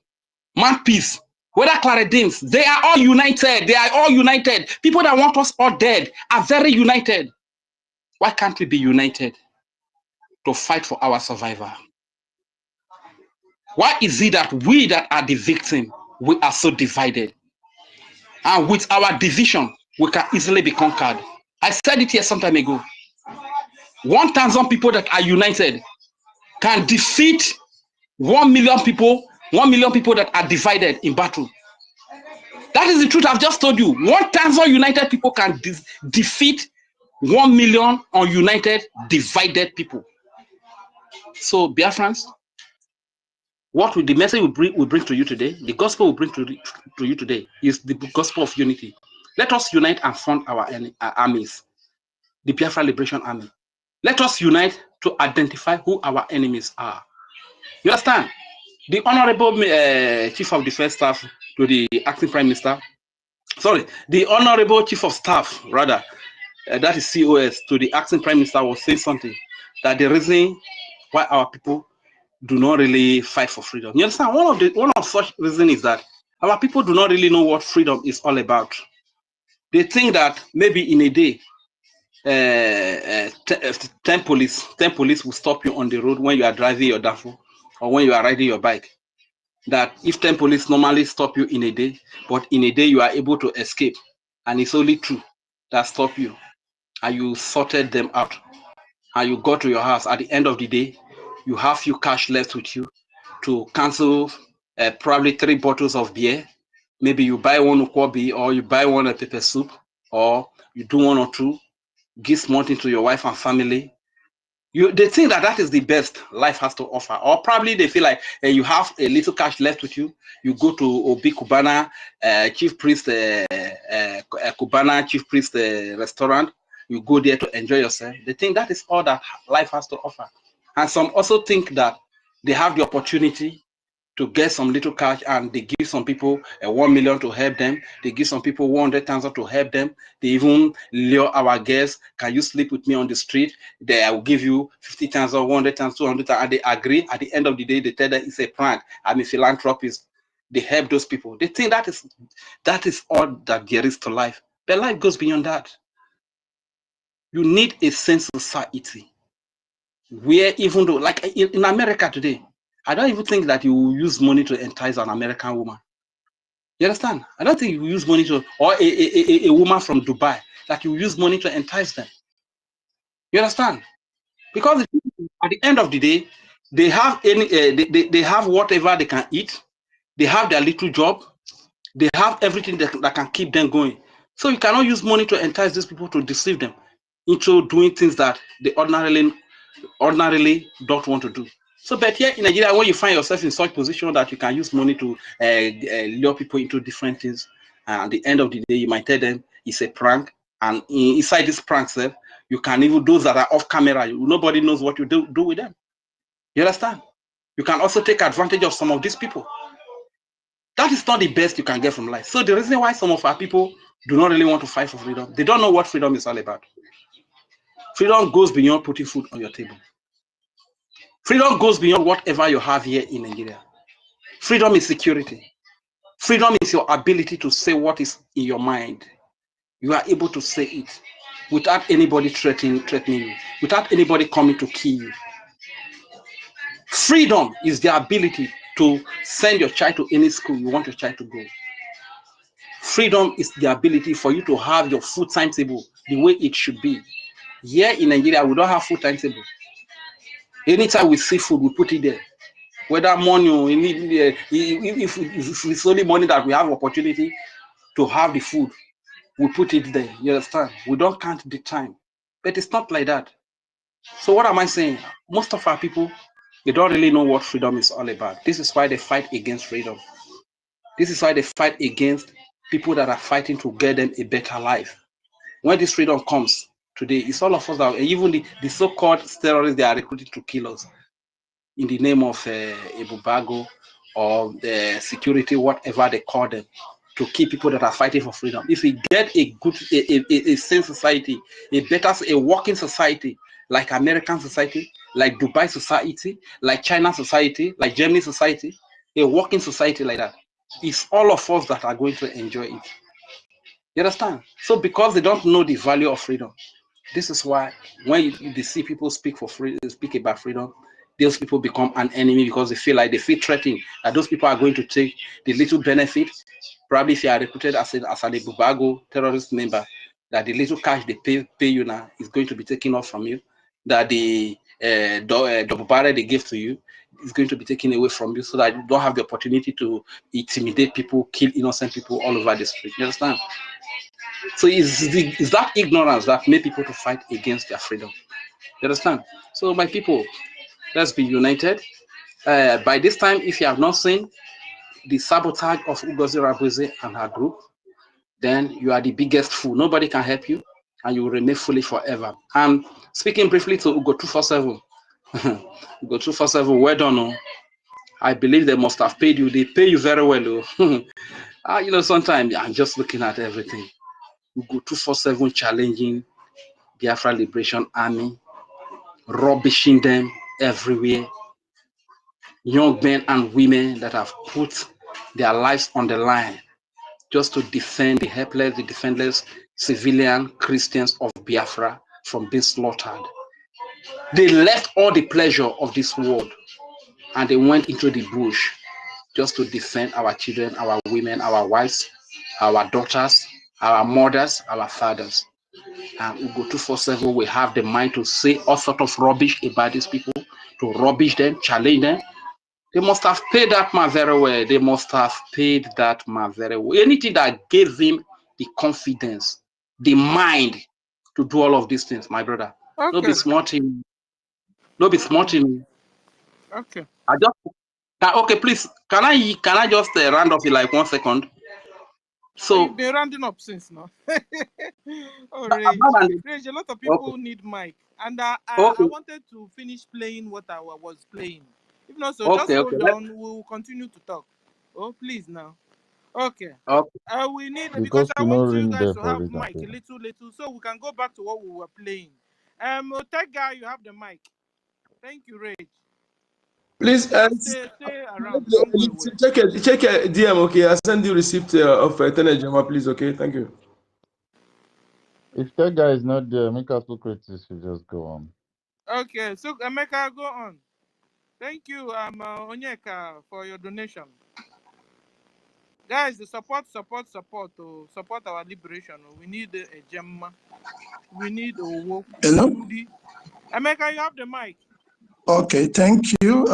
Peace, whether Claridins, they are all united. They are all united. People that want us all dead are very united. Why can't we be united to fight for our survival? Why is it that we that are the victim, we are so divided? And with our division, we can easily be conquered. I said it here some time ago. 1,000 people that are united can defeat 1 million people, 1 million people that are divided in battle. That is the truth I've just told you. 1,000 united people can defeat 1 million ununited, divided people. So, Biafrans, what will the message we bring to you today, the gospel we bring to you today is the gospel of unity. Let us unite and fund our armies, the Biafra Liberation Army. Let us unite to identify who our enemies are. You understand? The Honorable Chief of Defense Staff to the Acting Prime Minister, the Honorable Chief of Staff, rather, that is COS, to the Acting Prime Minister was saying something, that the reason why our people do not really fight for freedom. You understand? One of such reasons is that our people do not really know what freedom is all about. They think that maybe in a day, 10 police will stop you on the road when you are driving your Dafo or when you are riding your bike. That if 10 police normally stop you in a day, but in a day you are able to escape, and it's only 2 that stop you, and you sorted them out, and you go to your house. At the end of the day, you have few cash left with you to cancel probably 3 bottles of beer. Maybe you buy 1 ukwobi, or you buy 1 pepper soup, or you do 1 or 2, give something to your wife and family. They think that is the best life has to offer, or probably they feel like you have a little cash left with you. You go to Obi Kubana, Chief Priest Kubana, Chief Priest restaurant. You go there to enjoy yourself. They think that is all that life has to offer, and some also think that they have the opportunity to get some little cash, and they give some people 1 million to help them. They give some people 100,000 to help them. They even lure our guests. Can you sleep with me on the street? I will give you 50,000, 100,000, 200,000, and they agree. At the end of the day, they tell them it's a prank. I'm a philanthropist. They help those people. They think that is all that there is to life. But life goes beyond that. You need a sense of society where, even though, like in America today, I don't even think that you will use money to entice an American woman. You understand? I don't think you will use money to, or a woman from Dubai, that you use money to entice them. You understand? Because at the end of the day, they have they have whatever they can eat. They have their little job. They have everything that can keep them going. So you cannot use money to entice these people, to deceive them into doing things that they ordinarily don't want to do. So, but here in Nigeria, when you find yourself in such position that you can use money to lure people into different things, and at the end of the day, you might tell them it's a prank, and inside this prank self, you can even, those that are off camera, nobody knows what you do with them. You understand? You can also take advantage of some of these people. That is not the best you can get from life. So the reason why some of our people do not really want to fight for freedom, they don't know what freedom is all about. Freedom goes beyond putting food on your table. Freedom goes beyond whatever you have here in Nigeria. Freedom is security. Freedom is your ability to say what is in your mind. You are able to say it without anybody threatening you, without anybody coming to kill you. Freedom is the ability to send your child to any school you want your child to go. Freedom is the ability for you to have your food timetable the way it should be. Here in Nigeria, we don't have food timetable. Anytime we see food, we put it there. Whether money or if it's only money that we have opportunity to have the food, we put it there. You understand? We don't count the time. But it's not like that. So what am I saying? Most of our people, they don't really know what freedom is all about. This is why they fight against freedom. This is why they fight against people that are fighting to get them a better life. When this freedom comes today, it's all of us that, even the so-called terrorists, they are recruited to kill us in the name of Ebubago or the security, whatever they call them, to keep people that are fighting for freedom. If we get a good, a sane society, a working society, like American society, like Dubai society, like China society, like Germany society, a working society like that, it's all of us that are going to enjoy it. You understand? So because they don't know the value of freedom, this is why when they see people speak about freedom, those people become an enemy because they feel threatened that those people are going to take the little benefit. Probably if you are recruited as a Bubago terrorist member, that the little cash they pay you now is going to be taken off from you, that the double barrel they give to you is going to be taken away from you, so that you don't have the opportunity to intimidate people, kill innocent people all over the street. You understand? So it's that ignorance that made people to fight against their freedom. You understand? So my people, let's be united. By this time, if you have not seen the sabotage of Ngozi Rabuze and her group, then you are the biggest fool. Nobody can help you, and you will remain foolish forever. And speaking briefly to Ugo 247, Ugo 247, well done. Oh. I believe they must have paid you. They pay you very well. Oh. Sometimes I'm just looking at everything. Ugo 247 challenging Biafra Liberation Army, rubbishing them everywhere. Young men and women that have put their lives on the line just to defend the helpless, the defenseless civilian Christians of Biafra from being slaughtered. They left all the pleasure of this world and they went into the bush just to defend our children, our women, our wives, our daughters, our mothers, our fathers. And Ugo 247 will have the mind to say all sort of rubbish about these people, to rubbish them, challenge them. They must have paid that man very well. They must have paid that man very well. Anything that gave him the confidence, the mind to do all of these things, my brother.
Okay.
Don't be smarting. Don't be smarting.
Okay.
Okay, please. Can I just round off in like 1 second? So
you've been rounding up since now. Oh, Rage, a lot of people need mic, and I wanted to finish playing what I was playing. If not, so just hold on. We'll continue to talk. Oh, please now. Okay. We need, because I want you guys to have mic a little, so we can go back to what we were playing. Tech guy, you have the mic. Thank you, Rage.
Please,
stay around.
Check a DM, okay? I send you receipt of Tenejama, please, okay? Thank you.
If that guy is not there, Emeka Socrates should just go on.
Okay, so Emeka, go on. Thank you, Onyeka, for your donation. Guys, the support to support our liberation. We need a Gemma. We need a work.
Hello?
Emeka, you have the mic.
Okay, thank you,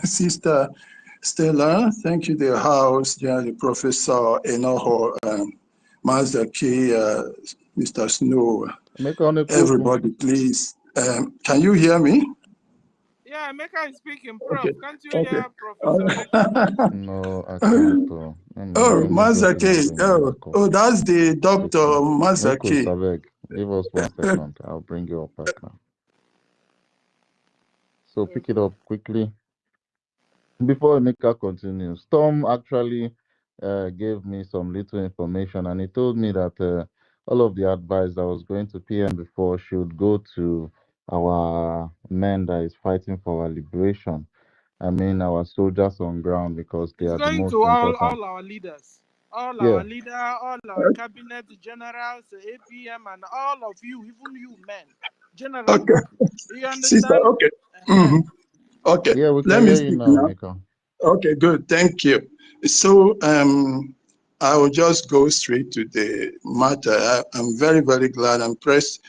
Sister Stella. Thank you, the house, the Professor Enoho, Mazaki, Mr. Snow. Everybody, please. Can you hear me?
Yeah, Emeka is speaking, Prof. Okay. Can't you hear Professor?
No, I can't.
Oh, Mazaki. Oh, that's the Dr. Mazaki.
Give us 1 second. I'll bring you up back now. So pick it up quickly. Before Emeka continues, Tom actually gave me some little information, and he told me that all of the advice that was going to PM before should go to our men that is fighting for our liberation. I mean, our soldiers on ground, because they
It's
are the
going
most
to
important.
all our leaders, all
Yeah.
our leader, all our cabinet generals, APM, and all of you, even you men, generally.
Okay,
Do you
sister.
understand?
Okay.
Uh-huh.
Okay.
Yeah, we
Let
can
me
hear you
speak
now,
now.
Mika.
Okay, good. Thank you. So I will just go straight to the matter. I'm very, very glad. I'm pressed.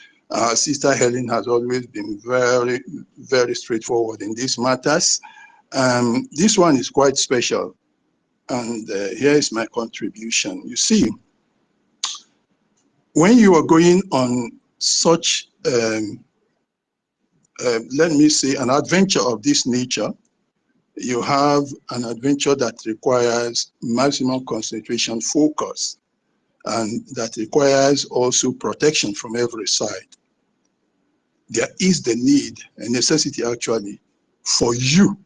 Sister Helen has always been very, very straightforward in these matters. This one is quite special. And here is my contribution. You see, when you are going on such, let me say, an adventure of this nature, you have an adventure that requires maximum concentration, focus, and that requires also protection from every side. There is the need, a necessity actually, for you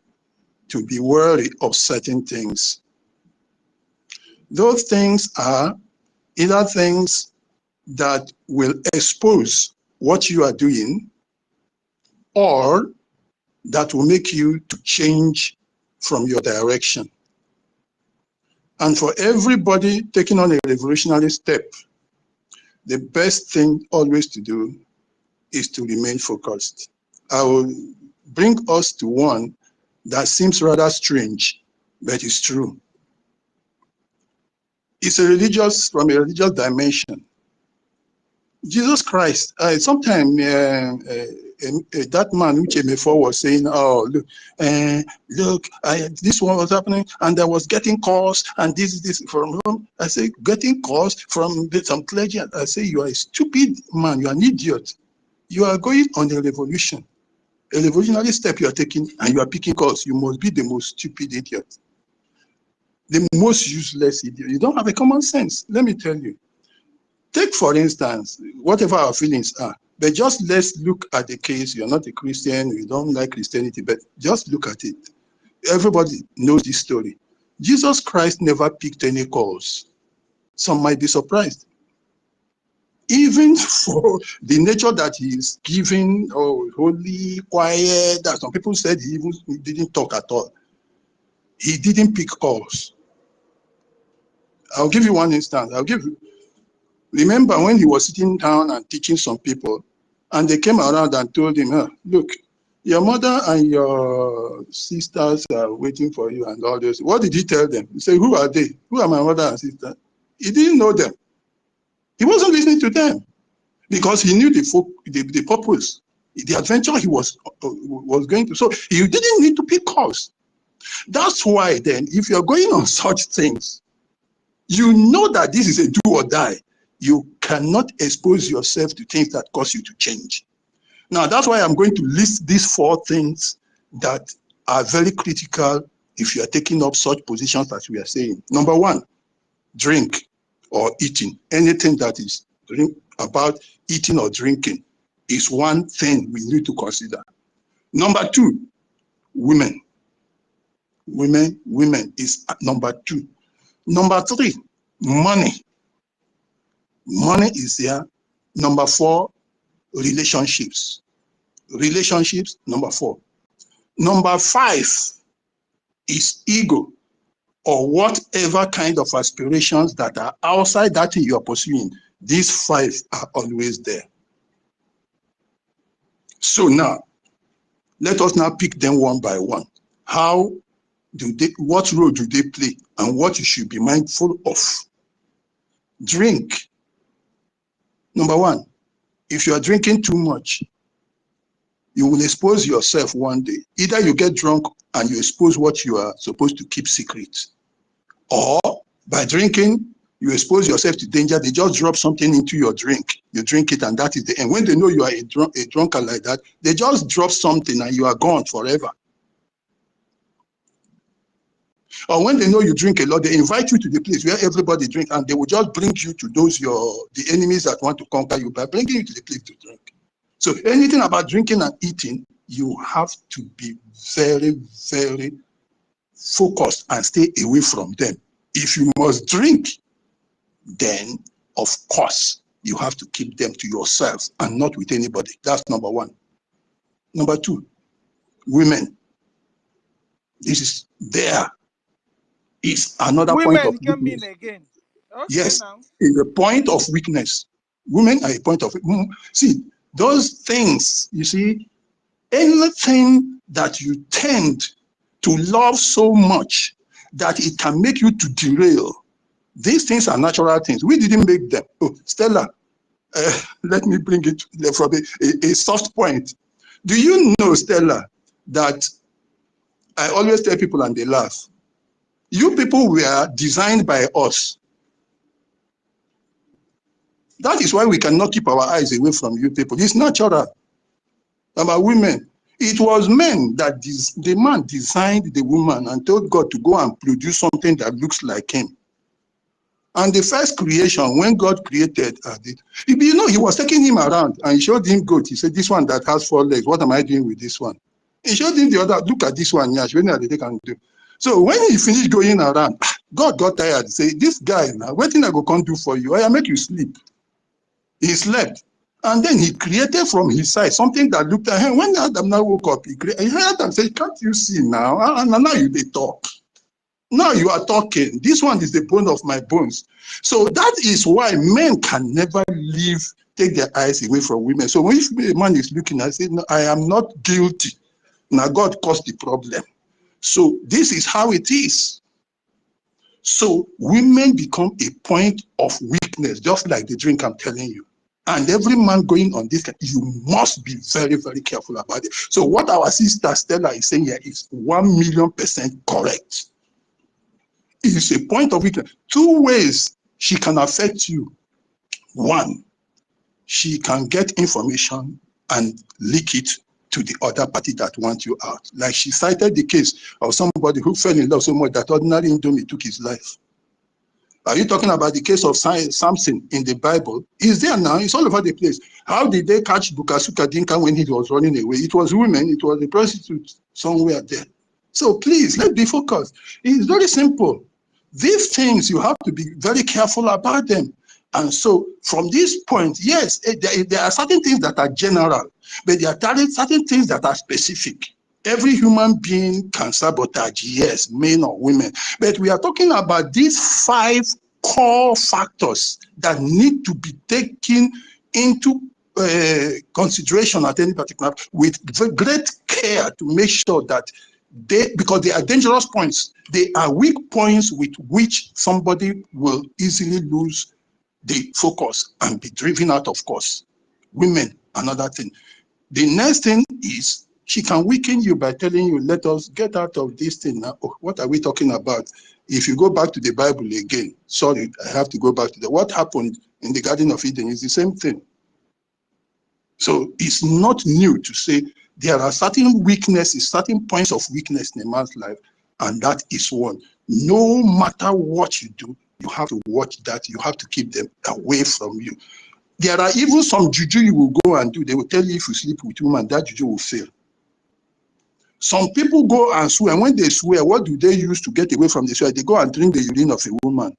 to be wary of certain things. Those things are either things that will expose what you are doing, or that will make you to change from your direction. And for everybody taking on a revolutionary step, the best thing always to do is to remain focused. I will bring us to one that seems rather strange, but it's true. It's from a religious dimension. Jesus Christ, sometime that man which came before was saying, oh, look, this one was happening, and I was getting calls, and this from whom? I say, getting calls from some clergy. I say, you are a stupid man, you are an idiot. You are going on a revolution. A revolutionary step you are taking, and you are picking calls. You must be the most stupid idiot. The most useless idiot. You don't have a common sense. Let me tell you. Take, for instance, whatever our feelings are, but just let's look at the case. You're not a Christian, you don't like Christianity, but just look at it. Everybody knows this story. Jesus Christ never picked any calls. Some might be surprised. Even for the nature that he is giving, holy, quiet, that some people said he didn't talk at all. He didn't pick calls. I'll give you one instance. Remember when he was sitting down and teaching some people, and they came around and told him, look, your mother and your sisters are waiting for you and all this. What did he tell them? He said, who are they? Who are my mother and sister? He didn't know them. He wasn't listening to them because he knew the purpose, the adventure he was going to. So he didn't need to pick calls. That's why then, if you're going on such things, you know that this is a do or die. You cannot expose yourself to things that cause you to change. Now, that's why I'm going to list these 4 things that are very critical if you are taking up such positions as we are saying. Number 1, drink or eating. Anything that is about eating or drinking is one thing we need to consider. Number 2, women. Women is number 2. Number 3, money. Money is there. Number 4, relationships. Relationships, number 4. Number 5 is ego, or whatever kind of aspirations that are outside that thing you are pursuing. These 5 are always there. So now, let us now pick them one by one. What role do they play, and what you should be mindful of? Drink. Number 1, if you are drinking too much, you will expose yourself one day. Either you get drunk and you expose what you are supposed to keep secret, or by drinking, you expose yourself to danger. They just drop something into your drink. You drink it, and that is the end. When they know you are a drunkard like that, they just drop something and you are gone forever. Or when they know you drink a lot, they invite you to the place where everybody drinks, and they will just bring you to the enemies that want to conquer you by bringing you to the place to drink. So anything about drinking and eating, you have to be very, very focused and stay away from them. If you must drink, then of course you have to keep them to yourself and not with anybody. That's number 1. Number two, women. This is another point of
Women can mean
weakness.
again. Okay,
Yes,
now.
is a point of weakness. Women are a point of see those things. You see, anything that you tend to love so much that it can make you to derail. These things are natural things. We didn't make them. Oh, Stella, let me bring it from a soft point. Do you know, Stella, that I always tell people and they laugh. You people were designed by us. That is why we cannot keep our eyes away from you people. It's natural. About women, it was men that the man designed the woman and told God to go and produce something that looks like him. And the first creation, when God created, you know, he was taking him around and he showed him goat. He said, this one that has 4 legs, what am I doing with this one? He showed him the other, look at this one, yeah, they can do. So when he finished going around, God got tired. He said, this guy, now, what thing I go come do for you? I make you sleep. He slept. And then he created from his side something that looked at him. When Adam now woke up, he heard Adam say, can't you see now? And now you they talk. Now you are talking. This one is the bone of my bones. So that is why men can never take their eyes away from women. So if a man is looking, I say, no, I am not guilty. Now God caused the problem. So this is how it is. So women become a point of weakness, just like the drink I'm telling you. And every man going on this, you must be very, very careful about it. So what our sister Stella is saying here is 1,000,000% correct. It's a point of weakness. 2 ways she can affect you. 1, she can get information and leak it to the other party that wants you out. Like she cited the case of somebody who fell in love so much that ordinary Indomie took his life. Are you talking about the case of Samson in the Bible? Is there now? It's all over the place. How did they catch Bukasuka Dinka when he was running away? It was women. It was a prostitute somewhere there. So please, let's be focused. It's very simple. These things, you have to be very careful about them. And so from this point, yes, there are certain things that are general, but there are certain things that are specific. Every human being can sabotage, yes, men or women. But we are talking about these 5 core factors that need to be taken into consideration at any particular, with great care to make sure that because they are dangerous points, they are weak points with which somebody will easily lose the focus and be driven out of course. Women, another thing. The next thing is she can weaken you by telling you, let us get out of this thing now. Oh, what are we talking about? If you go back to the Bible again, sorry, I have to go back to what happened in the Garden of Eden is the same thing. So it's not new to say there are certain weaknesses, certain points of weakness in a man's life, and that is one. No matter what you do, you have to watch that. You have to keep them away from you. There are even some juju you will go and do. They will tell you if you sleep with a woman, that juju will fail. Some people go and swear. And when they swear, what do they use to get away from the swear? They go and drink the urine of a woman.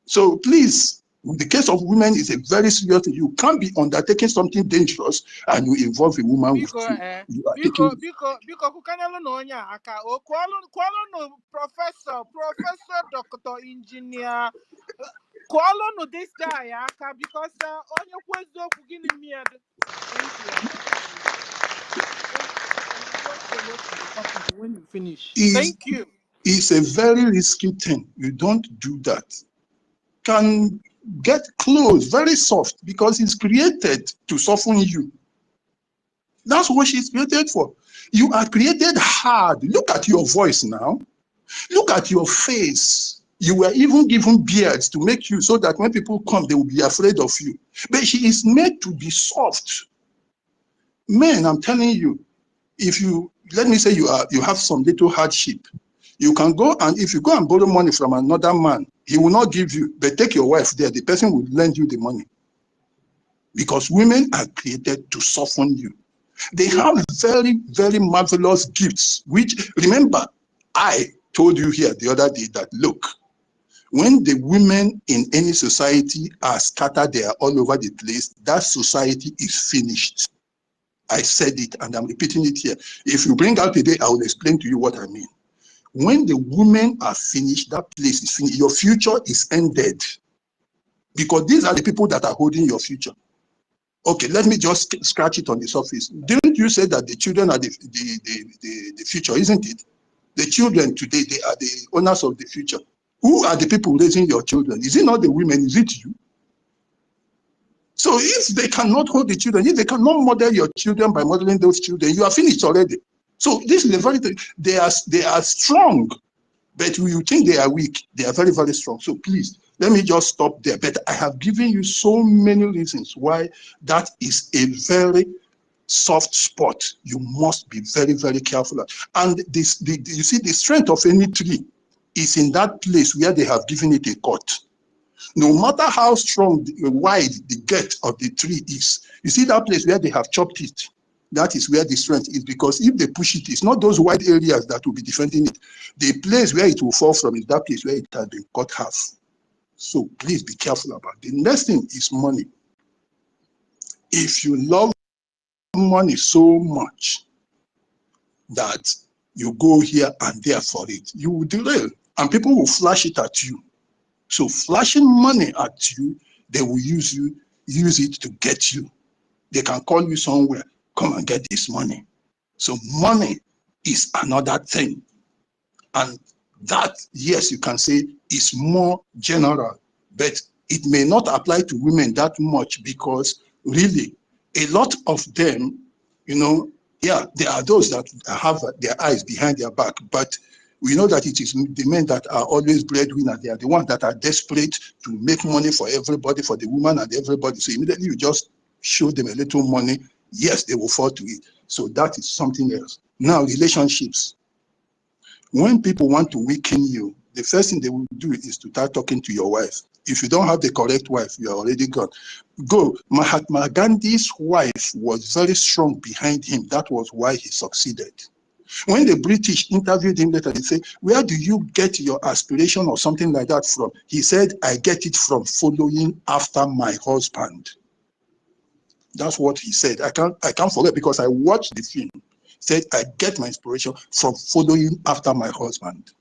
So please, the case of women is a very serious thing. You can't be undertaking something dangerous and you involve a woman with you. You are taking...
Biko kukanyalo no onya aka o kwalo no professor, doctor, engineer. Kwalo no this guy aka because onye kwezo kugini miad. When you finish. Thank you.
It's a very risky thing. You don't do that. Can get close, very soft, because it's created to soften you. That's what she's created for. You are created hard. Look at your voice now. Look at your face. You were even given beards to make you so that when people come, they will be afraid of you. But she is made to be soft. Men, I'm telling you, if you, let me say you have some little hardship, you can go and if you go and borrow money from another man, he will not give you, but take your wife there, the person will lend you the money. Because women are created to soften you. They have very, very marvelous gifts, which, remember, I told you here the other day that, look, when the women in any society are scattered, they are all over the place, that society is finished. I said it, and I'm repeating it here. If you bring out a day, I will explain to you what I mean. When the women are finished, that place is finished. Your future is ended. Because these are the people that are holding your future. Okay, let me just scratch it on the surface. Didn't you say that the children are the future, isn't it? The children today, they are the owners of the future. Who are the people raising your children? Is it not the women? Is it you? So if they cannot hold the children, if they cannot model your children by modeling those children, you are finished already. So this is a very, they are strong, but you think they are weak. They are very, very strong. So please, let me just stop there. But I have given you so many reasons why that is a very soft spot. You must be very, very careful. And this, you see, the strength of any tree is in that place where they have given it a cut. No matter how strong, wide the get of the tree is, you see that place where they have chopped it, that is where the strength is, because if they push it, it's not those wide areas that will be defending it. The place where it will fall from is that place where it has been cut half. So please be careful about it. The next thing is money. If you love money so much that you go here and there for it, you will derail, and people will flash it at you. So flashing money at you, they will use it to get you. They can call you somewhere, come and get this money. So money is another thing. And that, yes, you can say is more general, but it may not apply to women that much, because really a lot of them, you know, yeah, there are those that have their eyes behind their back, but we know that it is the men that are always breadwinners. They are the ones that are desperate to make money for everybody, for the woman and everybody. So immediately you just show them a little money, yes, they will fall to it. So that is something else. Now, relationships. When people want to weaken you, the first thing they will do is to start talking to your wife. If you don't have the correct wife, you are already gone. Go. Mahatma Gandhi's wife was very strong behind him. That was why he succeeded. When the British interviewed him later, they say, where do you get your aspiration or something like that from? He said, I get it from following after my husband. That's what he said. I can't forget, because I watched the film. He said, I get my inspiration from following after my husband.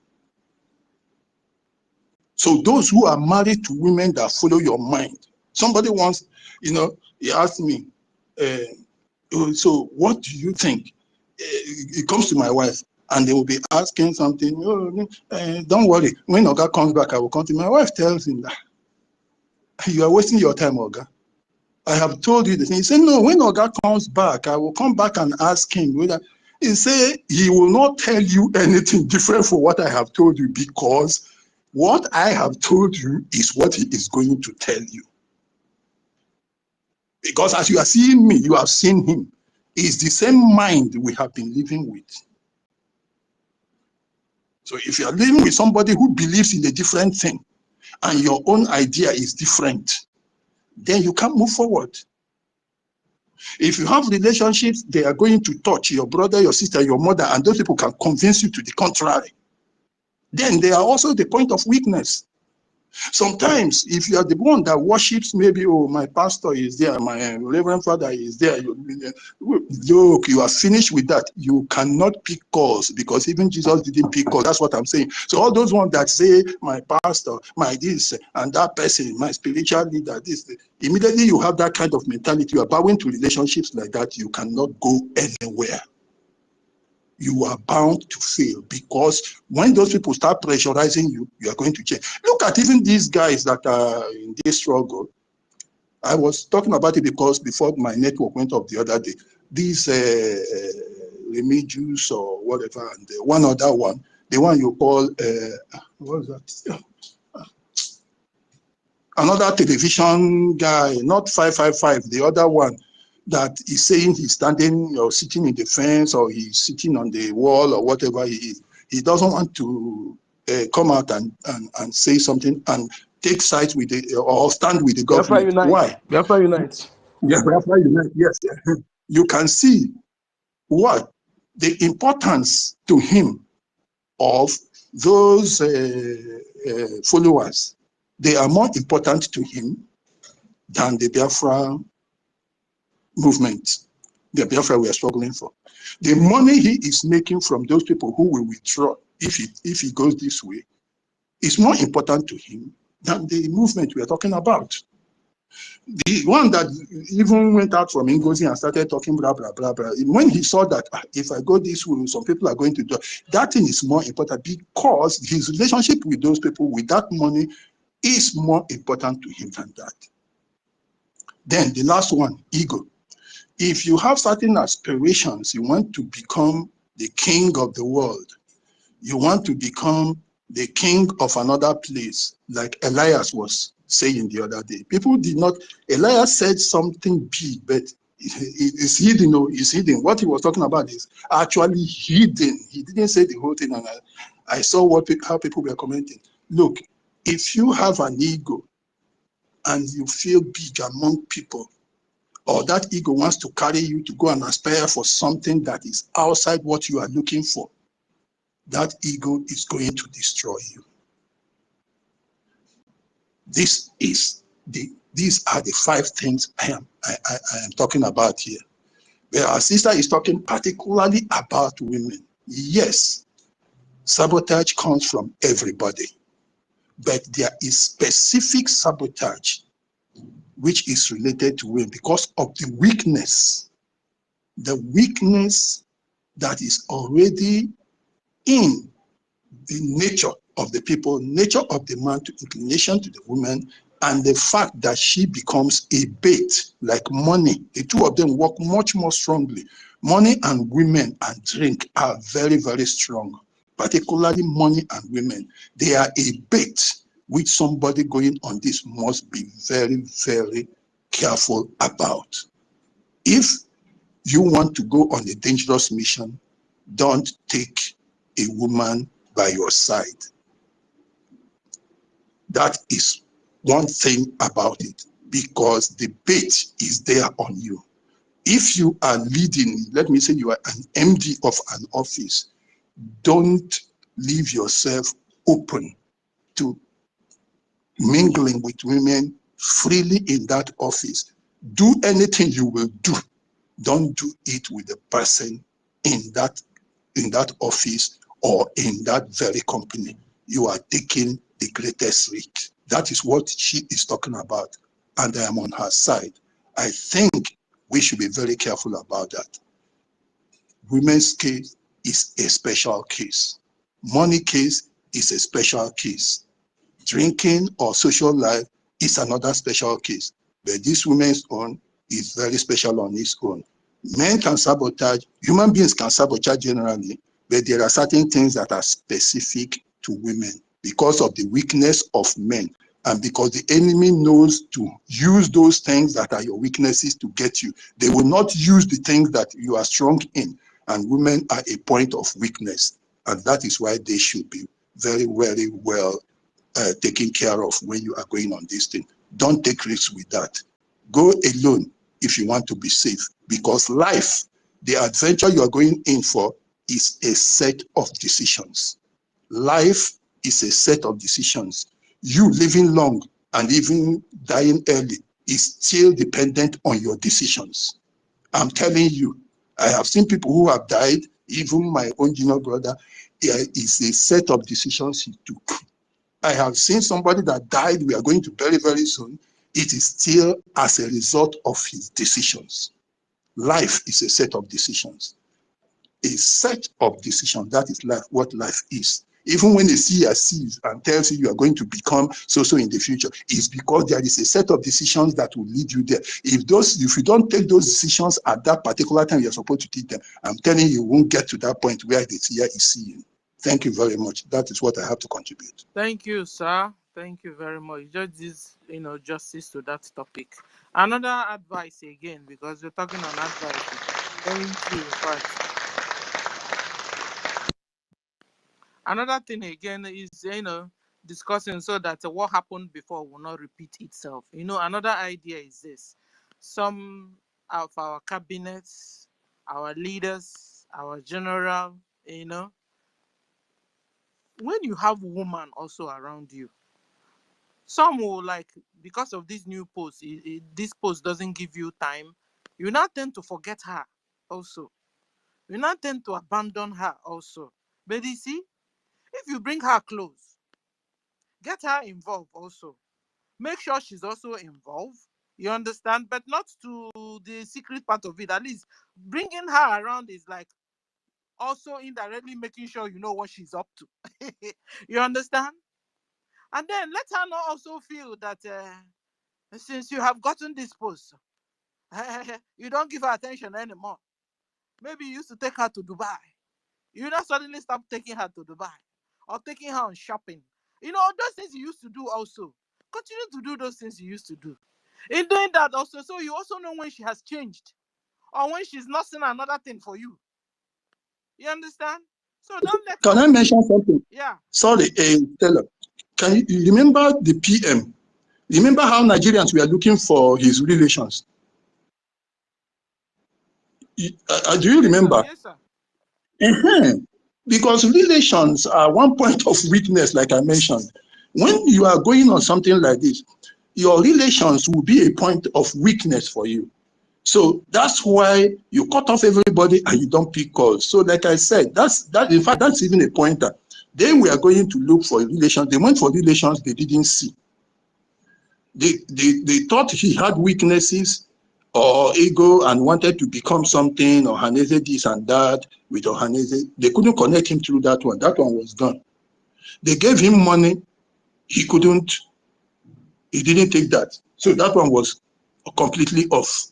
So those who are married to women that follow your mind, somebody once, you know, he asked me, so what do you think? It comes to my wife, and they will be asking something. Oh, don't worry. When Oga comes back, I will come to my wife. Tells him that you are wasting your time, Oga. I have told you the thing. He said, no. When Oga comes back, I will come back and ask him whether. He said he will not tell you anything different from what I have told you, because what I have told you is what he is going to tell you. Because as you are seeing me, you have seen him. It's the same mind we have been living with. So if you are living with somebody who believes in a different thing, and your own idea is different, then you can't move forward. If you have relationships, they are going to touch your brother, your sister, your mother, and those people can convince you to the contrary. Then they are also the point of weakness. Sometimes, if you are the one that worships, maybe, oh, my pastor is there, my reverend father is there, look, you are finished with that. You cannot pick calls, because even Jesus didn't pick calls. That's what I'm saying. So all those ones that say, my pastor, my this, and that person, my spiritual leader, this, immediately you have that kind of mentality. You are bowing to relationships like that, you cannot go anywhere. You are bound to fail, because when those people start pressurizing you, you are going to change. Look at even these guys that are in this struggle. I was talking about it because before my network went up the other day, these Remedios or whatever, and one other one, the one you call, what was that? Another television guy, not 555, the other one, that is saying he's standing or sitting in the fence, or he's sitting on the wall, or whatever he is. He doesn't want to come out and say something and take sides with the, or stand with the
Biafra
government.
unite.
Why?
Biafra unite.
Yeah, Biafra unite. Yes. You can see what the importance to him of those followers. They are more important to him than the Biafra movement. the Biafra we are struggling for. The money he is making from those people who will withdraw if he goes this way is more important to him than the movement we are talking about. The one that even went out from NGOZI and started talking blah, blah, blah, blah. When he saw that if I go this way, some people are going to do that thing is more important because his relationship with those people with that money is more important to him than that. Then the last one, ego. If you have certain aspirations, you want to become the king of the world, you want to become the king of another place, like Elias was saying the other day. People did not, Elias said something big, but it's hidden. No, it's hidden. What he was talking about is actually hidden. He didn't say the whole thing, and I saw how people were commenting. Look, if you have an ego and you feel big among people, or that ego wants to carry you to go and aspire for something that is outside what you are looking for, that ego is going to destroy you. These are the 5 things I am talking about here. But our sister is talking particularly about women. Yes, sabotage comes from everybody, but there is specific sabotage which is related to women because of the weakness that is already in the nature of the people, nature of the man to inclination to the woman, and the fact that she becomes a bait, like money. The two of them work much more strongly. Money and women and drink are very, very strong, particularly money and women. They are a bait which somebody going on this must be very, very careful about. If you want to go on a dangerous mission, don't take a woman by your side. That is one thing about it, because the bait is there on you. If you are leading, let me say you are an MD of an office, don't leave yourself open to mingling with women freely in that office. Do anything you will do. Don't do it with the person in that office or in that very company. You are taking the greatest risk. That is what she is talking about, and I am on her side. I think we should be very careful about that. Women's case is a special case. Money case is a special case. Drinking or social life is another special case. But this woman's own is very special on its own. Men can sabotage, human beings can sabotage generally, but there are certain things that are specific to women because of the weakness of men and because the enemy knows to use those things that are your weaknesses to get you. They will not use the things that you are strong in, and women are a point of weakness, and that is why they should be very, very well taken care of when you are going on this thing. Don't take risks with that. Go alone if you want to be safe, because life, the adventure you are going in for, is a set of decisions. Life is a set of decisions. You living long and even dying early is still dependent on your decisions. I'm telling you, I have seen people who have died, even my own junior brother. It is a set of decisions he took. I have seen somebody that died, we are going to bury very soon. It is still as a result of his decisions. Life is a set of decisions. A set of decisions, that is life, what life is. Even when a seer sees and tells you are going to become so in the future, it's because there is a set of decisions that will lead you there. If you don't take those decisions at that particular time you're supposed to take them, I'm telling you, you won't get to that point where the seer is seeing. Thank you very much. That is what I have to contribute.
Thank you, sir. Thank you very much. Just this, justice to that topic. Another advice again, because we're talking on advice. Thank you. In fact, another thing again is, discussing so that what happened before will not repeat itself. Another idea is this. Some of our cabinets, our leaders, our general, when you have woman also around you, some will because of this new post, this post doesn't give you time, you now tend to forget her. also. We not tend to abandon her also. But you see, if you bring her close, get her involved also. Make sure she's also involved. You understand? But not to the secret part of it. At least bringing her around is like also indirectly making sure you know what she's up to. You understand? And then let her not also feel that since you have gotten this post, you don't give her attention anymore. Maybe you used to take her to Dubai. You not suddenly stop taking her to Dubai or taking her on shopping. You know, those things you used to do also. Continue to do those things you used to do. In doing that also, so you also know when she has changed or when she's not seeing another thing for you. You understand? So don't let
Can
her.
I mention something?
Yeah.
Sorry, Stella. Can you remember the PM? Remember how Nigerians were looking for his relations? Do you remember?
Yes, sir.
Because relations are one point of weakness, like I mentioned. When you are going on something like this, your relations will be a point of weakness for you. So that's why you cut off everybody and you don't pick calls. So like I said, in fact, that's even a pointer. They were going to look for relations. They went for relations they didn't see. They thought he had weaknesses or ego and wanted to become something, or Haneze this and that with Ohaneze. They couldn't connect him through that one. That one was gone. They gave him money. He didn't take that. So that one was completely off.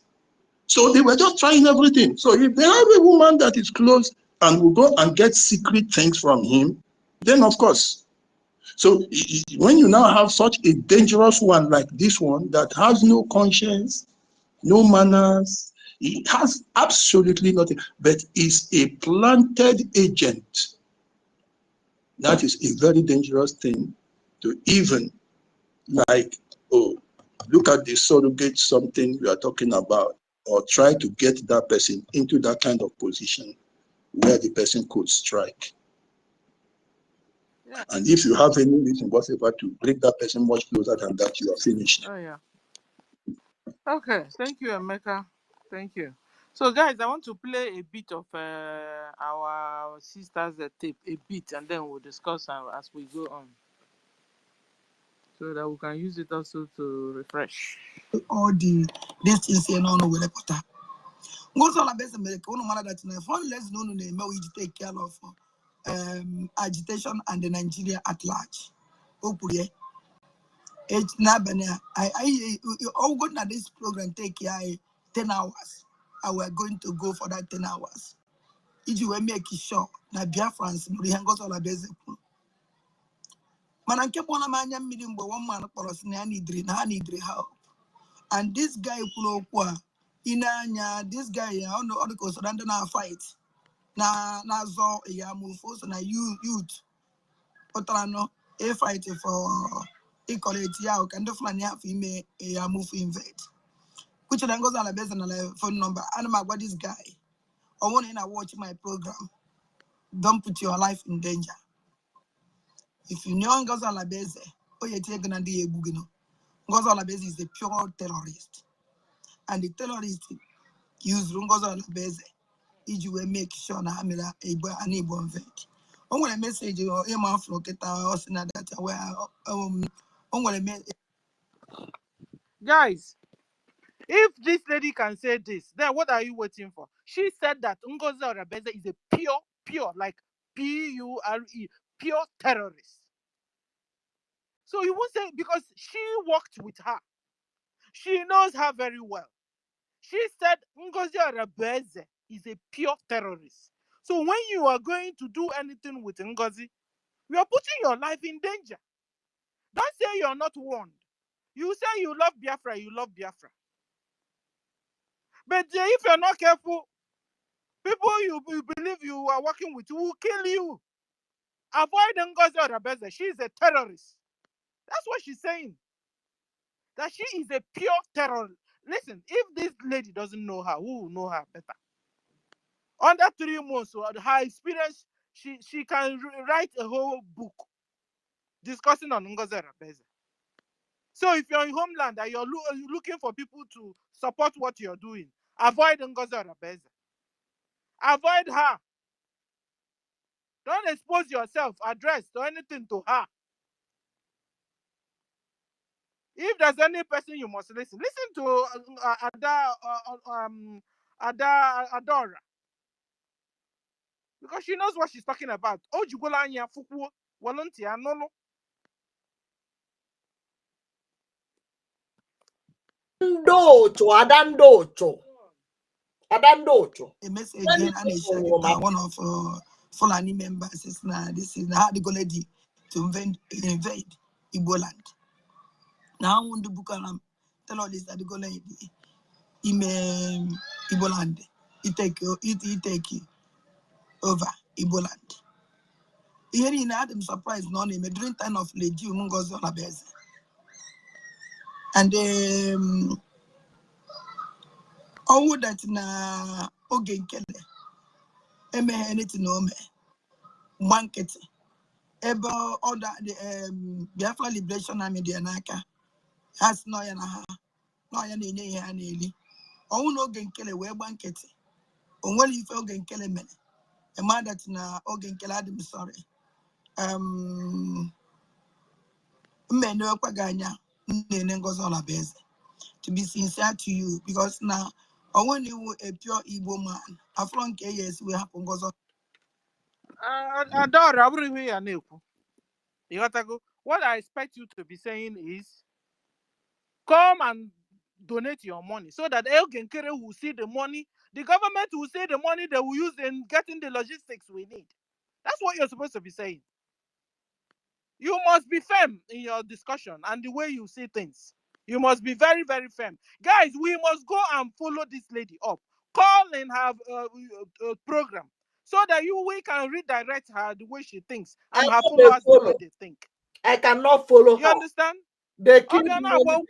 So they were just trying everything. So if they have a woman that is close and will go and get secret things from him, then of course. So when you now have such a dangerous one like this one that has no conscience, no manners, it has absolutely nothing, but is a planted agent. That is a very dangerous thing to even like, oh, look at the surrogate something we are talking about, or try to get that person into that kind of position where the person could strike.
Yeah.
And if you have any reason whatsoever to bring that person much closer than that, you are finished.
Oh, yeah. Okay. Thank you, Emeka. Thank you. So, guys, I want to play a bit of our sister's tape, a bit, and then we'll discuss as we go on, so that we can use it also to refresh.
All the these things here no will report. What's all about America? One man that one less known name we take care of agitation and the Nigeria at large. Opuye. It's not I all good na this program take care 10 hours. I were going to go for that 10 hours. If you were making sure na Biafrans no hangos all about man and keep on a man meeting but one man for us na need help. And this guy this guy I don't know articles so na fight na zo ya move so na youth otrano a fight for equality ya can do flan ya fi me ya move invade which then goes on a base on a phone number and my this guy I want to watch my program. Don't put your life in danger. If you know Ngozi Alabeze, oh you're taking a day bugino. Ngozi Alabeze is a pure terrorist. And the terrorists use Ngozi Alabeze. You will make sure na hamila an Igbo vet. On what a message or Emma Floketa or Sinada where on what a message.
Guys, if this lady can say this, then what are you waiting for? She said that Ngozi Alabeze is a pure, like Pure, pure terrorist. So you won't say, because she worked with her. She knows her very well. She said Ngozi Alabeze is a pure terrorist. So when you are going to do anything with Ngozi, you are putting your life in danger. Don't say you're not warned. You say you love Biafra, you love Biafra. But if you're not careful, people you believe you are working with will kill you. Avoid Ngozi Alabeze. She is a terrorist. That's what she's saying. That she is a pure terrorist. Listen, if this lady doesn't know her, who will know her better? Under 3 months, her experience, she can write a whole book discussing on Ngozi Alabeze. So if you're in homeland and you're looking for people to support what you're doing, avoid Ngozi Alabeze.
Avoid her. Don't expose yourself, address or anything to her. If there's any person you must listen to Adora. Because she knows what she's talking about. Ojugolanya fuku volunteer no.
Adandocho.
A message again, and one of Fulani members is now this is how they go lady to invade Igbo land. Now I want to book alarm. Tell all this that they go lady in Igbo land. He take over Igbo land. Here in Adam surprise no name during time of Lady NGOZI on a base. And all that na Ogenkele. Anything no me. Market. Ebe order the Biafra Liberation Army the Anaka has no yana no yana ya nearly. Oh no Genkele we banket. On when you feel Genkele men. A man that na Ogenkele Adam sorry. Men no paganya NGOZI on a base. To be sincere to you, because now I want you a pure Igbo man. After years we have NGOZI.
Adora, what I expect you to be saying is come and donate your money so that El Genkere will see the money, the government will see the money they will use in getting the logistics we need. That's what you're supposed to be saying. You must be firm in your discussion and the way you see things. You must be very, very firm. Guys, we must go and follow this lady up. Call and have a program so that we can redirect her the way she thinks and her followers the way they think.
I cannot follow her.
You understand?
They
I
killed
don't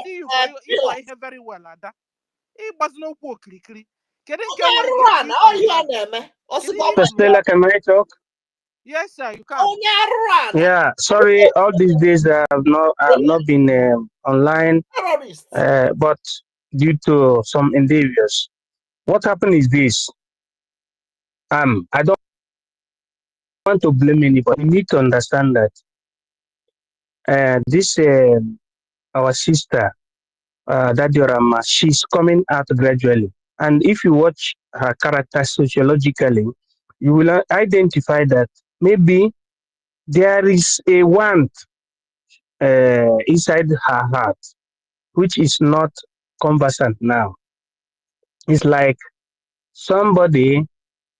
see you for very well, Ada. It was no kri.
Stella, can I talk?
Yes, sir, you can.
Yeah, sorry, all these days I have not been online, but due to some endeavors. What happened is this. I don't want to blame anybody. You need to understand that this our sister, that Diorama, she's coming out gradually. And if you watch her character sociologically, you will identify that maybe there is a want inside her heart, which is not conversant now. It's like somebody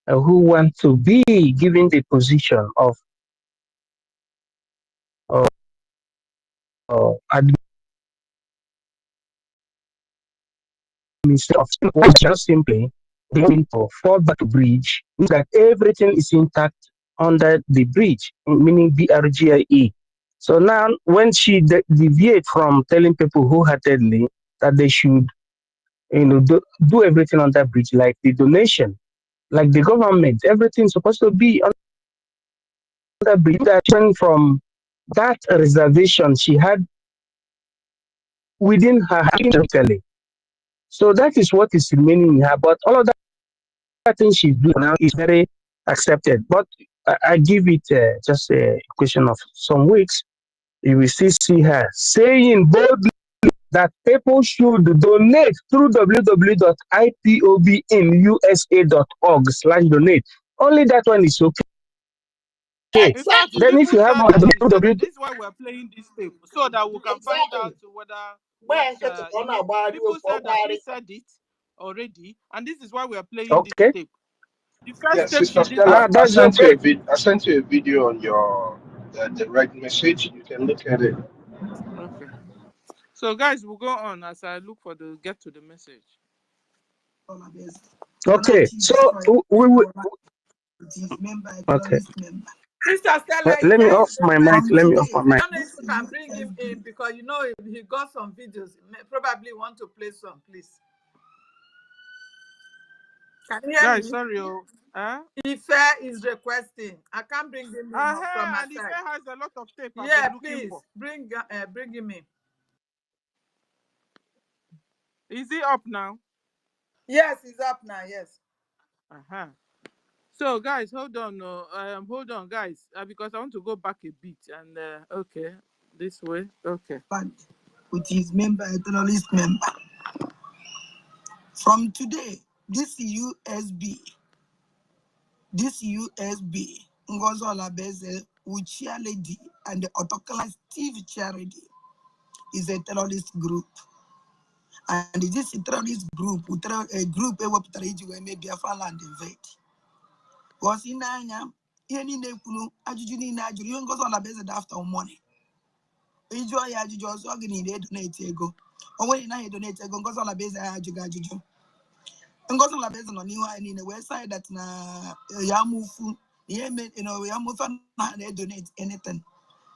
who wants to be given the position of administrator, just simply going to fall back to bridge, means that everything is intact under the bridge, meaning BRGIE. So now, when she deviates from telling people wholeheartedly that they should, do everything on that bridge, like the donation, like the government, everything's supposed to be on that bridge. That from that reservation she had within her heart. So that is what is remaining in her. But all of that thing she's doing now is very accepted. But I give it just a question of some weeks. You will still see her saying boldly that people should donate through www.ipobinUSA.org/donate. Only that one is okay.
In fact,
Then if you have
this is why we're playing this tape, so that we can find out whether people said that she said it already, and this is why we're playing this tape. The first tape
Sister
she did.
Stella, I sent you a video on your direct message. You can look at it.
Okay. So guys, we'll go on as I look for get to the message.
Okay. So we will. Okay.
Mr. Stella,
Let me off my mic. Let me off my mic.
I don't know if you can bring him in because he got some videos. He probably want to play some, please. Can you hear me?
Sorry,
Ife is requesting. I can't bring him in from my
and
side.
Ife has a lot of tape.
Yeah, please bring him in.
Is he up now?
Yes, he's up now. Yes.
So guys, hold on, guys, because I want to go back a bit and okay, this way, okay.
With his member, a terrorist member. From today, this USB, Ngozi Olabeze, Uchia Lady, and the autocrat Steve Charity is a terrorist group. And this terrorist group, a group where maybe a land invade. Was in Anya, any Nekunu, Ajuni Najuri, Ngozi Olabeze after money. Enjoy Ajuju, organized donate ego. Or when I donate ego, Ngozi Olabeze Ajuju. Ngozi Olabeze on you and in the website that na Yamufu, Yamufa donate anything.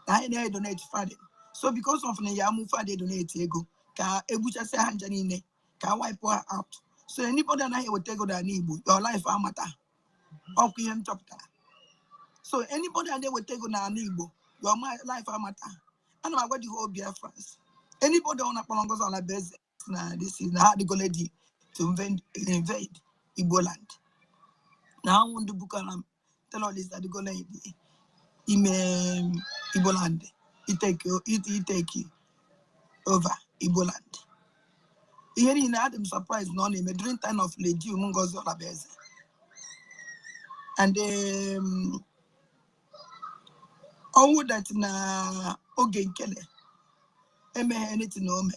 I donate Friday. So because of the Yamufa, they donate ego. Ka Ebucha say Hanjanine, ka wipe her out. So anybody that will take on Nibu, your life amata. Okay, chapter. So anybody that will take on Nibu, your life amata. And I got the whole Biafrans. Anybody on a Ngozi Olabeze, this is how they go lady to invade Igbo land. Now I want to book tell all this that they go lady in Igbo land. It take over Igbo land. Here in Adam surprise no name during time of Lady Ngozi Olabeze. And all that na Ogenkele. Anything no me.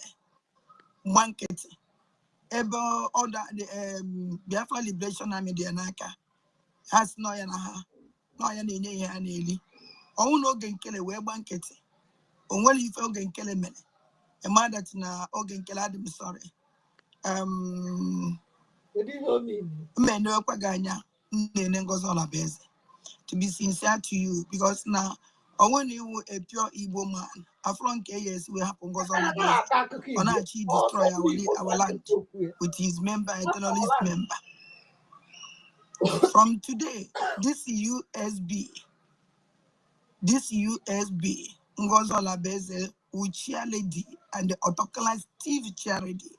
Blanket. Ebo order the Biafra Liberation Army de Anaka has no yana no yana aneli. Oh no Ogenkele we blanket. Onwere ife Ogenkele mene. A man that na Ogenkele Adam sorry. Men no kwaganya Ngozi Olabeze. To be sincere to you, because now I want you a pure Igbo man. Afron KS we have Ngozi Olabeze. On actually destroy our land with his member, a terrorist member. From today, this USB, Ngozi Olabeze, Uchia Lady, and the autocrat Steve Charity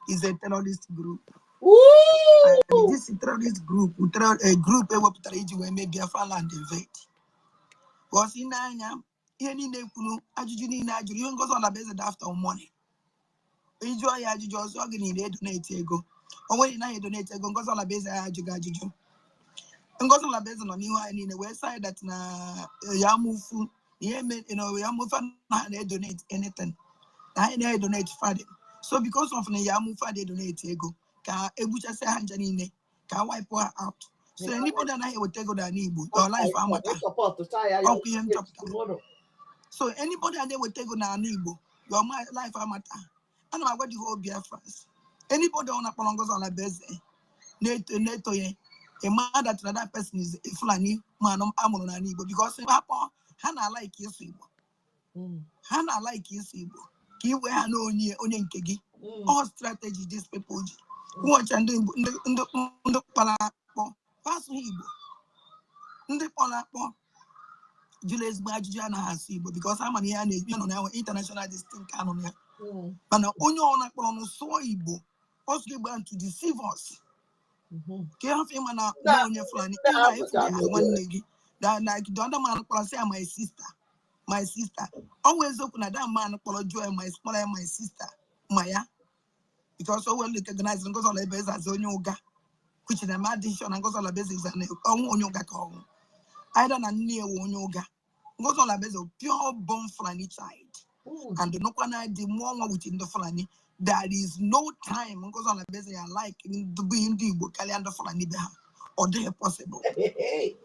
is a terrorist group. And this terrorist group, a group where maybe a land invade. Was in Anya, any Nekunu, Ajuni Najuri, Ngozi Olabeze after money. Enjoy Ajuju, organized donate ego. Or when I donate ego, Ngozi Olabeze Ajuju. Ngozi Olabeze on you and in the website that na Yamufu, Yamufa donate anything. I donate Friday. So because of the Yamufa, they donate ego. Ka Ebucha say Hanjanine, ka wipe her out. So anybody that I will take on Nibu, your life amata. So anybody that they will take on Nibu, your life amata. And I got the whole Biafrans. Anybody on a Ngozi Olabeze, Neto, a man that person is a Fulani man on Nibu because Hannah like Yesibo. Hannah like Yesibo. Kiwe no onye nkegi. All strategy these people watch and do the palapo. Pass Igbo. The palapo. Julius Bajana has Igbo because I'm an on international distinct canon. But no only on a so Igbo. Also going to deceive us. Can't feel man no on your flanny. If they are one niggy. That like the other man say my sister. My sister. Always open at that man joy my smaller my sister. Maya. Because so well recognized Ngozi Olabeze as Onyoga, which is a addition and Ngozi Olabeze is an Onyoga call. I don't know Onyoga. Ngozi Olabeze pure born Fulani child. And the Nokwana the more within the Fulani. There is no time Ngozi Olabeze are like in the being the Bukali Fulani Beha. Or they possible.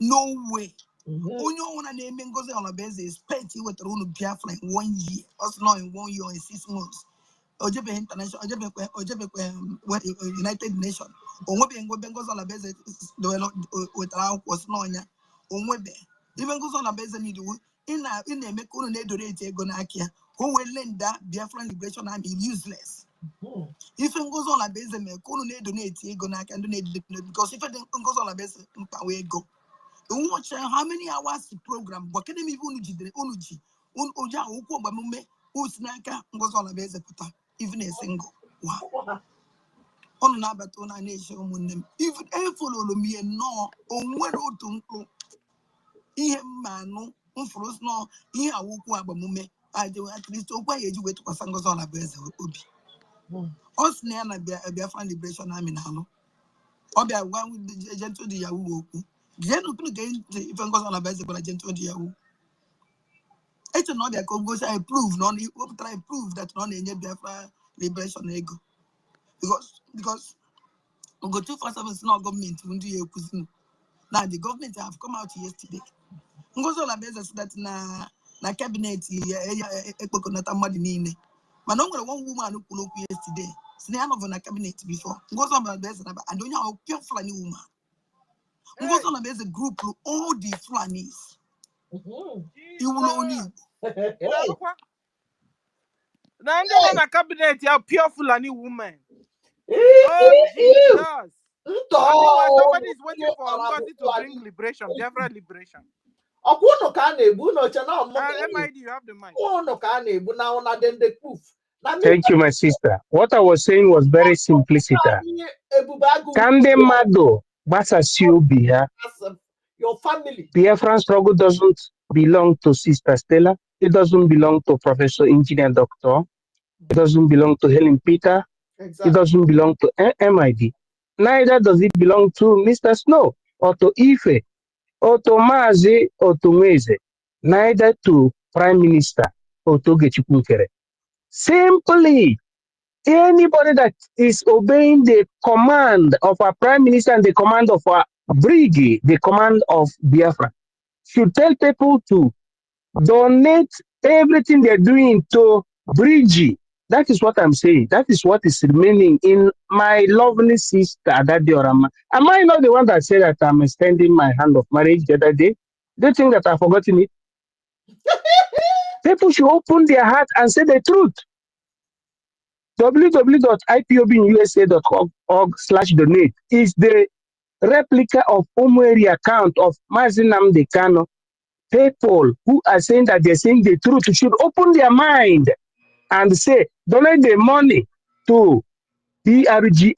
No way. Onyo one name Ngozi Olabeze is petty with the rule of Biafra in 1 year. Us not in 1 year or 6 months. Ojebe International, Ojebe United Nations. Onwebe Ngozi Olabeze with our was nonya. Onwebe. Even Ngozi Olabeze need to in a make on a donate gonakia. Who will lend that Biafran Liberation Army useless. If Ngozi Olabeze me couldn't donate gonakia and donate because if Ngozi Olabeze we go. Watch how many hours the program, but can they even unuji Oja Uko Bamume, Usnaka, Ngozi Olabeze puta, even a single. Wow. On na beto na nation munem. If e follow me no onwere otu nkwu ihe mmanu mfurus no ihe awukwu agbamume aje at least okwa yeji wetu kwasa ngozo na beze obi. Osne ya na Biafran Liberation Army na no. Obia one with gentle the Yahoo okwu. Genu kunu ge ife ngozo na beze kwa gentle the Yahoo. It's not that OGOJA prove non try prove that non any Biafra Liberation ego. Because Ogo 247 is not government when do you now the government have come out yesterday. Ngozo la beza that na cabinet epokonata madi nine. But no one woman who pull up yesterday. Snare of na cabinet before. Ngozo la beza and don't you pure Fulani woman. Ngozo la beza group all the Fulanis. You will only.
Now on a cabinet, you are pure Fulani woman. Oh Jesus! Meanwhile, somebody is waiting for NGOZI to bring liberation, Biafra liberation. MID, you have the mic.
Thank you, my sister. What I was saying was very simplicity. Kande Mado, Basasiobia, your family. Biafran struggle doesn't belong to Sister Stella. It doesn't belong to Professor Engineer Doctor. It doesn't belong to Helen Peter. Exactly. It doesn't belong to MID. Neither does it belong to Mr. Snow or to Ife or to Mazi or to Meze. Neither to Prime Minister or to Gechukukere. Simply, anybody that is obeying the command of our Prime Minister and the command of our BRGIE, the command of Biafra, should tell people to donate everything they're doing to BRGIE. That is what I'm saying. That is what is remaining in my lovely sister, Adadiorama. Am I not the one that said that I'm extending my hand of marriage the other day? Do you think that I've forgotten it? People should open their heart and say the truth. www.ipobinUSA.org/donate is the replica of Omeri account of Mazinam Dekano. People who are saying that they're saying the truth should open their mind and say, donate the money to BRGIE,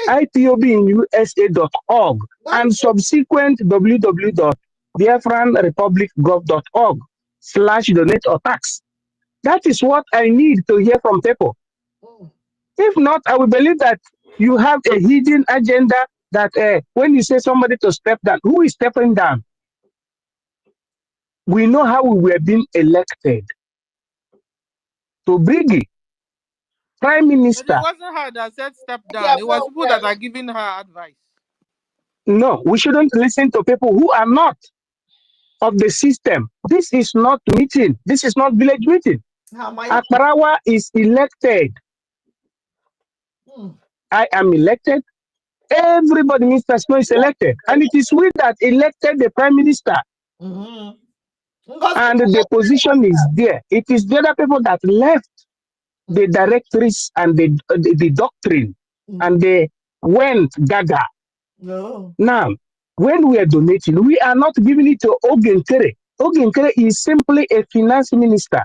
IPOBINUSA.org, and subsequent www.biafranrepublicgov.org/donate or tax. That is what I need to hear from people. If not, I will believe that you have a hidden agenda that when you say somebody to step down, who is stepping down? We know how we were being elected. To BRGIE, Prime Minister.
But it wasn't her that said step down. It was people that are giving her advice.
No, we shouldn't listen to people who are not of the system. This is not meeting. This is not village meeting. Akbarawa is elected. I am elected. Everybody, Mr. Snow, is elected. And it is we that elected the Prime Minister. And the position is there. It is the other people that left the directories and the doctrine. And they went gaga. Now, when we are donating, we are not giving it to Ogenkere. Ogenkere is simply a finance minister.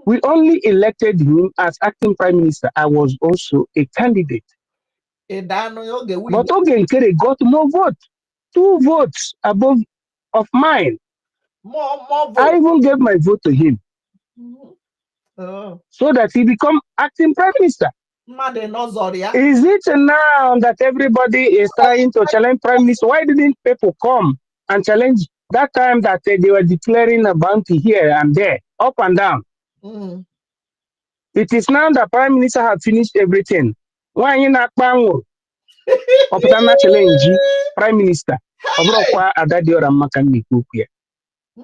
We only elected him as acting prime minister. I was also a candidate. But Ogenkere got more votes, 2 votes above of mine. More votes. I even gave my vote to him. So that he become acting prime minister. Is it now that everybody is trying to challenge prime minister? Why didn't people come and challenge that time that they were declaring a bounty here and there, up and down? It is now that prime minister have finished everything. Why you not challenge prime minister?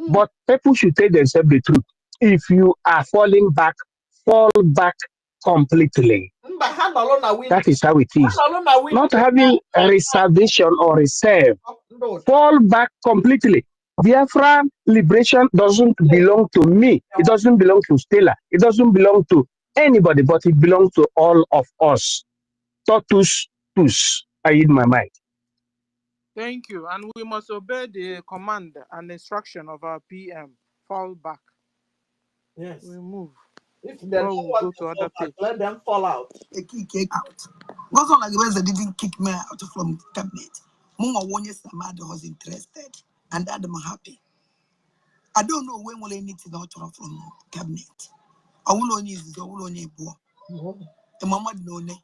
But people should tell themselves the truth. If you are falling back, fall back completely. That is how it is. Not having a reservation or reserve. Fall back completely. Biafra liberation doesn't belong to me. It doesn't belong to Stella. It doesn't belong to anybody, but it belongs to all of us. Totus tus. I eat my mind.
Thank you. And we must obey the command and instruction of our PM. Fall back. Yes. We move. If they don't want to go to other page. Let them fall out.
Kick out.
Ngozo Lagabeza didn't kick me out from cabinet. Muma Wonyes Samad was interested, and that I'm happy. I don't know when will anything out from cabinet. I will only use the will only poor. A mama no ne.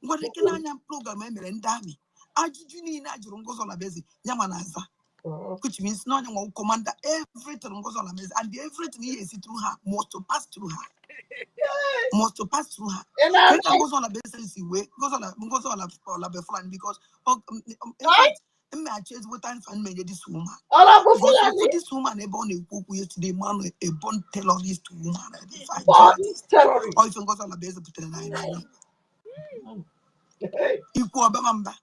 What can I program and dammy? I did you need Najungozo Labezi, Yamanaza. Which means no one commander everything goes on a mess, and everything is through her, must to pass through her. Must to pass through her. It goes on a basis way, goes on a Biafran because in fact, I chase what time and made this woman. Because for this woman, a born a book yesterday, man, a born terrorist woman, a jihadist. Or if you goes on a basis of 9. Equal Bamba.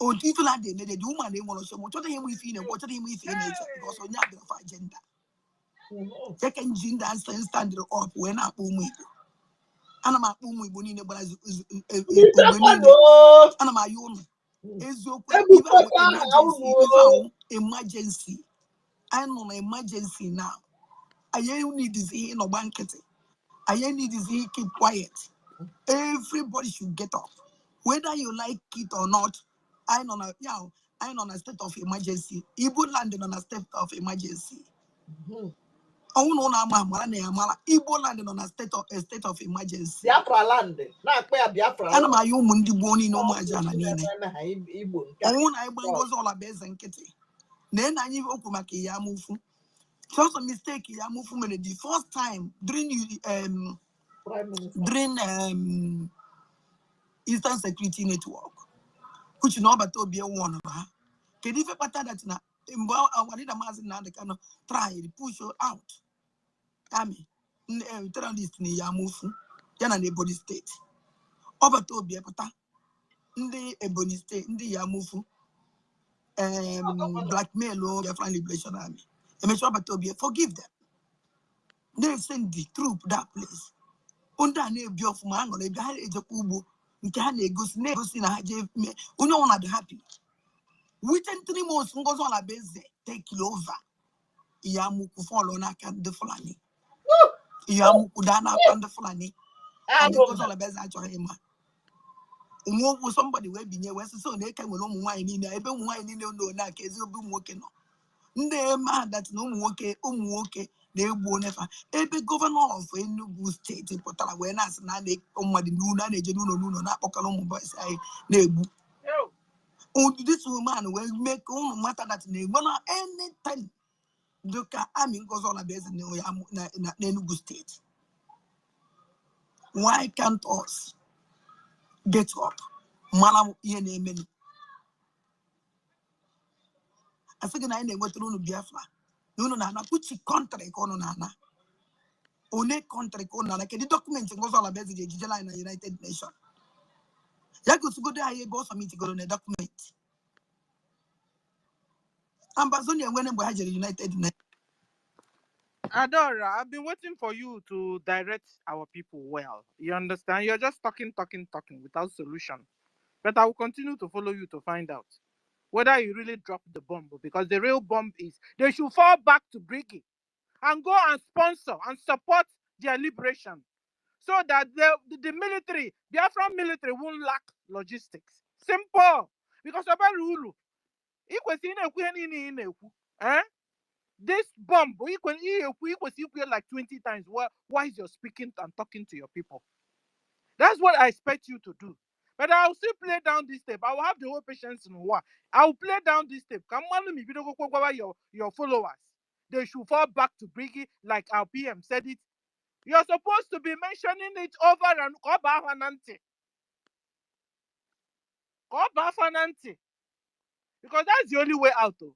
Or if like the woman they want to show what him within and what him within nature because on your agenda. Second gender stand up when I boom with. And I'm a boom with Bonina Braz and I'm a young. Emergency. I'm on emergency now. I need to see in a banquet. I need to see keep quiet. Everybody should get up. Whether you like it or not, I'm on a state of emergency. Igbo landed on a state of emergency. Oh no, Igbo landed on a state of emergency.
Biafra land. Na kwe Biafra.
Ana ma yo mundi boni no majana nine. Oh na ibango zola bezenkete. Then I give okumaki ya mufu. Just a mistake ya mufu me the first time during Eastern Security Network. Which no but to be a one of her. Can if a pattern that na I need a mass now they can try to push her out. Ami terrorist ni ya mufu. Yana the body state. Over to be a pattern. Ndi Ebony State, ndi ya mufu. Blackmail or Biafran Liberation Army. And make sure to be forgive them. They send the troop that place. Under ne biof mango, they got a jacubo. Nkane goes negosi na haje me. Uno one are happy. Within 3 months, goes on a base take over. Yamuku follow na can the Fulani. Yamuku dana can the Fulani. And it goes on a base at your hema. Somebody will be near West, so they can no wine in there. Even wine in the na case you'll be working on. They mad that no okay, they won't never. Every governor of Enugu State, Potala, when us na they come with the Nuna, they do no, not Pokalum, but say, Nebu. Oh, this woman will make no matter that they wanna anything. Duka, I mean, goes on a base in Enugu State. Why can't us get up? Malam Yenemen. I think I never through Biafra. No, Nana, Kuchi country, Kono Nana. One country, Kono Nana, can the document goes all about the Jijala in the United Nations. Yakos go there, you go for me to go on a document. Ambazonia, when I'm the United Nations.
Adora, I've been waiting for you to direct our people well. You understand? You're just talking without solution. But I will continue to follow you to find out whether you really dropped the bomb, because the real bomb is they should fall back to BRGIE and go and sponsor and support their liberation so that the military, Biafran military, won't lack logistics. Simple. Because this bomb, like 20 times. Why is you speaking and talking to your people? That's what I expect you to do. But I'll still play down this tape. I will have the whole patience in one. I'll play down this tape. Come on, me, your followers. They should fall back to BRGIE like our PM said it. You're supposed to be mentioning it over and over. Because that's the only way out. Though.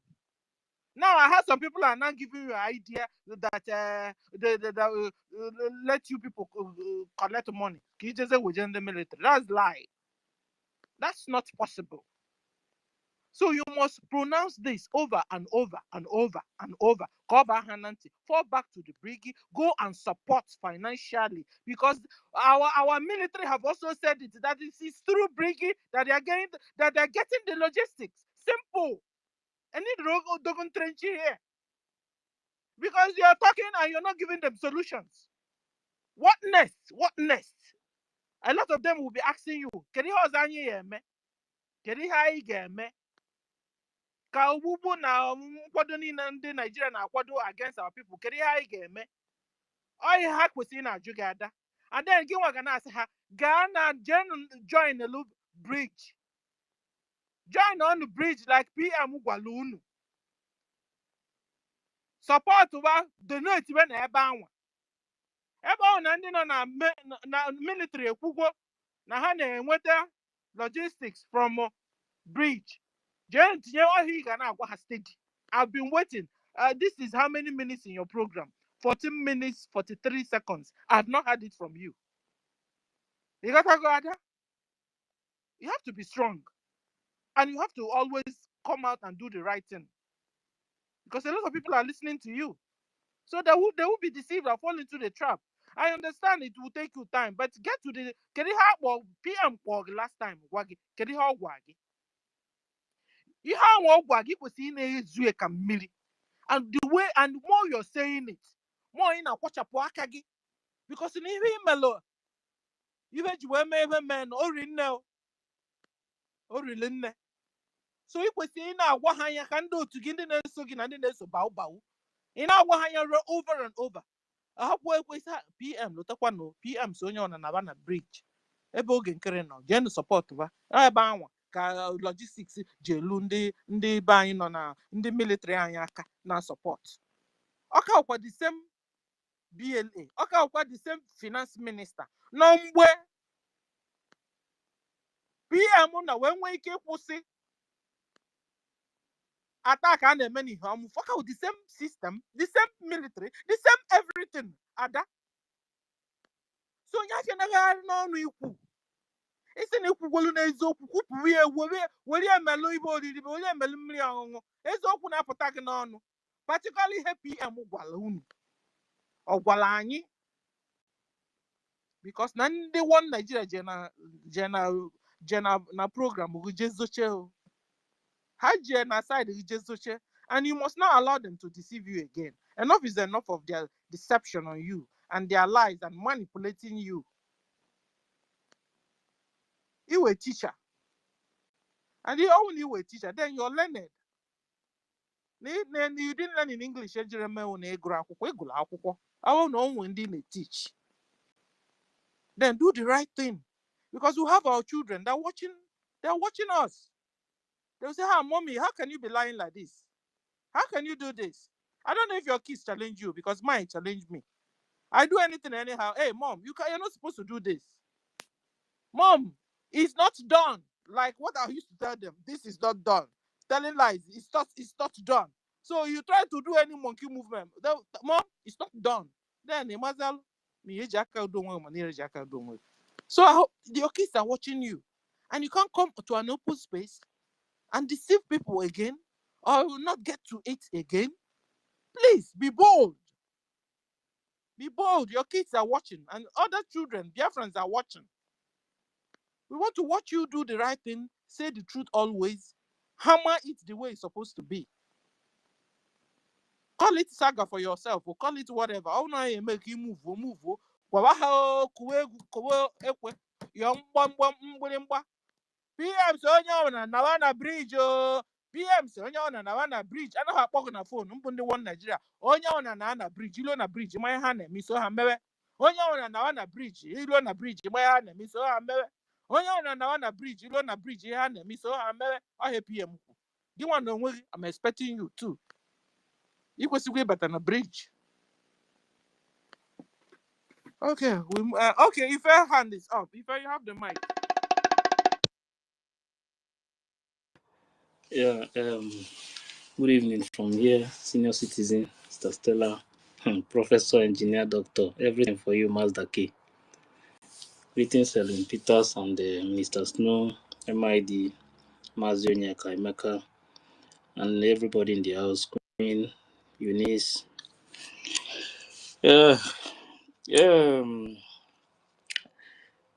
Now I have some people are now giving you an idea that they let you people collect money. Within the military. That's lie. That's not possible. So you must pronounce this over and over and over and over. Fall back to the BRGIE. Go and support financially, because our military have also said it that it is through BRGIE that they are getting the logistics. Simple. And it doesn't trench here. Because you are talking and you're not giving them solutions. What next? What next?
A lot of them will be asking you, "Can you hold on here, me? Can you hide again, me?" Ka ogbugbu na nkwado niile ndị Nigeria na-akwado against our people. Kedu ihe anyị ga-eme? Ọ ihe ha kwesịrị na-ajụ gị ada. And then gị nwa ga na-asị ha, gaa na join the bridge. Join on the bridge like PM gwara unu. Support wa donate we na ebe anwa. Ebe ọ na ndị nọ na military ekwugwo na ha na-enweta logistics from bridge. Jee tinye ọhịa ị ga na-agwa ha steady. I've been waiting. This is how many minutes in your program? 14 minutes, 43 seconds. I've not heard it from you. You got to go, Ada. You have to be strong. And you have to always come out and do the right thing. Because a lot of people are listening to you. So they will be deceived and fall into the trap. I understand it will take you time, but get to the PM last time. And the way and more you're saying it, more in a watch up wakagi. Because in even mellow, even you were man or in now or in. So if we see now what I can do to get in the soaking and then so bow. In our wahanya over and over. I hope we say PM, Lotaquano, PM Sonyon and Havana Bridge. Ebogan Kereno, Gen support over. I bound logistics, Jelundi, the buying on the military ayaka, now support. Okay, what the same BLA. Okay, what the same finance minister. No way. PM on when we keep pussy. Attack and many home. Fuck out the same system, the same military, the same everything. Ada. So you can never know you. It's an equal nezo. We are mellow body, we are mellow. It's open up attacking on. Particularly happy and Waloon or Walani. Because none the one Nigeria Jena program who just so Hajj side is just so. And you must not allow them to deceive you again. Enough is enough of their deception on you and their lies and manipulating you. You were a teacher. And you only were a teacher, then you're learned. Then you didn't learn in English. I don't know when they teach. Then do the right thing. Because we have our children, they're watching us. They'll say, mommy, how can you be lying like this? How can you do this? I don't know if your kids challenge you because mine challenged me. I do anything anyhow. Hey, mom, you're not supposed to do this. Mom, it's not done. Like what I used to tell them, this is not done. Telling lies, it's not done. So you try to do any monkey movement. Mom, it's not done. Then so I hope your kids are watching you. And you can't come to an open space and deceive people again or will not get to it again. Please be bold. Be bold. Your kids are watching and other children, Biafrans are watching. We want to watch you do the right thing, say the truth always, hammer it the way it's supposed to be. Call it saga for yourself or call it whatever. Oh no, you make you move. PM so na Nawana Bridge. PM so na Nawana Bridge. I know how to na phone. Mpundi one Nigeria. Onya na Nawana Bridge. Ilo na bridge. My hand mi so hammewe. Onya na Nawana Bridge. Ilo na bridge. My hand mi so hammewe. Onya na Nawana Bridge. Ilo na bridge. Hand mi so hammewe. I have PM. You want to know? I'm expecting you too. You go see better na bridge. Okay. Okay. If your hand is up, if you have the mic.
Yeah. Good evening from here, senior citizen, Mr. Stella, professor, engineer, doctor, everything for you, Mazda K. Greetings, Ellen Peters and Mr. Snow, MID, Mazio Nyaka, Emeka, and everybody in the house, Queen, Eunice.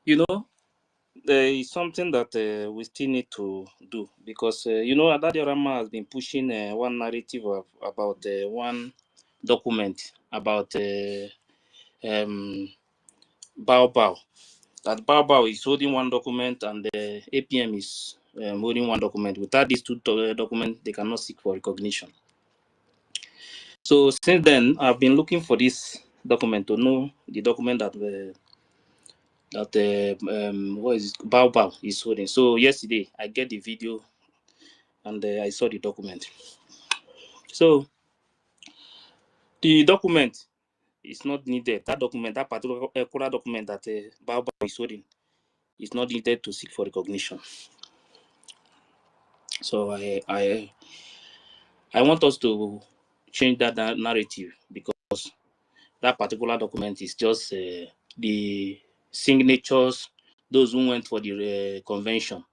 You know, there is something that we still need to do because, Adadiorama has been pushing one narrative about one document about Bao. that Bao is holding one document and the APM is holding one document. Without these two documents, they cannot seek for recognition. So since then, I've been looking for this document to know the document that what is it? Bao is holding. So yesterday, I get the video and I saw the document. So the document is not needed. That document, that particular document that Bao is holding, is not needed to seek for recognition. So I want us to change that narrative, because that particular document is just the signatures, those who went for the convention.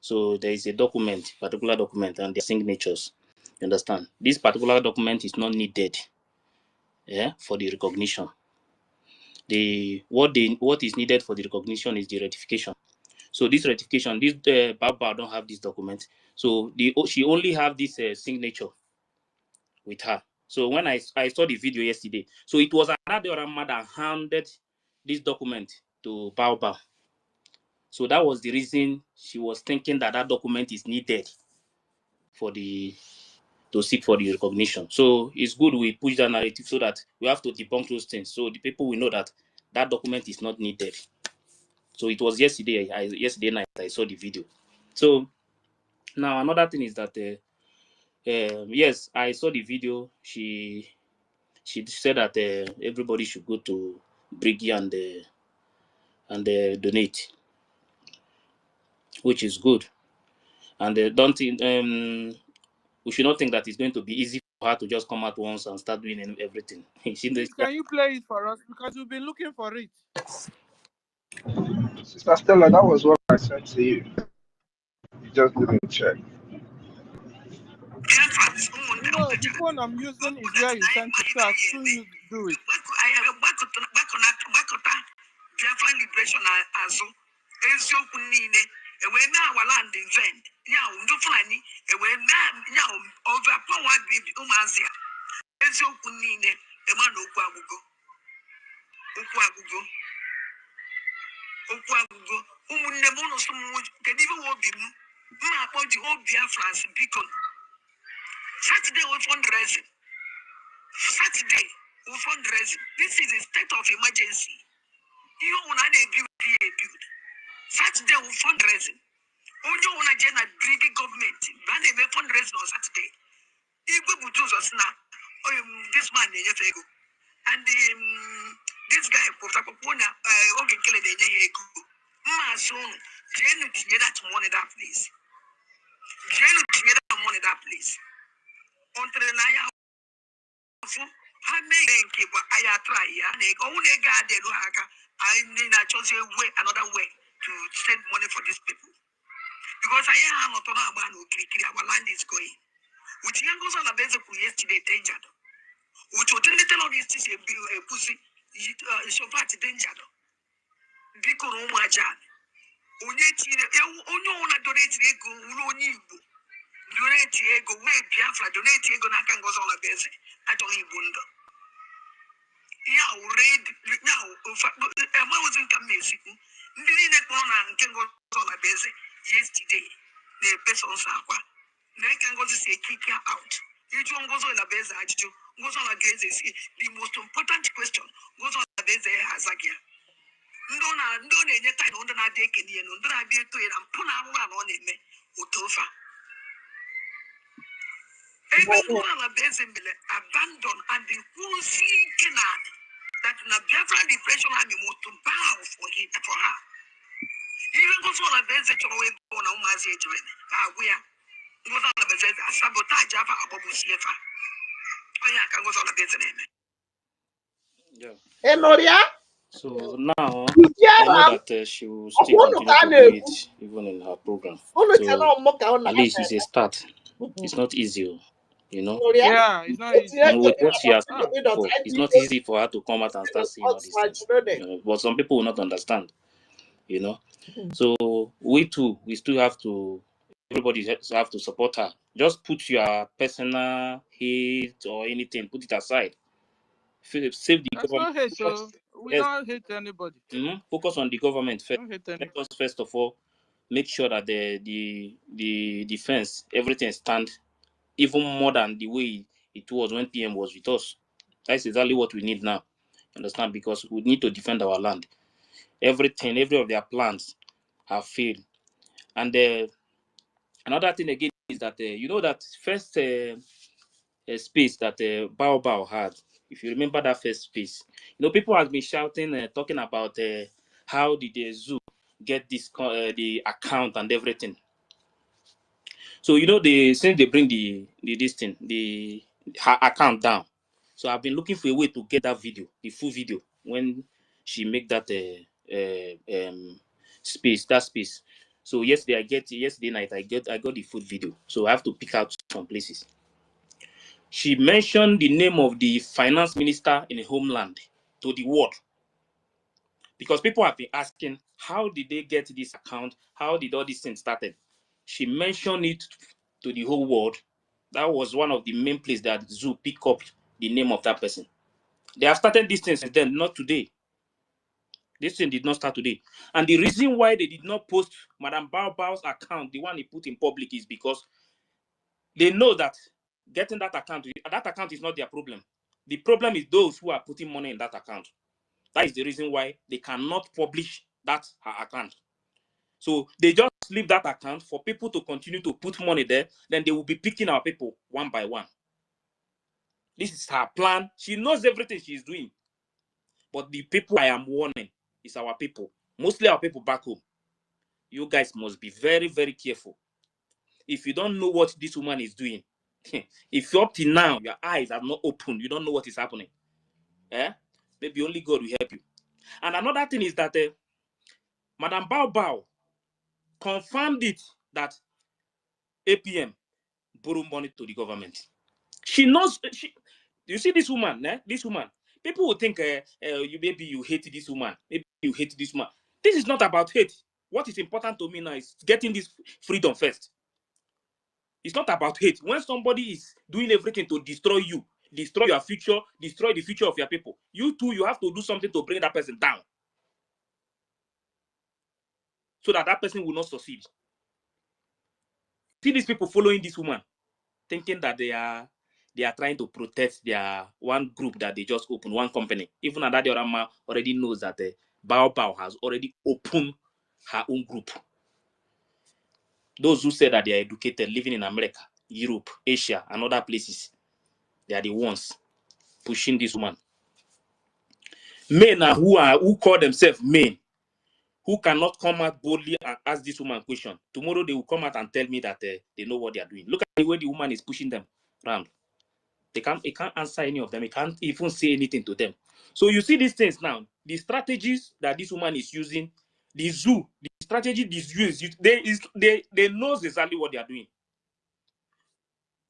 So there is a document, particular document, and their signatures. You understand? This particular document is not needed, for the recognition. What is needed for the recognition is the ratification. So this ratification, this Baba don't have this document. So she only have this signature with her. So when I saw the video yesterday, so it was another Rama that handed this document to Bao. So that was the reason she was thinking that that document is needed to seek for the recognition. So it's good we push that narrative so that we have to debunk those things. So the people will know that that document is not needed. So it was yesterday night I saw the video. So now another thing is that yes, I saw the video. She said that everybody should go to BRGIE and donate, which is good. And don't think we should not think that it's going to be easy for her to just come out once and start doing everything.
Please, can you play it for us, because we've been looking for it?
Sister Stella, that was what I said to you. You just didn't check.
You know, the phone I'm using is where you sent it, so I still do it.
Biafran liberation azo eziokwu niile ewe na awala and event ya ndo fulani ewe na ya over power bibi umazia eziokwu niile ema na okwu agugo umunne m no sumu kedu ibe obi m ma akpọ di Biafrans biko Saturday we fundraising. This is a state of emergency. You want to build. Saturday we fundraising. Only want to get a big government. When they fundraising on Saturday, Igbo Butus now. This man and this guy Pona okay kill the soon Jenu to that money that place. Until the I try I need a choose a way, another way to send money for these people. Because I am not on our land is going. Which young goes on a basic yesterday danger. Which will tell the this is a pussy, so far to danger. Because my job. Only one donate ego, donate ego, way Biafra, donate ego, I can go on a basic. I don't even know. Yeah, read now. I wasn't coming. Didn't and can go on a base yesterday. The person Sakwa. They can go to say kick her out. Each one goes on a base attitude, goes on against the most important question goes on a base as again. Don't any time on the Nadekinian, on the idea to it and put out on it. Utofa. Even one of these abandoned and the whole sea that na Biafran depression army was to bow for her. Even goes on a basic away born on my age. We are goes on a basic sabotage of our Bobusifa. Oh, yeah, can go on a basic name.
Yeah.
Enoria?
So now I know that she will still continue to do it even in her program. So at least it's a start. It's not easy, you know.
Yeah, it's not easy.
With what she has done before, it's not easy for her to come out and start saying all these things. But some people will not understand, you know. So we too, we still have to. Everybody have to support her. Just put your personal hate or anything, put it aside. Save the
That's
government.
not hate, so
we don't hate anybody.
Focus on the government first.
Don't hate anybody.
Let us first of all make sure that the defense, everything stand even more than the way it was when PM was with us. That's exactly what we need now. Understand? Because we need to defend our land. Every of their plans have failed. And another thing again is that you know that first space that Bao had. If you remember that first space, you know, people have been shouting, talking about how did the zoo get this the account and everything. So you know, since they bring the this thing, her account down. So I've been looking for a way to get that video, the full video, when she make that space. So yesterday night I got the full video. So I have to pick out some places. She mentioned the name of the finance minister in the homeland to the world. Because people have been asking, how did they get this account? How did all these things started? She mentioned it to the whole world. That was one of the main places that Zoo picked up the name of that person. They have started these things since then, not today. This thing did not start today. And the reason why they did not post Madame Bao's account, the one he put in public, is because they know that getting that account is not their problem. The problem is those who are putting money in that account. That is the reason why they cannot publish her account. So they just leave that account for people to continue to put money there. Then they will be picking our people one by one. This is her plan. She knows everything she's doing. But the people I am warning is our people. Mostly our people back home. You guys must be very, very careful. If you don't know what this woman is doing, if up till now your eyes are not open, you don't know what is happening. Maybe only God will help you. And another thing is that Madame Bao confirmed it that APM borrow money to the government. She knows. You see this woman, This woman. People will think maybe you hate this woman. Maybe you hate this woman. This is not about hate. What is important to me now is getting this freedom first. It's not about hate. When somebody is doing everything to destroy you, destroy your future, destroy the future of your people, you too, you have to do something to bring that person down, so that person will not succeed. See these people following this woman, thinking that they are trying to protect their one group that they just opened, one company. Even that the other man already knows that Bao has already opened her own group. Those who say that they are educated, living in America, Europe, Asia, and other places, they are the ones pushing this woman. Men who call themselves men, who cannot come out boldly and ask this woman question. Tomorrow they will come out and tell me that they know what they are doing. Look at the way the woman is pushing them around. They can't answer any of them. He can't even say anything to them. So you see these things now. The strategies that this woman is using, the strategy this zoo is using, they know exactly what they are doing.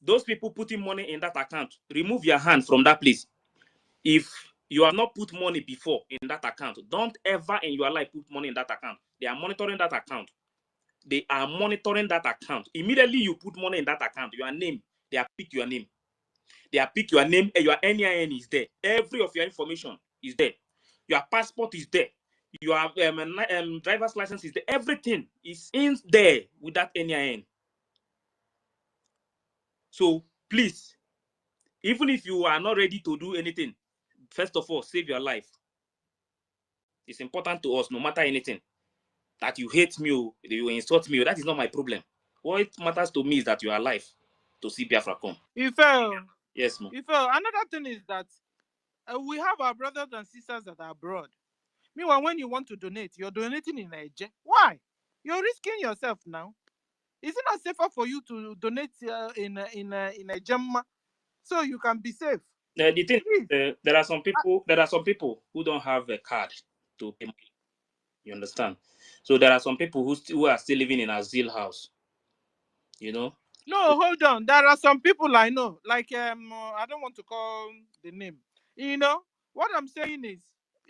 Those people putting money in that account, remove your hand from that place. If you have not put money before in that account, don't ever in your life put money in that account. They are monitoring that account. They are monitoring that account. Immediately you put money in that account, your name, they are pick your name. They are pick your name, and your NIN is there. Every of your information is there. Your passport is there. Your driver's license is there. Everything is in there with that NIN. So please, even if you are not ready to do anything, first of all, save your life. It's important to us, no matter anything. That you hate me, you insult me, that is not my problem. What matters to me is that you are alive to see Biafra come. Yes, ma'am.
Another thing is that we have our brothers and sisters that are abroad. Meanwhile, when you want to donate, you're donating in Nigeria. Why? You're risking yourself now. Is it not safer for you to donate in a Gemma so you can be safe?
The thing is, there are some people who don't have a card to pay money. You understand? So there are some people who are still living in a Zil house. You know?
No, hold on. There are some people I know, like I don't want to call the name. You know what I'm saying is,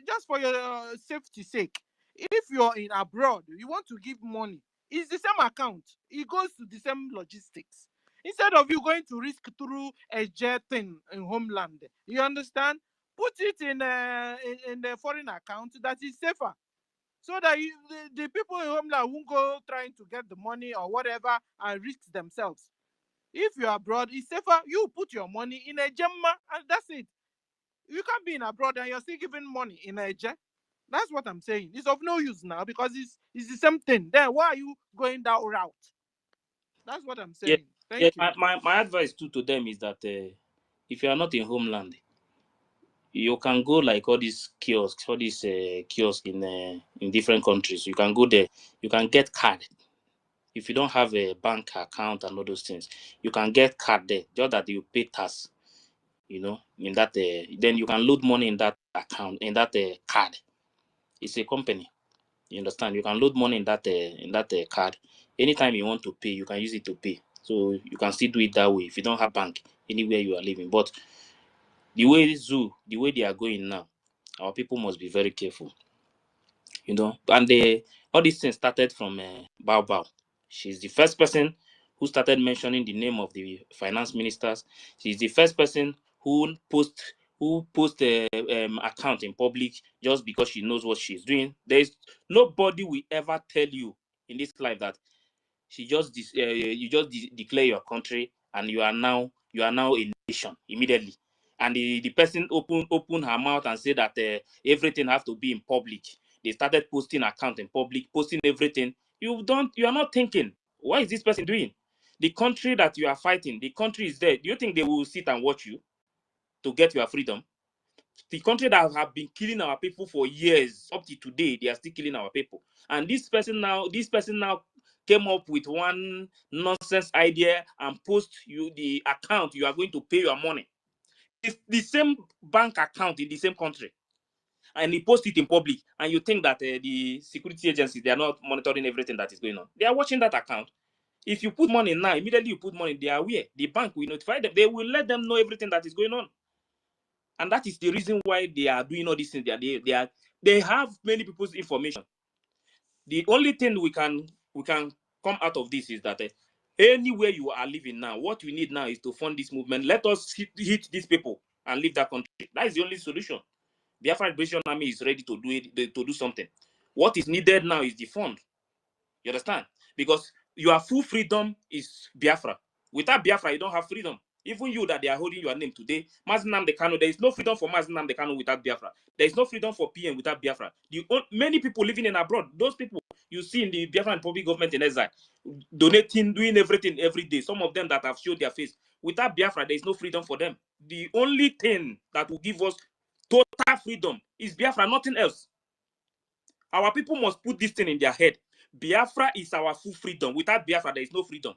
just for your safety sake, if you're in abroad, you want to give money, it's the same account. It goes to the same logistics. Instead of you going to risk through a jet thing in homeland, you understand? Put it in the foreign account that is safer, so that the people in homeland won't go trying to get the money or whatever and risk themselves. If you're abroad, it's safer. You put your money in a Gemma and that's it. You can't be in abroad and you're still giving money in a jet. That's what I'm saying. It's of no use now because it's the same thing. Then why are you going that route? That's what I'm
Yeah,
saying.
yeah.
Thank you.
My advice to them is that if you are not in homeland, you can go like all these kiosks, kiosks in different countries. You can go there. You can get card. If you don't have a bank account and all those things, you can get card there. Just that you pay tax, in that. Then you can load money in that account, in that card. It's a company. You understand? You can load money in that card. Anytime you want to pay, you can use it to pay. So you can still do it that way if you don't have bank anywhere you are living. But the way they are going now, our people must be very careful. And all these things started from Bao Bao. She's the first person who started mentioning the name of the finance ministers. She's the first person who post account in public just because she knows what she's doing. There's nobody will ever tell you in this life that you just declare your country and you are now a nation immediately. And the person open her mouth and say that everything has to be in public. They started posting account in public, posting everything. You are not thinking, what is this person doing? The country that you are fighting, the country is there. Do you think they will sit and watch you to get your freedom? The country that have been killing our people for years, up to today, they are still killing our people. And this person now came up with one nonsense idea and post you the account you are going to pay your money. It's the same bank account in the same country. And he post it in public. And you think that the security agencies, they are not monitoring everything that is going on. They are watching that account. If you put money now, immediately you put money, they are aware. The bank will notify them. They will let them know everything that is going on. And that is the reason why they are doing all these things. They have many people's information. The only thing we can come out of this is that anywhere you are living now, what we need now is to fund this movement. Let us hit these people and leave that country. That is the only solution. The Biafran Liberation Army is ready to do it, to do something. What is needed now is the fund. You understand? Because your full freedom is Biafra. Without Biafra, you don't have freedom. Even you that they are holding your name today, Mazi Nnamdi Kanu, there is no freedom for Mazi Nnamdi Kanu without Biafra. There is no freedom for PM without Biafra. Many people living in abroad, those people you see in the Biafran public government in exile, donating, doing everything every day. Some of them that have showed their face. Without Biafra, there is no freedom for them. The only thing that will give us total freedom is Biafra, nothing else. Our people must put this thing in their head. Biafra is our full freedom. Without Biafra, there is no freedom.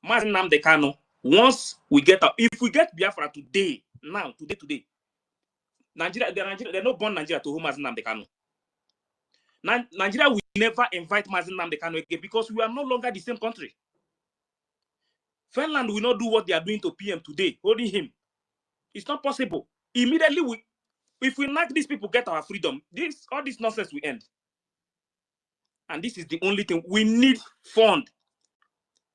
Mazi Nnamdi Kanu, once we get out, if we get Biafra today, Nigeria, they're not born Nigeria to whom Mazi Nnamdi Kanu. Nigeria will never invite Mazi Nnamdi Kanu again because we are no longer the same country. Finland will not do what they are doing to PM today, holding him. It's not possible. Immediately, if we let these people get our freedom, all this nonsense will end. And this is the only thing we need: fund.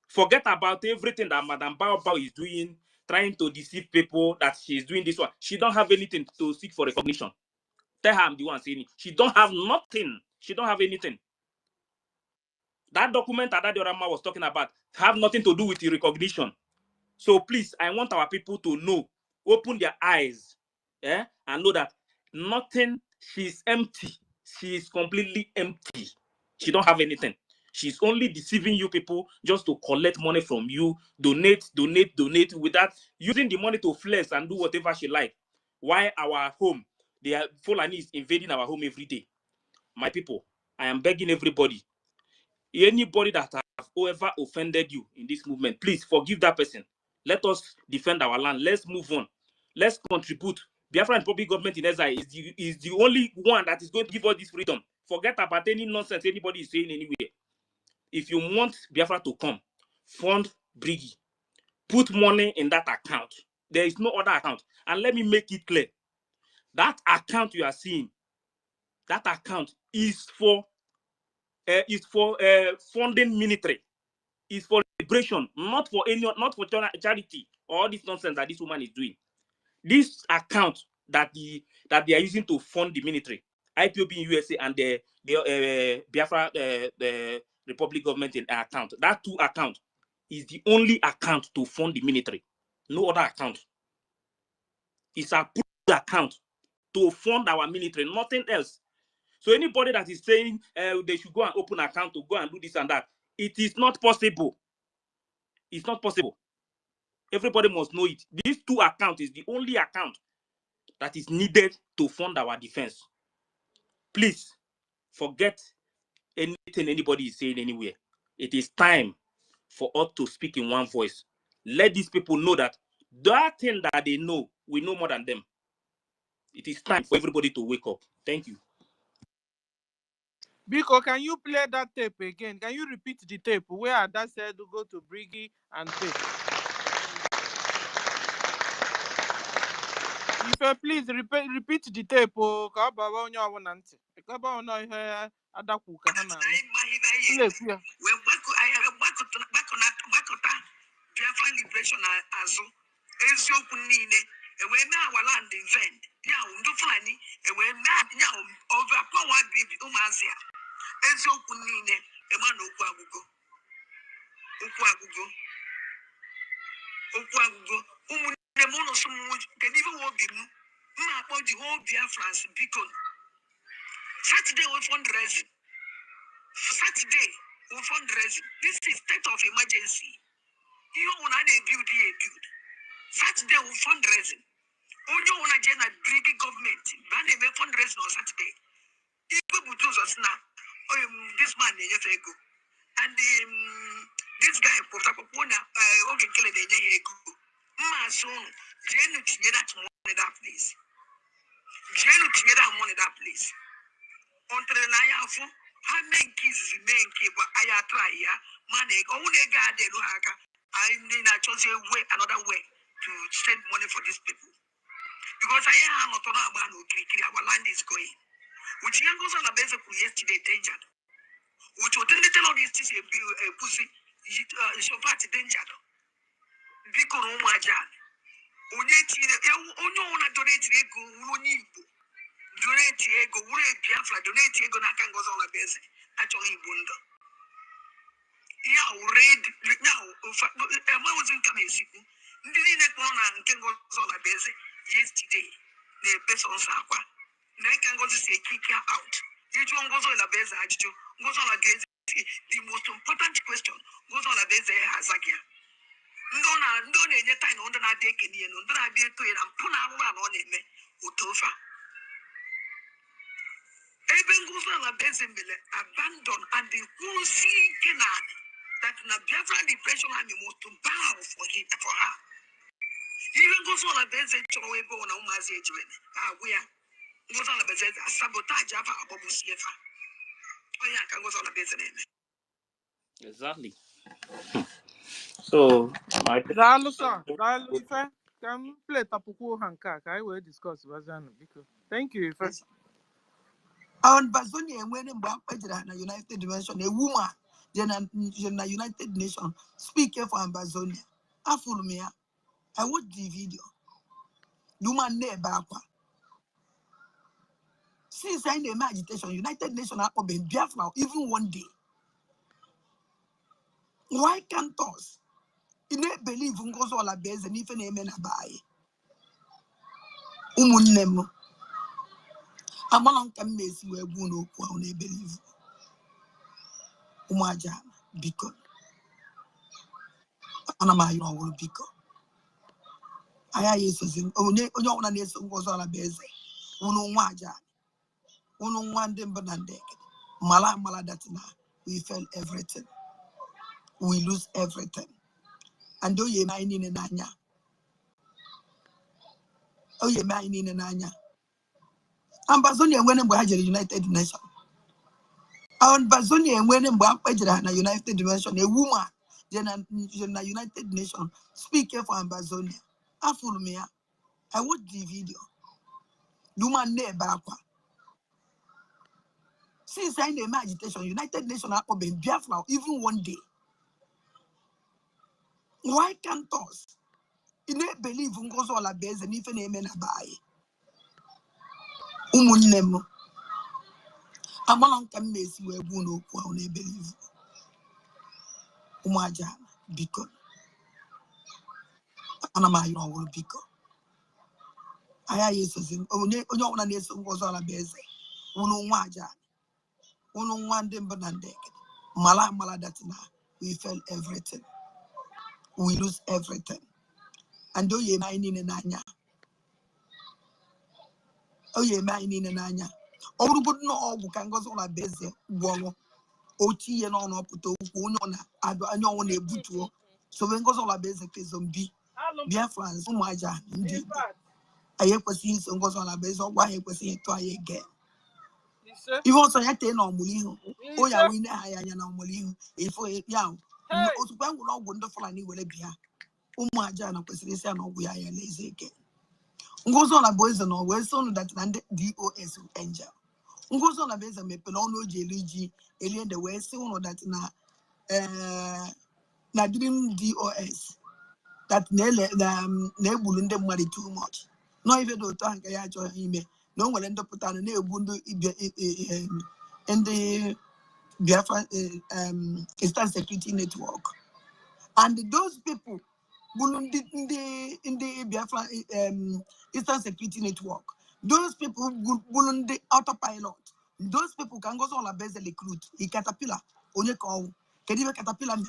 Forget about everything that Madam Bao Bao is doing, trying to deceive people that she's doing this one. She don't have anything to seek for recognition. Tell her I'm the one saying it. She don't have nothing. She don't have anything. That document that Diorama was talking about have nothing to do with the recognition. So please, I want our people to know, open their eyes, and know that nothing, she's empty. She is completely empty. She don't have anything. She's only deceiving you people just to collect money from you, donate, without using the money to flex and do whatever she like. Why our home, they are Fulani is invading our home every day. My people, I am begging everybody, anybody that have ever offended you in this movement, please forgive that person. Let us defend our land. Let's move on. Let's contribute. Biafran public government in exile is the only one that is going to give us this freedom. Forget about any nonsense anybody is saying anywhere. If you want Biafra to come, fund BRGIE. Put money in that account. There is no other account. And let me make it clear. That account you are seeing, that account is for funding military. Is for liberation, not for charity or all this nonsense that this woman is doing.
This account that they are using to fund the military, IPOB in USA and the Biafra the Republic government in account. That two account is the only account to fund the military. No other account. It's a account to fund our military, nothing else. So anybody that is saying they should go and open an account to go and do this and that, it is not possible. It's not possible. Everybody must know it. These two accounts is the only account that is needed to fund our defense. Please forget anything anybody is saying anywhere. It is time for us to speak in one voice. Let these people know that that thing that they know, we know more than them. It is time for everybody to wake up. Thank you.
Biko, can you play that tape again? Can you repeat the tape where Ada said to go to BRGIE and pay? If please repeat the tape.
Biafran liberation azo eziokwu niile ewe na awala and event ya ndo flani ewe na ya over power bibi ụmụazị ya eziokwu niile ema na okwu agụgo ụmụnne m ụlọ sụmụ kedu ife obi m mma akpọ the whole Biafrans biko Saturday we fundraising. This is state of emergency. You want to build. Saturday we fundraising. Only want to generate BRGIE government. When they make fundraising on Saturday, people will do us now. This man go, and this guy Pona okay kill the go. Mason, Jenu tinye that money that place. Until I have how many kids remain but I try ya money only God they do haka. I need to choose a way another way to send money for these people. Because I am not about our land is going. Which young goes on a basic yesterday danger. Which would tell all this is a pussy so party danger. Because oh my God. Onye ona donate ego wonibo. Donate ego wure Biafra donate ego na kan gozo na beze. Achọghị Igbo ndụ. Ya red now I wasn't coming siku. Ndị niile kpọrọ na nke gozo na beze yesterday na person sakwa. Na kan gozo say kick her out. Ịjụ ngozo na beze ajụjụ. Ngozo na beze the most important question gozo na beze azagia. Ndo na-enye time ndo na-adị ekene ndo na-adị eto ya na mpụ na arụrụ anọ na-eme otofa. Ebe ngozi ala beze mele abandon and the whole sea Canaan that na Biafra depression army must to bow for her. Even ngozi ala beze chọrọ ebe ọ na ụmụazị ejirene agwụ ya. Ngozi ala beze sabotage afa abọbụsi efa. Onye aka ngozi ala beze na-eme.
Exactly. So my
Ife, can play Tapuku Hanka? I will discuss because thank you, Ife.
And Bazonia when in the United Nations, a woman, then the United Nations speaker for Ambazonia. I follow me. I watch the video. You man ne bakwa. Since I name agitation, United Nations are be Biafra even one day. Why can't us? You don't believe in goes all a base and even a man abai. Umunemo. I'm along can miss where Buno won't believe. Umaja, because Anama, you will because. I is in only on a nation was all a base. Uno Waja. Uno one dem banande. Mala Maladatina. We felt everything. We lose everything. And do ye mind in Nanya? Oh, ye mind in Nanya. Ambazonia when we United Nations. And Bazonia when we United Nations, a woman, then a United Nations speaker for Ambazonia. I follow me. I watch the video. Do man ne bakwa. Since I name agitation, United Nations are open Biafra even one day. Why can't us? ine believe ngozo la beze ni fe na eme na bae umunne m amala nka mmesi we bu no okwu ahụ na believe umaja biko ana ma yo woro biko aya yeso zin onye ọbụla na-eso ngozo la beze unu nwa aja unu nwa ndị mba na ndege mala that na we fell everything, we lose everything. And do ye mind in anya? Oh ye mind in anya? Oh, but no, all can go on a base wallow. Oti and on up to one on I don't want a butuo. So when goes on a base case on B. Biafrans, oh my god, indeed. I have seen some goes on a base or why I was here try again. You also had 10 on Mulino. Oh, yeah, we know I am on Mulino. If we young, also one will not wonderful and he will be. Umajana presidential no we are lazy again. Ngozo na boys no we so that and DOS angel. Ngozo na beza me pelono jeliji alien the way so no that na dream DOS that na ebulunde mmari too much. No even though to anka ya cho ime no nwere ndopụta na ebundu in the Biafra Eastern Security Network. And those people in the Biafra Eastern Security Network, those people Burundi autopilot, those people can go on a base recruit. He caterpillar, onye call, can you caterpillar me?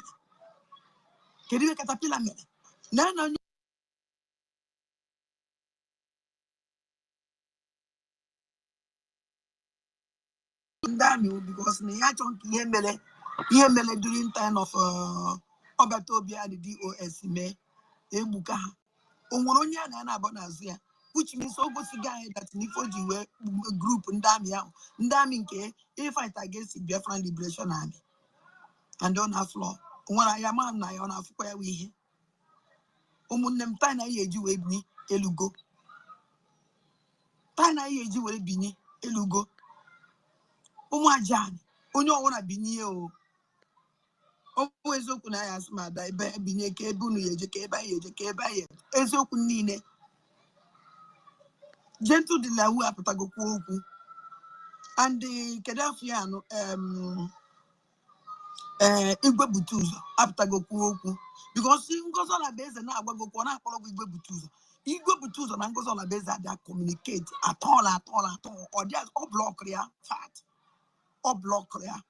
Can you caterpillar me? No. Because Yemele during time of Obatobia the DOS me Ebuka. Onwonya na abonazia, which means almost guy that Nifoji were group Ndami nke fight against the Biafran Liberation Army. And don't have law. When I am on I on where we Omunem Tana Yeji with me, Elugo. Tana Yeji will be ni Elugo. Omajan, Onyo wanna be near. Always open I ask my die by Bine Kebunu Yeje by Yeje by Ezokunine. Gentle de la Ua Patagoku and the Kadafiano Igwe Butuzo after Goku because goes on a base and now go on a follow Igwe Butuzo. Igwe Butuzo and goes on a base that they communicate at all, or there's all block clear fat or block clear.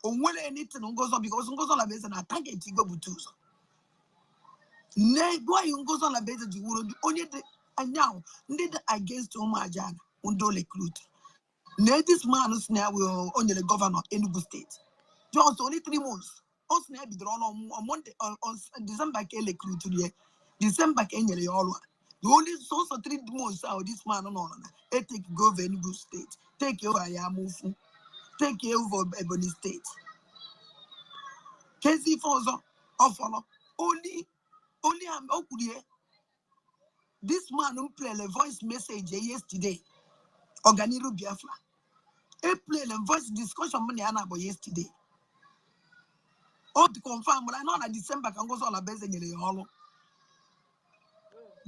Or when anything goes on because goes on a base and attack it Igwe Butuzo. Nay, why you goes on a base that you will only and now need against Omajan, Undo recruit. Nay, this man is now will only the governor in Enugu State. Just only 3 months. Also, I be drawn on Monday on December. Recruit to December. The only source of 3 months out this man on. Take go Enugu State. Take over Yamufu. Take over Ebony State. Kezi Fozo follow. Only I'm okay. This man who play a voice message yesterday. Organiru Biafra. He play a voice discussion money about yesterday. Oh, to confirm, but I know that December can go on a base in the hollow.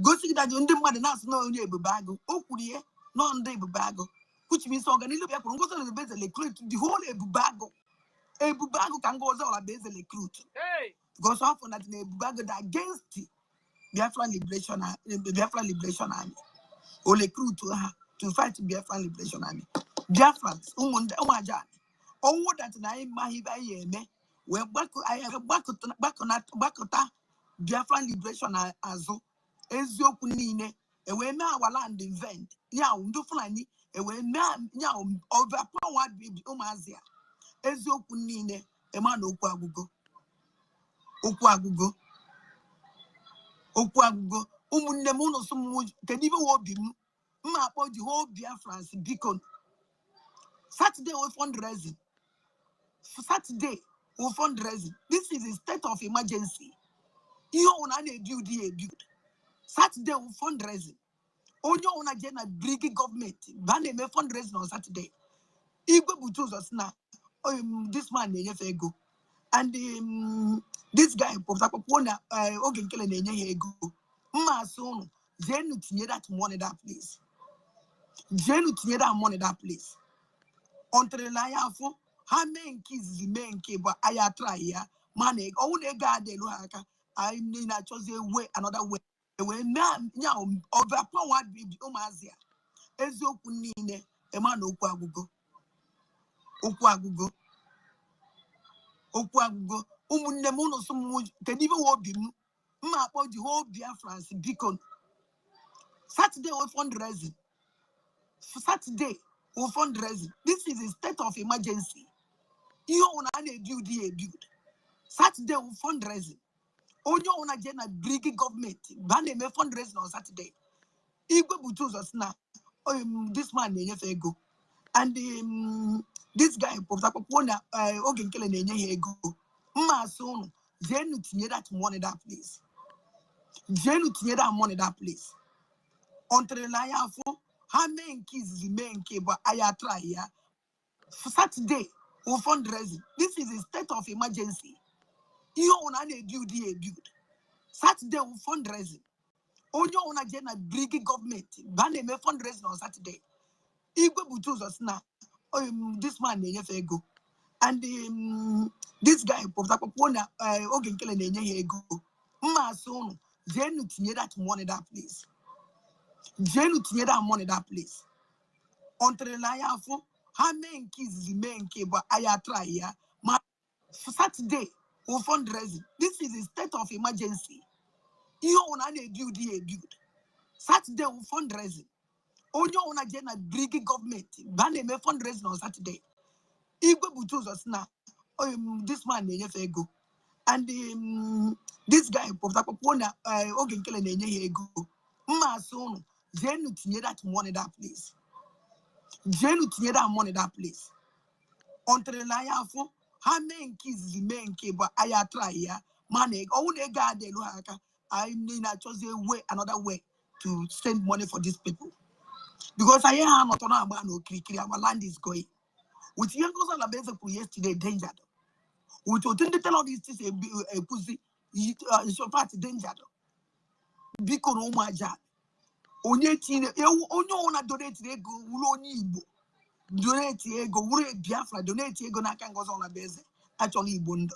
Go see that you didn't want to know you bago. Oh, could ye? No, on day bago. Which means organization goes on the base and recruit the whole Ebubago. Ebubago can go on a base and recruit. Because often that Ebubago against the Biafran Liberation Army. Or recruit to her to fight the Biafran Liberation Army. Biafrans, Umajan. Oh, that I Mahiba we I have Bakota Biafran Liberation Azo Ezio Kunine, and we now our land invent. Now, do Fulani, and we now overpowered Umazia Ezio Kunine, a man Okwagugo, Umunemuno, some can even be map of the whole Biafrans beacon. Saturday we fundraising. Saturday we fundraising. This is a state of emergency. You own a build. Saturday we fundraising. Only on a general BRGIE government. Bane me fundraising on Saturday. Igwe Butuzo na this man go. And this guy Pona Ogenkele ego. Masono, Jenu tinye that money that place. Jenu tinye that money that place. Entre la yafo, ha men kids men keba aya try ya, money, own a guard de luhaka. I mean, I chose a way, another way. When now, over upon what be Omazia. Ezo kunine, a man okwagugo, okwagugo, okwagugo, umunemono some can even walk him. Map of the whole Biafrans beacon. Saturday we fundraising. Saturday we fundraising. This is a state of emergency. You want to build a build. Saturday we fundraising. Onyo una jena BRGIE government. Bane me fundraising on Saturday. Igwe butus us now. This man nenye go. And this guy Popona Ogenkele nenye go. Ma soon. Jenu tinye that money that place. Jenu tinye that money that place. Entre la yafo, ha men kids men keba aya try ya. Saturday we fundraising. This is a state of emergency. You want to build a build. Saturday we fundraising. Onyo una jena BRGIE government. Bane me fundraising on Saturday. Igwe butus us now. This man nenye go. And this guy Popona Ogenkele nenye go. Ma soon. Jenu tinye that money that place. Jenu tinye that money that place. Entre la yafo, ha men kids men keba aya try ya. Saturday we fundraising. This is a state of emergency. You want to build a build. Saturday we fundraising. Onyo una jena BRGIE government. Bane me fundraising on Saturday. Igwe butus us now. This man nenye go. And this guy Popona Ogenkele nenye go. Ma soon. Jenu tinye that money that place. Jenu tinye that money that place. Entre la yafo, ha men kids men keba aya try ya. Money, own a guard de luhaka. I mean, I chose a way, another way to send money for these people. Because I am not on about no kiri, our land is going. With young girls on the base of yesterday, danger. With what the tell all these things a pussy, it's your party danger. Biko no maja. Onye tine, onyo ona donate ego, ulo ni ibo. Donate ego, ure Biafra, donate ego na kan goes on a base. Actually, bunda.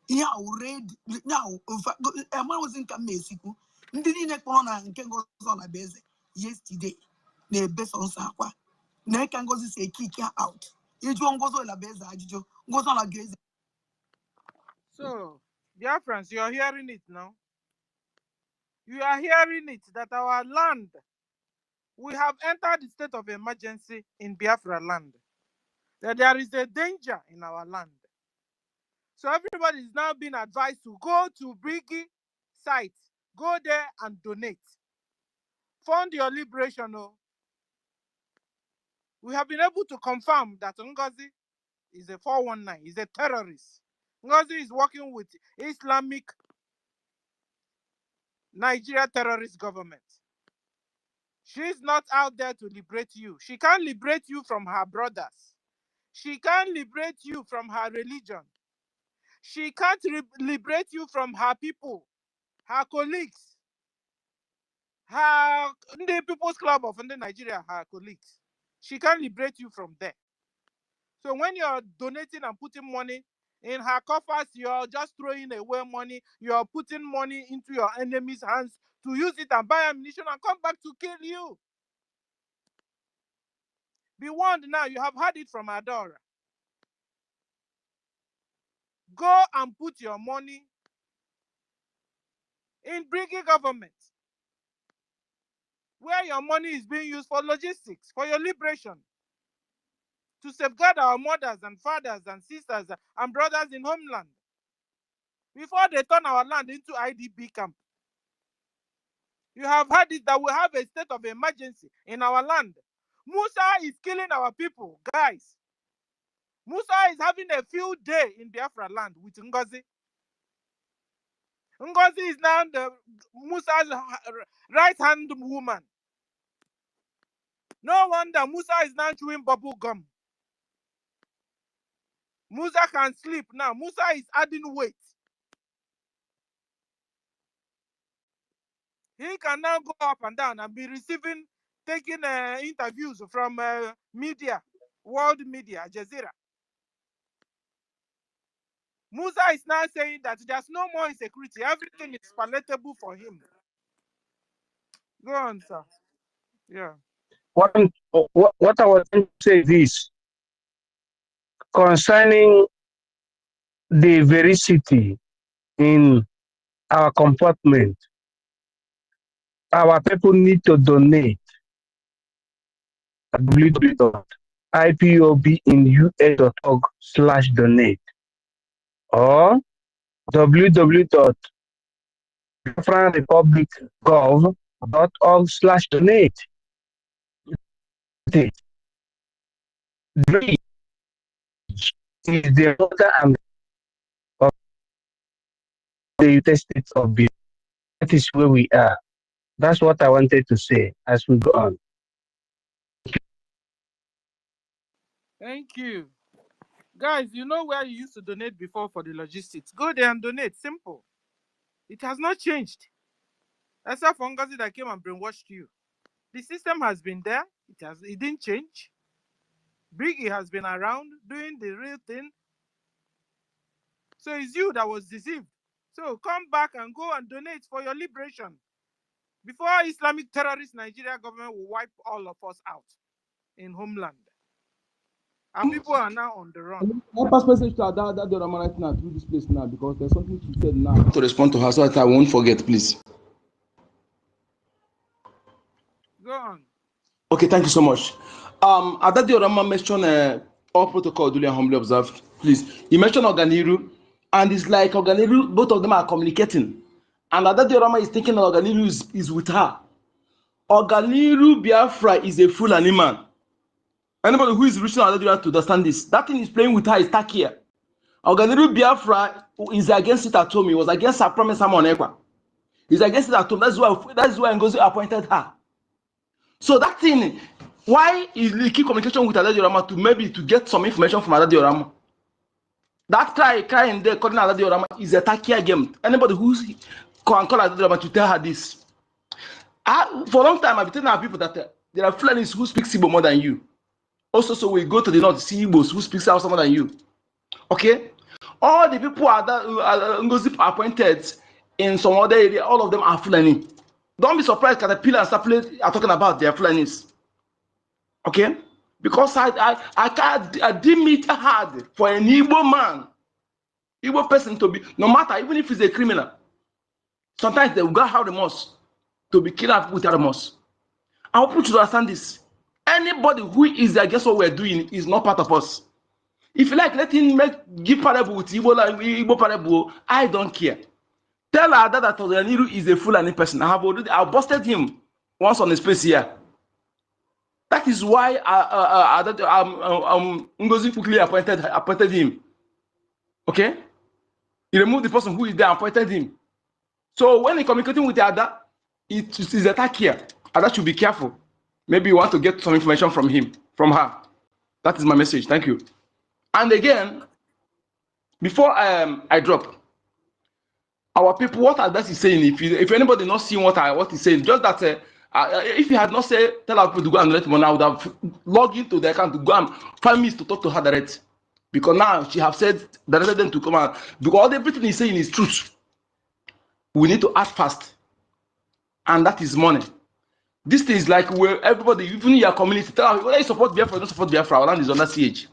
Yeah, read now. In fact, a man was in Kamesiku. Ndini ne corner and can go on a base yesterday. Ne best on Sakwa. Ne can go say kick her out. Each one goes on a base, goes on a gaze.
So, dear friends, you are hearing it now. You are hearing it that our land, we have entered the state of emergency in Biafra land. That there is a danger in our land. So everybody is now being advised to go to BRGIE site, go there and donate. Fund your liberation. Oh. We have been able to confirm that NGOZI is a 419, is a terrorist. NGOZI is working with Islamic Nigeria terrorist government. She's not out there to liberate you. She can't liberate you from her brothers. She can't liberate you from her religion. She can't liberate you from her people, her colleagues, her the People's Club of Nigeria, her colleagues. She can't liberate you from there. So when you're donating and putting money in her coffers, you're just throwing away money. You're putting money into your enemy's hands to use it and buy ammunition and come back to kill you. Be warned now, you have heard it from Adora. Go and put your money in BRGIE government, where your money is being used for logistics, for your liberation, to safeguard our mothers and fathers and sisters and brothers in homeland, before they turn our land into IDP camp. You have heard it that we have a state of emergency in our land. Musa is killing our people, guys. Musa is having a field day in Biafra land with NGOZI. NGOZI is now the Musa's right-hand woman. No wonder Musa is now chewing bubble gum. Musa can sleep now. Musa is adding weight. He can now go up and down and be taking interviews from media, world media, Al Jazeera. Musa is now saying that there's no more insecurity. Everything is palatable for him. Go on, sir. Yeah.
What I was going to say is concerning the veracity in our compartment. Our people need to donate at www.ipobinua.org/donate or www.biafranrepublic.gov.org/donate. The BRGIE is the mother and of the United States of Biafra. That is where we are. That's what I wanted to say as we go on.
Thank you. Guys, you know where you used to donate before for the logistics. Go there and donate. Simple. It has not changed. Except for NGOZI that came and brainwashed you. The system has been there. It didn't change. BRGIE has been around doing the real thing. So it's you that was deceived. So come back and go and donate for your liberation. Before Islamic terrorist Nigeria government will wipe all of us out in homeland. Our people are now on the run.
I pass message to that Dorama right now through this place now because there's something she said now. To respond to her so that I won't forget, please.
Go on.
Okay, thank you so much. That Dorama mentioned all protocol duly and humbly observed. Please, he mentioned Organiru, and it's like Organiru, both of them are communicating, and that Dorama is thinking Organiru is with her. Organiru Biafra is a fool and a man. Anybody who is reaching out to understand this, that thing is playing with her is Takia. Organiru Biafra is against it at home. He was against her promise on Ekwa. He's against it at home. That's why Ngozi appointed her. So that thing, why is he keep communication with Adadi Orama to get some information from Adadi Orama? That cry in there calling Adadi Orama is a Takia game. Anybody who can call Adadi Orama to tell her this. For a long time, I've been telling our people that there are Fulanis who speak Igbo more than you. Also, so we go to the north to see Igbos who speak Hausa more than you. Okay? All the people Ngozi appointed in some other area, all of them are Fulani. Don't be surprised Caterpillar and Sapele are talking about their Fulanis. Okay? Because I deem it hard for an Igbo man, Igbo person to be, no matter, even if he's a criminal, sometimes they will go have remorse to be killed with remorse. I want you to understand this. Anybody who is against what we're doing is not part of us. If you like, let him give parable with Igbo parable. I don't care. Tell her that Tozaniru is a Fulani person. I busted him once on his face here. That is why Ngozi quickly appointed him. Okay? He removed the person who is there and appointed him. So when he communicating with the Ada, it is attack here. Ada should be careful. Maybe you want to get some information from her. That is my message. Thank you. And again, before I drop, our people, what Adas is saying, if anybody not seeing what he's saying, just that if he had not said, tell our people to go and let money, I would have logged into the account to go and find me to talk to her direct. Because now she have said, directed them to come out. Because everything he's saying is truth. We need to act fast. And that is money. This thing is like where everybody, even your community, tell whether you support Biafra or don't support Biafra, our land is under siege.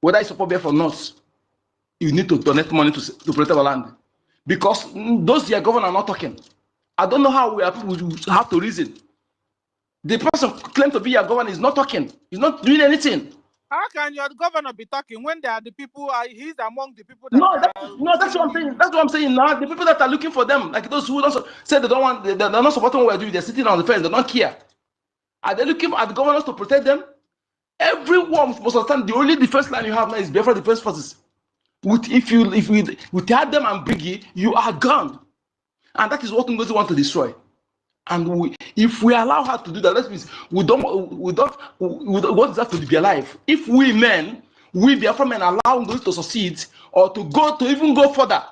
Whether you support Biafra or not, you need to donate money to protect our land. Because those your governors are not talking. I don't know how we have to reason. The person claimed to be your governor is not talking. He's not doing anything.
How can your governor be talking when they are the people? He's among the people that.
That's what I'm saying. That's what I'm saying now. The people that are looking for them, like those who don't say they don't want, they're not supporting what we're doing. They're sitting on the fence. They don't care. Are they looking at the governors to protect them? Everyone must understand the only defense line you have now is Biafra Defense Forces. If we tear them and BRGIE, you are gone. And that is what Ngozi want to destroy. And if we allow her to do that, that means we don't want that to be alive. If we Biafra men allow Ngozi to succeed or to even go further,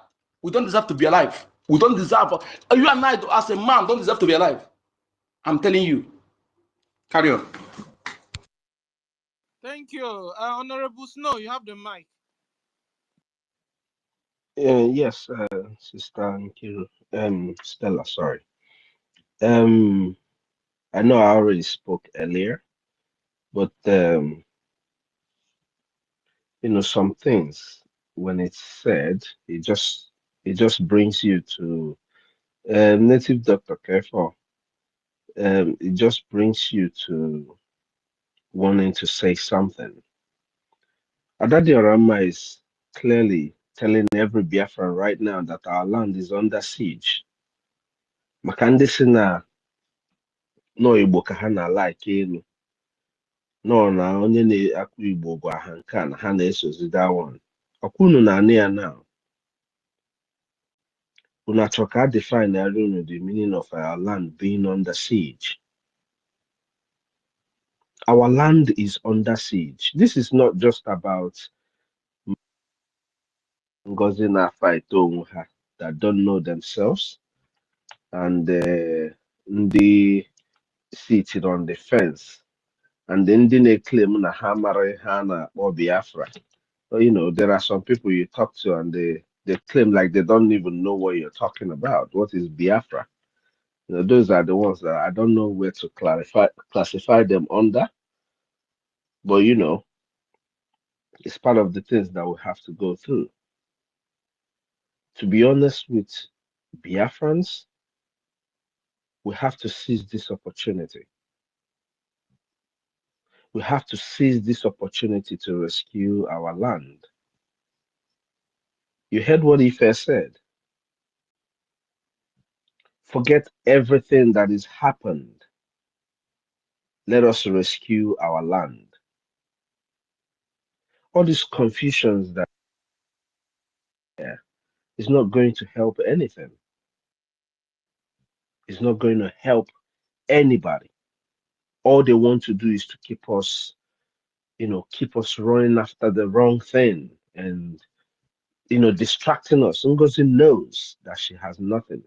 we don't deserve to be alive. We don't deserve. You and I, as a man, don't deserve to be alive. I'm telling you. Carry on.
Thank you. Honorable Snow, you have the mic.
Yes, Sister Nkiru, Stella, sorry. I know I already spoke earlier, but some things when it's said, it just brings you to native Dr. Careful. It just brings you to wanting to say something. Adadi Orama is clearly telling every Biafran right now that our land is under siege. Makandisina no Igbo ka ha na-like elu. No na onye na-akụ Igbo gwa ha nke a na ha na-esozi that one. Ọkwunu na-anị ya now. Unu achọ ka define unu the meaning of our land being under siege. Our land is under siege. This is not just about Ngozi na fight onwe ha that don't know themselves and ndị seated on the fence and then they claim na ha mara ha na-akpọ Biafra. So, there are some people you talk to and they claim like they don't even know what you're talking about. What is Biafra? Those are the ones that I don't know where to classify them under. But it's part of the things that we have to go through. To be honest with Biafrans, we have to seize this opportunity. We have to seize this opportunity to rescue our land. You heard what Ife said. Forget everything that has happened. Let us rescue our land. All these confusions that is not going to help anything. It's not going to help anybody. All they want to do is to keep us running after the wrong thing and distracting us. Ngozi knows that she has nothing.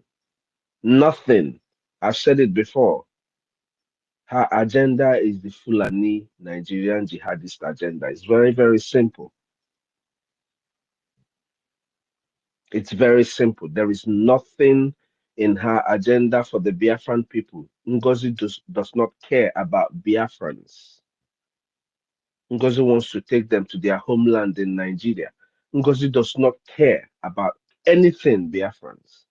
Nothing. I've said it before. Her agenda is the Fulani Nigerian jihadist agenda. It's very, very simple. It's very simple. There is nothing in her agenda for the Biafran people. Ngozi does not care about Biafrans. Ngozi wants to take them to their homeland in Nigeria. Ngozi does not care about anything Biafrans.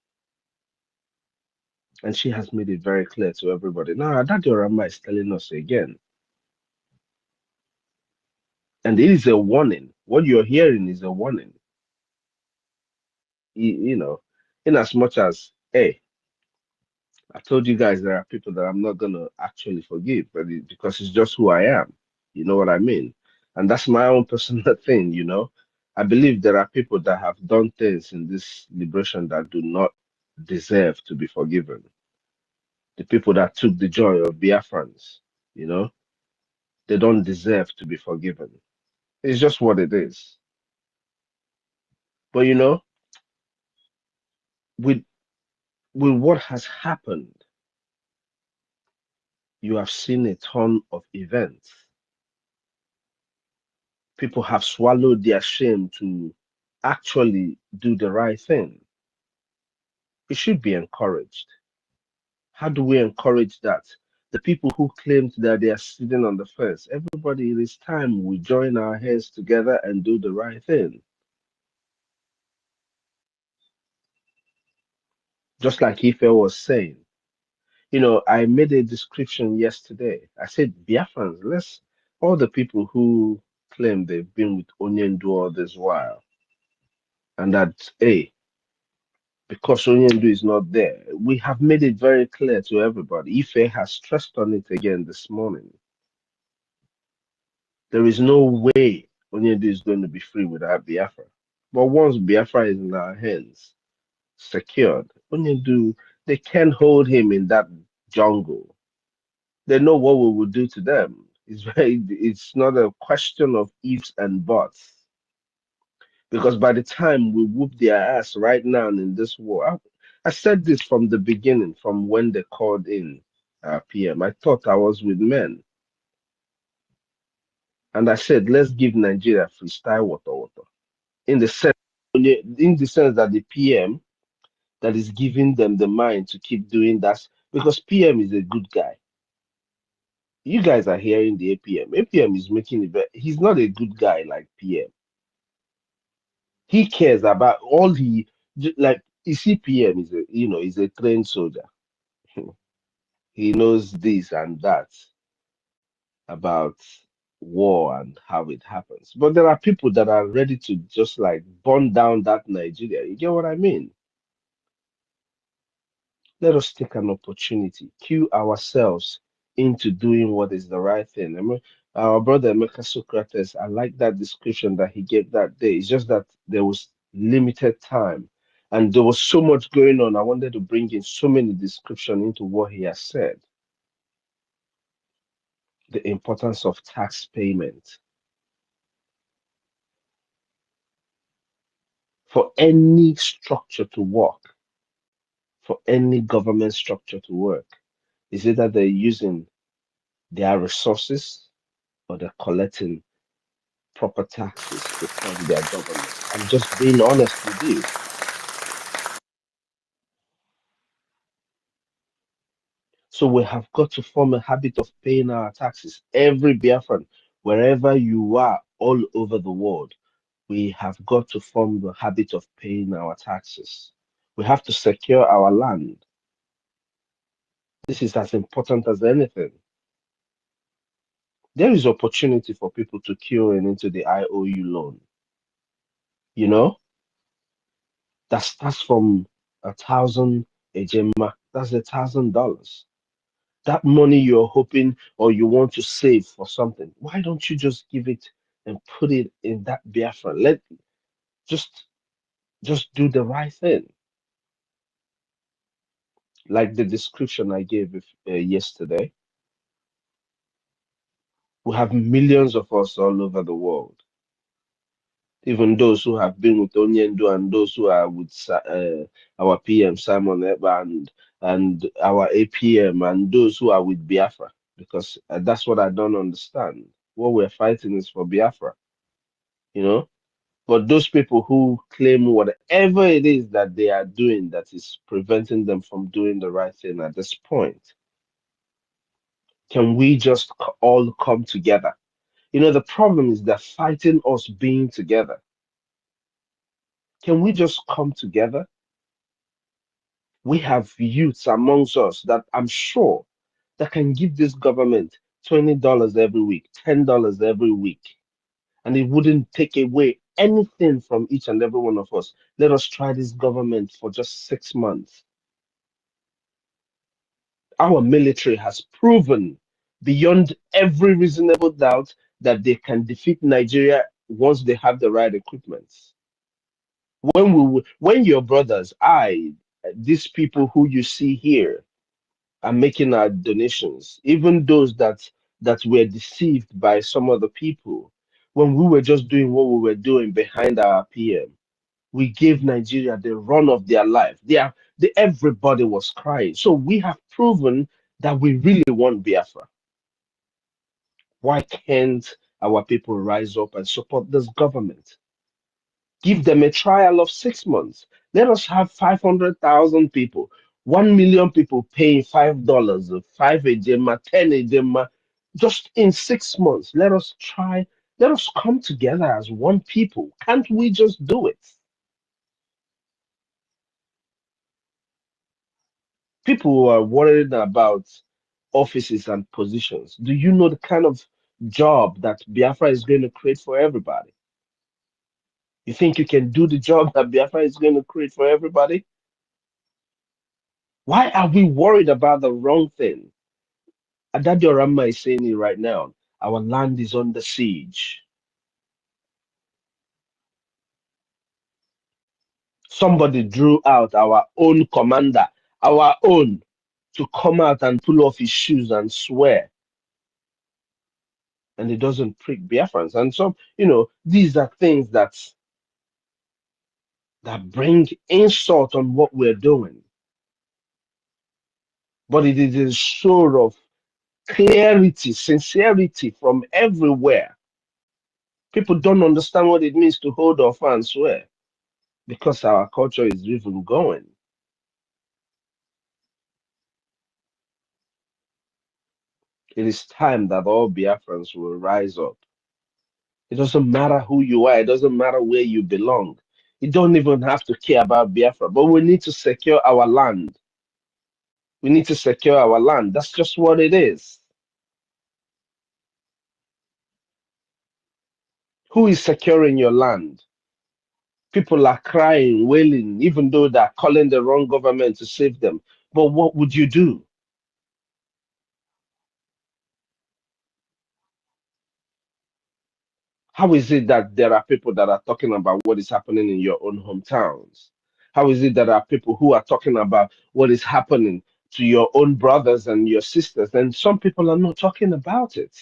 And she has made it very clear to everybody. Now, Adadi Orama is telling us again. And it is a warning. What you're hearing is a warning. In as much as, hey, I told you guys there are people that I'm not going to actually forgive, but because it's just who I am. You know what I mean? And that's my own personal thing, I believe there are people that have done things in this liberation that do not deserve to be forgiven. The people that took the joy of Biafrans, they don't deserve to be forgiven. It's just what it is. But with what has happened, you have seen a ton of events. People have swallowed their shame to actually do the right thing. It should be encouraged. How do we encourage that? The people who claimed that they are sitting on the fence, everybody, it is time we join our heads together and do the right thing. Just like Ife was saying, I made a description yesterday. I said, Biafrans, all the people who claim they've been with Onyendu all this while, and that, hey, because Onyendu is not there, we have made it very clear to everybody. Ife has stressed on it again this morning. There is no way Onyendu is going to be free without Biafra. But once Biafra is in our hands, secured, Onyendu, they can't hold him in that jungle. They know what we will do to them. It's not a question of ifs and buts. Because by the time we whoop their ass right now in this war, I said this from the beginning, from when they called in PM. I thought I was with men. And I said, let's give Nigeria freestyle water. In the sense that the PM that is giving them the mind to keep doing that, because PM is a good guy. You guys are hearing the APM. APM is making it better. He's not a good guy like PM. He cares about all like you see PM is is a trained soldier. He knows this and that about war and how it happens. But there are people that are ready to just like burn down that Nigeria. You get what I mean? Let us take an opportunity, cue ourselves into doing what is the right thing. I mean, our brother Emeka Socrates, I like that description that he gave that day. It's just that there was limited time and there was so much going on. I wanted to bring in so many description into what he has said. The importance of tax payment. For any structure to work, for any government structure to work, is either they're using their resources or they're collecting proper taxes to fund their government. I'm just being honest with you. So we have got to form a habit of paying our taxes. Every Biafran, wherever you are, all over the world, we have got to form the habit of paying our taxes. We have to secure our land. This is as important as anything. There is opportunity for people to queue in into the IOU loan. You know, that starts from 1,000 a gemma. That's $1,000. That money you're hoping or you want to save for something, why don't you just give it and put it in that Biafra? Just just do the right thing. Like the description I gave yesterday, we have millions of us all over the world. Even those who have been with Onyendo and those who are with our PM Simon Eba and our APM and those who are with Biafra, because that's what I don't understand. What we're fighting is for Biafra, you know. But those people who claim whatever it is that they are doing that is preventing them from doing the right thing at this point, can we just all come together? You know, the problem is they're fighting us being together. Can we just come together? We have youths amongst us that I'm sure that can give this government $20 every week, $10 every week, and it wouldn't take away anything from each and every one of us. Let us try this government for just 6 months. Our military has proven beyond every reasonable doubt that they can defeat Nigeria once they have the right equipment. When your brothers, these people who you see here are making our donations, even those that were deceived by some other people, when we were just doing what we were doing behind our PM, we gave Nigeria the run of their life. Everybody was crying. So we have proven that we really want Biafra. Why can't our people rise up and support this government? Give them a trial of 6 months. Let us have 500,000 people, 1 million people paying $5, 5 a gemma, 10 a gemma, just in 6 months. Let us try. Let us come together as one people. Can't we just do it? People who are worried about offices and positions. Do you know the kind of job that Biafra is going to create for everybody? You think you can do the job that Biafra is going to create for everybody? Why are we worried about the wrong thing? Adadio Rama is saying it right now. Our land is under siege. Somebody drew out our own commander, our own, to come out and pull off his shoes and swear. And it doesn't prick Biafrans. And some, these are things that bring insult on what we're doing. but it is a show of clarity, sincerity from everywhere. People don't understand what it means to hold off and swear because our culture is even going. It is time that all Biafrans will rise up. It doesn't matter who you are, it doesn't matter where you belong. You don't even have to care about Biafra, but we need to secure our land. We need to secure our land. That's just what it is. Who is securing your land? People are crying, wailing, even though they're calling the wrong government to save them. But what would you do? How is it that there are people that are talking about what is happening in your own hometowns? How is it that there are people who are talking about what is happening to your own brothers and your sisters, and some people are not talking about it?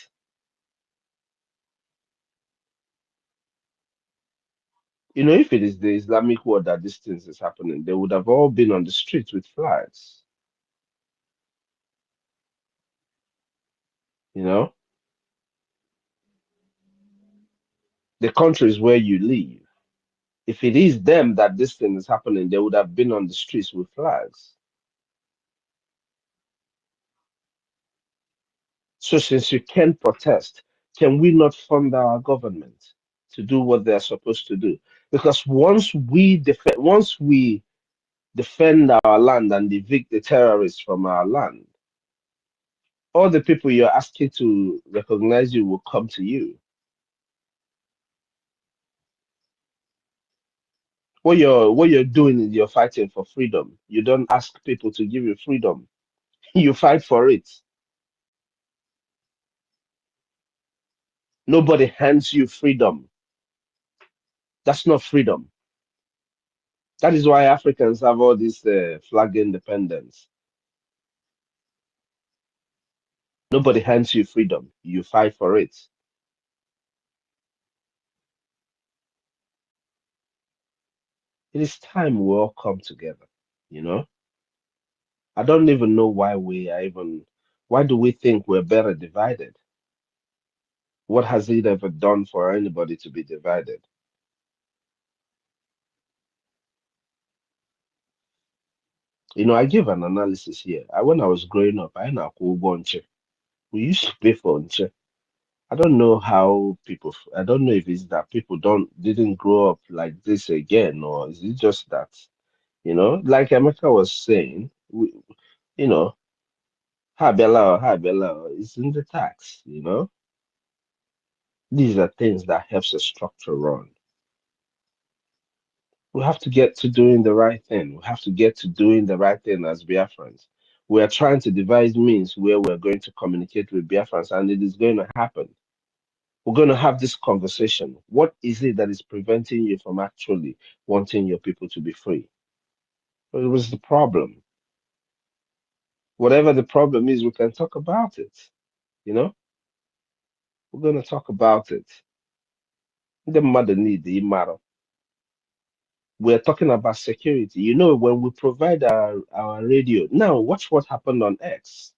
You know, if it is the Islamic world that these things is happening, they would have all been on the streets with flags. You know, the countries where you live. If it is them that this thing is happening, they would have been on the streets with flags. So since you can protest, can we not fund our government to do what they're supposed to do? Because once we defend our land and evict the terrorists from our land, all the people you're asking to recognize you will come to you. What you're doing is you're fighting for freedom. You don't ask people to give you freedom. You fight for it. Nobody hands you freedom. That's not freedom. That is why Africans have all this flag independence. Nobody hands you freedom. You fight for it. It is time we all come together. You know, I don't even know why we are even. Why do we think we're better divided? What has it ever done for anybody to be divided? You know, I give an analysis here. When I was growing up, I know we used to pay for unche. I don't know how people. I don't know if it's that people didn't grow up like this again, or is it just that like Emeka was saying, you know, hi Bella, it's in the tax. These are things that helps the structure run. We have to get to doing the right thing. We have to get to doing the right thing as Biafrans. We are trying to devise means where we're going to communicate with Biafrans, and it is going to happen. We're going to have this conversation. What is it that is preventing you from actually wanting your people to be free? What was the problem? Whatever the problem is, we can talk about it. You know, we're going to talk about it. The mother need the matter. We're talking about security. You know, when we provide our radio, now watch what happened on X.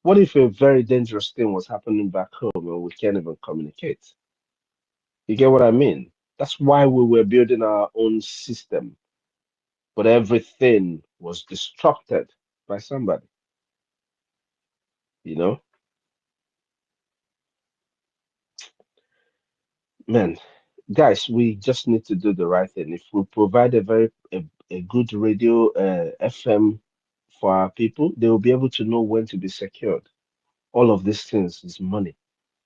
What if a very dangerous thing was happening back home and we can't even communicate? You get what I mean? That's why we were building our own system, but everything was disrupted by somebody, you know? Man, guys, we just need to do the right thing. If we provide a good radio FM for our people, they will be able to know when to be secured. All of these things is money.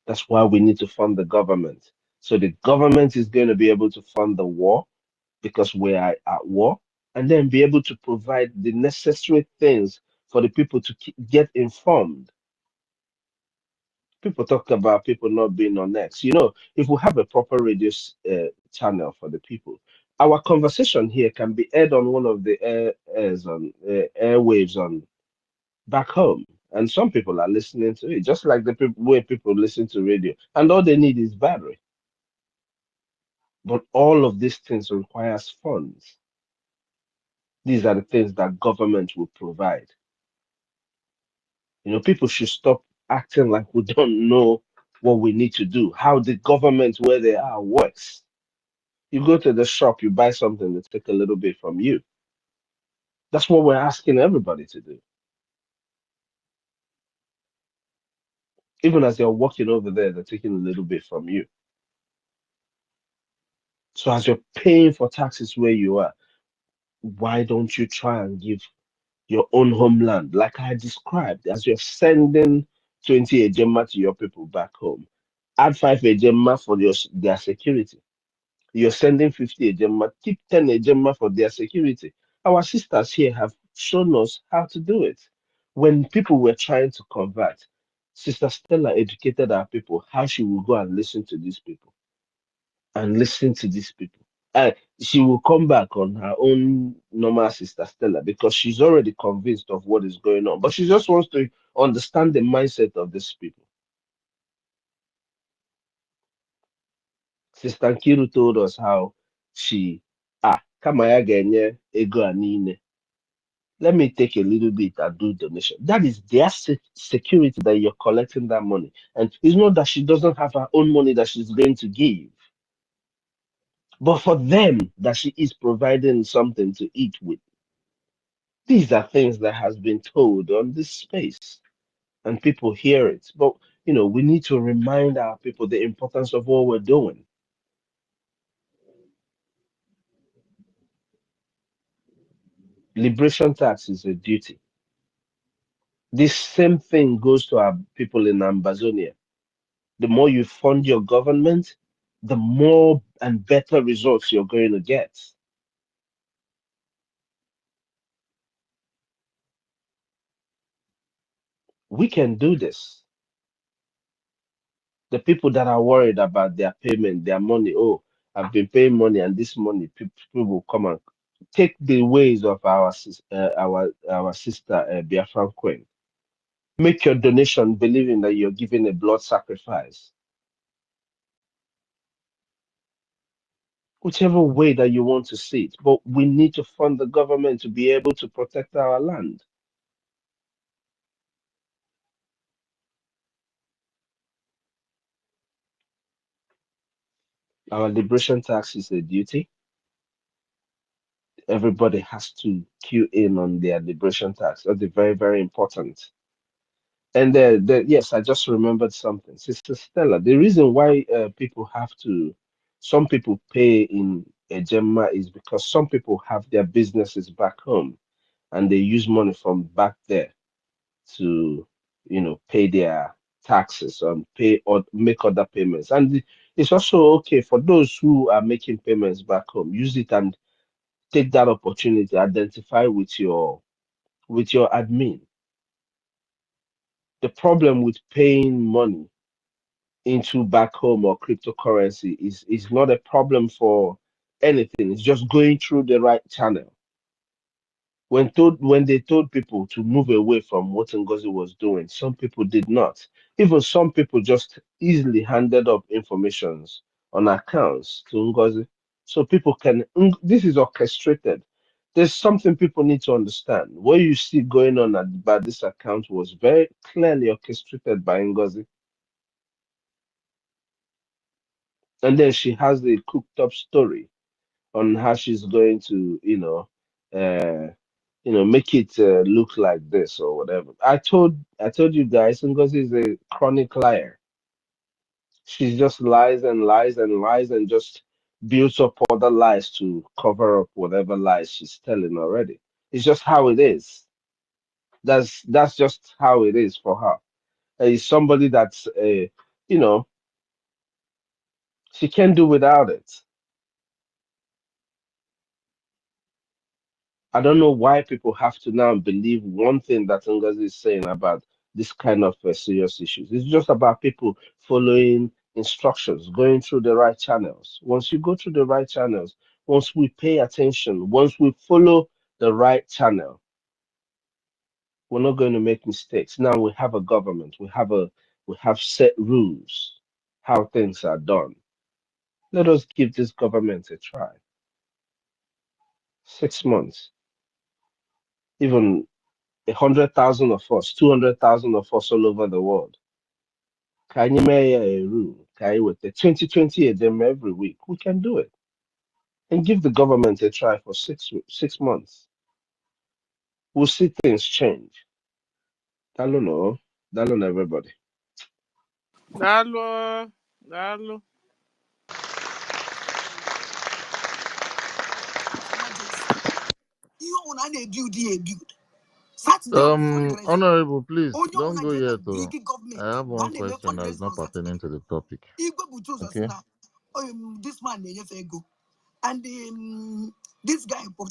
That's why we need to fund the government. So the government is going to be able to fund the war because we are at war, and then be able to provide the necessary things for the people to get informed. People talk about people not being on X. You know, if we have a proper radio channel for the people, our conversation here can be aired on one of the airwaves on back home, and some people are listening to it, just like the way people listen to radio, and all they need is battery. But all of these things requires funds. These are the things that government will provide. You know, people should stop acting like we don't know what we need to do, how the government where they are works. You go to the shop, you buy something, they take a little bit from you. That's what we're asking everybody to do. Even as you're walking over there, they're taking a little bit from you. So as you're paying for taxes where you are, why don't you try and give your own homeland, like I described, as you're sending 20 ejema to your people back home? Add 5 ejema for their security. You're sending 50 ejema, keep 10 ejema for their security. Our sisters here have shown us how to do it. When people were trying to convert, Sister Stella educated our people how she will go and listen to these people and listen to these people. She will come back on her own normal Sister Stella because she's already convinced of what is going on. But she just wants to understand the mindset of these people. Sister Nkiru told us how she kama ya ga-enye ego a niile, let me take a little bit and do donation. That is their security that you're collecting that money. And it's not that she doesn't have her own money that she's going to give, but for them that she is providing something to eat with. These are things that has been told on this space and people hear it. But we need to remind our people the importance of what we're doing. Liberation tax is a duty. This same thing goes to our people in Ambazonia. The more you fund your government, the more and better results you're going to get. We can do this. The people that are worried about their payment, their money, I've been paying money and this money, people will come and take the ways of our sister BIAFRACOIN. Make your donation believing that you're giving a blood sacrifice. Whichever way that you want to see it, but we need to fund the government to be able to protect our land. Our liberation tax is a duty. Everybody has to queue in on their liberation tax. That's very, very important. And yes, I just remembered something. Sister Stella, the reason why some people pay in Ejema is because some people have their businesses back home and they use money from back there to, pay their taxes and pay or make other payments. And it's also okay for those who are making payments back home, use it and take that opportunity, identify with your admin. The problem with paying money into back home or cryptocurrency is not a problem for anything. It's just going through the right channel. When they told people to move away from what NGOZI was doing, some people did not. Even some people just easily handed up informations on accounts to NGOZI. So people can, this is orchestrated. There's something people need to understand. What you see going on about this account was very clearly orchestrated by NGOZI. And then she has a cooked up story on how she's going to, make it look like this or whatever. I told you guys, Ngozi is a chronic liar. She just lies and lies and lies and just builds up other lies to cover up whatever lies she's telling already. It's just how it is. That's just how it is for her. It's somebody that's she can't do without it. I don't know why people have to now believe one thing that Ngozi is saying about this kind of serious issues. It's just about people following instructions, going through the right channels. Once you go through the right channels, once we pay attention, once we follow the right channel, we're not going to make mistakes. Now we have a government, we have set rules how things are done. Let us give this government a try. 6 months, even 100,000 of us, 200,000 of us all over the world. Can you make a rule? Can you with the 2020 of them every week? We can do it. And give the government a try for 6 months. We'll see things change. I don't know. I don't know everybody.
Dalo.
Honorable, please don't go yet. I have one question that is not pertaining to the topic. Okay.
This man ego, and this guy ego.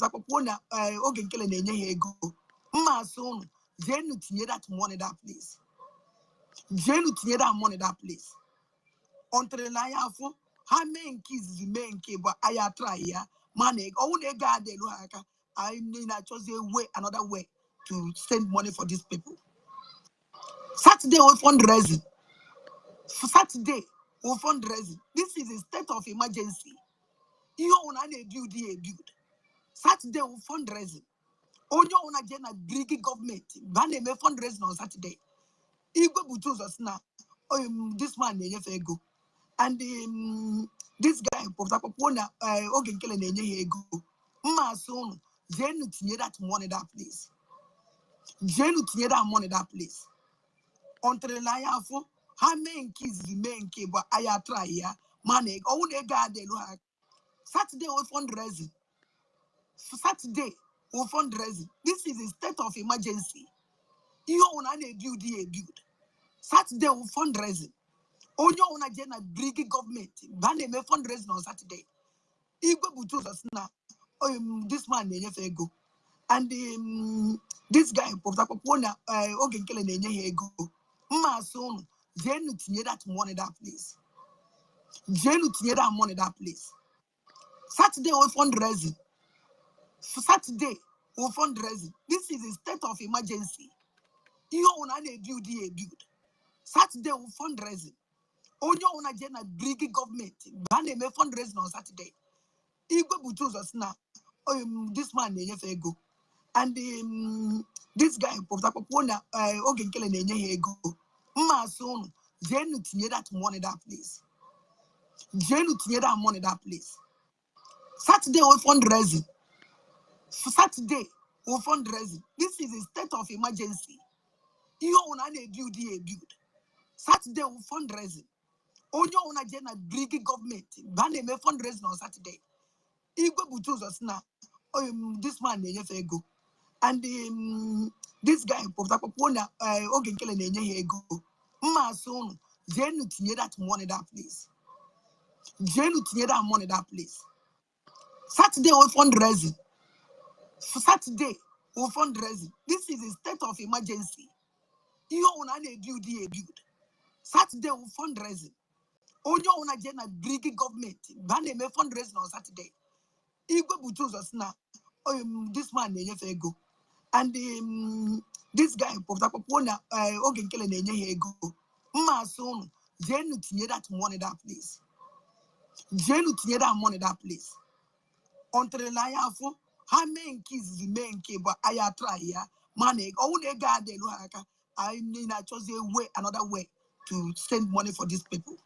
Mason, Jenu tinye that money that place. Jenu tinye that money that place. Until the life, how many kids remain but I try ya, money, only God they look. I mean, I chose a way, another way to send money for these people. Saturday was fundraising. Saturday was fundraising. This is a state of emergency. You own a build. Saturday was fundraising. Onye own agenda BRGIE government. Bane me fundraising on Saturday. Igwe butus us now. This man ego. And this guy pops up one ogenkele ego. Mason, Jenu tinye that money that place. Jenu tinye that money that place. Until the life, how many kids remain but I try ya, money, only God they look. Saturday was fundraising. Saturday was fundraising. This is a state of emergency. You own a build. Saturday was fundraising. Onye own agenda BRGIE government. Bane me fundraising on Saturday. Igwe butus us now. This man ego. And this guy pops up one ogenkele ego. Mason, Jenu tinye that money that place. Jenu tinye that money that place. Saturday was fundraising. Saturday was fundraising. This is a state of emergency. You own a build. Saturday was fundraising. Onye own agenda BRGIE government. Bane me fundraising on Saturday. Igwe butus us now. This man ego. And this guy pops up one ogenkele ego. Mason, Jenu tinye that money that place. Jenu tinye that money that place. Saturday was fundraising. Saturday was fundraising. This is a state of emergency. You own a build. Saturday was fundraising. Onye own agenda BRGIE government. Bane me fundraising on Saturday. Igwe butus us now. This man ego. And this guy pops up one ogenkele ego. Mason, Jenu tinye that money that place. Jenu tinye that money that place. Saturday was fundraising. Saturday was fundraising. This is a state of emergency. You own a build. Saturday was fundraising. Onye own agenda BRGIE government. Bane me fundraising on Saturday. Igwe butus us now. This man ego. And this guy pops up one ogenkele ego. Mason, Jenu tinye that money that place. Jenu tinye that money that place. Until the life, how many kids remain but I try ya, money, only God they look. I mean, I chose a way, another way to send money for these people.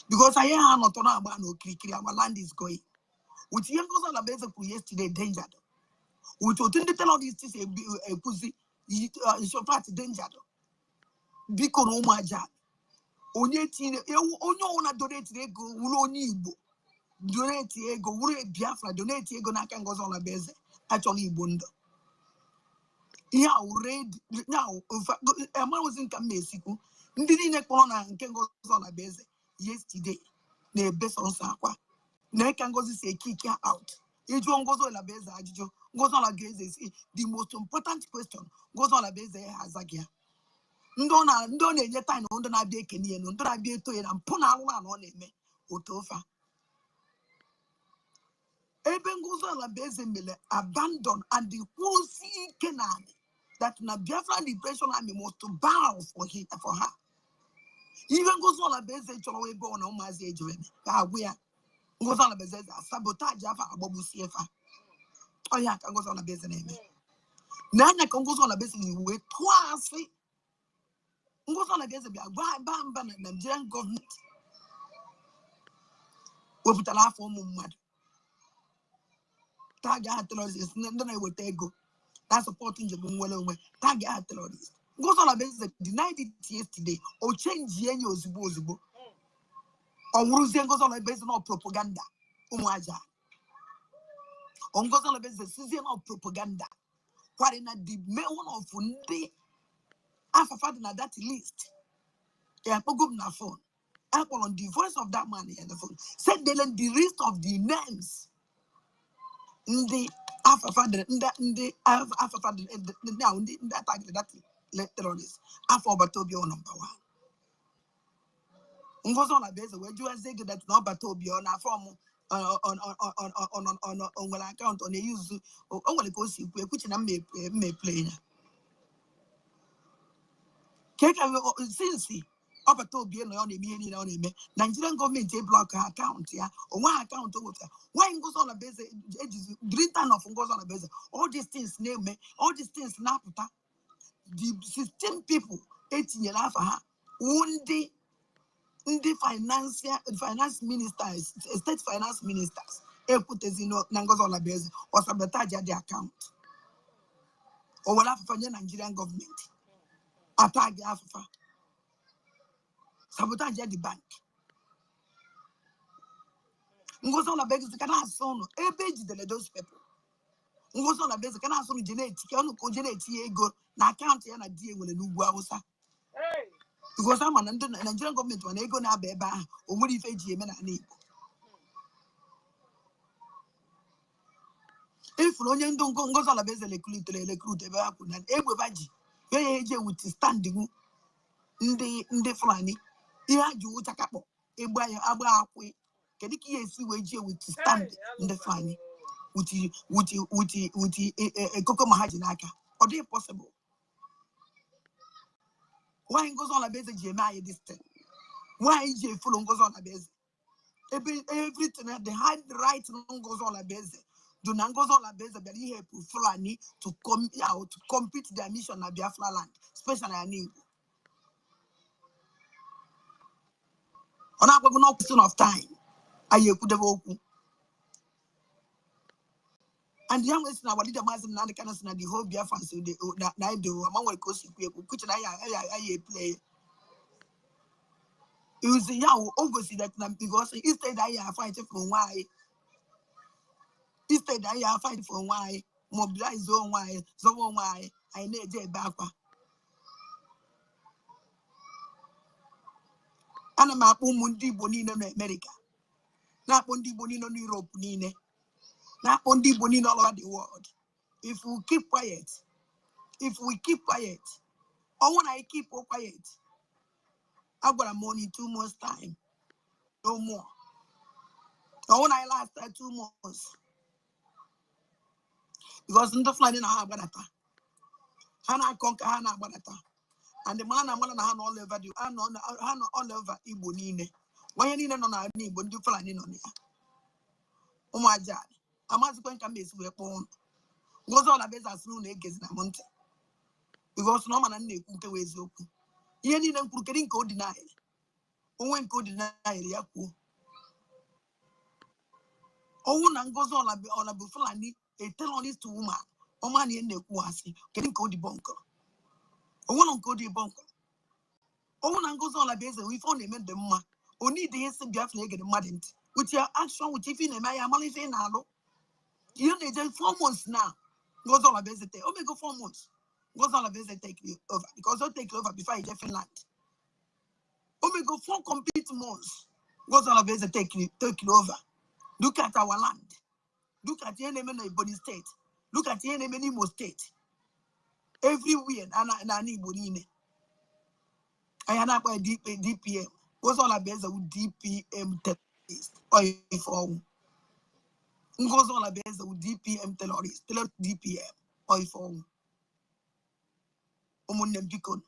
Because I am not on about no kiri, our land is going. With young girls on the base yesterday, danger. With what the tell all these things a pussy, it's your part danger. Biko no maja. Onye tine, onye ona donate ego, ulo Igbo. Donate ego, ure Biafra, donate ego na kan goes on la base. Actually, Bunda. Yeah, read now. In fact, a man was in Mexico. Ndini ne corner and can goes on la base yesterday. Ne best on Sakwa. Ne can go say kick her out. Each one goes on la base, goes on la base. The most important question goes on la base as a gear. Ndona nye time ndo na bia kenie no ndo na bia to na mpona alu na no na-eme otofa ebe nguzo la bezemele abandon and the whole sea Canaan that na Biafra Liberation Army must to bow for her. Even nguzo la beze choro we go na umazi ejwe ka agwe nguzo la beze sabotage afa agbobu siefa oya ka nguzo la beze na-eme Nana can go on a basically with twice. Goes on a basically a Nigerian government. We put a laugh for mad. Target terrorists, then I would take go. That's supporting the well away. Target terrorists. Goes on a basis denied it yesterday or change any Ozibo. Or Russian goes on a basis of propaganda. Umaja. On goes on a basis season of propaganda. What in a deep mail of Funde. After that list. Yeah, go na phone. Apple on the voice of that man in the phone. Said they learn the list of the names. The Alpha Father, the Alpha Father, now that later on is Alpha Batobio number one. Goes on a base where you are saying that now Batobio on a form on account on a use only goes which may play. Since up to be on a Nigerian government block account, yeah, or one account over. Why goes on a base, green turn of goes on a base, all these things name me, all these things snap the 16 people 18 years after her. One day, the finance ministers, state finance ministers, put as you know, Nangos on a base or sabotage the account. Or will have for Nigerian government attack the Africa. Sabotage the bank. Ngozo na base kana asono ebeji de those people. Ngozo na base kana asono generate ke onu ko generate ego na account ya na die nwere n'ugwu Hausa. Because I'm an Nigerian government when ego na be ba o muri ife ji eme na Igbo. If onye ndo ngozo na base recruit ebe ha kwuna egbe baji ye eje with standing ndị Fulani ihe aji ụta kakpọ egbe ya agba akwe kedu ka ihe esi wee jee with stand ndị Fulani with Koko Mahaji n'aka ọ dị possible. Why goes on a base Jemai this thing? Why is J full goes on a base? Everything the high right goes on a base. Do not goes on a base that he help Fulani to come out to compete their mission at Biafra land, especially I need. On a no question of time. I could have opened. And the young listener, what did the Muslim and the Canadians and the whole Biafrans that do among the coast, which I play. It was a young OGOJA that because instead I fight for why. Instead I fight for why. Mobilize on why. So why I need a backward. And I'm a Mundi Bonino America. Not Bondi Bonino Europe, Nine. Not Bondi Bonino all over the world. If we keep quiet, or when I keep quiet, I've got money 2 months time. No more. Or when I last 2 months. Because in the flight in a Habanata. Hana conquer Hana Banata. And the man I'm all over you. I'm all over Ibonine. Why you need on our knee, but you fly in on it. Oh my God. I'm also going to miss with a phone. Goes on a base as soon as in a month. Because no man and they cook away so. You need them cooking code denied. When code denied, Yaku. Oh, and goes on a Bufalani, a terrorist woman. Oh, man, in the Kuasi, getting code the bunker. Oh, one on code the bunker. Oh, and goes on a base, we found him in the ma. Only the instant Biafra get maddened. With your action, with if in a Maya Malifin, you need 4 months now. Goes on a base, oh, may go 4 months. Goes on a base, take you over because I'll take over before I get land. Oh, may go 4 complete months. Goes on a base, take you over. Look at our land. Look at the enemy in Body State. Look at the enemy in Imo State. Everywhere, and I need Bonine. I am up by DPM. Goes on a base with DPM terrorist. Or if all. Goes on a base with DPM terrorist. DPM. Or if all. Omunem Picon.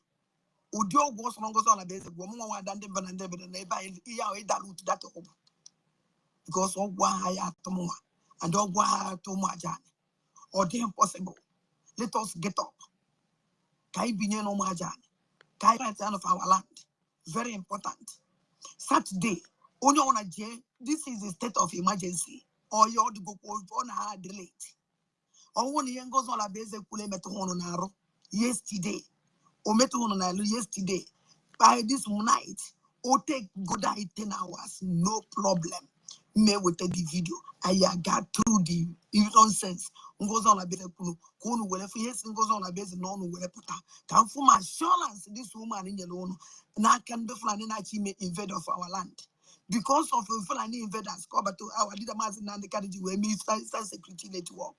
Udio goes on a base of woman than the Bananda and they buy that that home. Because of why I have to more. And don't why too much. Or the impossible. Let us get up. Kai binye no majan. Kai of our land. Very important. Saturday, only on a this is a state of emergency. Or you ought to go on a delayed. Or one young goes on a basic naro yesterday. Or meto yesterday. By this night, or take good 10 hours, no problem. Me with the video. I got through the nonsense. Goes on a bit of Kunu, whatever yes, goes on a base no puta. Come for my assurance, this woman in the loan. Now can be flying in invade of our land. Because of Fulani invaders, cover to our leader Mazin and the carriage where me security network.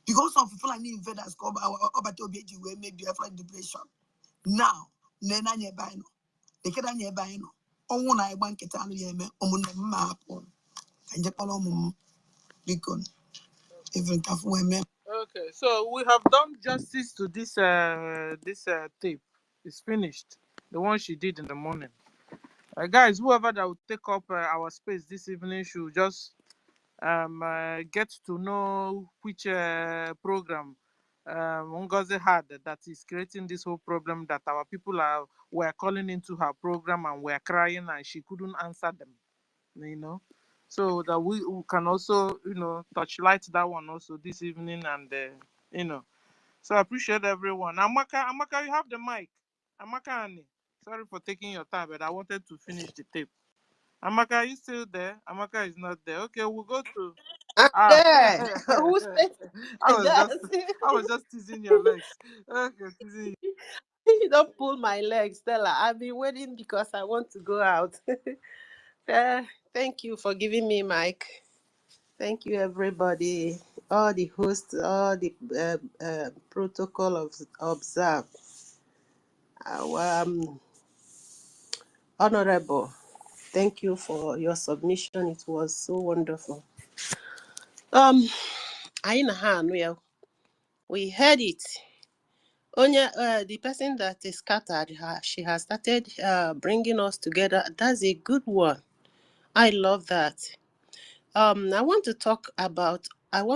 Because of Fulani invaders, cover our Obatobeji where made Biafra depression. Now, Nena Nebino. The Kedanya Bino. Oh, when I want Ketanu Yeme, map on. And the Palomum Beacon. Even tough women.
Okay, so we have done justice to this tape. It's finished. The one she did in the morning. Guys, whoever that would take up our space this evening should just get to know which program NGOZI had that is creating this whole problem that our people were calling into her program and were crying and she couldn't answer them, you know. So that we can also, touch light that one also this evening and, So I appreciate everyone. Amaka, you have the mic. Amaka Annie, sorry for taking your time, but I wanted to finish the tape. Amaka, are you still there? Amaka is not there. Okay, we'll go to
I'm there. Who said
I was
yes?
just teasing your legs. Okay, teasing you.
You don't pull my legs, Stella. I've been waiting because I want to go out. Thank you for giving me mic. Thank you, everybody. All the hosts, all the protocol of observe. Honorable, thank you for your submission. It was so wonderful. We heard it. Onya, the person that is scattered, she has started bringing us together. That's a good one. I love that. I want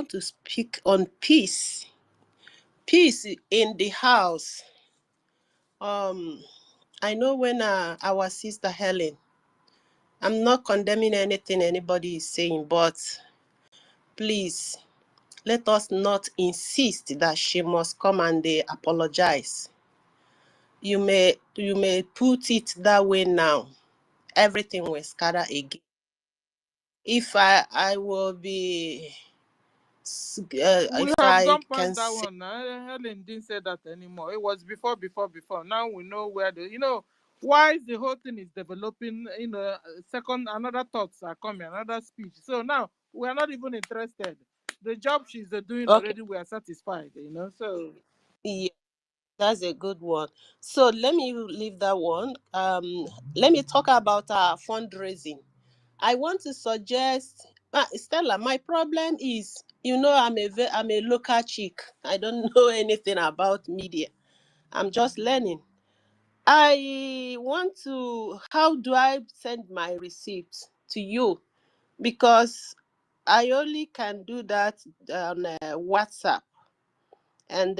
to speak on peace. Peace in the house. I know when our sister Helen, I'm not condemning anything anybody is saying, but please, let us not insist that she must come and apologize. You may put it that way now. Everything will scatter again. If I will be,
We
if
have
I
gone
can
past that
say,
one. Helen didn't say that anymore. It was before. Now we know where why the whole thing is developing. Another thoughts are coming, another speech. So now we are not even interested. The job she's doing
okay,
already, we are satisfied. So
yeah, that's a good one. So let me leave that one. Let me talk about fundraising. I want to suggest, Stella, my problem is, I'm a local chick. I don't know anything about media. I'm just learning. How do I send my receipts to you? Because I only can do that on WhatsApp. And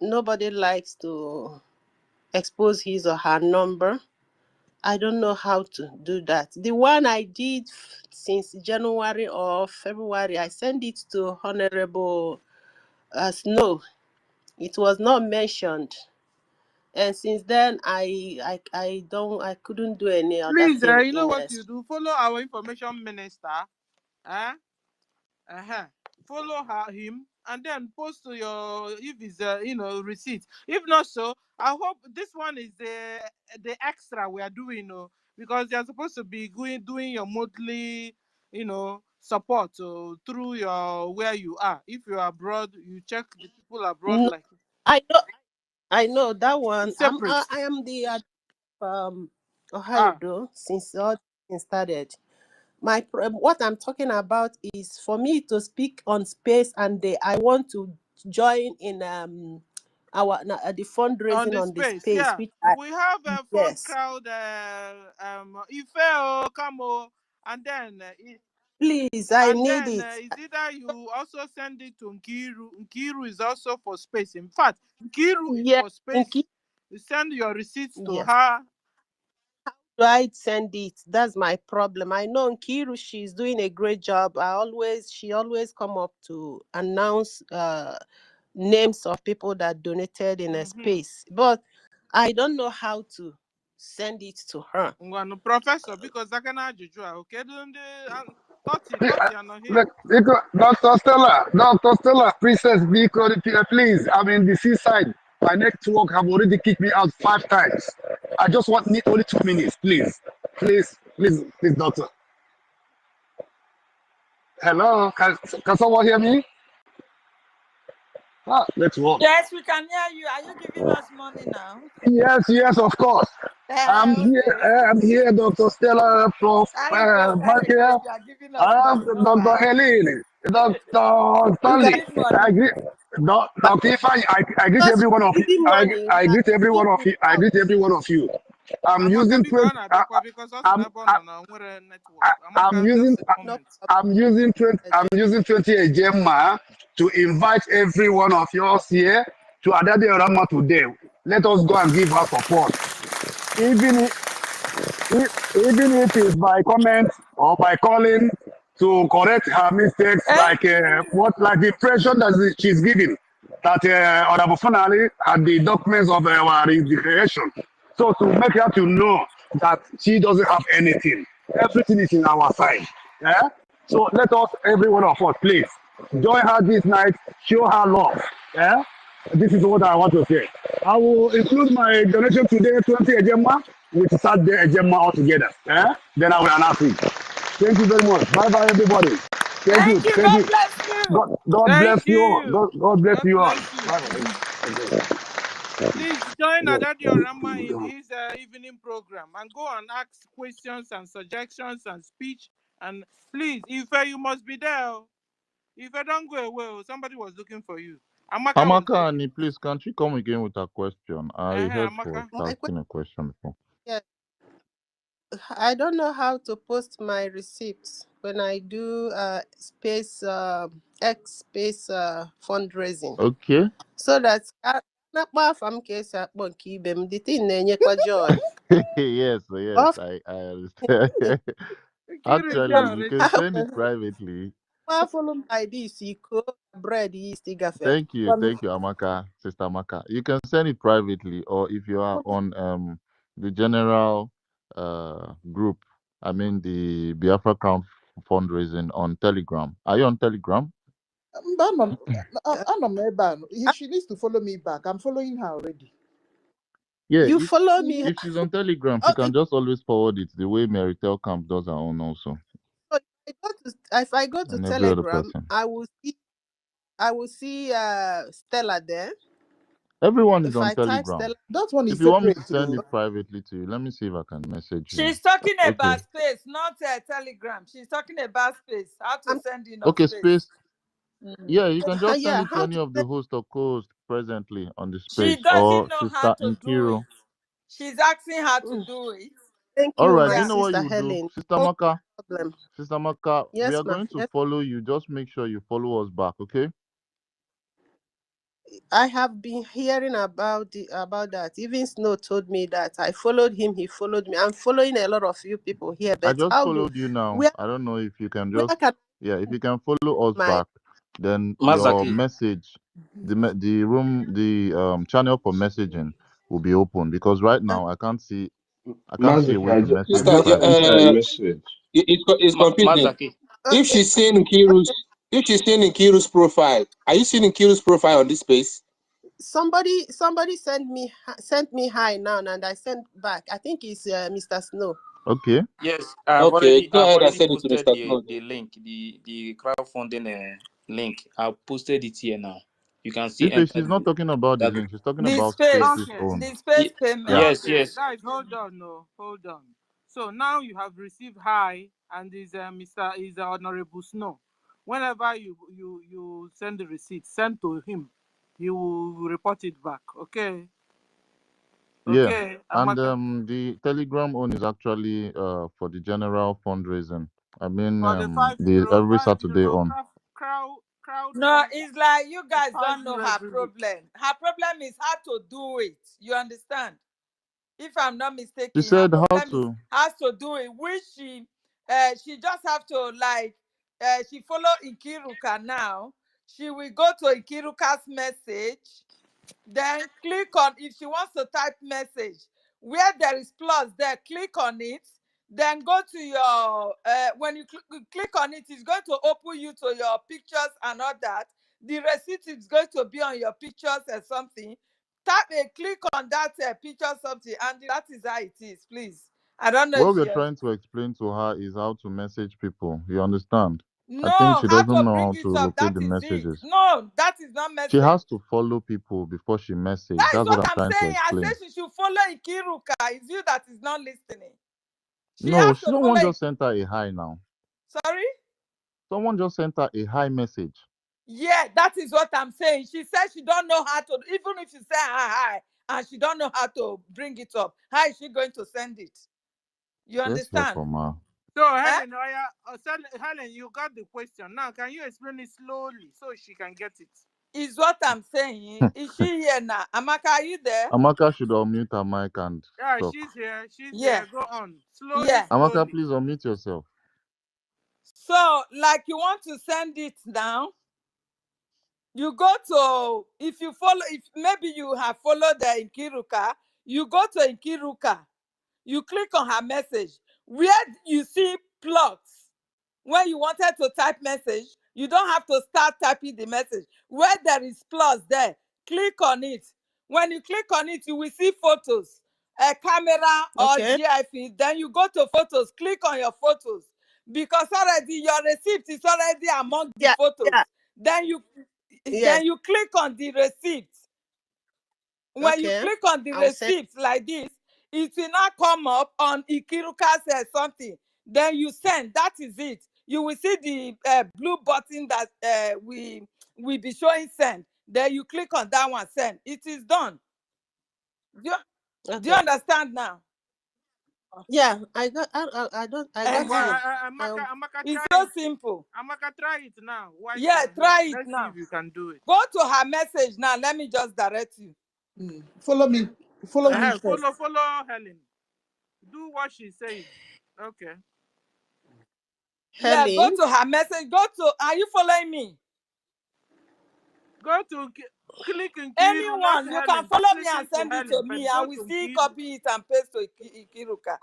nobody likes to expose his or her number. I don't know how to do that. The one I did since January or February, I sent it to Honorable Snow. It was not mentioned. And since then, I couldn't do any other
please,
thing
you know
in
what
this.
you do? Follow our information minister. Follow him and then post to your if it's receipt. If not so, I hope this one is the extra we are doing, because you're supposed to be doing your monthly support through your where you are. If you're abroad, you check the people abroad,
No,
like
I know that one.
it's separate.
I am the Ohio though, since all things started. What I'm talking about is for me to speak on space, and I want to join in the
On
fundraising
the
on the
space,
space,
yeah.
which
We have a fun
yes.
crowd, Ife, come, and then
Please, I
And
need
then
it.
it's either you also send it to Nkiru. Nkiru is also for space. In fact, Nkiru is
Yes,
for space. You send your receipts to
yes.
her.
Do I send it? That's my problem. I know Nkiru, she's doing a great job. She always come up to announce names of people that donated in a space, but I don't know how to send it to her.
Ngwanu, Professor, because I can ajụjụ a, okay? Toti are not here.
Look, Dr. Stella, Princess Biko, please, I'm in the seaside. My network have already kicked me out 5 times. I just need only 2 minutes, please. Please, doctor. Hello, can someone hear me? Network.
Yes, we can hear you. Are you giving us money now?
Yes, of course. I'm
Okay.
here, Dr. Stella, Prof.
Can request,
Michael,
you are giving us money. No
Dr.
wahala.
Helene, Dr.
You
Stanley.
give money.
I greet, Dr. Ifeanyi, I greet
Because
every one of you.
giving money,
I greet every one
give
of
it
you. I
out.
greet every one of you. I'm
Amaka,
using
biko
20.
ọ na-abịakwa because ọ sị na ebe ọ nọ na nwere network.
I'm
Amaka,
using
just a
No
moment.
I'm using 20 Gemma to invite every one of yours here to Adade Rama today. Let us go and give her support. Even if it's by comment or by calling to correct her mistakes, like like the impression that she's giving, that Honorable Funali had the documents of our declaration. So to make her to know that she doesn't have anything, everything is in our side. Yeah. So let us, every one of us, please join her this night, show her love. Yeah. This is what I want to say. I will include my donation today, 20 Ejema, with Saturday Ejema altogether. Eh? Then I will announce it. Thank you very much. Bye bye, everybody. Thank you.
Thank you.
Thank
God
you.
bless you.
God
Thank
bless you all.
you.
God bless
God
you all.
bless you
Bye
too.
bye.
Please join Adadi Orama in his evening program and go and ask questions and suggestions and speech. And please, if you must be there. If I don't go away, somebody was looking for you. Amaka was
Amaka,
looking.
Annie, please, can't you come again with a question? I heard she was
Amaka.
My question,
asking a question before.
yes, I don't know how to post my receipts when I do space X space fundraising.
Okay.
So that nakpa from case akpọ nke ibe m, the thing na-enyekwa joy.
Yes,
Of
I understand.
Kiri is
Actually,
there
you
already.
can send it privately.
follow my this iko bread yeast gafe.
Thank you, Amaka, Sister Amaka. You can send it privately, or if you are on the general group, I mean the Biafra account fundraising on Telegram. Are you on Telegram?
She needs to follow me back. I'm following her already.
Yeah,
You follow me.
if she's on Telegram, she
Oh,
can just always forward it the way Meritel Camp does her own also,
if I go to
and every other
Telegram,
person.
I will see Stella there.
Everyone is
If
on
I type
Telegram.
Stella,
That one
If
is
you want me
separate
to send
though.
it privately to you, let me see if I can message you.
She's talking
Okay.
about space, not Telegram. She's talking about space. How to
I'm
send in of
Okay,
space.
space. Yeah, you can just send
yeah.
it to
How
any
to
of the host or co-host presently on the
She
space,
doesn't
or
know how
Sister
to do it.
Inkiro.
She's asking how to
mm,
do it.
thank
All
you,
right,
my
you know what
sister
you do,
Helen.
Sister
No
Maka.
problem.
Sister Maka, we
Yes,
are
ma'am.
going to
Yes,
follow you. Just make sure you follow us back, okay?
I have been hearing about that. Even Snow told me that. I followed him. He followed me. I'm following a lot of you people here.
I
But
just followed you now.
where
I don't know if you can
where
just,
can
yeah, if you can follow us
my
back, then your
Mazaki.
message, the room, the channel for messaging will be open, because right now I can't see a way
Mazaka,
to message
just
you
Sister,
look at this
privately.
message.
it's confusing.
Mazaki.
If
okay?
she's saying Nkiru's profile, are you seeing Nkiru's profile on this space?
Somebody sent me hi now, and I sent back. I think it's Mr. Snow.
Okay.
Yes,
Okay, go
I've
ahead and
already
send it to
posted
Mr.
the
Snow.
link, the crowdfunding link. I've posted it here now. You can see
If
enter
she's not talking about the
that group.
link, she's talking
The
about
space.
Space's
Okay.
own.
The space
Yeah.
payment.
Yes,
Okay,
yes.
guys, hold on, no, hold on. So now you have received hi, and is Honorable Snow. Whenever you send the receipt, send to him. He will report it back. Okay,
Yeah.
okay,
And
Amaka.
the Telegram one is actually for the general fundraising I mean,
or the
the
5-0,
every Saturday on.
No,
crowdfund
it's like you guys don't know
5-0
her
every week.
problem. Her problem is how to do it. You understand? If I'm not
She
mistaken, her
said how
problem is
to.
has to do it, which she just have to like she follow Nkiruka now. She will go to Nkiruka's message, then click on if she wants to type message where there is plus there, click on it, then go to your when you click on it, it's going to open you to your pictures and all that. The receipt is going to be on your pictures or something. Tap click on that picture something, and that is how it is. Please, I don't know
What
if
we're
you
trying to explain to her is how to message people. You understand? I think
no
she
how
doesn't
to
know
bring
how
it
to
up.
locate
That
the
is it.
messages.
No, that is not
She
message.
has to follow people before she message.
That is
That's
what
what I'm
I'm
trying to
saying. I
explain.
said she should follow Ikiruka. It's you that is not listening. She
No,
has to follow
someone just sent her a hi now.
Sorry?
Someone just sent her a hi message.
Yeah, that is what I'm saying. She said she don't know how to, even if you say hi, and she don't know how to bring it up. How is she going to send it? You
Let's hear
understand?
from her.
So Helen, Helen, you got the question. Now can you explain it slowly so she can get it?
Is what I'm saying. Is she here now? Amaka, are you there?
Amaka should unmute her mic and
Yeah,
talk.
she's here. She's
Yeah.
here. Go on. Slowly,
Yeah.
Amaka,
slowly.
please unmute yourself.
So, like you want to send it now, you go to, if you follow, if maybe you have followed the Nkiruka, you go to Nkiruka, you click on her message. Where you see plots, when you wanted to type message, you don't have to start typing the message. Where there is plus there, click on it. When you click on it, you will see photos, a camera or
Okay.
GIF. Then you go to photos, click on your photos. Because already your receipt is already among the
Yeah,
photos.
yeah,
Then you
yes.
click on the receipt. When you
Okay.
click on the
I'll send.
receipt like this, it will not come up on Ikiruka says something. Then you send. That is it. You will see the blue button that we will be showing send. Then you click on that one, send. It is done. Do you
Okay.
understand now?
Yeah, I got. I got
Well,
you.
Amaka,
It's
try
so
it.
simple.
Amaka, try it now. While
Yeah,
she's here,
try it
let's see
now.
if you can do it.
Go to her message now. Let me just direct you.
Follow me. Follow me first.
Follow Helen. Do what she's saying. Okay.
Yeah, go
Helen.
to her message. Go to, are you following me?
Go to click in Kiru, not
Anyone, you can
Helen.
follow me
Click
and
into
send it to
Helen, but
me. I
go
will
to
still
Kiru.
copy it and paste to Ikiruka.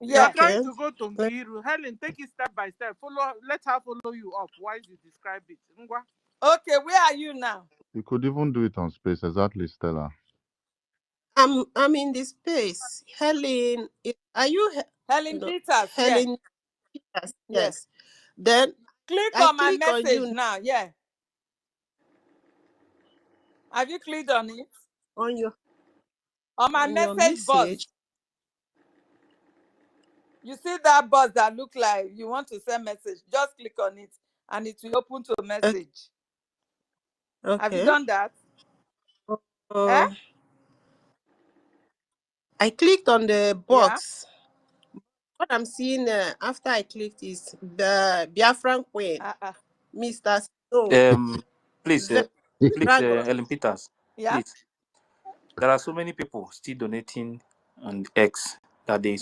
You are
Yeah.
trying
Okay.
to go to Nkiru. Helen, take it step by step. Follow. Let her follow you up while you describe it. Ngwa.
Okay, where are you now?
You could even do it on space, exactly, Stella.
I'm in this space. Helen, are you?
Helen
No,
Peters, yeah.
Helen Peters.
Yeah.
Yes. Then
Click
I
on my
click on
message
you
now, yeah. Have you clicked on it?
on your
On my message box.
message.
You see that box that look like you want to send message. Just click on it and it will open to message. Have you
Okay.
done that? Eh?
Uh, I clicked on the
Yeah.
box. What I'm seeing after I clicked is the Biafran Queen, Mr. Snow,
Please, please,
Dragon.
Ellen Peters,
Yeah.
please. There are so many people still donating on X that they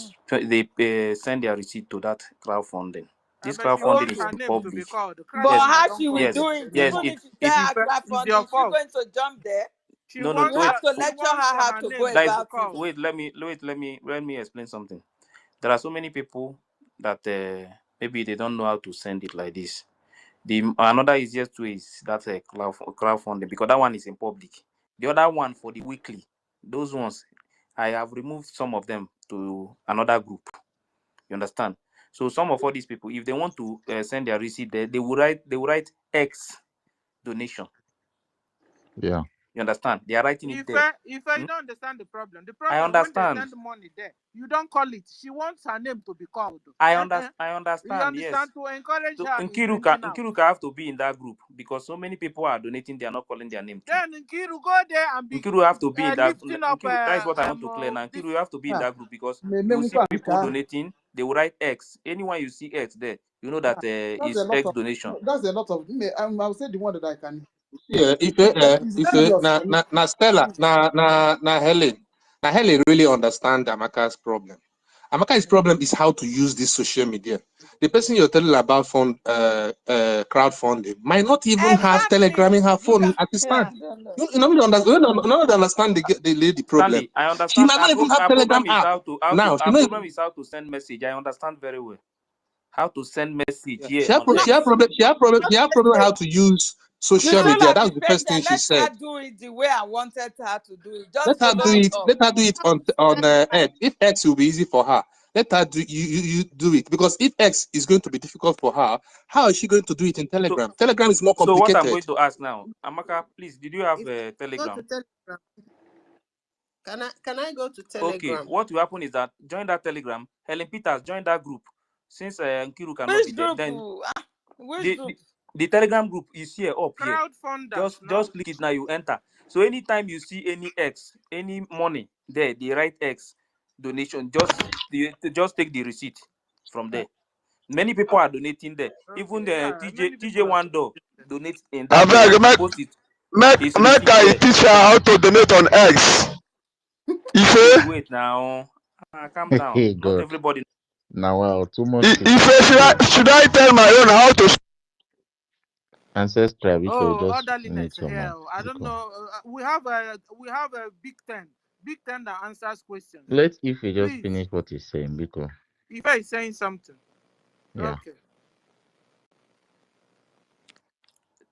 send their receipt to that crowdfunding. This
But she
crowdfunding
wants
is
Okay.
her name to be
public.
called.
But
Crowd
Yes,
member
how
don't
she will
call
yes,
do
it
it,
yes.
anymore.
even if you
It
tell
is
her
It's your
crowdfunding, is she
fault.
going to jump there?
She
no, no.
You
wants
Wait,
her.
have to
She
lecture
wants
her
for
how
her
to go
name
that
to
is
be
about it.
called.
wait. Let me explain something. There are so many people that maybe they don't know how to send it like this. The another easiest way is that crowdfunding, because that one is in public. The other one for the weekly, those ones I have removed some of them to another group. You understand? So some of all these people, if they want to send their receipt there, they will write X donation.
Yeah.
You understand? They are writing it there.
If I don't understand the problem. The
I
problem when they
understand.
send money there, you don't call it. She wants her name to be called.
I
You
understand. Yes.
understand? To encourage
So
her in bringing out.
Nkiruka have to be in that group because so many people are donating. They are not calling their name too.
Then Nkiru go there and be
Nkiru have to be in that.
lifting up
Nkiru, that is what I want to clear now.
this.
Nkiru, you have to be in
Ah,
that group because
me
you will see
nkwa
people
nka.
donating. they will write X. Anyone you see X there, you know that
That's
is
a lot
X
of.
donation.
That's a lot of. I'll say the one that I can.
Yeah,
It's serious.
na Stella, na Helen. Na Helen really understand Amaka's problem. Amaka's problem is how to use this social media. The person you're telling about crowdfunding might not even have Telegram in
Exactly.
her phone
Because
at this
yeah,
time.
I don't know.
You know, you don't understand the lady problem.
Stanley, I
She
understand.
might not even have
Our
Telegram
problem is
app now. She
our
know
problem is how to send message. I understand very well how to send message
yeah,
here
she have,
on
she
X.
have problem. She have problem how to use
You
social
don't
media.
have
That's
the
the first thing
patience.
she
Let
said.
her do it the way I wanted her to do it.
Let
Just
her
follow
do
me
it.
up.
Let her do it on X. If X will be easy for her, let her do you do it. Because if X is going to be difficult for her, how is she going to do it in
So,
Telegram? Telegram is more
so what I'm
complicated.
going to ask now, Amaka, please, did you have
If
a
I go to
Telegram?
Telegram, can I go to
Okay,
Telegram?
what will happen is that join that Telegram. Helen Peters join that group. Since Nkiru cannot be
Which
there,
group?
then
Which
the,
group?
the the Telegram group is here up here.
Crowdfunders, no?
Just click it now. You enter. So anytime you see any X, any money there, the right X donation, just take the receipt from there. Many people are donating there. Even
Okay,
the
yeah, many
TJ
people are
Wando
donating.
donate in
I
that
beg,
he post it. His
make
receipt
I
there.
teach her how to donate on X.
Please
Ife,
wait now. Calm down.
Hey
Not
God.
everybody.
Now wow, too much
Ife,
secrets here.
should I tell my own how to?
Ancestral, if you
Oh,
just
orderliness
mute your
here.
mic.
I don't
Because
know. We have a Big Ten that answers questions.
let if you just
Please,
finish what he's saying, because
if I is saying something,
yeah.
okay.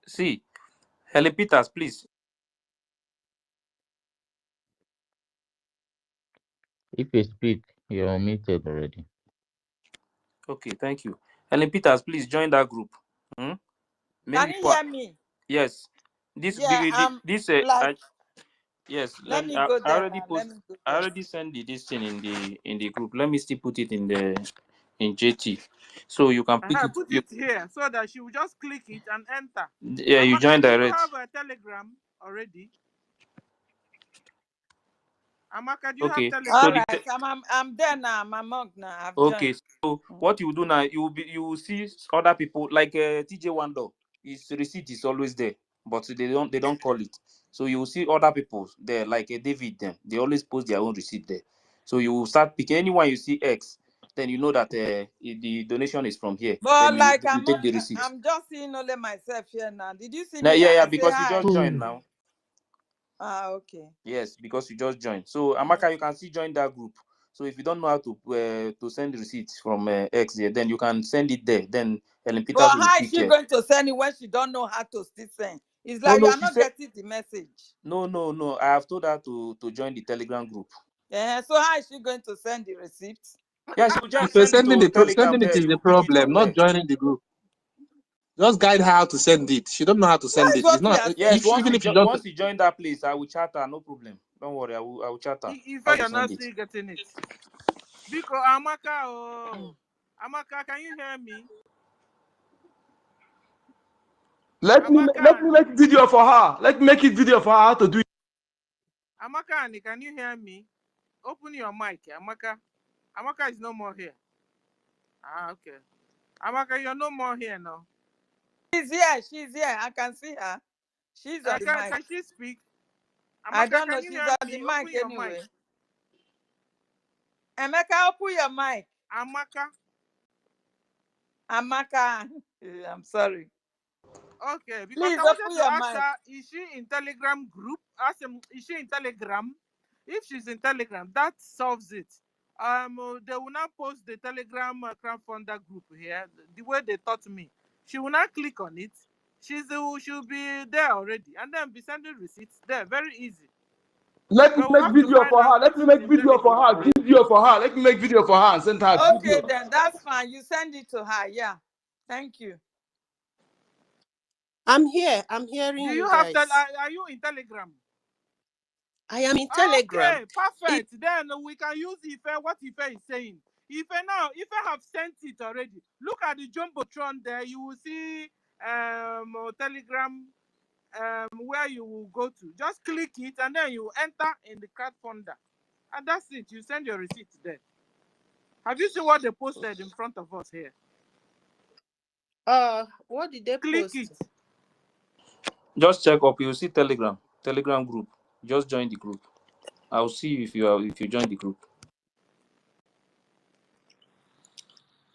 See, Helen Peters, please.
If you speak, you're muted already.
Okay, thank you. Helen Peters, please join that group. Hmm? Many
Can you
people.
hear me?
Yes, this
Yeah,
this
like
yes.
let me
I
go there
already
now.
post.
Let me go
I
there.
already send this thing in the group. Let me still put it in JT, so you can pick
I
it.
put it here so that she will just click it and enter.
Yeah, you
Amaka,
join
do you
direct.
have a Telegram already? Amaka, do you have
Okay,
Telegram?
so
All right, I'm there now. I'm among now. I've
okay.
joined.
So
Mm.
what you do now, you will see other people like TJ Wando. His receipt is always there, but they don't call it. So you will see other people there like David. Them they always post their own receipt there. So you will start picking anyone you see X, then you know that the donation is from here.
But
Then
like
you take the receipt.
I'm just seeing only myself here now. Did you see
Now,
me?
yeah, yeah,
I say
because you
hi.
just joined now.
Ah, okay.
Yes, because you just joined. So
Mm.
Amaka, you can still join that group. So if you don't know how to send the receipts from X there, then you can send it there. Then Ellen
But
Peters will
how is
pick.
she going to send it when she don't know how to still send? It's
No,
like you
no,
are
she
not
said
getting the message.
no. I have told her to join the Telegram group.
So how is she going to send the receipt?
Yeah, she will just
If
send it
sending
to Telegram
sending it
there.
is the
You pick it
problem,
from
not
there.
joining the group. Just guide her how to send it. She don't know how to send
That's
it. It's
what we
not
are
Yes,
saying
if
once
now.
even if you just
once you join that place, I will chat her. No problem. Don't worry. I will chat her
If
how to
you're
send
not
it.
still getting it. Because Amaka,
Mm.
Amaka, can you hear me?
Let
Amaka,
me make video for her. Let me make it video for her how to do it.
Amaka, can you hear me? Open your mic, Amaka. Amaka is no more here. Ah, okay. Amaka, you're no more here now.
She's here. She's here. I can see her. She's on the mic.
Can she speak?
I
Amaka,
don't know.
can you
She's
hear
on the
me?
mic
Open your mic.
anyway. Emeka, open your mic.
Amaka.
Amaka. I'm sorry.
Okay, because
Please
I wanted
open
to
your
ask
mic.
her, is she in Telegram group? Ask him, is she in Telegram? If she's in Telegram, that solves it. They will not post the Telegram crowdfunder group here the way they taught me. She will not click on it. She'll be there already, and then be sending receipts there. Very easy.
Let me
But we
make
have to
video
find
for
out
her.
if
Let me
she's
make
in
video for
Telegram.
her. Video for her. Let me make video for her and send her
Okay,
video.
then that's fine. You send it to her. Yeah. Thank you.
I'm here. I'm
Do
hearing
you
you
have
guys.
are you in Telegram?
I am in Telegram.
Okay,
If
perfect. Then we can use Ife, what Ife is saying. Ife have sent it already. Look at the Jumbotron there. You will see Telegram where you will go to. Just click it and then you enter in the crowdfunder. And that's it. You send your receipt there. Have you seen what they posted in front of us here?
What did they
Click
post?
it.
Just check up. You'll see Telegram group. Just join the group. I'll see if you join the group.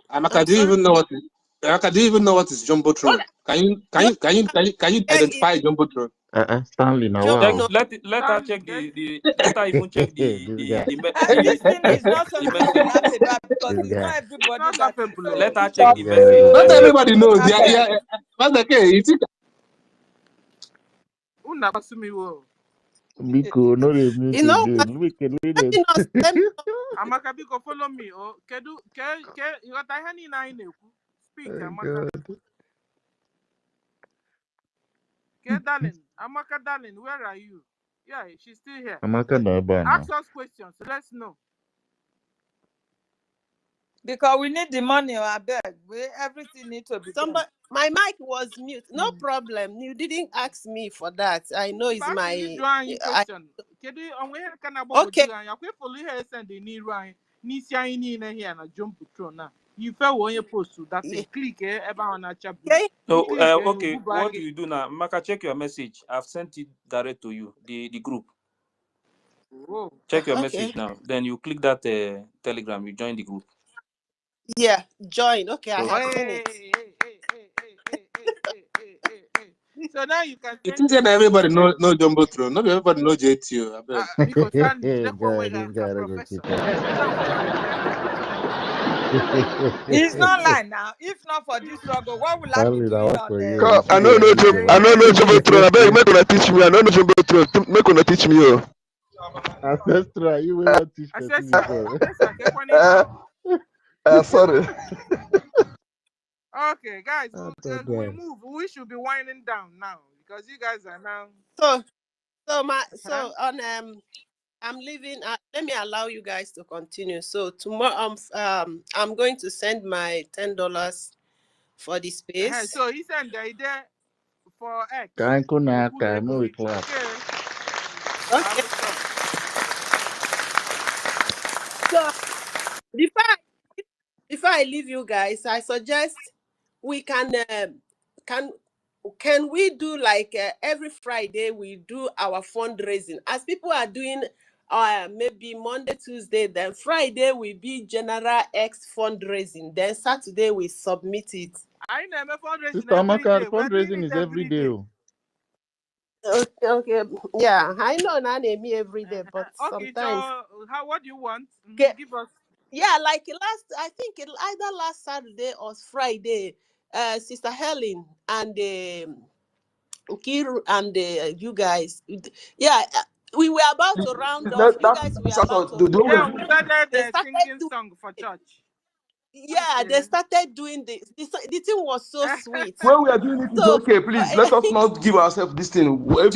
Amaka, do you even know what? Amaka, do you even know what is jumbotron? Can you identify jumbotron?
Stanley, now wow.
Let her check let her even check
This thing is not
the
something to
message.
laugh about because
This
it's
guy.
not everybody
Not
that is
laughable.
Let her check the message.
Not
Yeah.
everybody knows. Yeah,
Abeg.
yeah. That's okay. You see,
Una pasumi wo.
Biko, no they mute
You know what?
again. Look at
Let
it.
me not. Let me not.
Amaka biko follow me. Oh, you got a honey nine. Speak,
Oh,
Amaka.
God.
Darling. Amaka, darling, where are you? Yeah, she's still here.
Amaka na bana.
Ask us questions. Let's know.
Because we need the money, I beg. Everything needs to be done.
Somebody, my mic was mute. No problem. You didn't ask me for that. I know it's my.
Question. Kedu onwe ihe ka na
Okay.
gbagwoju anya kwe follow ihe send n'iru anyị n'isi anyị niile here na jump patrol na you fe wo onye post that thing click ebe ahụ na-acha blue.
No, okay. What you do now, Maka, check your message. I've sent it direct to you, the group.
Oh.
Check your message now. Then you click that Telegram. You join the group.
Yeah, join. Okay, I
So,
have seen it.
So now you can
it
send
is
your
that everybody
message.
know jumbotron. Not everybody know JTO. I beg.
Because Stanley,
This guy go
professor.
cheat
It's not like now. If not for this struggle, what will I be
Stanley, that
doing
was
on
for you.
the
You
I
see
don't
the
know.
video.
I don't know jumbotron. I beg, make una teach me. I don't know jumbotron. Make una teach me. Oh.
Ancestral, you will not teach person before.
Sorry.
Okay, guys, we move. We should be winding down now because you guys are now.
So I'm leaving. Let me allow you guys to continue. So tomorrow, I'm going to send my $10 for the space.
So he sent the idea for X.
Can't go now, can't move clap.
Okay. So before I leave you guys, I suggest we can we do like every Friday we do our fundraising as people are doing maybe Monday, Tuesday, then Friday will be general X fundraising, then Saturday we submit it.
I never fundraising
Sister
every
Amaka,
day.
fundraising is every day.
Okay, yeah, I know not me every day, but
okay,
sometimes.
So what do you want? Give us.
Yeah, like I think either last Saturday or Friday, Sister Helen and Kiru and you guys, yeah, we were about to round off. You guys were about to.
Yeah, we started singing song for church.
Yeah, they started doing this. The thing was so sweet.
When we are doing it, it's okay. Please let us not give ourselves this thing.
Let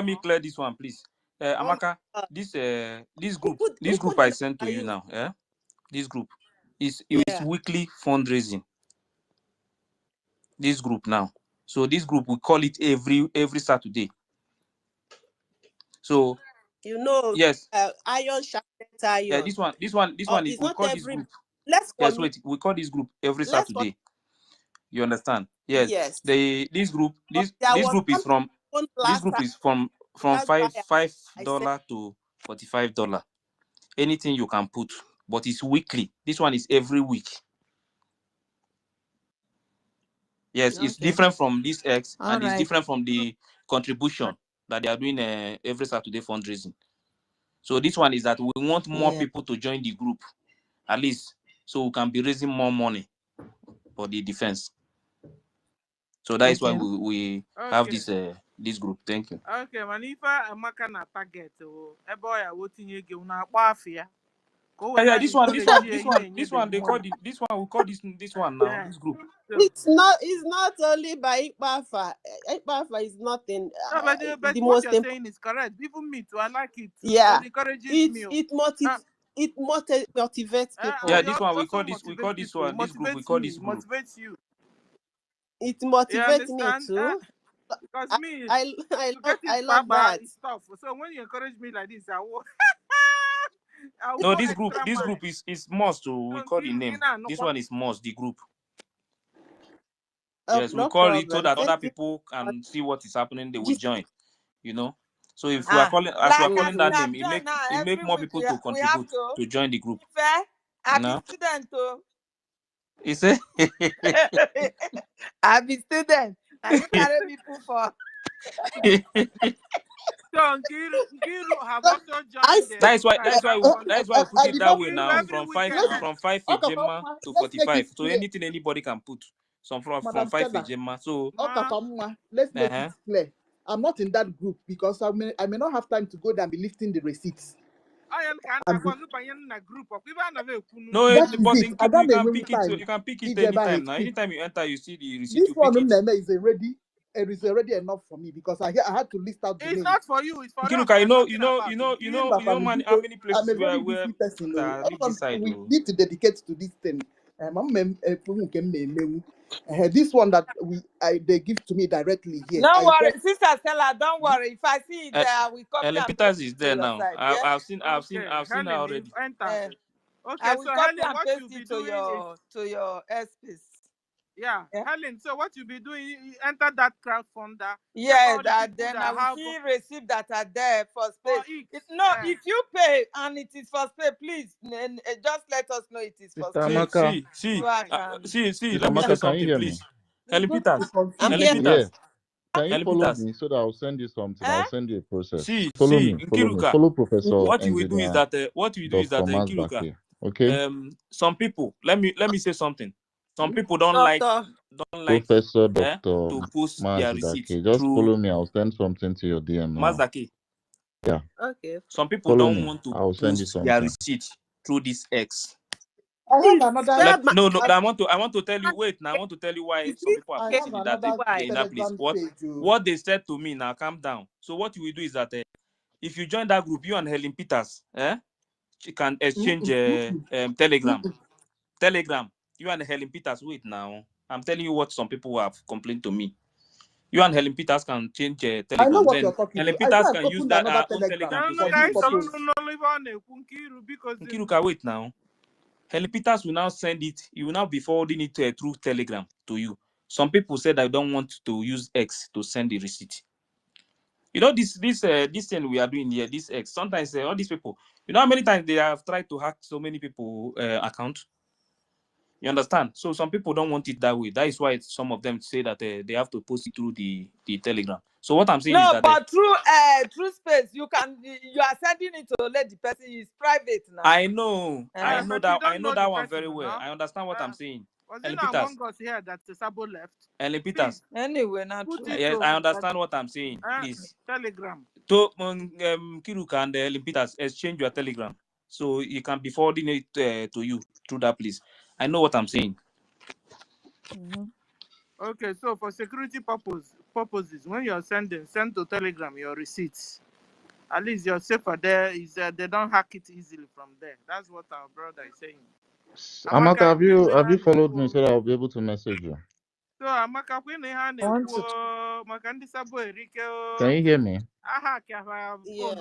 me clear this one, please. Amaka, this group I sent to you now. Yeah, this group is weekly fundraising. This group now. So this group we call it every Saturday. So yes,
iron sharpens iron.
Yeah, this one we call this group. Yes, wait, we call this group every Saturday. You understand? Yes. This group is from $5 to $45. Anything you can put, but it's weekly. This one is every week. Yes, it's different from this X, and it's different from the contribution that they are doing every Saturday fundraising. So this one is that we want more people to join the group, at least, so we can be raising more money for the defense. So that is why we have this group. Thank you.
Okay, Manifa Amaka na target. Eboya wotinye ge una akpafia.
Yeah, this one they call this one we call this one now, this group.
It's not only by Ikpafa. Ikpafa is nothing.
No, but the what you're saying is correct. Even me too, I like it.
Yeah,
it encourages me.
It motivates people.
Yeah, this one we call this one. This group we call this group.
Motivates you.
It motivates me too.
Because me,
I love that
stuff. So when you encourage me like this, I will.
I'll
No,
go
this
extra
group
mile.
is Moss. We call the name. This one is Moss, the group. Yes, we
No
call it so
problem.
that
Thank
other
you.
people can see what is happening. They will
Just
join. You know. So if we are calling, as we are
Like
calling
as we
that
okay.
have
name,
done now,
it make
every
more
week
people to
we have
contribute
to.
to join the group.
Fair. I be
No,
student too.
he say.
I be student. And you carry people for.
So Nkiru have
So,
also
I
joined
see.
the
That's why
crowdfunding.
we put it
you
that
know,
way
Nkiru
now.
every
From
weekend.
five Ejema to
let's make it
45. So
clear,
anything anybody can put. Some from
Madam
5
Stella.
Ejema. So
Let's make it
uh-huh.
clear. I'm not in that group because I may not have time to go there and be lifting the receipts.
Ayan can
And
takwa in a group of people and a
No,
that is
but
it.
in
I
Kiru
don't
you can
remember
pick it.
time.
You can pick it
Ijeba
anytime
is
now.
quick.
Anytime you enter, you see the receipt.
This
You
one
pick it.
it is already enough for me because I had to list out the
it's
names.
not for you, it's for us.
Kiruka,
We're talking about
man, how many
I'm
places
a very
where
busy person.
leave this side?
We need to dedicate to this thing. This one that they give to me directly here.
Don't worry, Sister Stella, don't worry. If I see it there, I will copy
Ellen
and paste
Peters is
it to
there
your
now.
side. Yeah?
I've seen her
Helen, you've
already.
entered.
I
Okay,
will
so
copy
Helen,
and
what
paste
you'll be
it to
doing is
your space.
yeah, Helen. So what you'll be doing, you enter that crowdfunder.
Yeah,
That
then I
that
will
have
see receipts that are there for
for
space.
it.
If you pay and it is for space, please just let us know it is for
Sister
space.
Amaka,
So I can.
See.
Sister
Let me say
Amaka, can you
something,
hear me?
please. Helen Peters.
I'm
Helen
here.
Yeah.
Peters.
Can you
Helen
follow
Peters.
me so that I'll send you something? I'll send you a process.
See,
Follow me.
Nkiruka.
Follow Professor
What you will do is
Engineer
that
Dr.
Nkiruka.
Mazdake. Okay?
Some people. Let me say something. Some people don't like
Professor
to
Dr.
post their receipt
Mazdake. Just
through
follow me. I'll send something to your DM now.
Mazdake.
Yeah.
Okay.
Some people
Follow
don't
me.
want to
I'll send you
post their
something.
receipt through this X.
I have another.
I want to tell you. Wait, now I want to tell you why some people are
I
posting
have
it
another
in that place.
Telegram page.
What they said to me now, calm down. So what you will do is that if you join that group, you and Helen Peters, you can exchange Telegram. Telegram. You and Helen Peters. Wait now. I'm telling you what some people have complained to me. You and Helen Peters can change Telegram.
I know what
then
you're talking
Helen
about.
Peters
I've
can use
opened
that
another
own Telegram to
for
send
this
the
purpose.
receipt. Nkiruka, wait now. Helen Peters will now send it. He will now be forwarding it through Telegram to you. Some people said I don't want to use X to send the receipt. You know this thing we are doing here. This X. Sometimes all these people. You know how many times they have tried to hack so many people account. You understand? So some people don't want it that way. That is why some of them say that they have to post it through the Telegram. So what I'm saying is that
but through space you are sending it to let the person is private now.
I know that one very well.
No?
I understand what I'm saying.
Was
Ellen
it not
Peters.
among us here that Sabo left?
Ellen Peters.
Anyway, not true.
Yes, I understand what I'm saying. Please.
Telegram.
To Kiruka and Ellen Peters, exchange your Telegram. So you can be forwarding it to you through that place. I know what I'm saying.
Okay, so for security purposes, when you're send to Telegram your receipts. At least you're safer there. They don't hack it easily from there. That's what our brother is saying.
Amaka, have you followed me so that I'll be able to message you?
So Amaka, when they hand can
you hear me?
Yeah.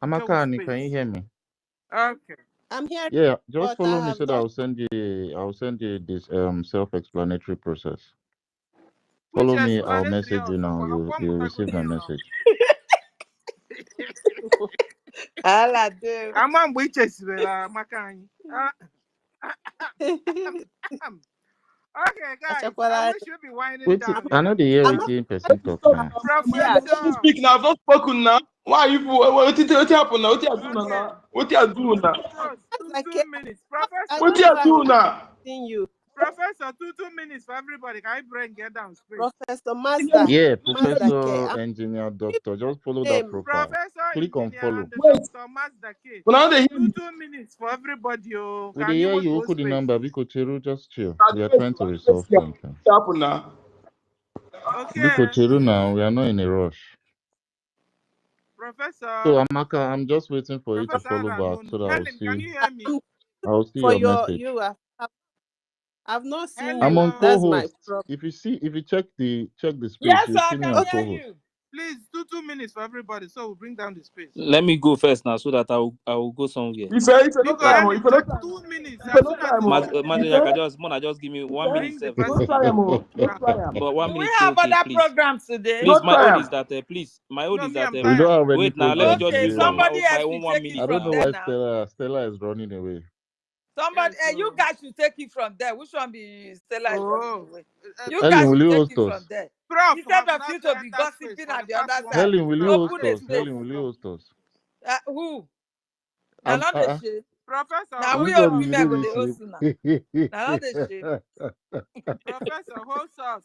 Amaka, can you hear me?
Okay.
I'm here.
Yeah, just follow me so that I'll send you this self-explanatory process. Follow me, I'll message you now. You'll receive my message.
Okay, guys, I wish you'd be winding down.
I know the year 18% talk now.
Don't speak now. I've not spoken now. Why are you? What happened now? What you doing now? What you doing now?
So, 2 minutes. Professor.
What you doing now?
Professor, 2 minutes for everybody. Can I get down straight?
Professor Mazda.
Yeah, Professor Engineer Doctor. Just follow that profile.
Professor
Click on follow.
Dr. Mazda K.
Well,
2 minutes for everybody.
We hear you open the number because Cheru just chill. We are trying to resolve things.
What happened now?
Okay.
Because Cheru now, we are not in a rush.
Professor.
So Amaka, I'm just waiting for you to follow back so that
Helen, can you hear me?
I'll see your message.
I've not seen
I'm
you.
on
That's my
co-host.
problem.
If you check the space,
Yes,
you
I
see me
can
on
hear
co-host.
you.
Please, 2 minutes for everybody, so we'll bring down the space.
Let me go first now, so that I will go somewhere.
If you
You
no
go
time,
ahead
if
and
you no
take
time,
2 minutes.
if
As
you no
soon as
time,
it's finished,
Mother, just give me 1 minute.
bring the
no
person.
try am, no try am.
But 1
Do we
minute,
have
okay,
other
please.
programs today?
Please,
No
my
try
own
am.
is that, please, my own
No,
is
me,
that,
I'm
We
tired.
don't have any
wait, now, let me
programs
just
Okay,
give
today.
somebody
my
else
own
should
1
take it
minute
I don't
from
know
now.
there
why
now.
Stella is running away.
Somebody,
Yes,
you guys should take it from there. Which one be Stella is running
oh,
away? You
Helen,
guys
will
should
you
take
host
it from
us?
there.
Prof
Instead
have
of
not
you to be
entered space
gossiping
for
at
the
the
past
other
1
side,
minute.
Helen, will you
Prof,
host
open a
us?
space.
Helen, will you host us?
Who? Now
I'm,
not the shade.
Professor,
Now
hold
we old
everybody,
us.
you
women
know
go
this
the host
sleep.
now. Now not the shade.
Professor, hold us.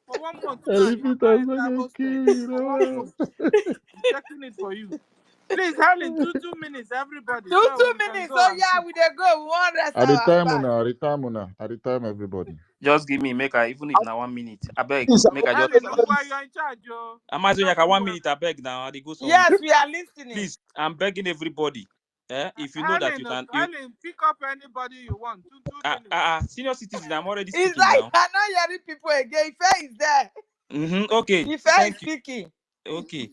For 1 month now,
Helen
you have not
Peters, I
entered
can
hosted.
kill you,
For 1
know.
month, I'm checking it for you. Please, Helen, 2 minutes, everybody.
Two
So we can
minutes.
go
Oh
and
yeah,
cook.
we dey go. We want rest
At the
our
time,
back.
at the time, everybody.
Just give me, even if now 1 minute. I beg,
Please,
make I just.
Helen, you're in charge, Joe.
Amazon, 1 minute, I beg now. They go somewhere.
Yes, we are listening.
Please, I'm begging everybody. If you know that you can,
Helen, pick up anybody you want. 2 minutes.
senior citizen, I'm already
It's
speaking
like
now.
I'm not hearing people again. Ife is there.
Okay,
Ife is
thank you.
speaking.
Okay.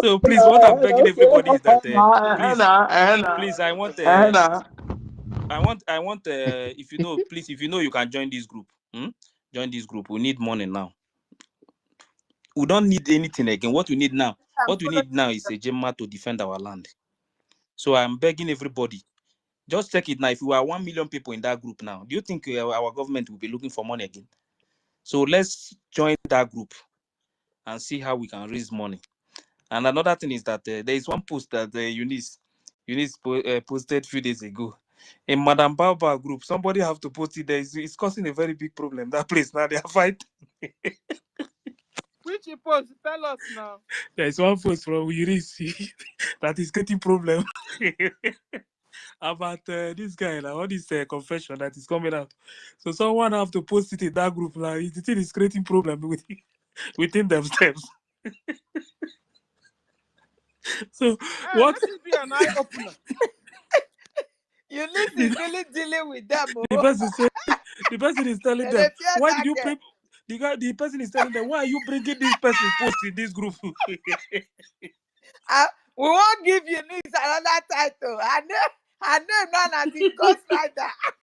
So please, what I'm begging everybody is that please, I want if you know, please, if you know you can join this group. Join this group. We need money now. We don't need anything again. What we need now is a Gemma to defend our land. So I'm begging everybody, just check it now. If we are 1 million people in that group now, do you think our government will be looking for money again? So let's join that group and see how we can raise money. And another thing is that there is one post that Eunice posted a few days ago. In Madam Baba group, somebody have to post it there. It's causing a very big problem. That place now, they are fighting.
Which post? Tell us now.
There is one post from Eunice that is getting problem about this guy, like, all this confession that is coming out. So someone have to post it in that group. Like, the thing is creating problem within themselves. So what?
Let it be an eye opener.
Eunice is really dealing with them.
The person is telling them, why did you bring the person is telling them, why are you bringing this person post in this group?
We won't give Eunice another title. I know none of the ghostwriter.